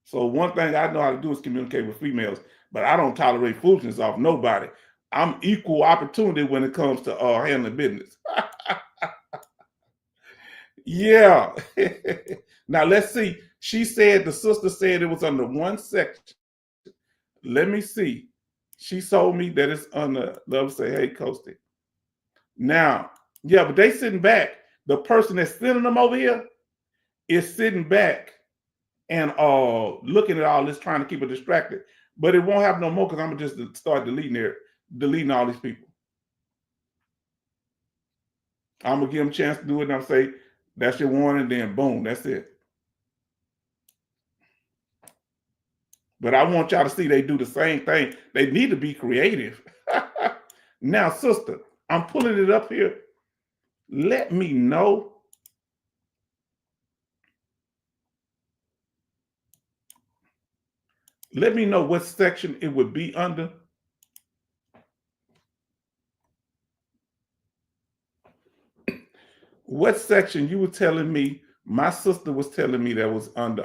So one thing I know how to do is communicate with females, but I don't tolerate foolishness off nobody. I'm equal opportunity when it comes to handling business. Yeah. Now let's see. She said, the sister said it was under one section. Let me see. She told me that it's under, Love say, hey, Coasty. Now, yeah, but they sitting back. The person that's sending them over here is sitting back and looking at all this, trying to keep it distracted. But it won't happen no more because I'm going to just start deleting all these people. I'm going to give them a chance to do it, and I'll say, that's your warning, then boom, that's it. But I want y'all to see they do the same thing. They need to be creative. Now, sister, I'm pulling it up here. Let me know. Let me know what section it would be under. What section you were telling me, my sister was telling me that was under,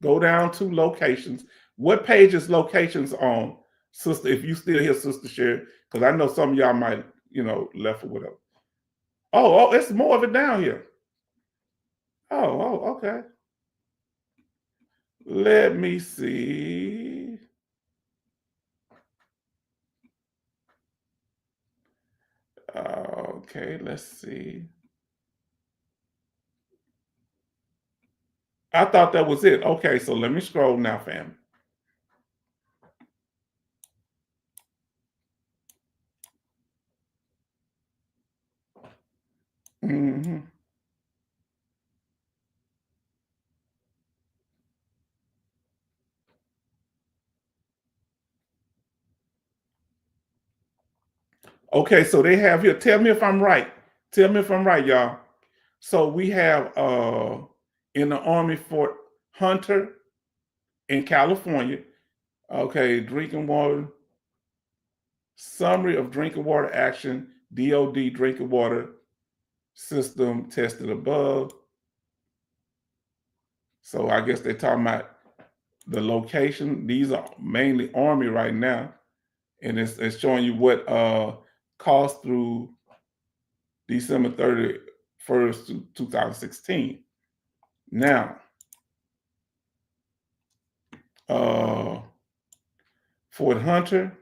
go down to locations. What page is locations on, sister, if you still hear Sister Sherry? Because I know some of y'all might, left or whatever. Oh, it's more of it down here. Oh, okay. Let me see. Okay, let's see. I thought that was it. Okay, so let me scroll now, family. Mm-hmm. Okay, so they have here. Tell me if I'm right. Tell me if I'm right, y'all. So we have in the Army Fort Hunter in California. Okay, drinking water. Summary of drinking water action. DOD drinking water system tested above. So I guess they're talking about the location. These are mainly Army right now. And it's showing you what cost through December 31st, 2016. Now, Fort Hunter.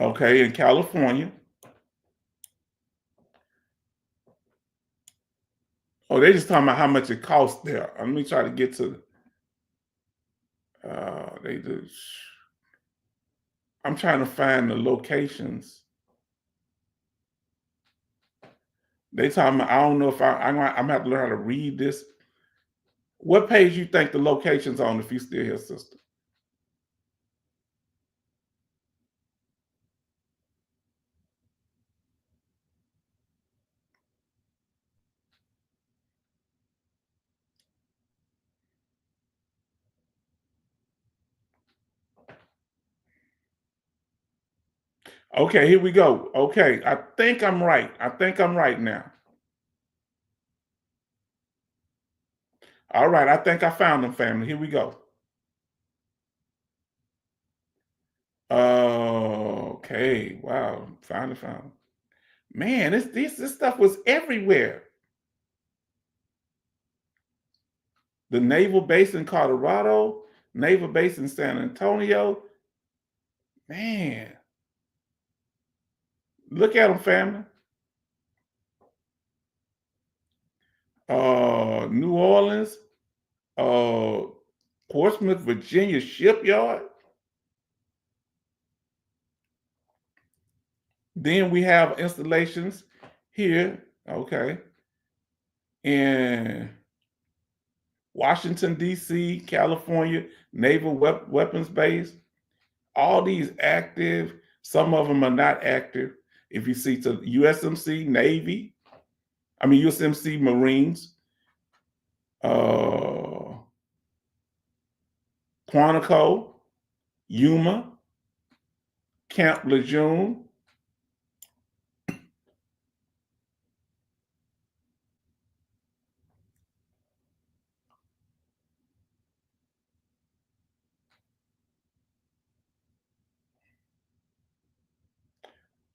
Okay, in California. Oh, they're just talking about how much it costs there. Let me try to get to I'm trying to find the locations. They talking about, I don't know if I'm gonna have to learn how to read this. What page you think the location's on if you still here, sister? Okay, here we go. Okay, I think I'm right. I think I'm right now. All right, I think I found them, family. Here we go. Okay, wow, found it. Man, this stuff was everywhere. The naval base in Colorado, naval base in San Antonio. Man, look at them, family. New Orleans, Portsmouth, Virginia shipyard. Then we have installations here, okay, in Washington, D.C., California, Naval Weapons Base. All these active, some of them are not active. If you see to USMC, USMC Marines, Quantico, Yuma, Camp Lejeune.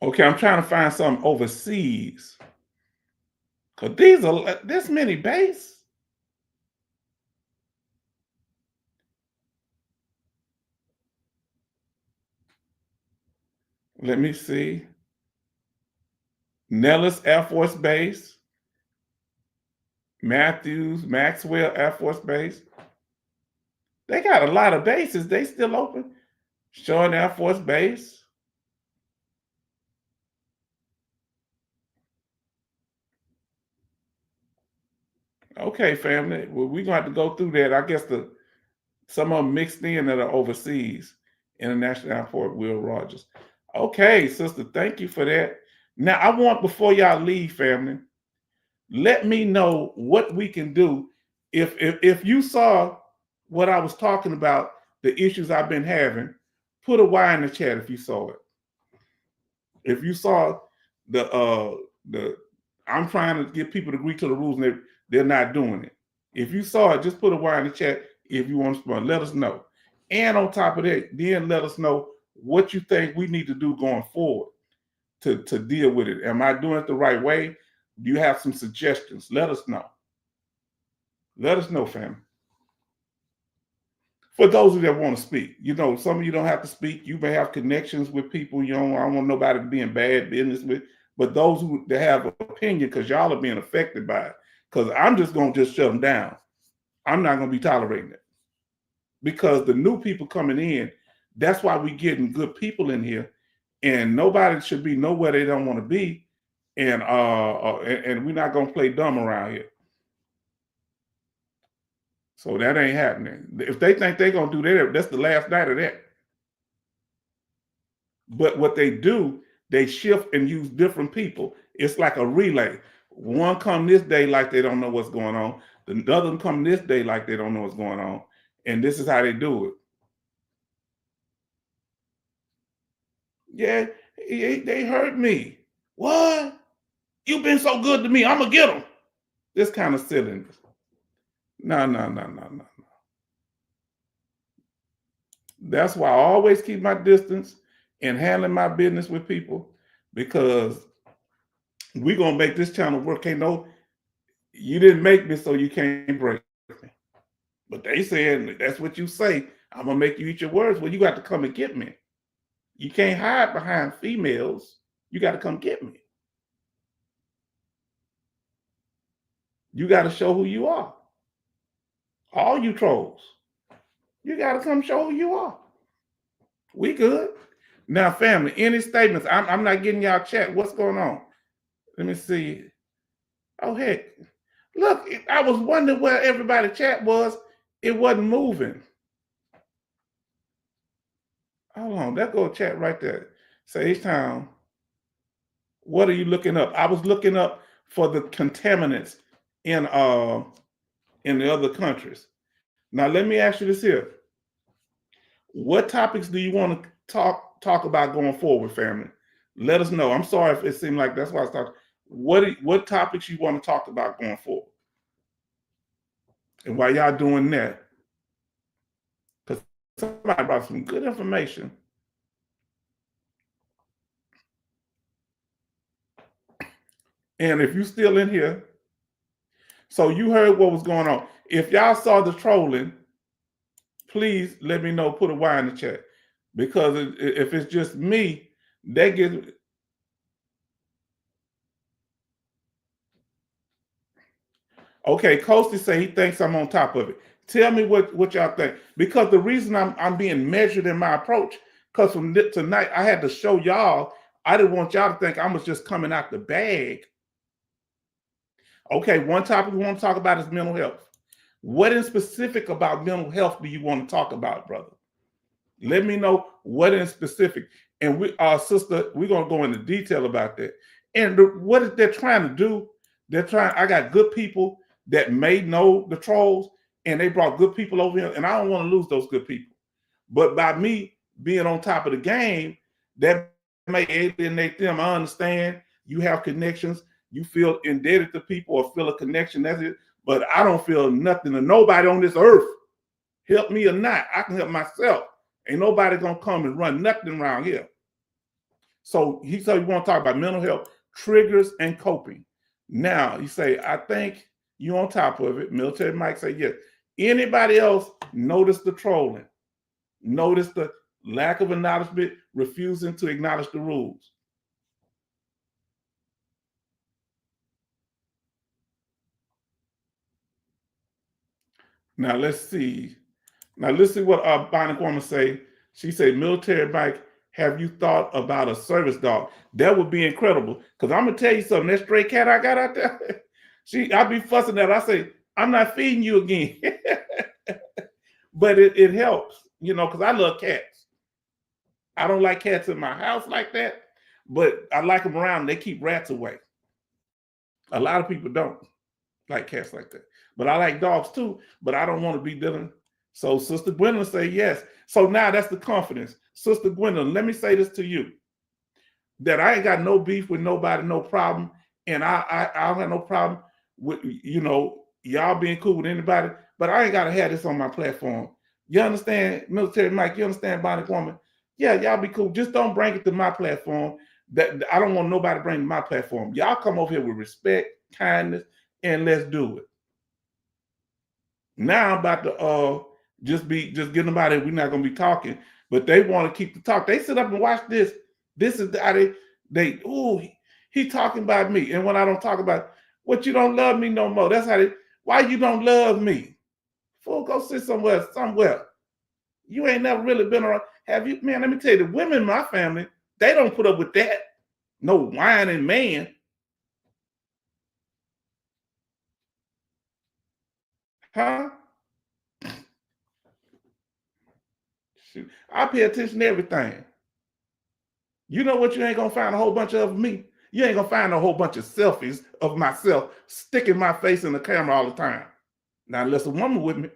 Okay, I'm trying to find some overseas. Because these are this many bases. Let me see. Nellis Air Force Base, Maxwell Air Force Base. They got a lot of bases. They still open. Shore Air Force Base. Okay, family. Well, we're going to have to go through that. I guess some of them mixed in that are overseas. International Airport, Will Rogers. Okay, sister, thank you for that. Now, I want, before y'all leave, family, let me know what we can do. If you saw what I was talking about, the issues I've been having, put a Y in the chat if you saw it. If you saw I'm trying to get people to agree to the rules and they're not doing it. If you saw it, just put a Y in the chat if you want to respond. Let us know. And on top of that, then let us know what you think we need to do going forward to deal with it. Am I doing it the right way? Do you have some suggestions? Let us know. Let us know, family. For those of you that want to speak, some of you don't have to speak. You may have connections with people. I don't want nobody to be in bad business with. But those that have an opinion, because y'all are being affected by it. Because I'm just going to shut them down. I'm not going to be tolerating it. Because the new people coming in, that's why we're getting good people in here. And nobody should be nowhere they don't want to be. And we're not going to play dumb around here. So that ain't happening. If they think they're going to do that, that's the last night of that. But what they do, they shift and use different people. It's like a relay. One come this day like they don't know what's going on. The other one come this day like they don't know what's going on. And this is how they do it. Yeah, they hurt me. What? You've been so good to me. I'm going to get them. This kind of silliness. No. That's why I always keep my distance and handling my business with people, because we're going to make this channel work. You didn't make me, so you can't break me. But they saying that's what you say. I'm going to make you eat your words. Well, you got to come and get me. You can't hide behind females. You got to come get me. You got to show who you are. All you trolls. You got to come show who you are. We good. Now, family, any statements? I'm not getting y'all chat. What's going on? Let me see. Oh, heck. Look, I was wondering where everybody chat was. It wasn't moving. Hold on, that go chat right there. Sage Town. What are you looking up? I was looking up for the contaminants in the other countries. Now let me ask you this here. What topics do you want to talk about going forward, family? Let us know. I'm sorry if it seemed like that's why I was talking. What topics you want to talk about going forward? And while y'all doing that, because somebody brought some good information. And if you're still in here, so you heard what was going on. If y'all saw the trolling, please let me know, put a Y in the chat. Because if it's just me, that gets... Okay, Coasty say he thinks I'm on top of it. Tell me what y'all think. Because the reason I'm being measured in my approach, because from tonight, I had to show y'all, I didn't want y'all to think I was just coming out the bag. Okay, one topic we want to talk about is mental health. What in specific about mental health do you want to talk about, brother? Let me know what in specific. And sister, we're going to go into detail about that. And what they're trying to do, I got good people that may know the trolls, and they brought good people over here, and I don't want to lose those good people. But by me being on top of the game, that may alienate them. I understand you have connections. You feel indebted to people or feel a connection. That's it. But I don't feel nothing to nobody on this earth. Help me or not, I can help myself. Ain't nobody gonna come and run nothing around here. So he said you want to talk about mental health, triggers, and coping. Now he say, I think you on top of it. Military Mike say yes. Anybody else notice the trolling? Notice the lack of acknowledgement, refusing to acknowledge the rules? Now let's see. Now let's see what Bionic Woman say. She said, Military Mike, have you thought about a service dog? That would be incredible. Because I'm gonna tell you something, that stray cat I got out there, I be fussing at her. I say, I'm not feeding you again. But it helps, because I love cats. I don't like cats in my house like that, but I like them around. They keep rats away. A lot of people don't like cats like that. But I like dogs too, but I don't want to be dealing. So Sister Gwendolyn say yes. So now that's the confidence. Sister Gwendolyn, let me say this to you, that I ain't got no beef with nobody, no problem. And I don't have no problem with, y'all being cool with anybody, but I ain't got to have this on my platform. You understand, Military Mike? You understand, Bionic Woman? Yeah, y'all be cool. Just don't bring it to my platform. That I don't want nobody bring to my platform. Y'all come over here with respect, kindness, and let's do it. Now I'm about to just get them out of here. We're not gonna be talking, but they want to keep the talk. They sit up and watch this. This is how he talking about me. And when I don't talk about what, you don't love me no more. That's how why you don't love me? Fool, go sit somewhere. You ain't never really been around. Have you, man? Let me tell you, the women in my family, they don't put up with that. No whining man. Huh? Shoot. I pay attention to everything. You know what? You ain't gonna find a whole bunch of me. You ain't gonna find a whole bunch of selfies of myself sticking my face in the camera all the time. Now, unless a woman with me.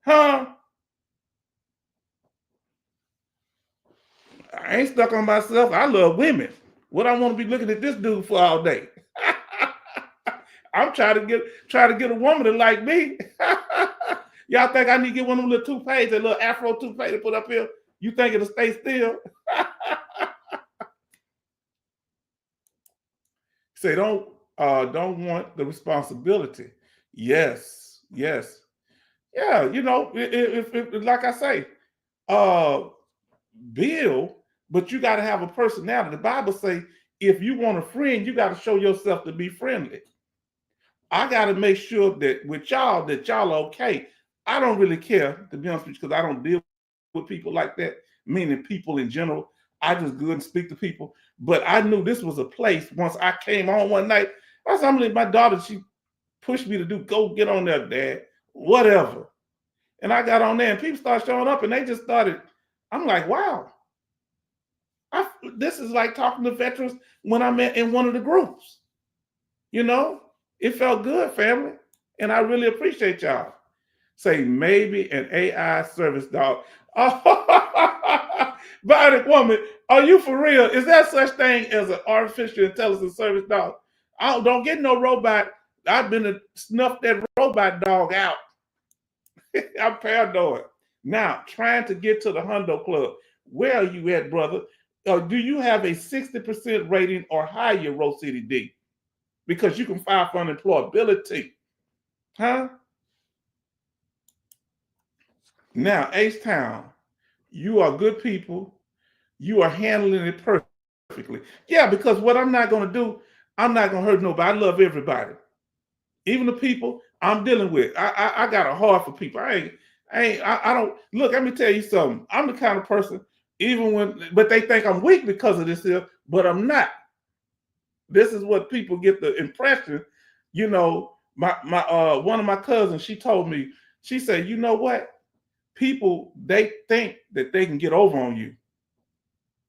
Huh? I ain't stuck on myself. I love women. What I want to be looking at this dude for all day? I'm trying to get a woman to like me. Y'all think I need to get one of them little toupees, that little Afro toupee to put up here? You think it'll stay still? Say don't want the responsibility. Yes. Yeah, if like I say, Bill, but you got to have a personality. The Bible say if you want a friend, you got to show yourself to be friendly. I got to make sure that with y'all, that y'all are okay. I don't really care, to be honest with you, because I don't deal with people like that, meaning people in general. I just go and speak to people. But I knew this was a place. Once I came on one night, I said, my daughter, she pushed me to go get on there, Dad, whatever. And I got on there and people started showing up and they just started. I'm like, wow. This is like talking to veterans when I met in one of the groups. You know, it felt good, family. And I really appreciate y'all. Say maybe an AI service dog. Oh, Bionic woman, are you for real? Is there such thing as an artificial intelligence service dog? Don't get no robot. I've been to snuff that robot dog out. I'm paranoid. Now, trying to get to the Hundo Club. Where are you at, brother? Do you have a 60% rating or higher, Rose City D? Because you can file for unemployability. Huh? Now, H-Town, you are good people. You are handling it perfectly. Yeah, because what I'm not going to do, I'm not going to hurt nobody. I love everybody. Even the people I'm dealing with. I got a heart for people. I don't, look, let me tell you something. I'm the kind of person, but they think I'm weak because of this here, but I'm not. This is what people get the impression. You know, one of my cousins, she told me, she said, you know what? People, they think that they can get over on you.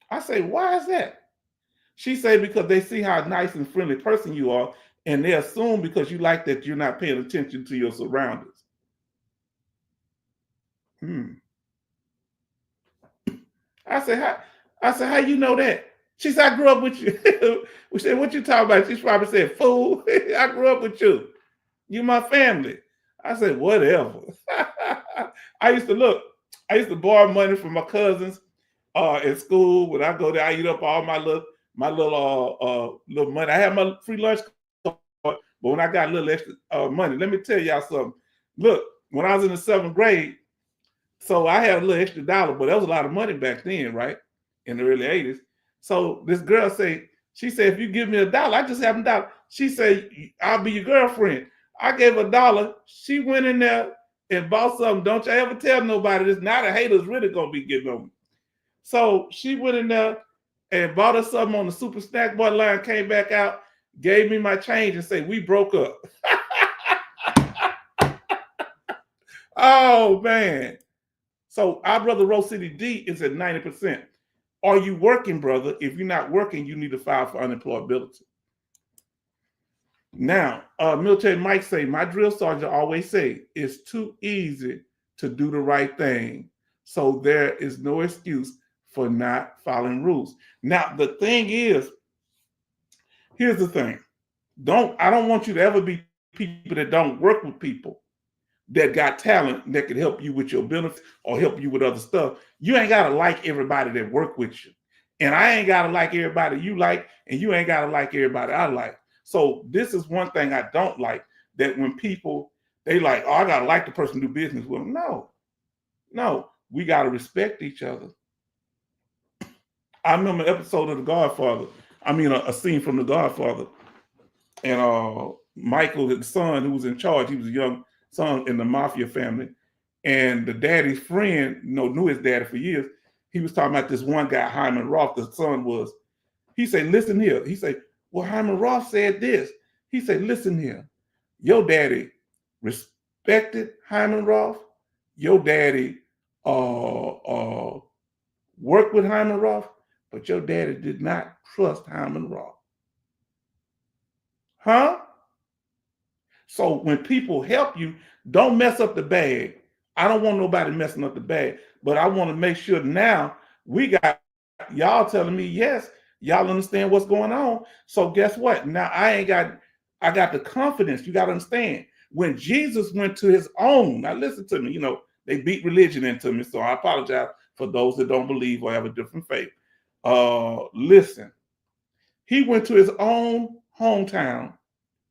I say, why is that? She said, because they see how nice and friendly person you are, and they assume because you like that you're not paying attention to your surroundings. I said, how you know that? She said, I grew up with you. We said, what you talking about? She probably said, fool, I grew up with you. You my family. I said, whatever. I used to borrow money from my cousins at school. When I go there, I eat up all my little money. I have my free lunch card, but when I got a little extra money, let me tell y'all something. Look, when I was in the 7th grade, so I had a little extra dollar, but that was a lot of money back then, right? In the early 80s. So this girl she said, if you give me $1, I just have $1. She said, I'll be your girlfriend. I gave her $1. She went in there and bought something. Don't you ever tell nobody this. Now the haters really gonna be getting on me. So she went in there and bought her something on the Super Snack Bar line, came back out, gave me my change and said, we broke up. Oh man. So our brother Rose City D is at 90%. Are you working, brother? If you're not working, you need to file for unemployability. Now, Military Mike say, my drill sergeant always say, it's too easy to do the right thing. So there is no excuse for not following rules. Now, the thing is, here's the thing. I don't want you to ever be people that don't work with people that got talent that could help you with your benefits or help you with other stuff. You ain't got to like everybody that work with you. And I ain't got to like everybody you like, and you ain't got to like everybody I like. So this is one thing I don't like, that when people, they like, oh, I got to like the person to do business with them. No, we got to respect each other. I remember an episode of The Godfather. A scene from The Godfather. And Michael, the son who was in charge, he was a young son in the mafia family. And the daddy's friend, knew his daddy for years. He was talking about this one guy, Hyman Roth, the son was. He said, listen here. He said, well, Hyman Roth said this. He said, listen here. Your daddy respected Hyman Roth. Your daddy worked with Hyman Roth, but your daddy did not trust Hyman Roth. Huh? So when people help you, don't mess up the bag. I don't want nobody messing up the bag, but I want to make sure now we got y'all telling me, yes, y'all understand what's going on. So guess what? Now I got the confidence. You got to understand, when Jesus went to his own, now listen to me, they beat religion into me. So I apologize for those that don't believe or have a different faith. Listen, he went to his own hometown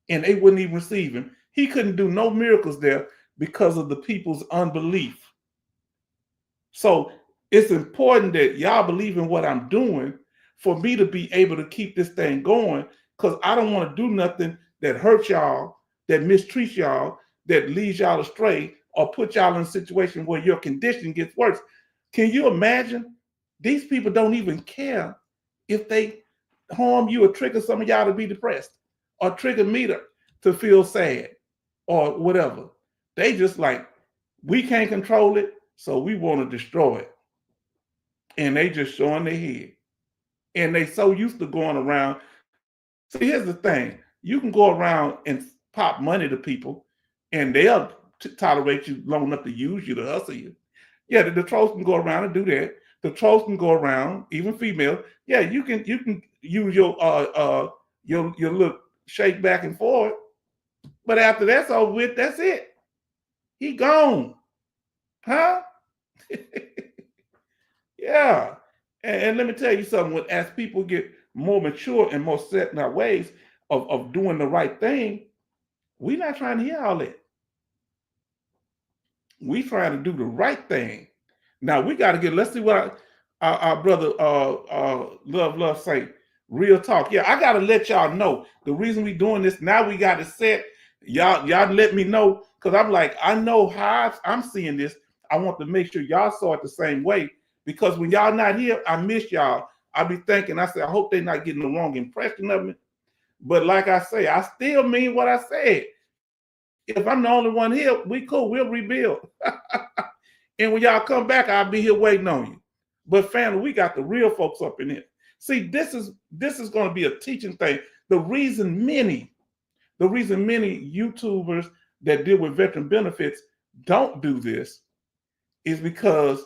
and they wouldn't even receive him. He couldn't do no miracles there because of the people's unbelief. So it's important that y'all believe in what I'm doing for me to be able to keep this thing going, because I don't want to do nothing that hurts y'all, that mistreats y'all, that leads y'all astray, or put y'all in a situation where your condition gets worse. Can you imagine These people don't even care if they harm you or trigger some of y'all to be depressed or trigger me to feel sad or whatever. They just like, we can't control it, so we want to destroy it. And they just showing their head. And they so used to going around. See, here's the thing. You can go around and pop money to people and they'll tolerate you long enough to use you, to hustle you. Yeah, the trolls can go around and do that. The trolls can go around, even female. Yeah, you can use your little shake back and forth. But after that's over with, that's it. He gone. Huh? Yeah. And let me tell you something, as people get more mature and more set in our ways of doing the right thing, we're not trying to hear all that. We trying to do the right thing. Now we got to let's see what our brother Love say. Real talk. Yeah, I got to let y'all know the reason we doing this. Now we got it set. Y'all let me know, because I'm like, I know how I'm seeing this. I want to make sure y'all saw it the same way, because when y'all not here, I miss y'all. I be thinking, I say, I hope they're not getting the wrong impression of me. But like I say, I still mean what I said. If I'm the only one here, we cool. We'll rebuild. And when y'all come back, I'll be here waiting on you. But family, we got the real folks up in here. See, this is going to be a teaching thing. The reason many YouTubers that deal with veteran benefits don't do this is because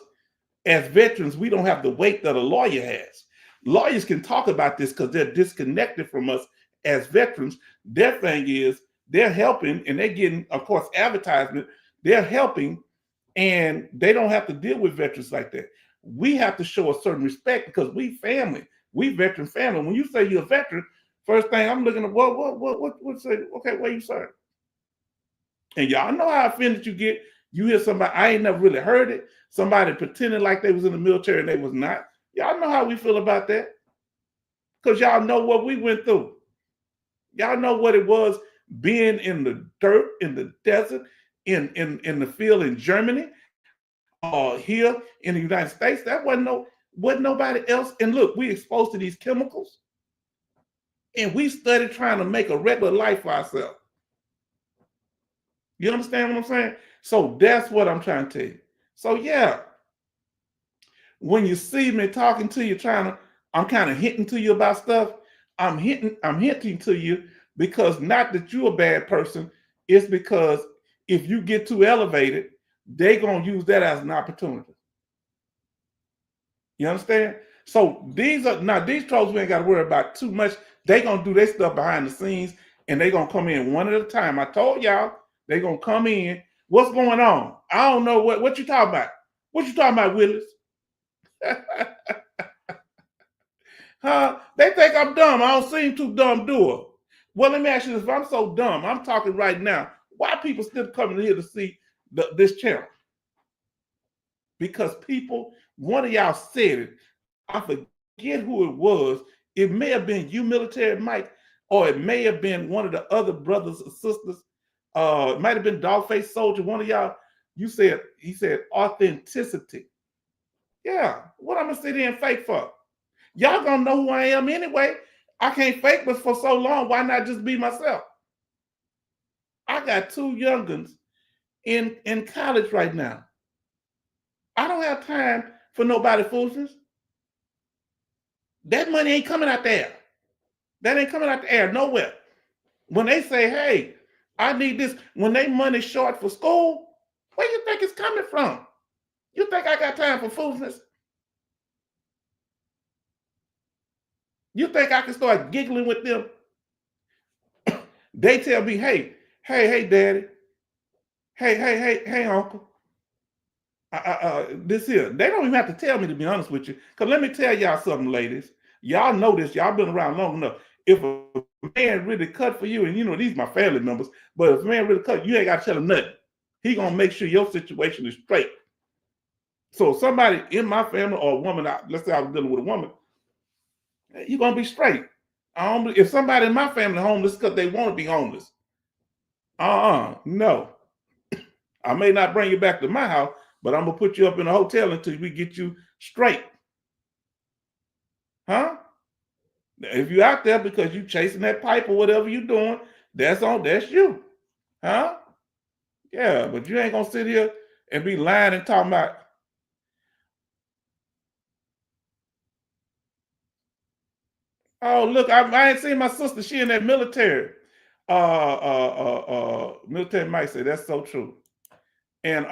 as veterans, we don't have the weight that a lawyer has. Lawyers can talk about this because they're disconnected from us as veterans. Their thing is they're helping, and they're getting, of course, advertisement. They're helping, and they don't have to deal with veterans like that. We have to show a certain respect because we family. We veteran family. When you say you're a veteran, first thing I'm looking at, what say, okay, where you serve? And y'all know how offended you get. You hear somebody, I ain't never really heard it. Somebody pretending like they was in the military and they was not. Y'all know how we feel about that. Because y'all know what we went through. Y'all know what it was being in the dirt, in the desert, in the field in Germany, or here in the United States. That wasn't nobody else. And look, we exposed to these chemicals, and we studied trying to make a regular life for ourselves. You understand what I'm saying? So that's what I'm trying to tell you. So yeah, when you see me talking to you, I'm kind of hinting to you about stuff. I'm hinting to you because not that you're a bad person. It's because if you get too elevated, they're going to use that as an opportunity. You understand? So these trolls we ain't got to worry about too much. They're going to do their stuff behind the scenes, and they're going to come in one at a time. I told y'all, they're going to come in. What's going on? I don't know what you talking about. What you talking about, Willis? Huh? They think I'm dumb. I don't seem too dumb, do I? Well, let me ask you this. If I'm so dumb, I'm talking right now, why people still coming here to see this channel? Because one of y'all said it. I forget who it was. It may have been you, Military Mike, or it may have been one of the other brothers or sisters. It might have been Dogface Soldier. One of y'all, he said authenticity. Yeah, what I'm gonna sit here and fake for? Y'all gonna know who I am anyway. I can't fake but for so long. Why not just be myself? I got two young'uns in college right now. I don't have time for nobody foolishness. That money ain't coming out there. That ain't coming out the air nowhere. When they say, hey, I need this, when they money short for school, where you think it's coming from? You think I got time for foolishness? You think I can start giggling with them? They tell me, hey, daddy. Hey, uncle. This here. They don't even have to tell me, to be honest with you. Because let me tell y'all something, ladies. Y'all know this. Y'all been around long enough. If a man really cut for you, and you know, these are my family members, but if a man really cut, you ain't got to tell him nothing. He going to make sure your situation is straight. So somebody in my family or a woman, let's say I was dealing with a woman, you're going to be straight. If somebody in my family is homeless because they want to be homeless, no. I may not bring you back to my house, but I'm going to put you up in a hotel until we get you straight. Huh? If you out there because you chasing that pipe or whatever you doing, that's you. Huh? Yeah, but you ain't gonna sit here and be lying and talking about. Oh, look, I ain't seen my sister. She in that military. Military Mike said that's so true. And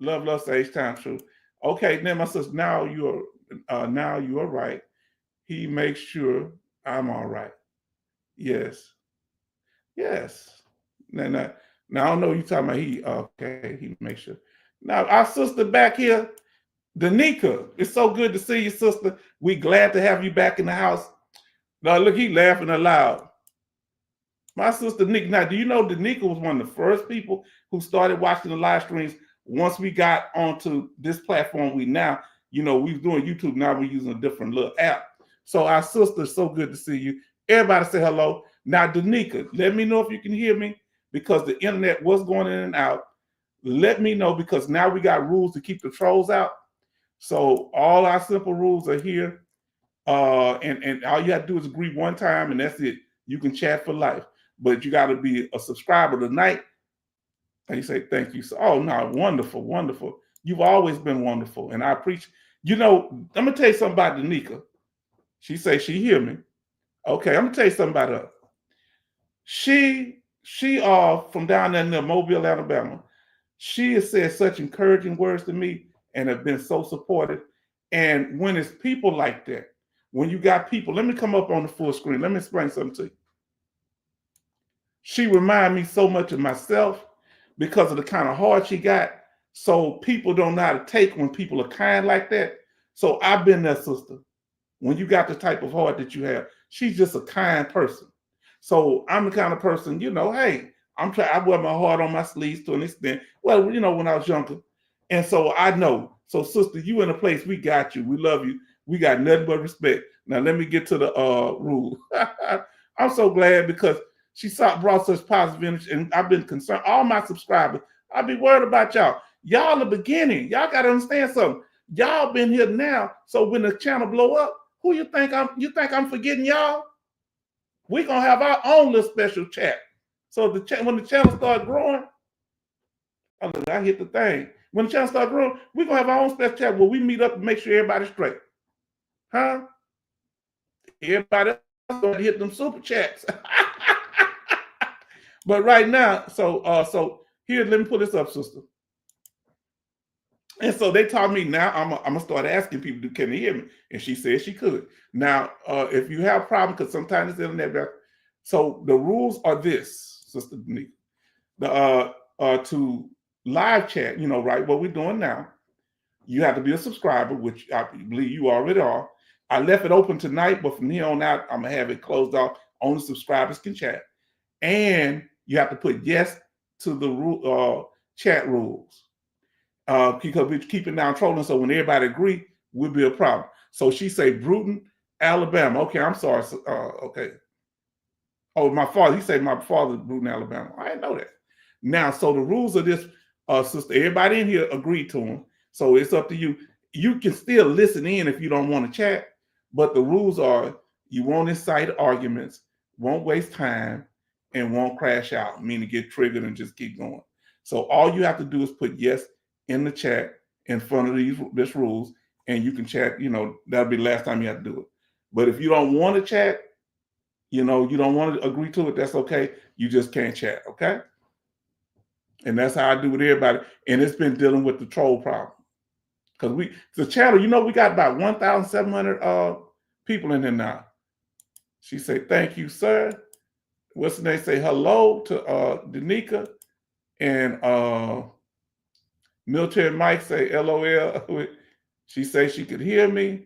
love sage time true. Okay, then my sister, now you are right. He makes sure I'm all right. Yes. Yes. Now I don't know what you talking about. He makes sure. Now our sister back here, Danica, it's so good to see you, sister. We glad to have you back in the house. Now look, he laughing aloud. My sister Nick. Now, do you know Danica was one of the first people who started watching the live streams once we got onto this platform? We now, we was doing YouTube. Now we're using a different little app. So our sister, so good to see you. Everybody say hello. Now, Danica, let me know if you can hear me because the internet was going in and out. Let me know because now we got rules to keep the trolls out. So all our simple rules are here. And all you have to do is agree one time and that's it. You can chat for life. But you got to be a subscriber tonight. And you say, thank you. So, oh, no, wonderful, wonderful. You've always been wonderful. And I appreciate, I'm going to tell you something about Danica. She say she hear me. Okay, I'm going to tell you something about her. She from down there in Mobile, Alabama. She has said such encouraging words to me and have been so supportive. And when it's people like that, when you got people, let me come up on the full screen. Let me explain something to you. She reminds me so much of myself because of the kind of heart she got. So people don't know how to take when people are kind like that. So I've been there, sister. When you got the type of heart that you have, she's just a kind person. So I'm the kind of person, hey, I wear my heart on my sleeves to an extent. Well, when I was younger. And so I know. So sister, you in a place, we got you. We love you. We got nothing but respect. Now let me get to the rule. I'm so glad because she brought such positive energy, and I've been concerned. All my subscribers, I be worried about y'all. Y'all the beginning. Y'all got to understand something. Y'all been here now, so when the channel blow up, who you think I'm forgetting y'all? We gonna have our own little special chat. So when the channel start growing, I hit the thing. When the channel start growing, we gonna have our own special chat where we meet up and make sure everybody's straight. Huh? Everybody else gonna hit them super chats. But right now, so here, let me put this up, sister. And so they taught me now I'm gonna start asking people, can they hear me? And she said she could. Now, if you have a problem, because sometimes it's internet, so the rules are this, Sister Denise. To live chat, right, what we're doing now, you have to be a subscriber, which I believe you already are. I left it open tonight, but from here on out, I'm gonna have it closed off. Only subscribers can chat. And you have to put yes to the chat rules. Because we're keeping down trolling, so when everybody agree, will be a problem. So she say Bruton, Alabama. Okay, I'm sorry. Okay. Oh, my father. He said my father, Bruton, Alabama. I didn't know that. Now, so the rules of this, sister, everybody in here agreed to them. So it's up to you. You can still listen in if you don't want to chat, but the rules are you won't incite arguments, won't waste time, and won't crash out, meaning get triggered and just keep going. So all you have to do is put yes in the chat in front of this rules, and you can chat. That'll be the last time you have to do it. But if you don't want to chat, you don't want to agree to it, that's okay. You just can't chat, okay? And that's how I do with everybody. And it's been dealing with the troll problem. Because the channel, we got about 1,700 people in there now. She say, thank you, sir. What's the name? Say hello to Danica. And Military Mike say LOL. She say she could hear me.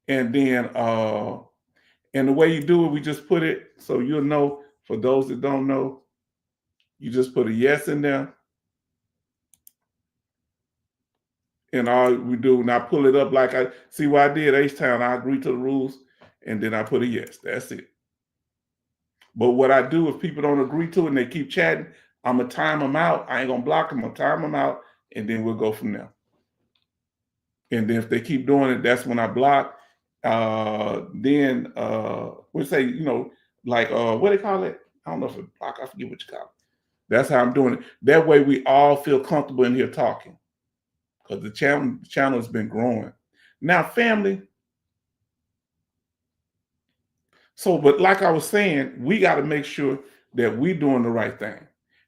And then and the way you do it, we just put it so you'll know. For those that don't know, you just put a yes in there. And all we do, and I pull it up like I see what I did H-Town. I agree to the rules, and then I put a yes. That's it. But what I do if people don't agree to it and they keep chatting, I'm going to time them out. I ain't going to block them. I'm going to time them out, and then we'll go from there. And then if they keep doing it, that's when I block. Then we say, like what they call it? I don't know if it's block. I forget what you call it. That's how I'm doing it. That way we all feel comfortable in here talking, because the channel has been growing. Now, family. So, but like I was saying, we got to make sure that we're doing the right thing,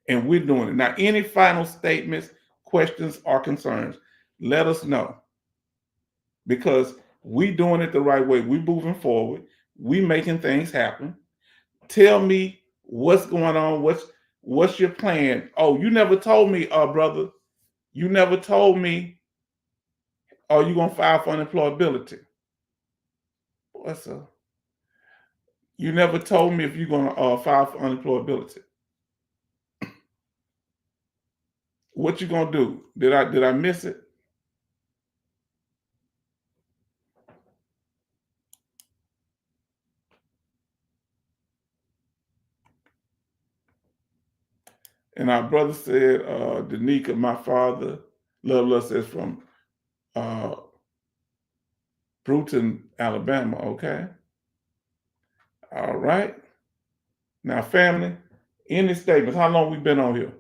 and we're doing it. Now, any final statements, questions, or concerns, let us know, because we doing it the right way. We moving forward. We making things happen. Tell me what's going on. What's your plan? Oh, you never told me, brother. You never told me. Oh, you gonna file for unemployability? What's up? You never told me if you're gonna file for unemployability. What you gonna do? Did I miss it? And our brother said, Danica, my father, love says from Bruton, Alabama. Okay. All right. Now, family, any statements? How long we been on here?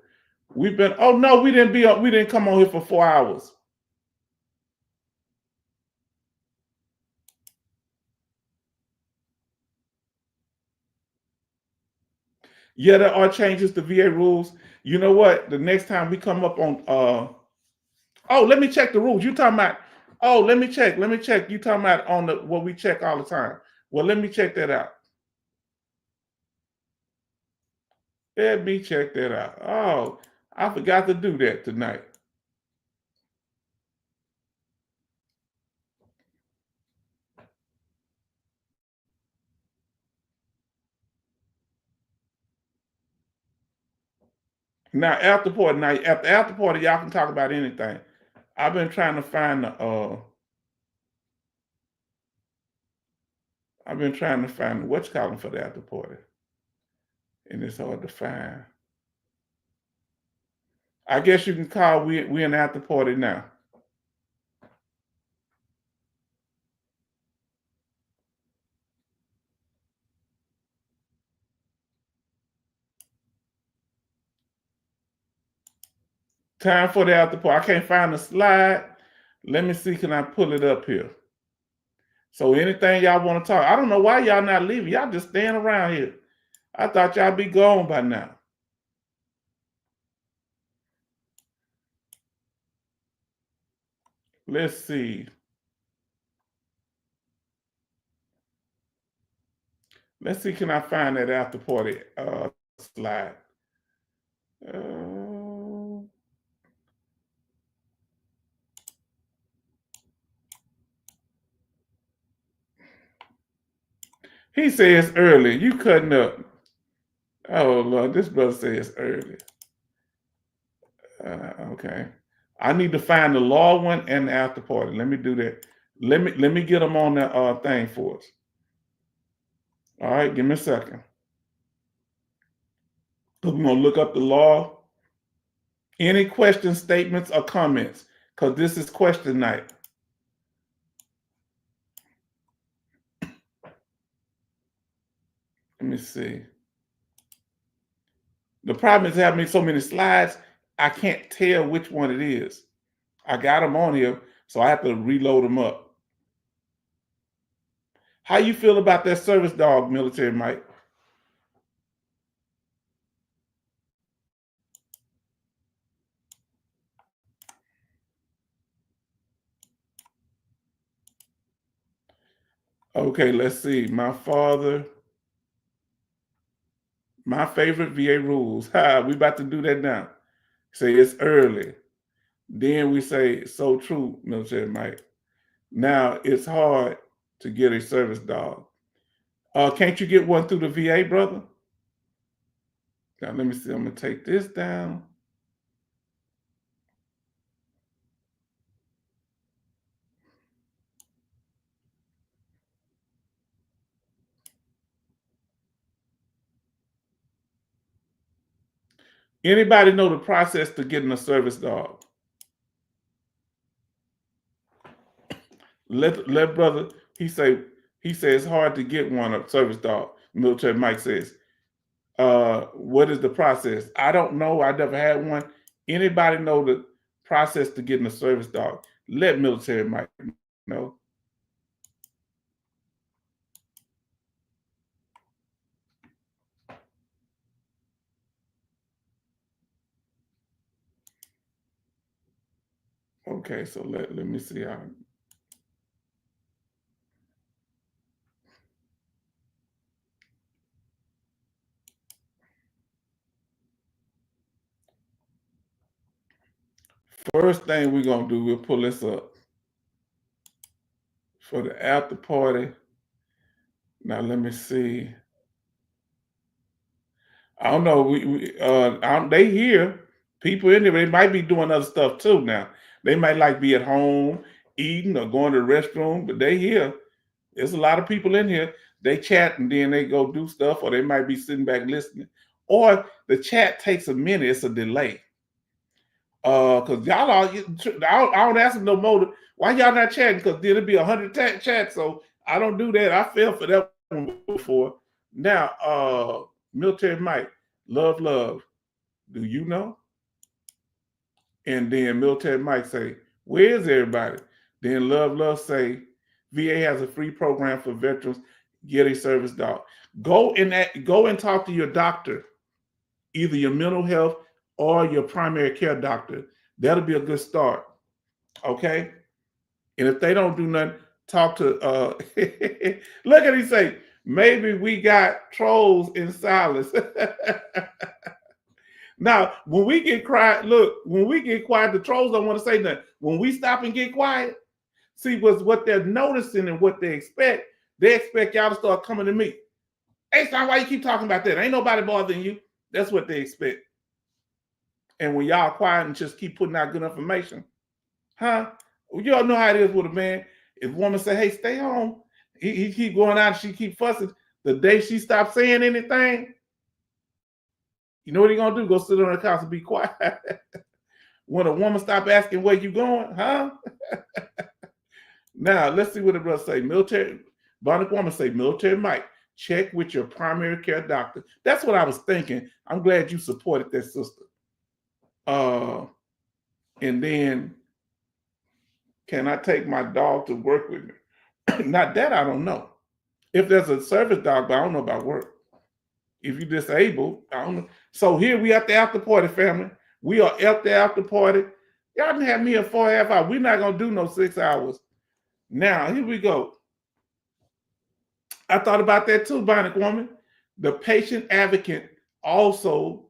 We've been. Oh no, we didn't come on here for 4 hours. Yeah, there are changes to VA rules. You know what? The next time we come up on, oh, let me check the rules. You talking about? Oh, let me check. You talking about on what we check all the time? Well, let me check that out. Let me check that out. Oh, I forgot to do that tonight. Now, after party, y'all can talk about anything. I've been trying to find the what's calling for the after party, and it's hard to find. I guess you can call we in the after party now. Time for the after party. I can't find the slide. Let me see. Can I pull it up here? So anything y'all want to talk? I don't know why y'all not leaving. Y'all just staying around here. I thought y'all be gone by now. Let's see. Let's see. Can I find that after party slide? He says early. You cutting up. Oh Lord, this brother says early. Okay. I need to find the law one and the after party. Let me do that. Let me get them on the thing for us. All right, give me a second. We're gonna look up the law. Any questions, statements, or comments? Because this is question night. Let me see. The problem is having so many slides, I can't tell which one it is. I got them on here, so I have to reload them up. How you feel about that service dog, Military Mike? Okay, let's see. My father, my favorite VA rules. We about to do that now. Say it's early. Then we say, so true, Military Mike. Now it's hard to get a service dog. Can't you get one through the VA, brother? Now let me see. I'm gonna take this down. Anybody know the process to getting a service dog? Let brother, He said it's hard to get one, a service dog. Military Mike says. What is the process? I don't know. I never had one. Anybody know the process to getting a service dog? Let Military Mike know. Okay, so let me see how. First thing we're gonna do, we'll pull this up for the after party. Now let me see. I don't know. They here. People in there. They might be doing other stuff too. Now they might like be at home eating or going to the restroom, but they here. There's a lot of people in here. They chat and then they go do stuff, or they might be sitting back listening. Or the chat takes a minute. It's a delay. Because y'all are, I don't ask them no more. Why y'all not chatting? Because then it'd be 100 chats. So I don't do that. I fell for that one before. Now, Military Mike, love. Do you know? And then Military Mike say, where is everybody? Then love say, VA has a free program for veterans. Get a service dog. Go and talk to your doctor, either your mental health or your primary care doctor. That'll be a good start. Okay? And if they don't do nothing, talk to look at him say, maybe we got trolls in silence. Now, when we get quiet, the trolls don't want to say nothing. When we stop and get quiet, see what they're noticing and what they expect y'all to start coming to me. Hey, son, why you keep talking about that? Ain't nobody bothering you. That's what they expect. And when y'all quiet and just keep putting out good information, huh? Well, you all know how it is with a man. If a woman say, hey, stay home, he keep going out and she keep fussing. The day she stops saying anything, you know what he gonna do? Go sit on the couch and be quiet. When a woman stop asking where you going, huh? Now, let's see what the brother say. Bionic Woman say, Military Mike, check with your primary care doctor. That's what I was thinking. I'm glad you supported that, sister. And then, can I take my dog to work with me? Not that I don't know. If there's a service dog, but I don't know about work. If you're disabled, I don't know. So here we at the after party, family. We are at the after party. Y'all didn't have me at 4.5 hours. We're not gonna do no 6 hours. Now, here we go. I thought about that too, Bionic Woman. The patient advocate also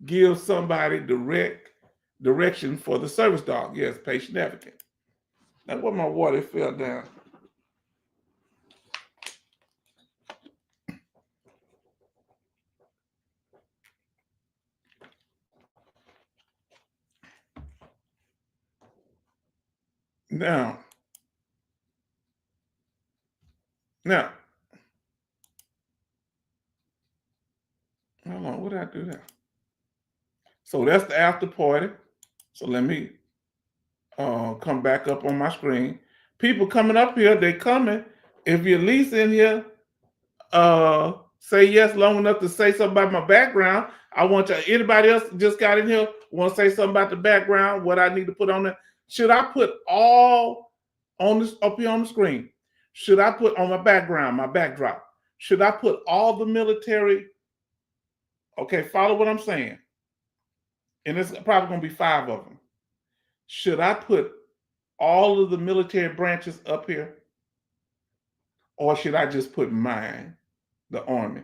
gives somebody direction for the service dog. Yes, patient advocate. Now, what my water fell down. Now, hold on, what did I do there? So that's the after party. So let me come back up on my screen. People coming up here, they coming. If you're at least in here, say yes long enough to say something about my background. I want you, anybody else just got in here, want to say something about the background, what I need to put on there? Should I put all on this up here on the screen? Should I put on my background, my backdrop? Should I put all the military? Okay, follow what I'm saying. And it's probably going to be 5 of them. Should I put all of the military branches up here? Or should I just put mine, the Army?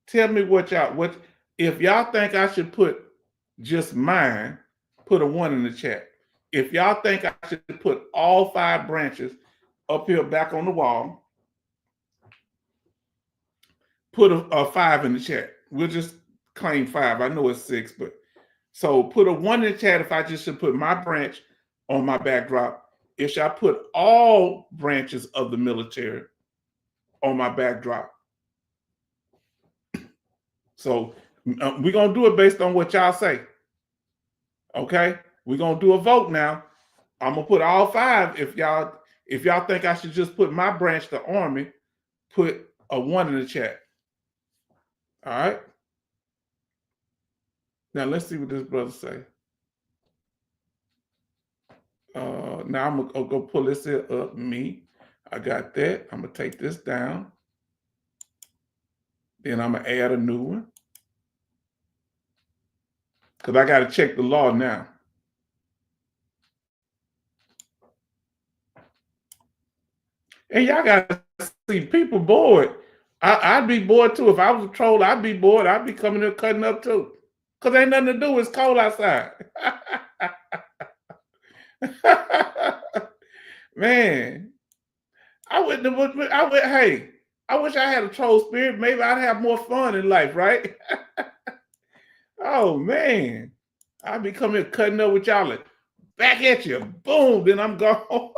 Tell me if y'all think I should put just mine, put a 1 in the chat. If y'all think I should put all 5 branches up here back on the wall, put a 5 in the chat. We'll just claim 5. I know it's 6, but so put a 1 in the chat if I just should put my branch on my backdrop. If I put all branches of the military on my backdrop. So we're going to do it based on what y'all say. Okay? We're going to do a vote now. I'm going to put all 5 if y'all If y'all think I should just put my branch, the Army, put a 1 in the chat. All right. Now let's see what this brother say. Now I'm gonna go pull this here up. Me, I got that. I'm gonna take this down. Then I'm gonna add a new one because I gotta check the law now. And y'all gotta see people bored. I'd be bored too. If I was a troll, I'd be bored. I'd be coming here cutting up too. Because ain't nothing to do. It's cold outside. Man, hey, I wish I had a troll spirit. Maybe I'd have more fun in life, right? Oh, man. I'd be coming here cutting up with y'all like, back at you. Boom, then I'm gone.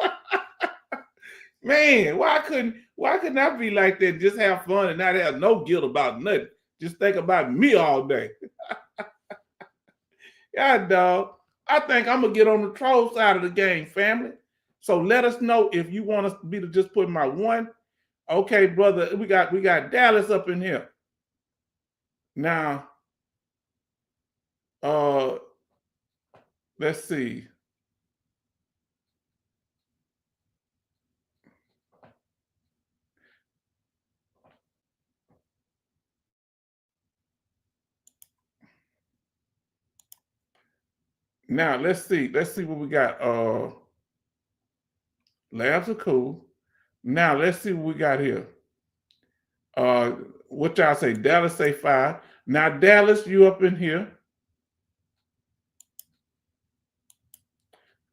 Man, why couldn't I be like that? Just have fun and not have no guilt about nothing. Just think about me all day. Yeah, dog. I think I'm gonna get on the troll side of the game, family. So let us know if you want us to be to just put my 1. Okay, brother, we got Dallas up in here. Now, let's see. Now let's see what we got. Labs are cool. Now let's see what we got here. What y'all say? Dallas say 5. Now Dallas, you up in here.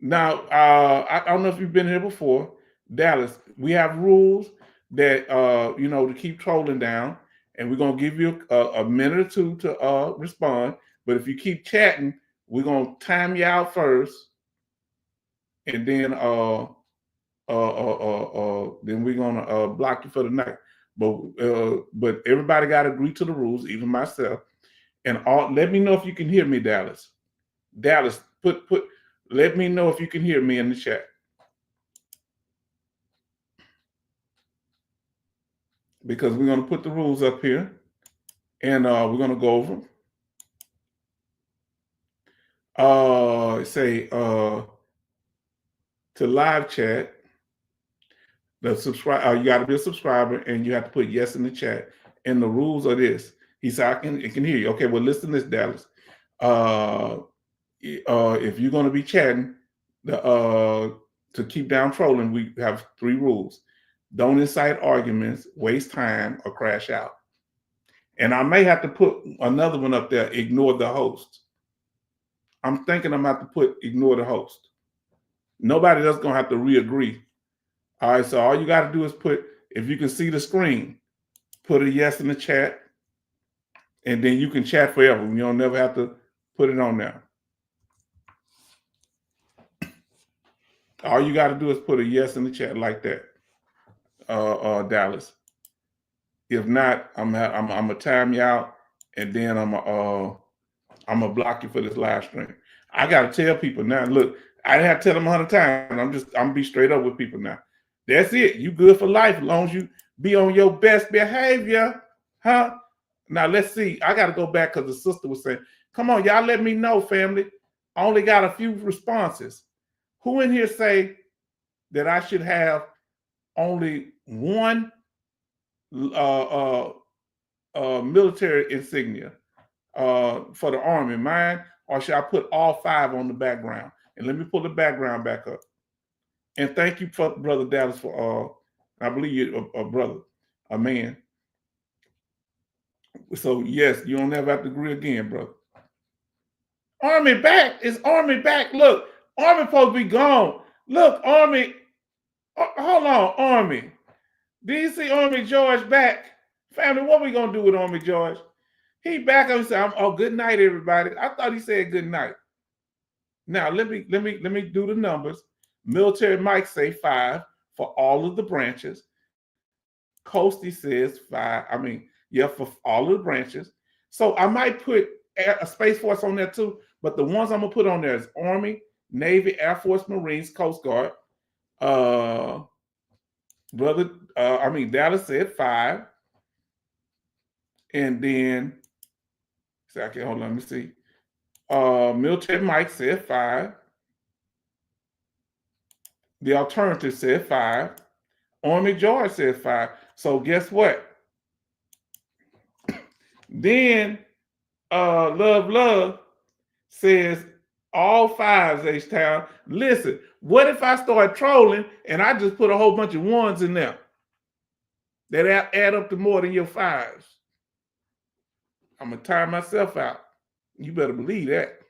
Now I don't know if you've been here before. Dallas, we have rules that to keep trolling down, and we're gonna give you a minute or 2 to respond. But if you keep chatting, we're gonna time you out first, and then we're gonna block you for the night. But everybody got to agree to the rules, even myself. And let me know if you can hear me, Dallas. Dallas, let me know if you can hear me in the chat. Because we're gonna put the rules up here, and we're gonna go over them. To live chat, the subscribe. You got to be a subscriber, and you have to put yes in the chat. And the rules are this. He said, I can hear you. Okay, well, listen to this, Dallas. If you're going to be chatting, to keep down trolling, we have 3 rules. Don't incite arguments, waste time, or crash out. And I may have to put another one up there, ignore the host. I'm thinking I'm going to have to put ignore the host. Nobody else going to have to re-agree. All right, so all you got to do is put, if you can see the screen, put a yes in the chat, and then you can chat forever. You don't never have to put it on there. All you got to do is put a yes in the chat like that, Dallas. If not, I'm gonna time you out, and then I'm gonna block you for this live stream. I gotta tell people now. Look, I didn't have to tell them 100 times. I'm gonna be straight up with people now. That's it. You good for life as long as you be on your best behavior, huh? Now let's see. I gotta go back because the sister was saying, "Come on, y'all, let me know, family." I only got a few responses. Who in here say that I should have only 1 military insignia for the Army, mine, or should I put all 5 on the background? And let me pull the background back up. And thank you, for Brother Dallas, for I believe you're a brother, a man. So yes, you don't ever have to agree again, brother. Army back. Is Army back? Look, Army supposed to be gone. Look, Army. Hold on, Army. Do you see Army George back? Family, what we gonna do with Army George? He back up and said, "Oh, good night, everybody." I thought he said good night. Now let me do the numbers. Military Mike say 5 for all of the branches. Coasty says 5. I mean, yeah, for all of the branches. So I might put a Space Force on there too, but the ones I'm gonna put on there is Army, Navy, Air Force, Marines, Coast Guard, Dallas said 5. And then, hold on, let me see. Military Mike said 5. The alternative said 5. Army George said 5. So guess what? Then Love says all 5s, H-Town. Listen, what if I start trolling and I just put a whole bunch of 1s in there that add up to more than your 5s? I'm going to tire myself out. You better believe that.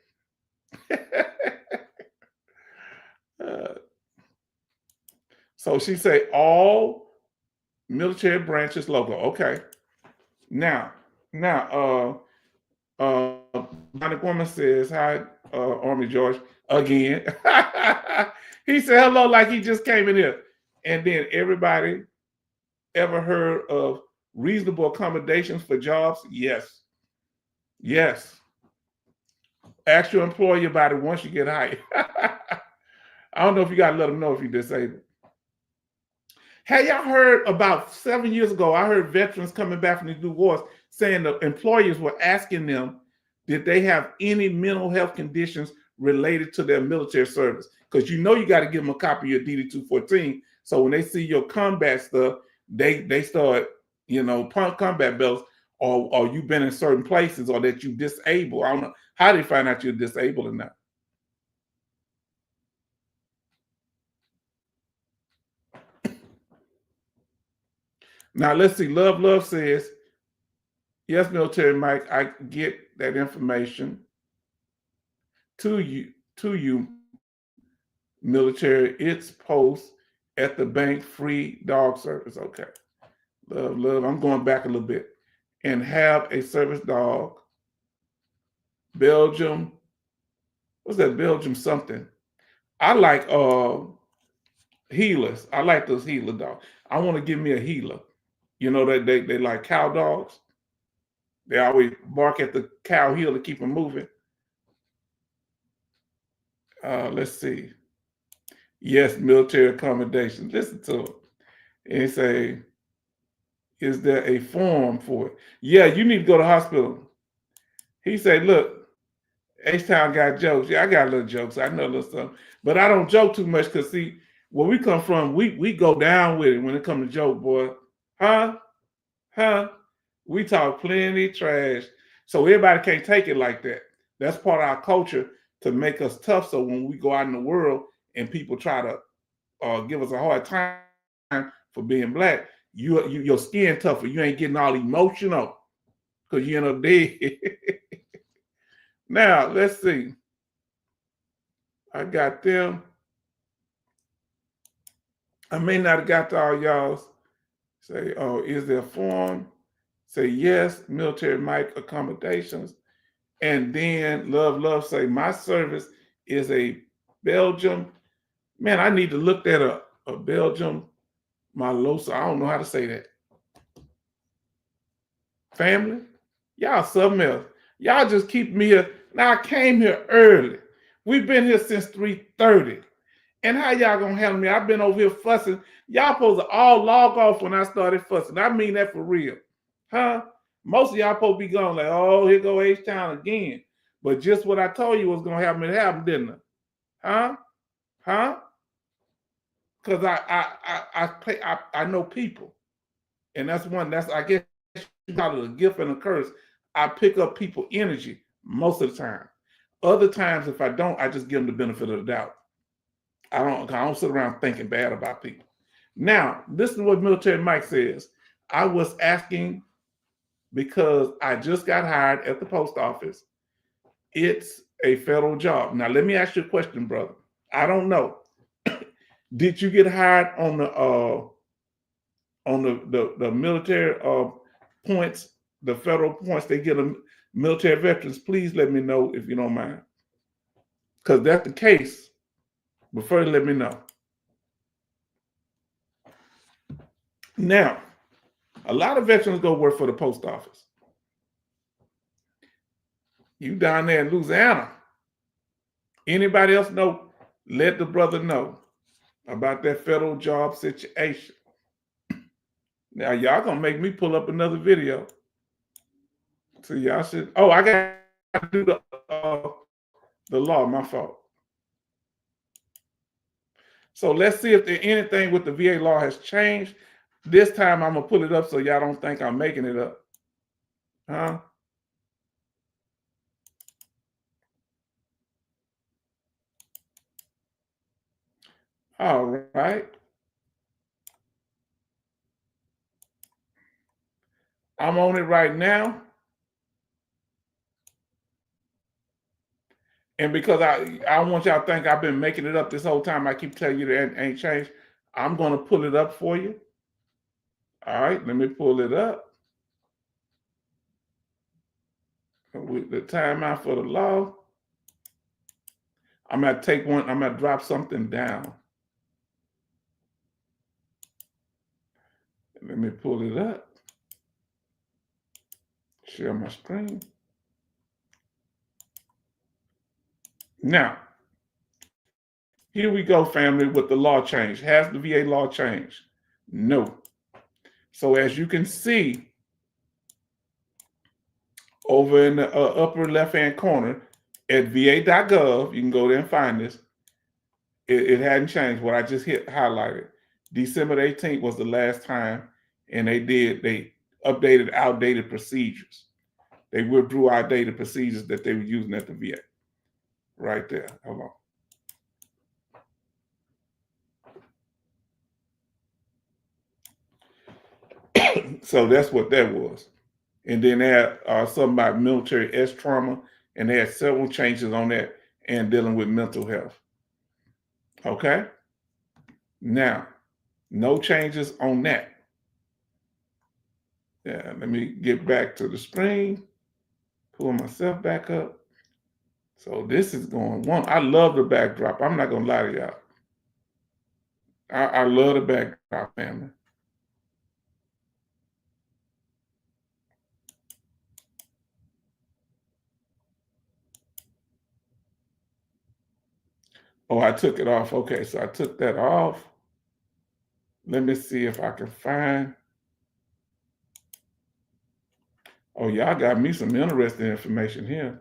So she say all military branches logo. Okay. Now, Bonnie Woman says, hi, Army George, again. He said hello like he just came in here. And then everybody ever heard of reasonable accommodations for jobs? Yes. Yes. Ask your employer about it once you get hired. I don't know if you got to let them know if you're disabled. Have y'all heard about 7 years ago, I heard veterans coming back from the new wars saying the employers were asking them, did they have any mental health conditions related to their military service? Because you got to give them a copy of your DD-214. So when they see your combat stuff, they start, combat belts, or you've been in certain places, or that you disabled. I don't know how they find out you're disabled or not. Now let's see. Love says, yes, Military Mike, I get that information to you, military. It's post at the bank, free dog service. Okay. Love. I'm going back a little bit. And have a service dog. Belgium. What's that? Belgium something. I like healers. I like those healer dogs. I want to give me a healer. That they like cow dogs. They always bark at the cow heel to keep them moving. Let's see. Yes, military accommodation. Listen to it. And say, is there a form for it? Yeah, you need to go to the hospital. He said, look, H-Town got jokes. Yeah, I got little jokes. I know a little something. But I don't joke too much because, see, where we come from, we go down with it when it comes to joke, boy. Huh? We talk plenty trash. So everybody can't take it like that. That's part of our culture to make us tough. So when we go out in the world and people try to give us a hard time for being black, your skin tougher. You ain't getting all emotional because you end up dead. Now, let's see. I got them. I may not have got to all y'all's. Say, oh, is there a form? Say, yes, military Mike accommodations. And then Love say, my service is a Belgium. Man, I need to look that up. A Belgium Malosa. I don't know how to say that. Family? Y'all something else. Y'all just keep me here. Now, I came here early. We've been here since 3:30. And how y'all gonna handle me? I've been over here fussing. Y'all supposed to all log off when I started fussing. I mean that for real. Huh? Most of y'all supposed to be going like, oh, here go H-Town again. But just what I told you was gonna happen, it happened, didn't it? Huh? Because I know people. And that's I guess you call it a gift and a curse. I pick up people energy most of the time. Other times, if I don't, I just give them the benefit of the doubt. I don't sit around thinking bad about people. Now, listen to what Military Mike says. I was asking because I just got hired at the post office. It's a federal job. Now, let me ask you a question, brother. I don't know. Did you get hired on the military points, the federal points they get them military veterans? Please let me know if you don't mind. Because that's the case. But first, let me know. Now, a lot of veterans go work for the post office. You down there in Louisiana. Anybody else know? Let the brother know about that federal job situation. Now y'all gonna make me pull up another video. So y'all should. Oh, I got to do the law. My fault. So let's see if there anything with the VA law has changed. This time I'm gonna pull it up so y'all don't think I'm making it up. Huh? All right. I'm on it right now. And because I want y'all to think I've been making it up this whole time, I keep telling you that it ain't changed. I'm going to pull it up for you. All right, let me pull it up. With the timeout for the law, I'm going to take one, I'm going to drop something down. Let me pull it up. Share my screen. Now, here we go, family, with the law change. Has the VA law changed? No. So as you can see, over in the upper left-hand corner at va.gov, you can go there and find this. It hadn't changed. What I just highlighted. December 18th was the last time, and they updated outdated procedures. They withdrew outdated procedures that they were using at the VA. Right there. Hold on. So that's what that was. And then they had something about military S trauma, and they had several changes on that and dealing with mental health. Okay? Now, no changes on that. Yeah, let me get back to the screen, pull myself back up. So this is going on. I love the backdrop. I'm not going to lie to y'all. I love the backdrop, family. Oh, I took it off. Okay, so I took that off. Let me see if I can find. Oh, y'all got me some interesting information here.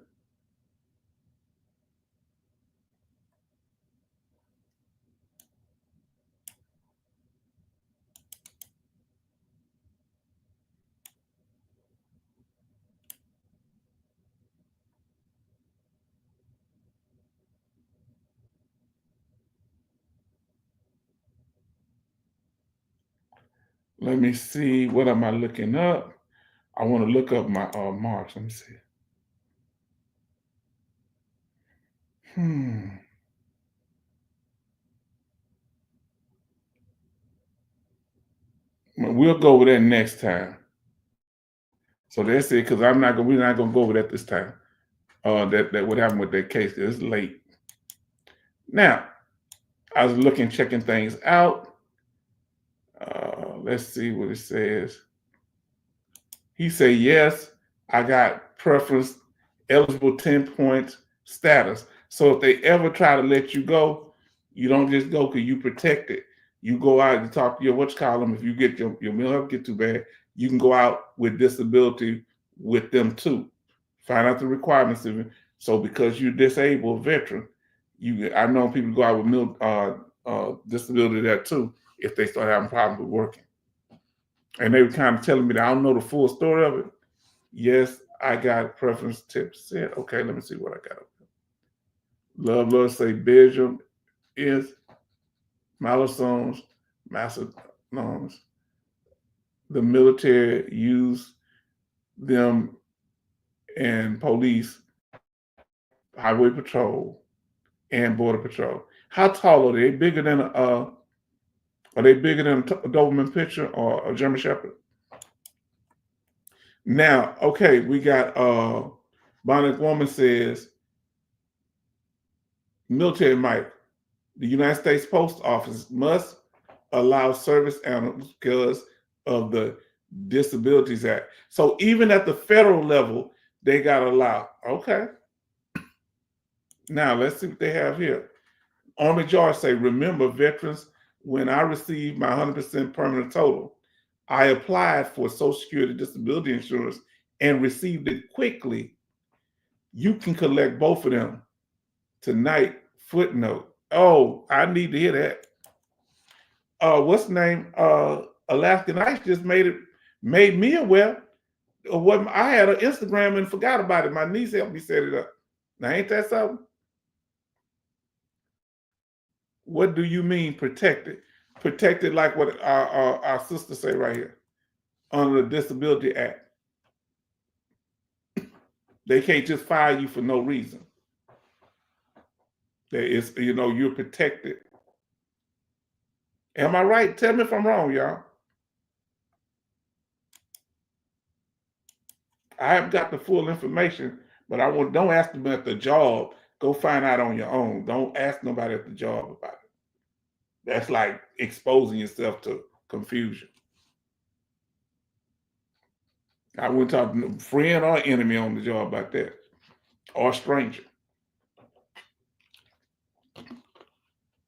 Let me see. What am I looking up? I want to look up my marks. Let me see. We'll go over that next time. So that's it, because we're not gonna go over that this time. That what happened with that case. It's late. Now, I was checking things out. Let's see what it says. He said, yes, I got preference, eligible 10 points status. So if they ever try to let you go, you don't just go because you protected. You go out and talk to your if you get your mental health get too bad, you can go out with disability with them too. Find out the requirements of it. So because you're disabled veteran, I know people go out with disability there too if they start having problems with working. And they were kind of telling me that I don't know the full story of it. Yes, I got preference tips. Okay, let me see what I got up here. Love, say Belgium is Malasones, Macedonians. The military use them and police, highway patrol, and border patrol. How tall are they? Are they bigger than a Doberman Pinscher or a German Shepherd? Now, okay, we got Bonnet Woman says, military might. The United States Post Office must allow service animals because of the Disabilities Act. So even at the federal level, they got to allow. Okay. Now, let's see what they have here. Army Jar say, remember veterans, when I received my 100% permanent total, I applied for Social Security disability insurance and received it quickly. You can collect both of them tonight. Footnote. Oh, I need to hear that. What's the name? Alaskan Ice just made me aware of what I had an Instagram and forgot about it. My niece helped me set it up. Now, ain't that something? What do you mean protected? Protected like what our sister say right here under the Disability Act. They can't just fire you for no reason. There is, you're protected. Am I right? Tell me if I'm wrong, y'all. I haven't got the full information, but don't ask them at the job. Go find out on your own. Don't ask nobody at the job about it. That's like exposing yourself to confusion. I wouldn't talk to friend or enemy on the job about that, or stranger.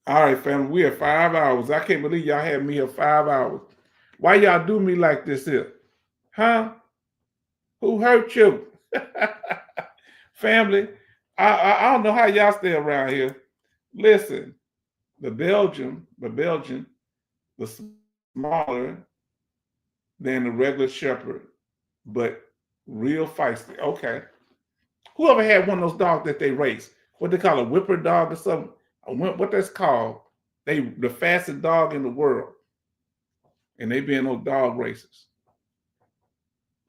All right, family, we at 5 hours. I can't believe y'all had me here 5 hours. Why y'all do me like this here? Huh? Who hurt you? Family, I don't know how y'all stay around here. Listen, the Belgian, the smaller than the regular shepherd, but real feisty. Okay. Whoever had one of those dogs that they race, what they call a whipper dog or something, what that's called, the fastest dog in the world. And they be in those dog races.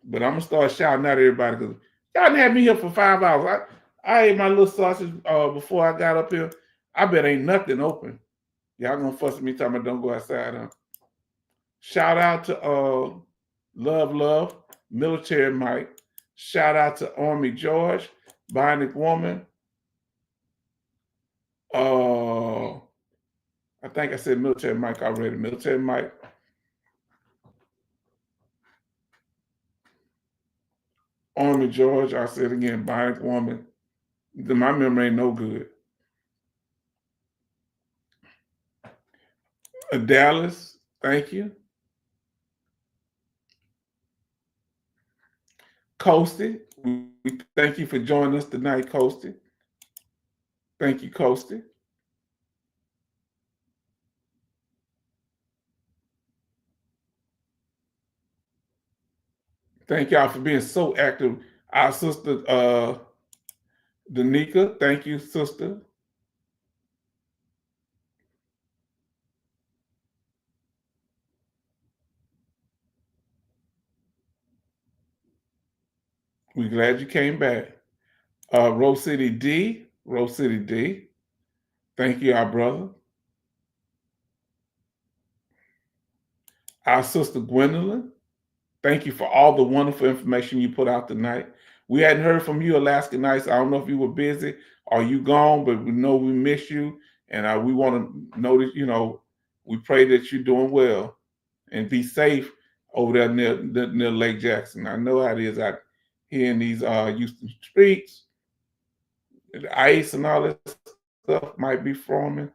But I'm gonna start shouting out at everybody because y'all didn't have me here for 5 hours. I ate my little sausage before I got up here. I bet ain't nothing open. Y'all gonna fuss at me talking about don't go outside, huh? Shout out to Love, Military Mike. Shout out to Army George, Bionic Woman. I think I said Military Mike already. Military Mike. Army George, I said again, Bionic Woman. My memory ain't no good. Dallas, thank you. Coasty, we thank you for joining us tonight, Coasty. Thank you, Coasty. Thank y'all for being so active. Our sister, Danica, thank you, sister. We're glad you came back. Rose City D, thank you, our brother. Our sister Gwendolyn, thank you for all the wonderful information you put out tonight. We hadn't heard from you, Alaska Nights. I don't know if you were busy or you gone, but we know we miss you. And we want to know that, we pray that you're doing well and be safe over there near Lake Jackson. I know how it is out here in these Houston streets. The ice and all that stuff might be forming.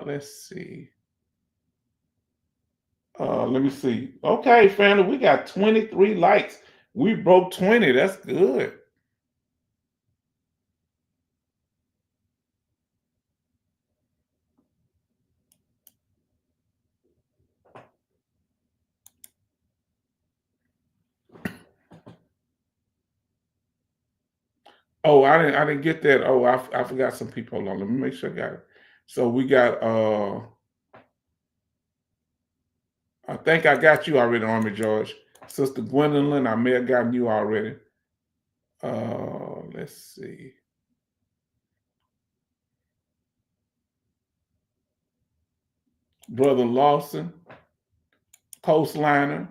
Let's see. Let me see. Okay, family, we got 23 likes. We broke 20. That's good. Oh, I didn't get that. Oh, I forgot some people. Hold on. Let me make sure I got it. So we got I think I got you already, Army George. Sister Gwendolyn, I may have gotten you already. Let's see. Brother Lawson, Coastliner.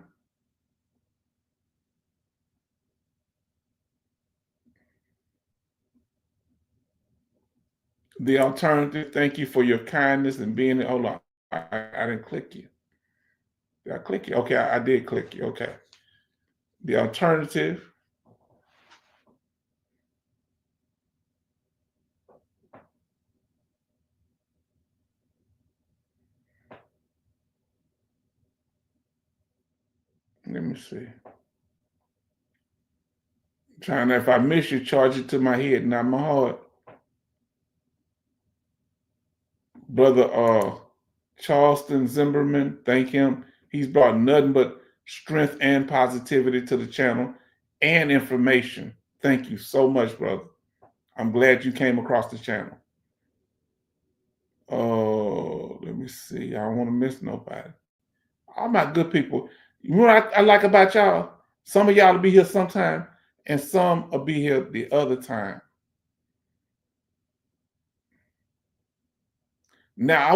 The Alternative, thank you for your kindness and being there. Hold on. I didn't click you. Did I click you? Okay, I did click you. Okay. The Alternative. Let me see. Trying to, if I miss you, charge it to my head, not my heart. Brother Charleston Zimmerman, thank him. He's brought nothing but strength and positivity to the channel and information. Thank you so much, brother. I'm glad you came across the channel. Oh, let me see. I don't want to miss nobody. All my good people. You know what I like about y'all? Some of y'all will be here sometime, and some will be here the other time. Now, I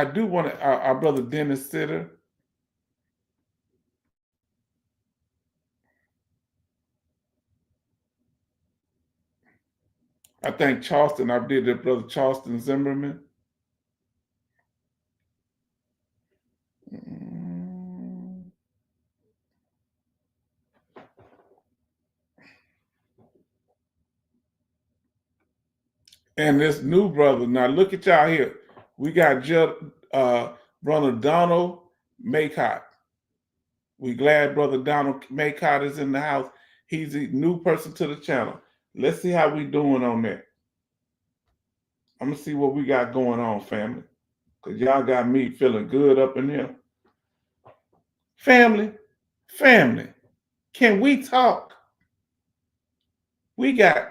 do want to, our brother Dennis Sitter. I think Charleston, I did that, brother Charleston Zimmerman. And this new brother, now look at y'all here. We got brother Donald Maycott. We glad brother Donald Maycott is in the house. He's a new person to the channel. Let's see how we doing on that. I'm gonna see what we got going on, family. Because y'all got me feeling good up in here. Family, can we talk? We got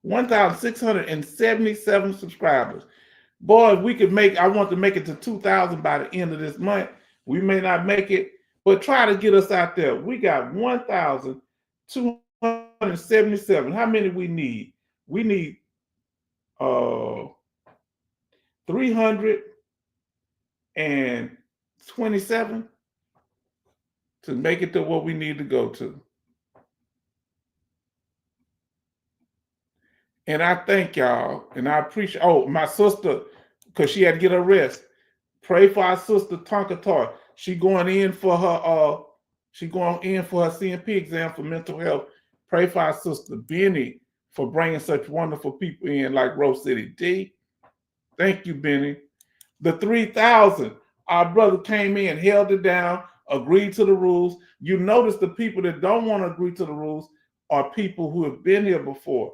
1,677 subscribers. Boy, if we could I want to make it to 2,000 by the end of this month. We may not make it, but try to get us out there. We got 1,277. How many we need? We need 327 to make it to what we need to go to. And I thank y'all, and I appreciate, my sister, because she had to get her rest. Pray for our sister Tonka Tar. She going in for her CNP exam for mental health. Pray for our sister Benny for bringing such wonderful people in like Rose City D. Thank you, Benny. The 3,000, our brother came in, held it down, agreed to the rules. You notice the people that don't want to agree to the rules are people who have been here before.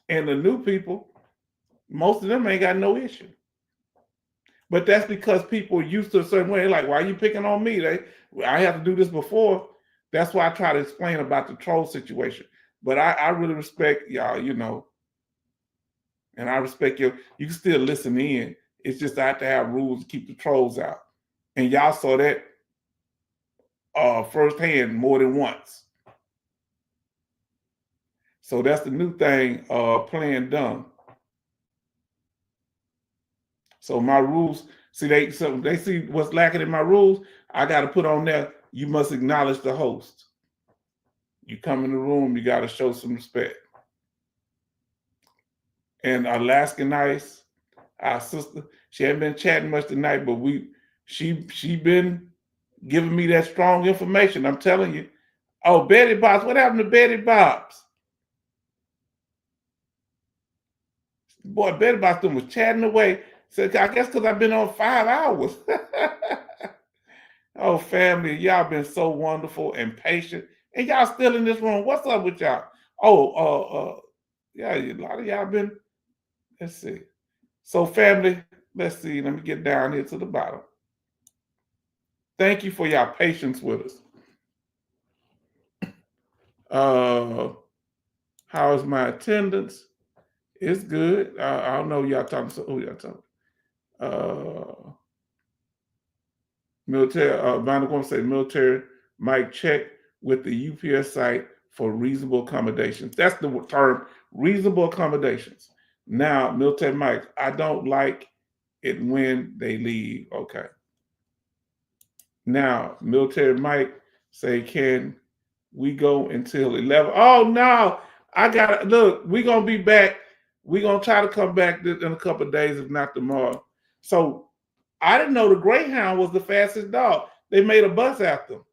And the new people, most of them ain't got no issue. But that's because people are used to a certain way. Like, why are you picking on me? I have to do this before. That's why I try to explain about the troll situation. But I really respect y'all, and I respect you. You can still listen in. It's just I have to have rules to keep the trolls out. And y'all saw that firsthand more than once. So that's the new thing, plan done. So my rules, they see what's lacking in my rules. I got to put on there, you must acknowledge the host. You come in the room, you got to show some respect. And Alaska Nice, our sister, she hadn't been chatting much tonight, but she been giving me that strong information. I'm telling you. Oh, Betty Bobs, what happened to Betty Bobs? Boy, Betty Bobs was chatting away. Said, I guess because I've been on 5 hours. Oh, family, y'all been so wonderful and patient. And y'all still in this room. What's up with y'all? Yeah, a lot of y'all been, let's see. So family, let's see. Let me get down here to the bottom. Thank you for y'all patience with us. How is my attendance? It's good. I don't know y'all talking, so who y'all talking? Military, Vandergorm say military might check with the UPS site for reasonable accommodations. That's the term, reasonable accommodations. Now, military Mike, I don't like it when they leave. Okay. Now, military Mike say, can we go until 11? Oh no, look, we're gonna be back. We're gonna try to come back in a couple of days, if not tomorrow. So I didn't know the Greyhound was the fastest dog. They made a bus after him.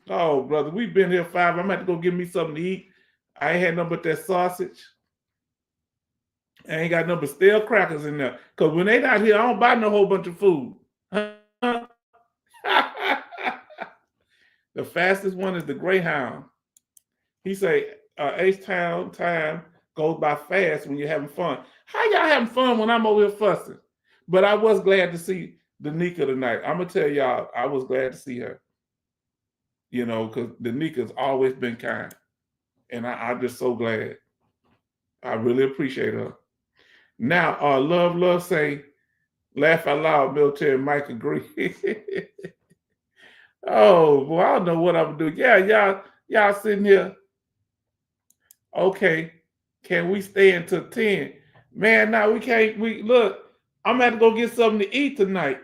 Oh, brother, we've been here 5. I'm going to go get me something to eat. I ain't had nothing but that sausage. I ain't got nothing but stale crackers in there. Because when they not here, I don't buy no whole bunch of food. Huh? The fastest one is the Greyhound. He say H-Town time goes by fast when you're having fun. How y'all having fun when I'm over here fussing? But I was glad to see Danica tonight. I'm gonna tell y'all, I was glad to see her. You know, because Danica's always been kind. And I'm just so glad. I really appreciate her. Now, Love say, laugh out loud, military Mike agree. Oh, boy, I don't know what I'm gonna do. Yeah, y'all sitting here. Okay, can we stay until 10? Man, now we can't. Look, I'm gonna have to go get something to eat tonight.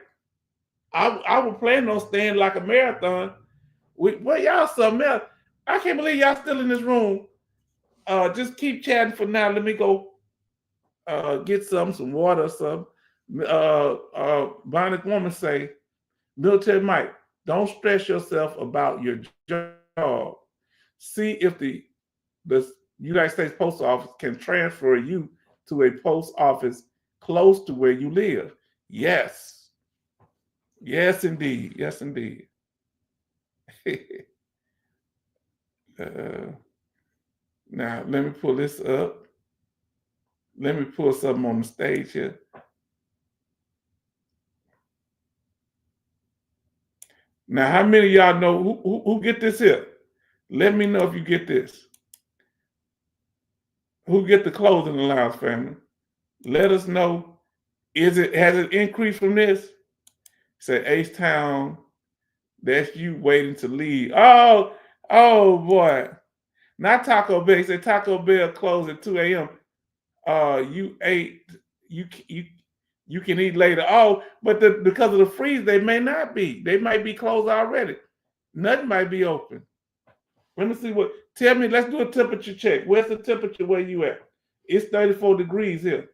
I was planning on staying like a marathon. Well, y'all something else. I can't believe y'all still in this room. Just keep chatting for now. Let me go get some water or something. Bionic Woman say, Military Mike, don't stress yourself about your job. See if the United States Post Office can transfer you to a post office close to where you live. Yes. Yes, indeed. Yes, indeed. Now, let me pull this up. Let me pull something on the stage here. Now, how many of y'all know who get this here? Let me know if you get this. Who get the clothing allowance, family? Let us know. Has it increased from this? Say H-Town, that's you waiting to leave. Oh boy. Not Taco Bell. Say Taco Bell closed at 2 a.m. You ate, you can eat later. Oh, but because of the freeze, they may not be. They might be closed already. Nothing might be open. Let me see tell me, let's do a temperature check. Where's the temperature where you at? It's 34 degrees here.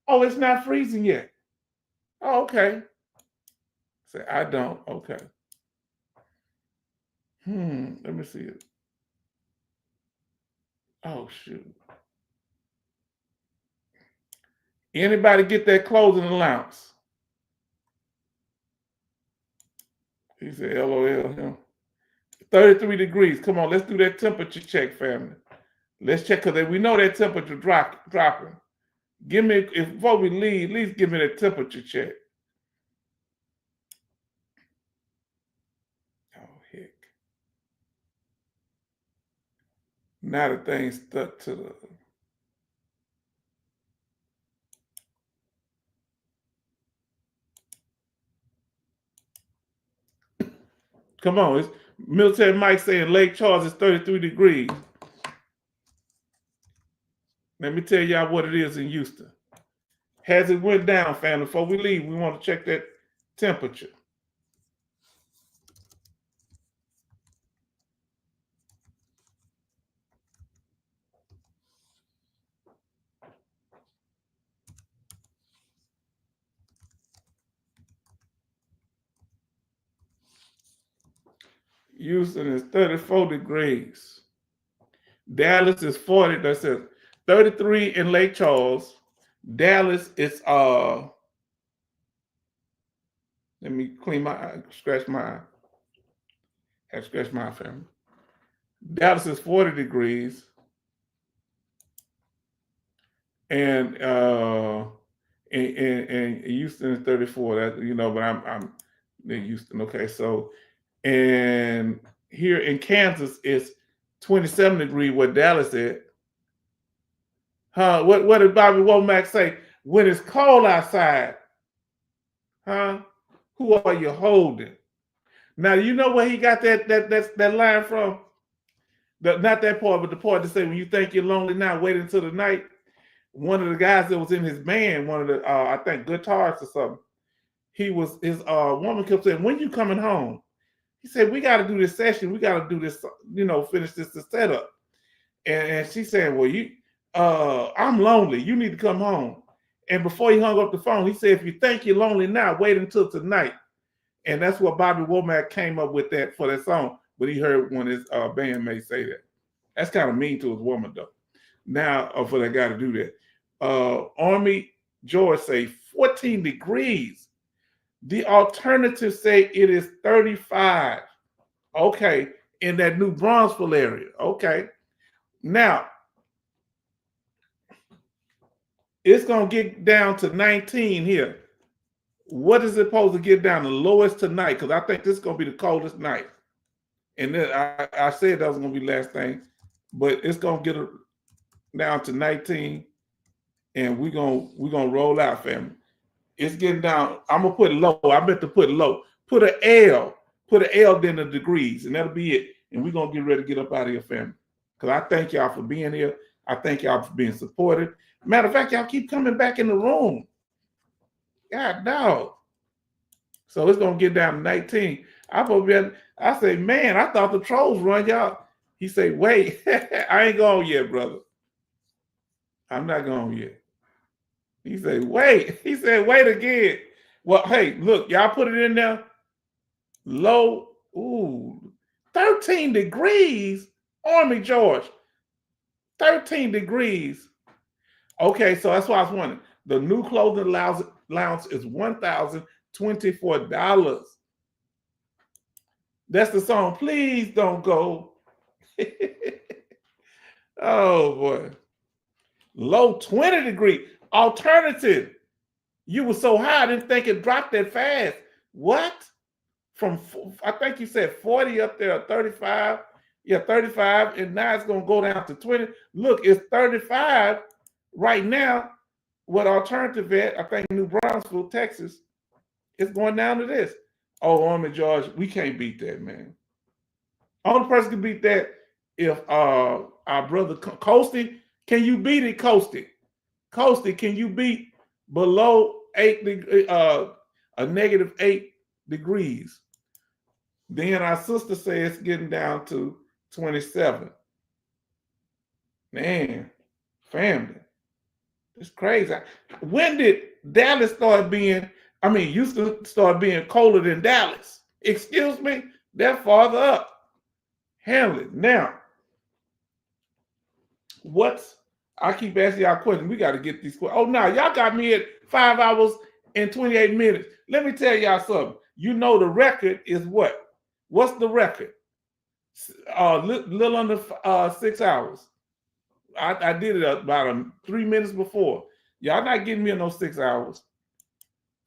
Oh, it's not freezing yet. Oh, okay. Say, I don't. Okay. Let me see it. Oh, shoot. Anybody get that clothing allowance? He said, LOL him. 33 degrees. Come on, let's do that temperature check, family. Let's check, because we know that temperature dropping. Give me, before we leave, at least give me that temperature check. Oh, heck. Now the thing stuck to the... Come on, it's Military Mike saying Lake Charles is 33 degrees. Let me tell y'all what it is in Houston. Has it went down, family? Before we leave, we want to check that temperature. Houston is 34 degrees. Dallas is 40. That's it. 33 in Lake Charles. Dallas is let me clean my eye, scratch my eye. Have scratched my eye, family. Dallas is 40 degrees. And Houston is 34. That but I'm in Houston. Okay, so and here in Kansas it's 27 degrees where Dallas is. Huh? What did Bobby Womack say? When it's cold outside, huh? Who are you holding? Now you know where he got that line from? Not that part, but the part to say when you think you're lonely now, wait until the night. One of the guys that was in his band, one of the I think guitarists or something, his woman kept saying, "When you coming home?" He said, "We got to do this session. We got to do this, finish this setup." And she said, "Well, I'm lonely. You need to come home." And before he hung up the phone, he said, "If you think you're lonely now, wait until tonight." And that's what Bobby Womack came up with that for that song. But he heard one of his bandmates say that. That's kind of mean to his woman, though. Now, for that guy to do that. Army George say 14 degrees. The alternative say it is 35. Okay, in that New Brunswick area. Okay. Now, it's going to get down to 19 here. What is it supposed to get down the lowest tonight? Because I think this is going to be the coldest night. And then I said that was going to be last thing, but it's going to get down to 19, and we're gonna roll out, family. It's getting down. I'm going to put low. I meant to put low. Put an L. Put an L then the degrees, and that'll be it. And we're going to get ready to get up out of here, family. Because I thank y'all for being here. I thank y'all for being supportive. Matter of fact, y'all keep coming back in the room. God, dog. So it's going to get down to 19. I say, man, I thought the trolls run y'all. He say, wait, I ain't gone yet, brother. I'm not gone yet. He said, wait. He said, wait again. Well, hey, look, y'all put it in there. Low, 13 degrees, Army George. 13 degrees. Okay, so that's why I was wondering. The new clothing allowance is $1,024. That's the song. Please don't go. Oh boy. Low 20 degree. Alternative. You were so high, I didn't think it dropped that fast. What? From, I think you said 40 up there, 35. Yeah, 35, and now it's going to go down to 20. Look, it's 35 right now. What alternative at, I think New Brunswick, Texas, it's going down to this. Oh, Army George, we can't beat that, man. Only person can beat that if our brother Coasty. Can you beat it, Coasty? Coasty, can you beat below a negative 8 degrees? Then our sister says it's getting down to 27. Man, family, it's crazy. When did Dallas start being, used to start being colder than Dallas? Excuse me? They're farther up. Handle it. Now, I keep asking y'all questions. We got to get these questions. Oh, now y'all got me at 5 hours and 28 minutes. Let me tell y'all something. You know the record is what? What's the record? Little under 6 hours. I did it about 3 minutes before. Y'all not getting me in those 6 hours.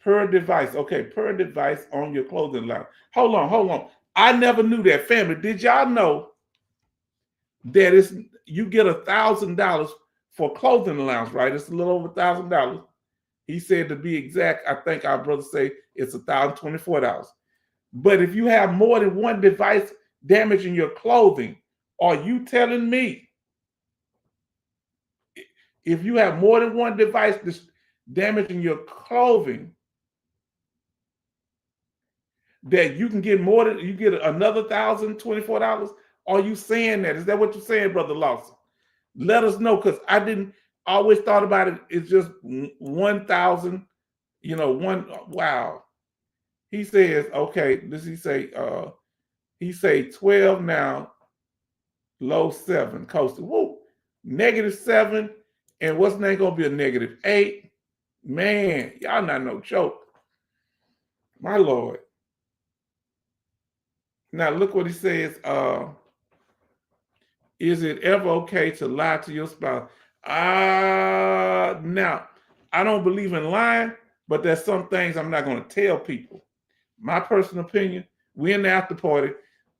Per device. Okay, per device on your clothing line. Hold on. I never knew that, family. Did y'all know that you get $1,000 for clothing allowance, right? It's a little over $1,000. He said, to be exact, I think our brother say it's $1,024. But if you have more than one device damaging your clothing, are you telling me if you have more than one device damaging your clothing that you can get you get another $1,024? Are you saying that? Is that what you're saying, Brother Lawson? Let us know, because I always thought about it. It's just 1,000, wow. He says, okay, does he say, he say 12 now, low 7, coastal. Woo, -7, and what's name gonna be a -8? Man, y'all not no joke. My Lord. Now look what he says. Is it ever okay to lie to your spouse? Now, I don't believe in lying, but there's some things I'm not going to tell people. My personal opinion, we're in the after party.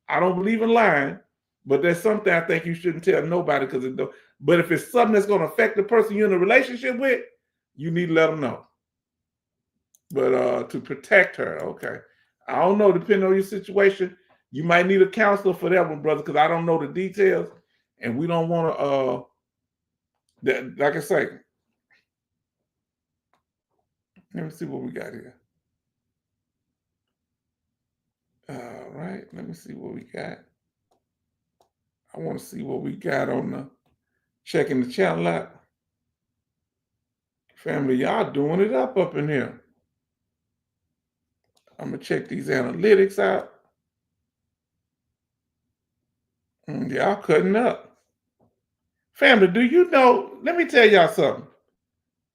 I don't believe in lying, but there's something I think you shouldn't tell nobody, because but if it's something that's going to affect the person you're in a relationship with, you need to let them know. But to protect her, okay. I don't know, depending on your situation, you might need a counselor for that one, brother, because I don't know the details, and we don't want to, like I say, let me see what we got here. All right, let me see what we got. I want to see what we got on the checking the channel out. Family, y'all doing it up in here. I'm going to check these analytics out. Y'all cutting up. Family, do you know, let me tell y'all something.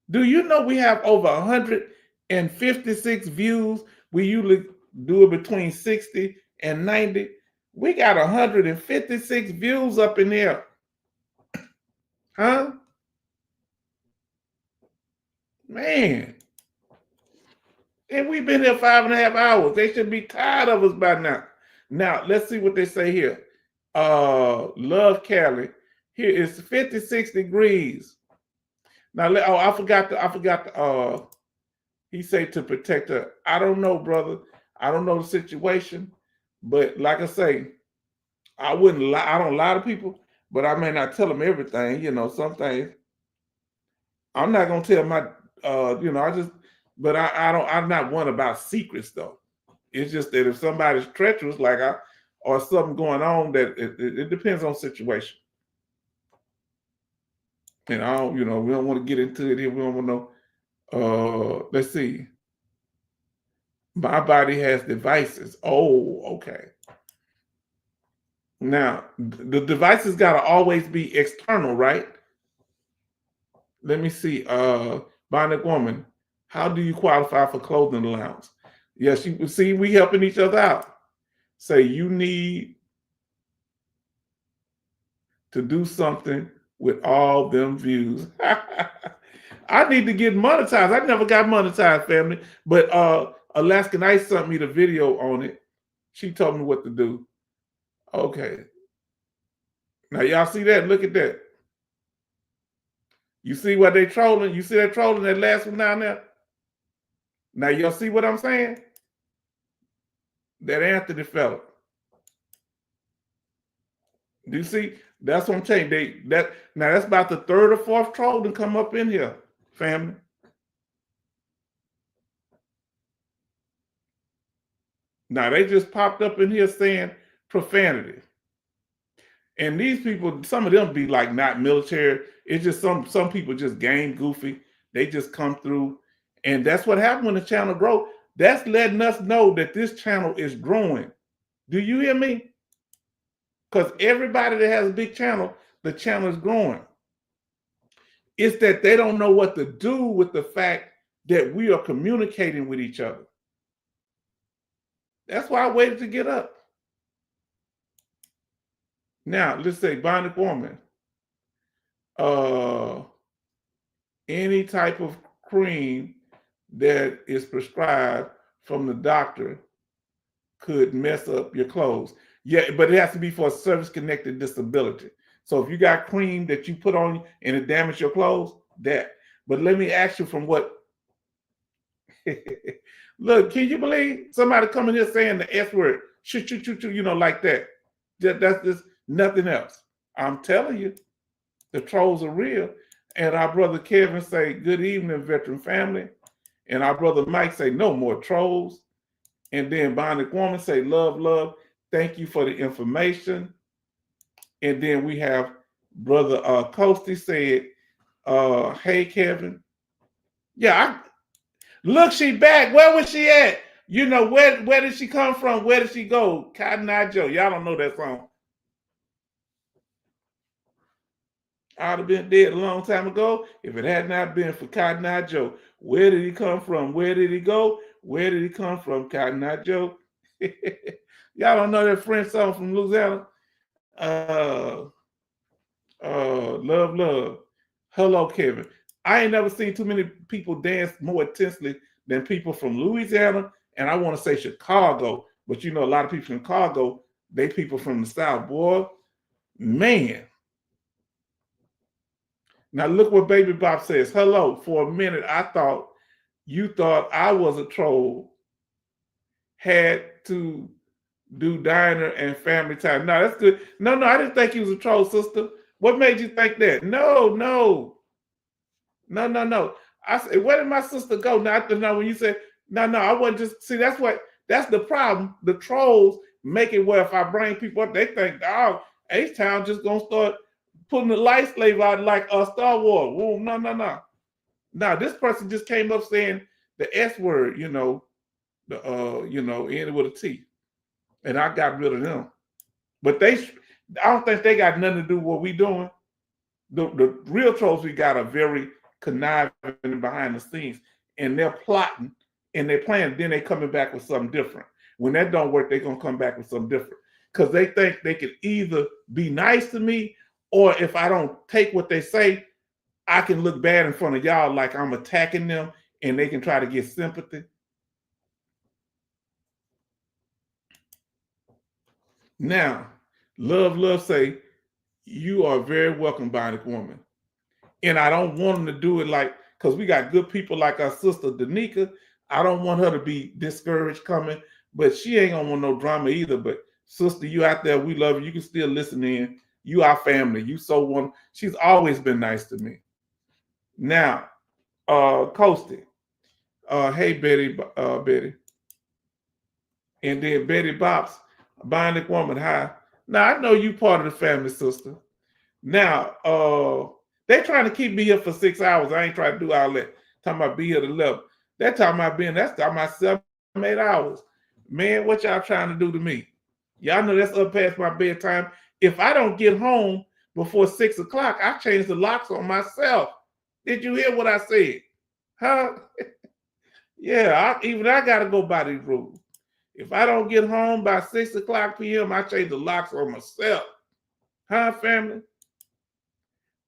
Do you know we have over 156 views? We usually do it between 60 and 90. We got 156 views up in there. Huh? Man. And we've been here 5.5 hours. They should be tired of us by now. Now, let's see what they say here. Love Cali. Here is 56 degrees. Now, I forgot the, he said to protect her. I don't know, brother. I don't know the situation. But like I say, I wouldn't lie. I don't lie to people, but I may not tell them everything. You know, some things. I'm not gonna tell my, but I'm not one about secrets though. It's just that if somebody's treacherous, or something going on, that it depends on situation. And we don't want to get into it here. We don't want to know. Let's see. My body has devices. Oh, okay. Now, the devices got to always be external, right? Let me see. Bionic Woman, how do you qualify for clothing allowance? Yes, you see, we helping each other out. Say you need to do something with all them views. I need to get monetized. I never got monetized, family. But Alaskan Ice sent me the video on it. She told me what to do. Okay. Now y'all see that? Look at that. You see what they trolling? You see that trolling, that last one down there? Now y'all see what I'm saying? That Anthony fella. Do you see? That's what I'm saying. Now that's about the third or fourth troll to come up in here, family. Now they just popped up in here saying profanity. And these people, some of them be like not military. It's just some people just game goofy. They just come through. And that's what happened when the channel grows. That's letting us know that this channel is growing. Do you hear me? Because everybody that has a big channel, the channel is growing. It's that they don't know what to do with the fact that we are communicating with each other. That's why I waited to get up. Now, let's say Bionic Woman. Any type of cream that is prescribed from the doctor could mess up your clothes. Yeah, but it has to be for a service-connected disability. So if you got cream that you put on and it damaged your clothes, that. But let me ask you from what... Look, can you believe somebody coming here saying the S word, like that? That's just nothing else. I'm telling you, the trolls are real. And our brother Kevin say, good evening, veteran family. And our brother Mike say, no more trolls. And then Bionic Woman say, love, love. Thank you for the information. And then we have brother Coasty said, hey, Kevin. Yeah, look, she back. Where was she at? You know, where did she come from? Where did she go? Cotton Eye Joe. Y'all don't know that song. I'd have been dead a long time ago if it had not been for Cotton Eye Joe. Where did he come from? Where did he go? Where did he come from, Cotton Eye Joe? Y'all don't know that French song from Louisiana? Love, love. Hello, Kevin. I ain't never seen too many people dance more intensely than people from Louisiana, and I want to say Chicago. But you know, a lot of people from Chicago, they people from the South, boy. Man. Now look what Baby Bob says. Hello. For a minute, I thought you thought I was a troll. Had to do diner and family time. No, that's good. No, I didn't think he was a troll, sister. What made you think that? No. I said, where did my sister go? Now, when you said, no, I wasn't just, see, that's the problem. The trolls make it where if I bring people up, they think, oh, H-Town just gonna start putting the light slave out like Star Wars. Whoa, no. Now, this person just came up saying the S word, ended with a T. And I got rid of them. But I don't think they got nothing to do with what we doing. The real trolls we got are very conniving behind the scenes, and they're plotting and they're planning, then they're coming back with something different. When that don't work, they're gonna come back with something different. because they think they can either be nice to me, or if I don't take what they say, I can look bad in front of y'all like I'm attacking them, and they can try to get sympathy. Now, love say, you are very welcome, Bionic Woman. And I don't want them to do it like, because we got good people like our sister Danica. I don't want her to be discouraged coming, but she ain't gonna want no drama either. But sister, you out there, we love you. You can still listen in. You our family. You so one. She's always been nice to me. Now, Coasty. Hey Betty, Betty. And then Betty Bops, Bionic Woman, hi. Now I know you part of the family, sister. Now, they trying to keep me here for 6 hours. I ain't trying to do all that. Talking about be here to 11. That's talking about 7, 8 hours. Man, what y'all trying to do to me? Y'all know that's up past my bedtime. If I don't get home before 6 o'clock, I change the locks on myself. Did you hear what I said? Huh? Yeah, I got to go by these rules. If I don't get home by 6 o'clock p.m., I change the locks on myself. Huh, family?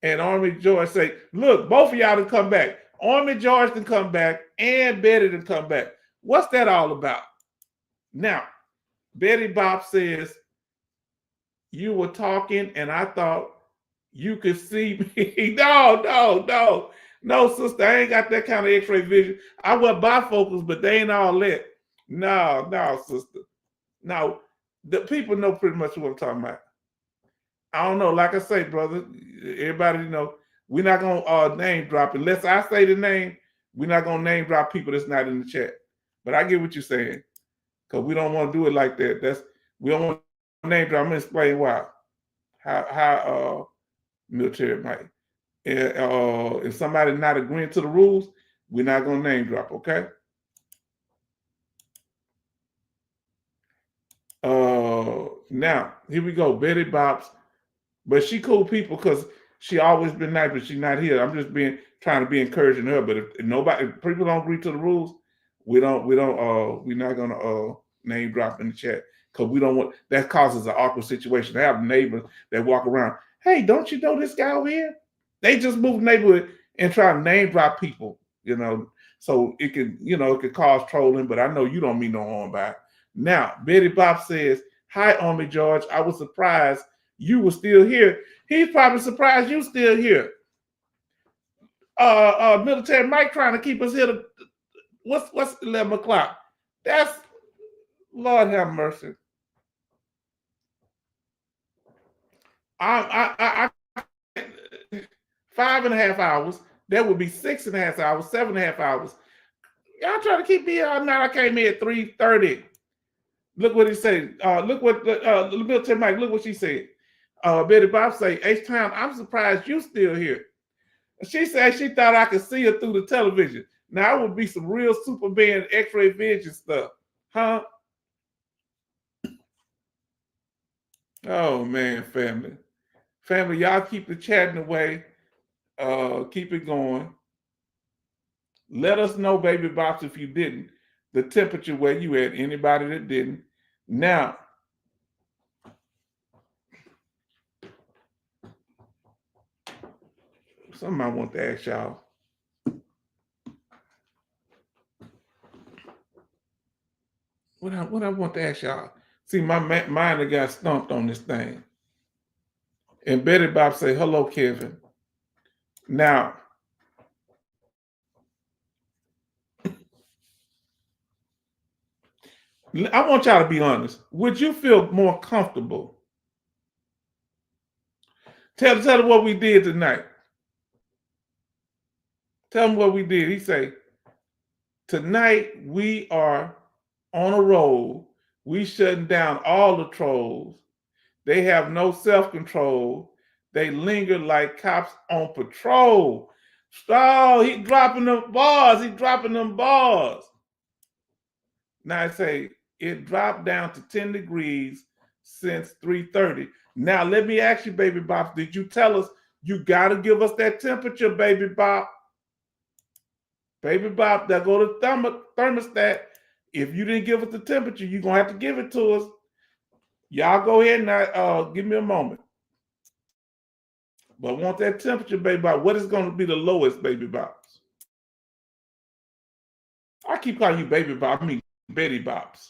And Army George say, look, both of y'all to come back. Army George can come back and Betty to come back. What's that all about? Now, Betty Bob says, you were talking and I thought you could see me. No, sister, I ain't got that kind of x-ray vision. I wear bifocals, but they ain't all that. No, sister. No, the people know pretty much what I'm talking about. I don't know. Like I say, brother, everybody know we're not gonna name drop unless I say the name. We're not gonna name drop people that's not in the chat. But I get what you're saying, because we don't want to do it like that. We don't want to name drop. I'm gonna explain why. How military might. If somebody's not agreeing to the rules, we're not gonna name drop. Okay. Now here we go. Betty Bops. But she cool people because she always been nice, but she's not here. I'm just trying to be encouraging her. But if people don't agree to the rules, we're not gonna name drop in the chat, because we don't want that causes an awkward situation. They have neighbors that walk around, hey, don't you know this guy over here? They just move the neighborhood and try to name drop people, so it could cause trolling, but I know you don't mean no harm by it. Now, Betty Bob says, hi, Army George. I was surprised you were still here. He's probably surprised you still here. Military Mike trying to keep us here to what's 11 o'clock? That's Lord have mercy. I 5.5 hours. That would be 6.5 hours, 7.5 hours. Y'all trying to keep me here all night. I came here at 3:30. Look what he said. Look what the military Mike. Look what she said. Betty Bob say, H-Town, I'm surprised you still here. She said she thought I could see her through the television. Now it would be some real Superman X-ray vision stuff, huh? Oh man, family, y'all keep the chatting away. Keep it going. Let us know, Baby Bops, if you didn't. The temperature where you at. Anybody that didn't. Now, something I want to ask y'all. What I want to ask y'all. See, my mind got stumped on this thing. And Betty Bob say, hello, Kevin. Now, I want y'all to be honest. Would you feel more comfortable? Tell them what we did tonight. Tell them what we did. He say, tonight we are on a roll. We shutting down all the trolls. They have no self-control. They linger like cops on patrol. Oh, he dropping them bars. He dropping them bars. Now I say it dropped down to 10 degrees since 3:30. Now let me ask you, Baby Bob, did you tell us you got to give us that temperature, Baby Bob? Baby Bob, that go to thermostat. If you didn't give us the temperature, you're going to have to give it to us. Y'all go ahead and give me a moment. But I want that temperature, baby bop. What is going to be the lowest, baby bops? I keep calling you baby bop. I mean Betty bops.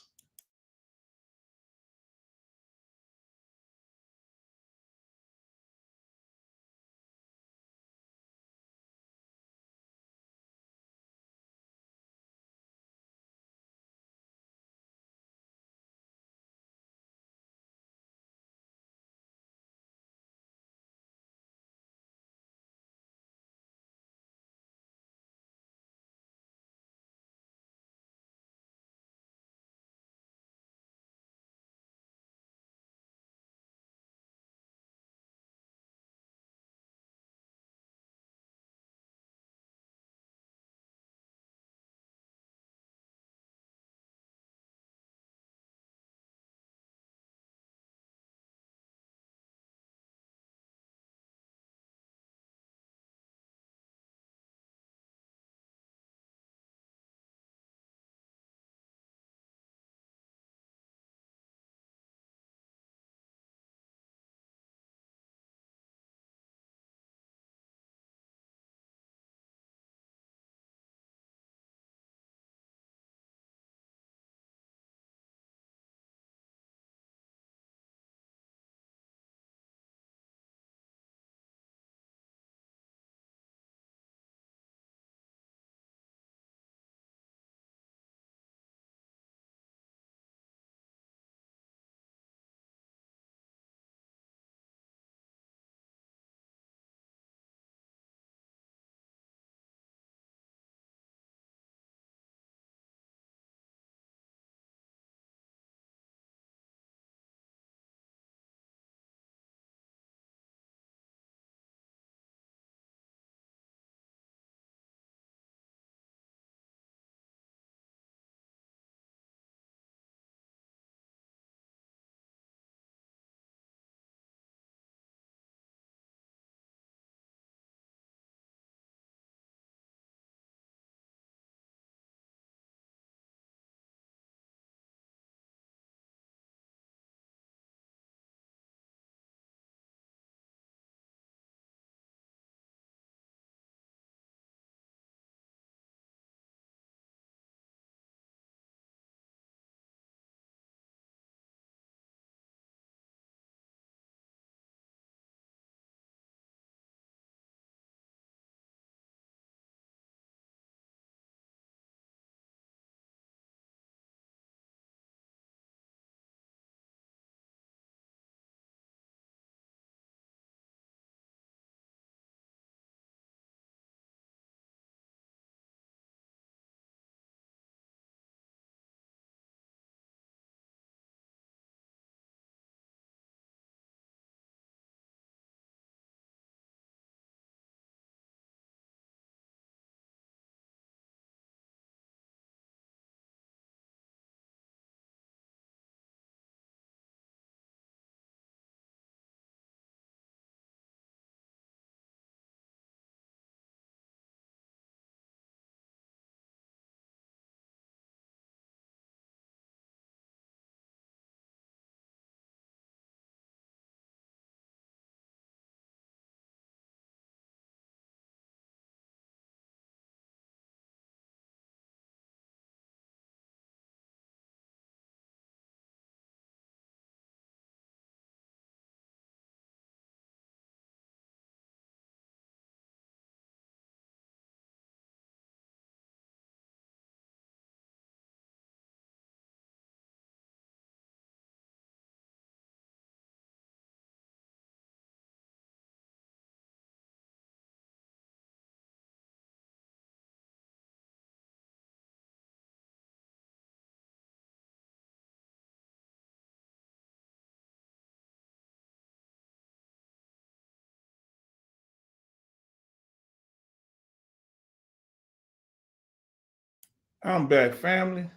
I'm back, family.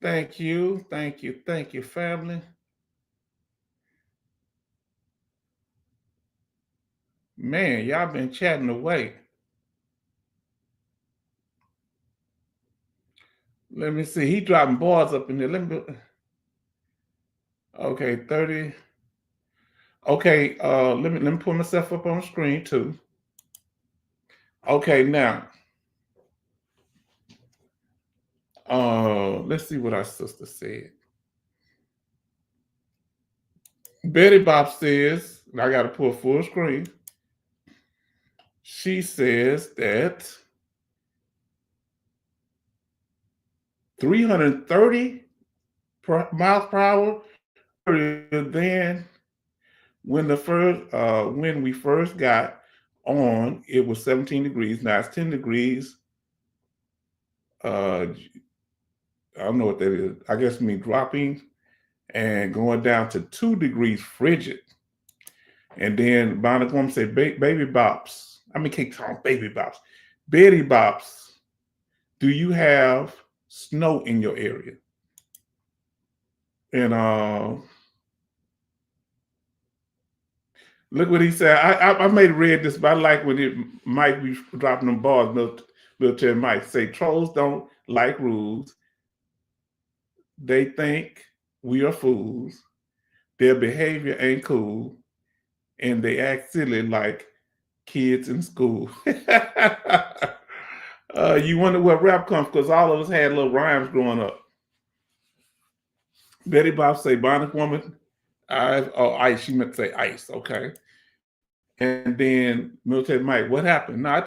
Thank you, thank you, thank you, family. Man, y'all been chatting away. Let me see. He dropping bars up in there. Let me. Okay, 30. Okay, let me put myself up on the screen too. Okay, now, let's see what our sister said. Betty Bob says, and I got to pull full screen. She says that 330 miles per hour. Then when we first got on, it was 17 degrees. Now it's 10 degrees. I don't know what that is. I guess it means dropping and going down to 2 degrees frigid. And then Bionic Woman said, baby bops. I mean, can't call them baby bops. Betty bops. Do you have snow in your area? And look what he said. I may have read this, but I like when it might be dropping them bars. Military Mike say trolls don't like rules. They think we are fools. Their behavior ain't cool, and they act silly like kids in school. You wonder where rap comes because all of us had little rhymes growing up. Betty Bob say, Bionic Woman. Ice. She meant to say ice. Okay. And then Military Mike, what happened? No,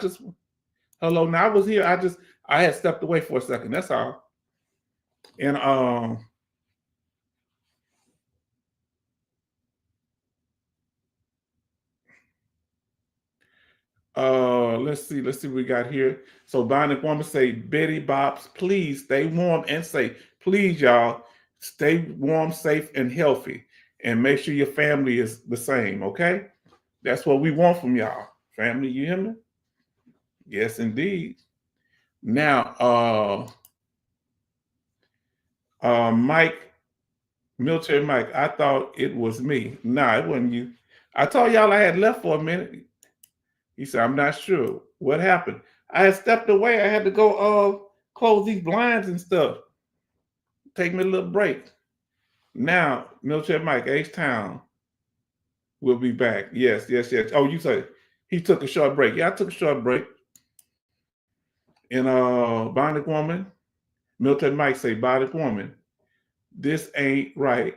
hello. Now I was here. I had stepped away for a second. That's all. And let's see what we got here. So Bionic Woman say, Betty Bops, please stay warm and safe. Please, y'all, stay warm, safe, and healthy. And make sure your family is the same, okay? That's what we want from y'all. Family, you hear me? Yes, indeed. Now, Mike, Military Mike, I thought it was me. Nah, it wasn't you. I told y'all I had left for a minute. He said, I'm not sure. What happened? I had stepped away. I had to go close these blinds and stuff. Take me a little break. Now, Military Mike, H-Town will be back. Yes. Oh, you said he took a short break. Yeah, I took a short break. And Bionic Woman, Military Mike say, Bionic Woman, this ain't right.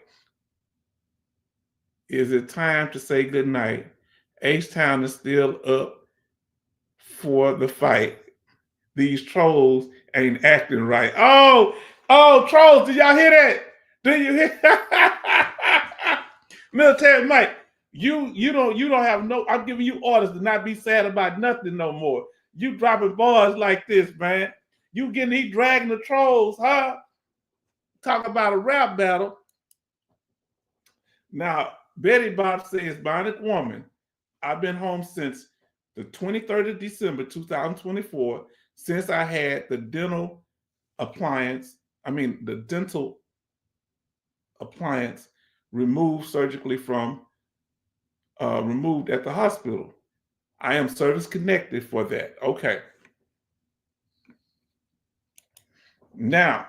Is it time to say goodnight? H-Town is still up for the fight. These trolls ain't acting right. Oh, trolls, did y'all hear that? Do you hear? Military Mike, you don't have no, I'm giving you orders to not be sad about nothing no more. You dropping bars like this, man. You he dragging the trolls, huh? Talk about a rap battle. Now, Betty Bob says, Bionic Woman, I've been home since the 23rd of December, 2024, since I had the dental appliance removed surgically removed at the hospital. I am service connected for that. Okay. Now,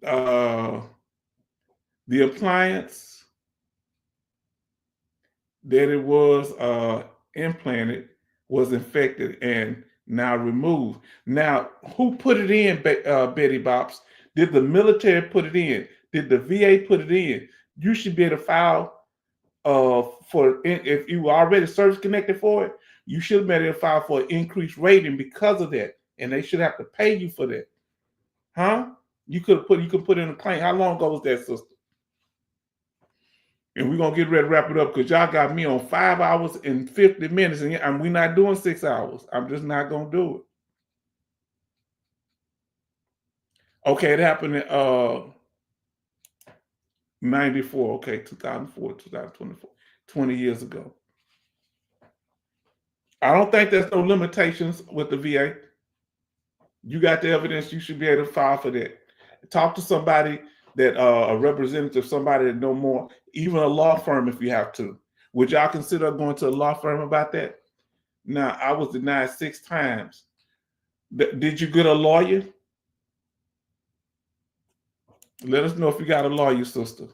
the appliance that it was implanted was infected and now removed. Now, who put it in, Betty Bops? Did the military put it in? Did the VA put it in? You should be able to file if you were already service connected for it, you should be able to file for an increased rating because of that. And they should have to pay you for that. Huh? You could put in a claim. How long ago was that, sister? And we're going to get ready to wrap it up because y'all got me on 5 hours and 50 minutes and we're not doing 6 hours. I'm just not going to do it. Okay, it happened in 94. Okay, 2004, 2024, 20 years ago. I don't think there's no limitations with the VA. You got the evidence, you should be able to file for that. Talk to somebody that a representative, somebody that know more, even a law firm if you have to. Would y'all consider going to a law firm about that? Now, I was denied 6 times. Did you get a lawyer? Let us know if you got a lawyer, sister.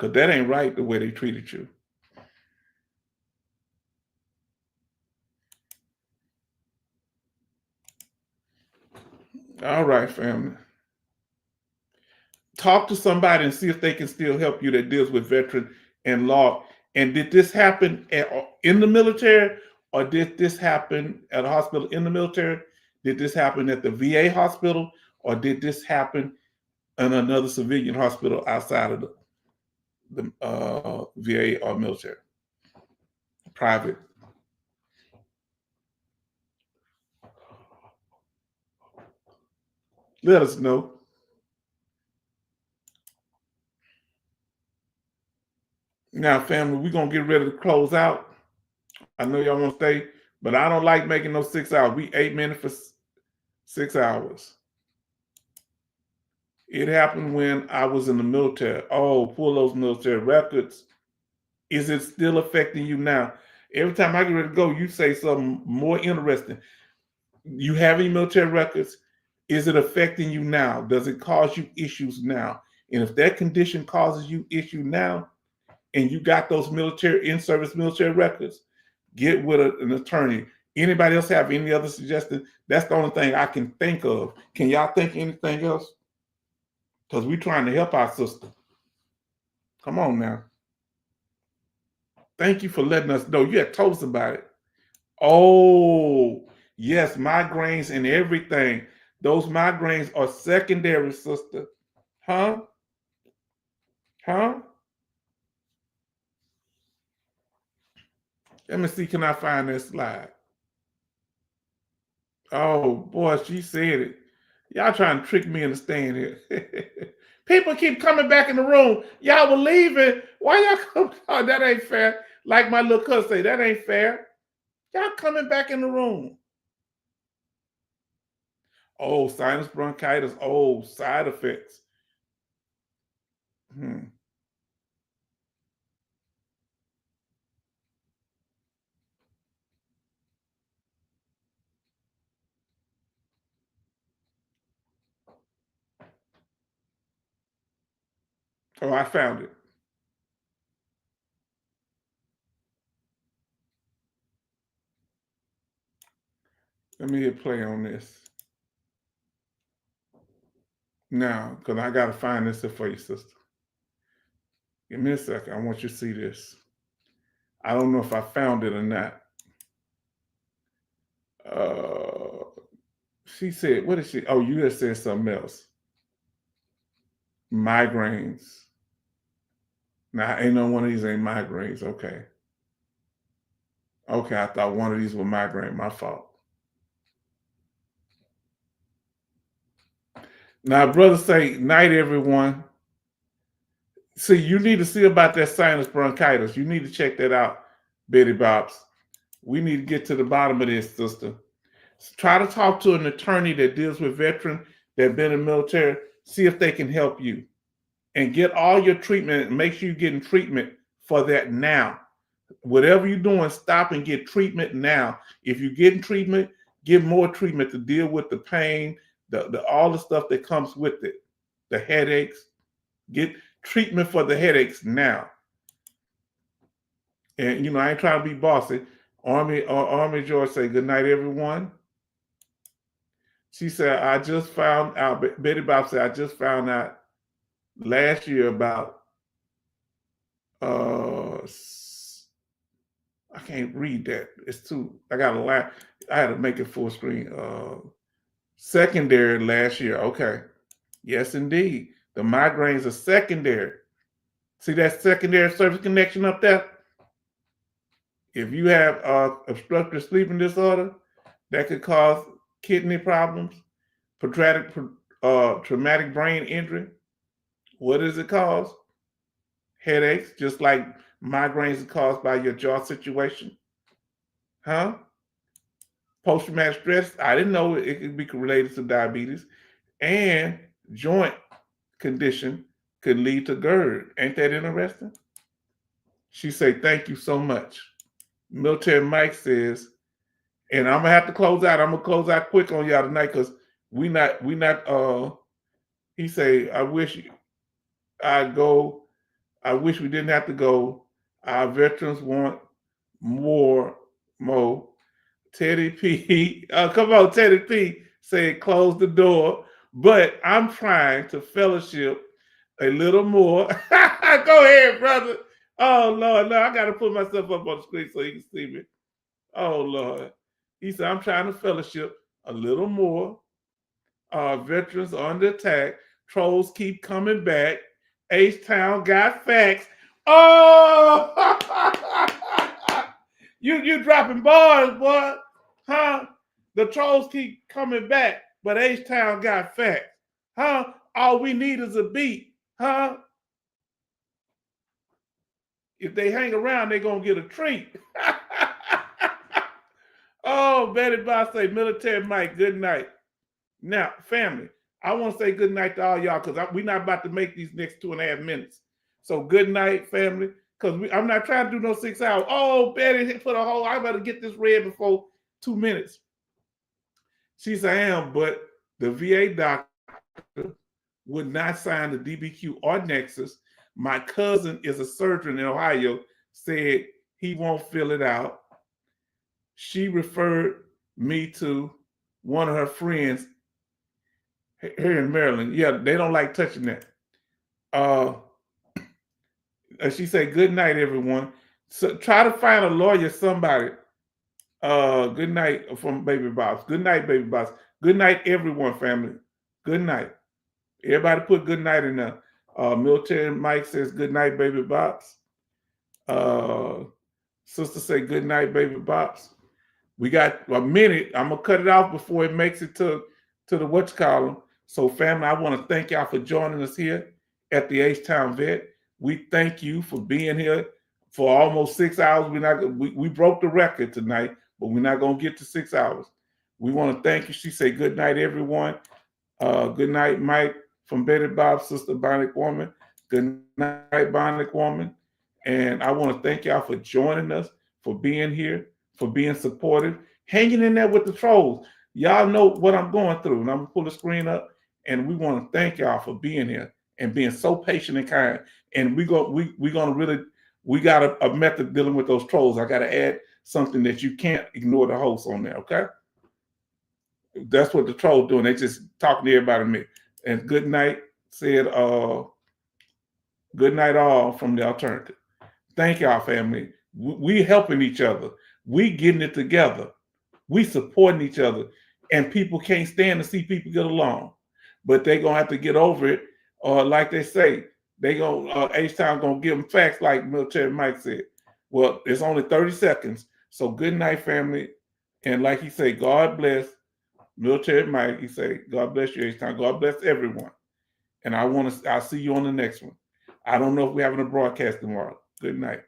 because that ain't right the way they treated you. All right, family. Talk to somebody and see if they can still help you that deals with veteran and law. And did this happen in the military, or did this happen at a hospital in the military? Did this happen at the VA hospital, or did this happen in another civilian hospital outside of the VA or military? Private. Let us know. Now, family, we're going to get ready to close out. I know y'all want to stay, but I don't like making those 6 hours. We 8 minutes for 6 hours. It happened when I was in the military. Oh, pull those military records. Is it still affecting you now? Every time I get ready to go, you say something more interesting. You have any military records? Is it affecting you now? Does it cause you issues now? And if that condition causes you issue now, and you got those military in-service military records, get with an attorney. Anybody else have any other suggestions? That's the only thing I can think of. Can y'all think anything else? Because we're trying to help our sister. Come on now. Thank you for letting us know. You had told us about it. Oh, yes, migraines and everything. Those migraines are secondary, sister. Huh? Huh? Let me see, can I find that slide? Oh, boy, she said it. Y'all trying to trick me into staying here. People keep coming back in the room. Y'all were leaving. Why y'all come? Oh, that ain't fair. Like my little cousin say, that ain't fair. Y'all coming back in the room. Oh, sinus bronchitis. Oh, side effects. Oh, I found it. Let me hit play on this. Now, because I got to find this for you, sister. Give me a second. I want you to see this. I don't know if I found it or not. She said, what did she? Oh, you just said something else. Migraines. Now, ain't no one of these ain't migraines. Okay. Okay, I thought one of these were migraine. My fault. Now, brother say, night, everyone. See, you need to see about that sinus bronchitis. You need to check that out, Betty Bobs. We need to get to the bottom of this, sister. Try to talk to an attorney that deals with veterans that have been in the military. See if they can help you. And get all your treatment. And make sure you're getting treatment for that now. Whatever you're doing, stop and get treatment now. If you're getting treatment, get more treatment to deal with the pain, all the stuff that comes with it, the headaches. Get treatment for the headaches now. And you know, I ain't trying to be bossy. Army George say, good night, everyone. She said, I just found out, Betty Bob said, I just found out last year about I can't read that. It's too, I got a lot. I had to make it full screen. Secondary last year. Okay. Yes, indeed. The migraines are secondary. See that secondary cervical connection up there? If you have obstructive sleeping disorder, that could cause kidney problems, traumatic brain injury. What does it cause? Headaches, just like migraines are caused by your jaw situation. Huh? Post-traumatic stress, I didn't know it could be related to diabetes. And joint condition could lead to GERD. Ain't that interesting? She said, thank you so much. Military Mike says, and I'm gonna have to close out. I'm gonna close out quick on y'all tonight because we not he say, I wish I'd go I wish we didn't have to go. Our veterans want more. Teddy P. Come on, Teddy P. said close the door. But I'm trying to fellowship a little more. Go ahead, brother. Oh, Lord, no, I got to put myself up on the screen so you can see me. Oh, Lord. He said, I'm trying to fellowship a little more. Veterans are under attack. Trolls keep coming back. H-Town got facts. Oh! you dropping bars, boy. Huh? The trolls keep coming back, but H-Town got facts. Huh? All we need is a beat. Huh? If they hang around, they're going to get a treat. Oh, Betty Boss say, Military Mike, good night. Now, family, I want to say good night to all y'all because we're not about to make these next 2.5 minutes. So good night, family, because I'm not trying to do no 6 hours. Oh, Betty put a whole, I better get this read before 2 minutes. She said, I am, but the VA doctor would not sign the DBQ or Nexus. My cousin is a surgeon in Ohio, said he won't fill it out. She referred me to one of her friends here in Maryland. Yeah, they don't like touching that. She said, good night, everyone. So try to find a lawyer, somebody. Good night from Baby Boss. Good night, Baby Boss. Good night, everyone, family. Good night. Everybody put good night in there. Military Mike says, good night, Baby Bops. Sister say, good night, Baby Bops. We got a minute. I'm going to cut it off before it makes it to the whatchamacallit. So, family, I want to thank y'all for joining us here at the H-Town Vet. We thank you for being here for almost 6 hours. We broke the record tonight, but we're not going to get to 6 hours. We want to thank you. She said, good night, everyone. Good night, Mike from Betty Bob's Sister Bionic Woman. Good night, Bionic Woman. And I want to thank y'all for joining us, for being here, for being supportive, hanging in there with the trolls. Y'all know what I'm going through, and I'm going to pull the screen up, and we want to thank y'all for being here and being so patient and kind. And we got a method dealing with those trolls. I got to add something that you can't ignore the host on there, okay? That's what the trolls doing. They just talking to everybody me. And good night said, good night all from the alternative. Thank y'all, family. We helping each other. We getting it together. We supporting each other. And people can't stand to see people get along. But they going to have to get over it. Or like they say, H-Town going to give them facts like Military Mike said. Well, it's only 30 seconds. So good night, family. And like he said, God bless Military Mike. He said, God bless you, H-Town. God bless everyone. And I'll see you on the next one. I don't know if we're having a broadcast tomorrow. Good night.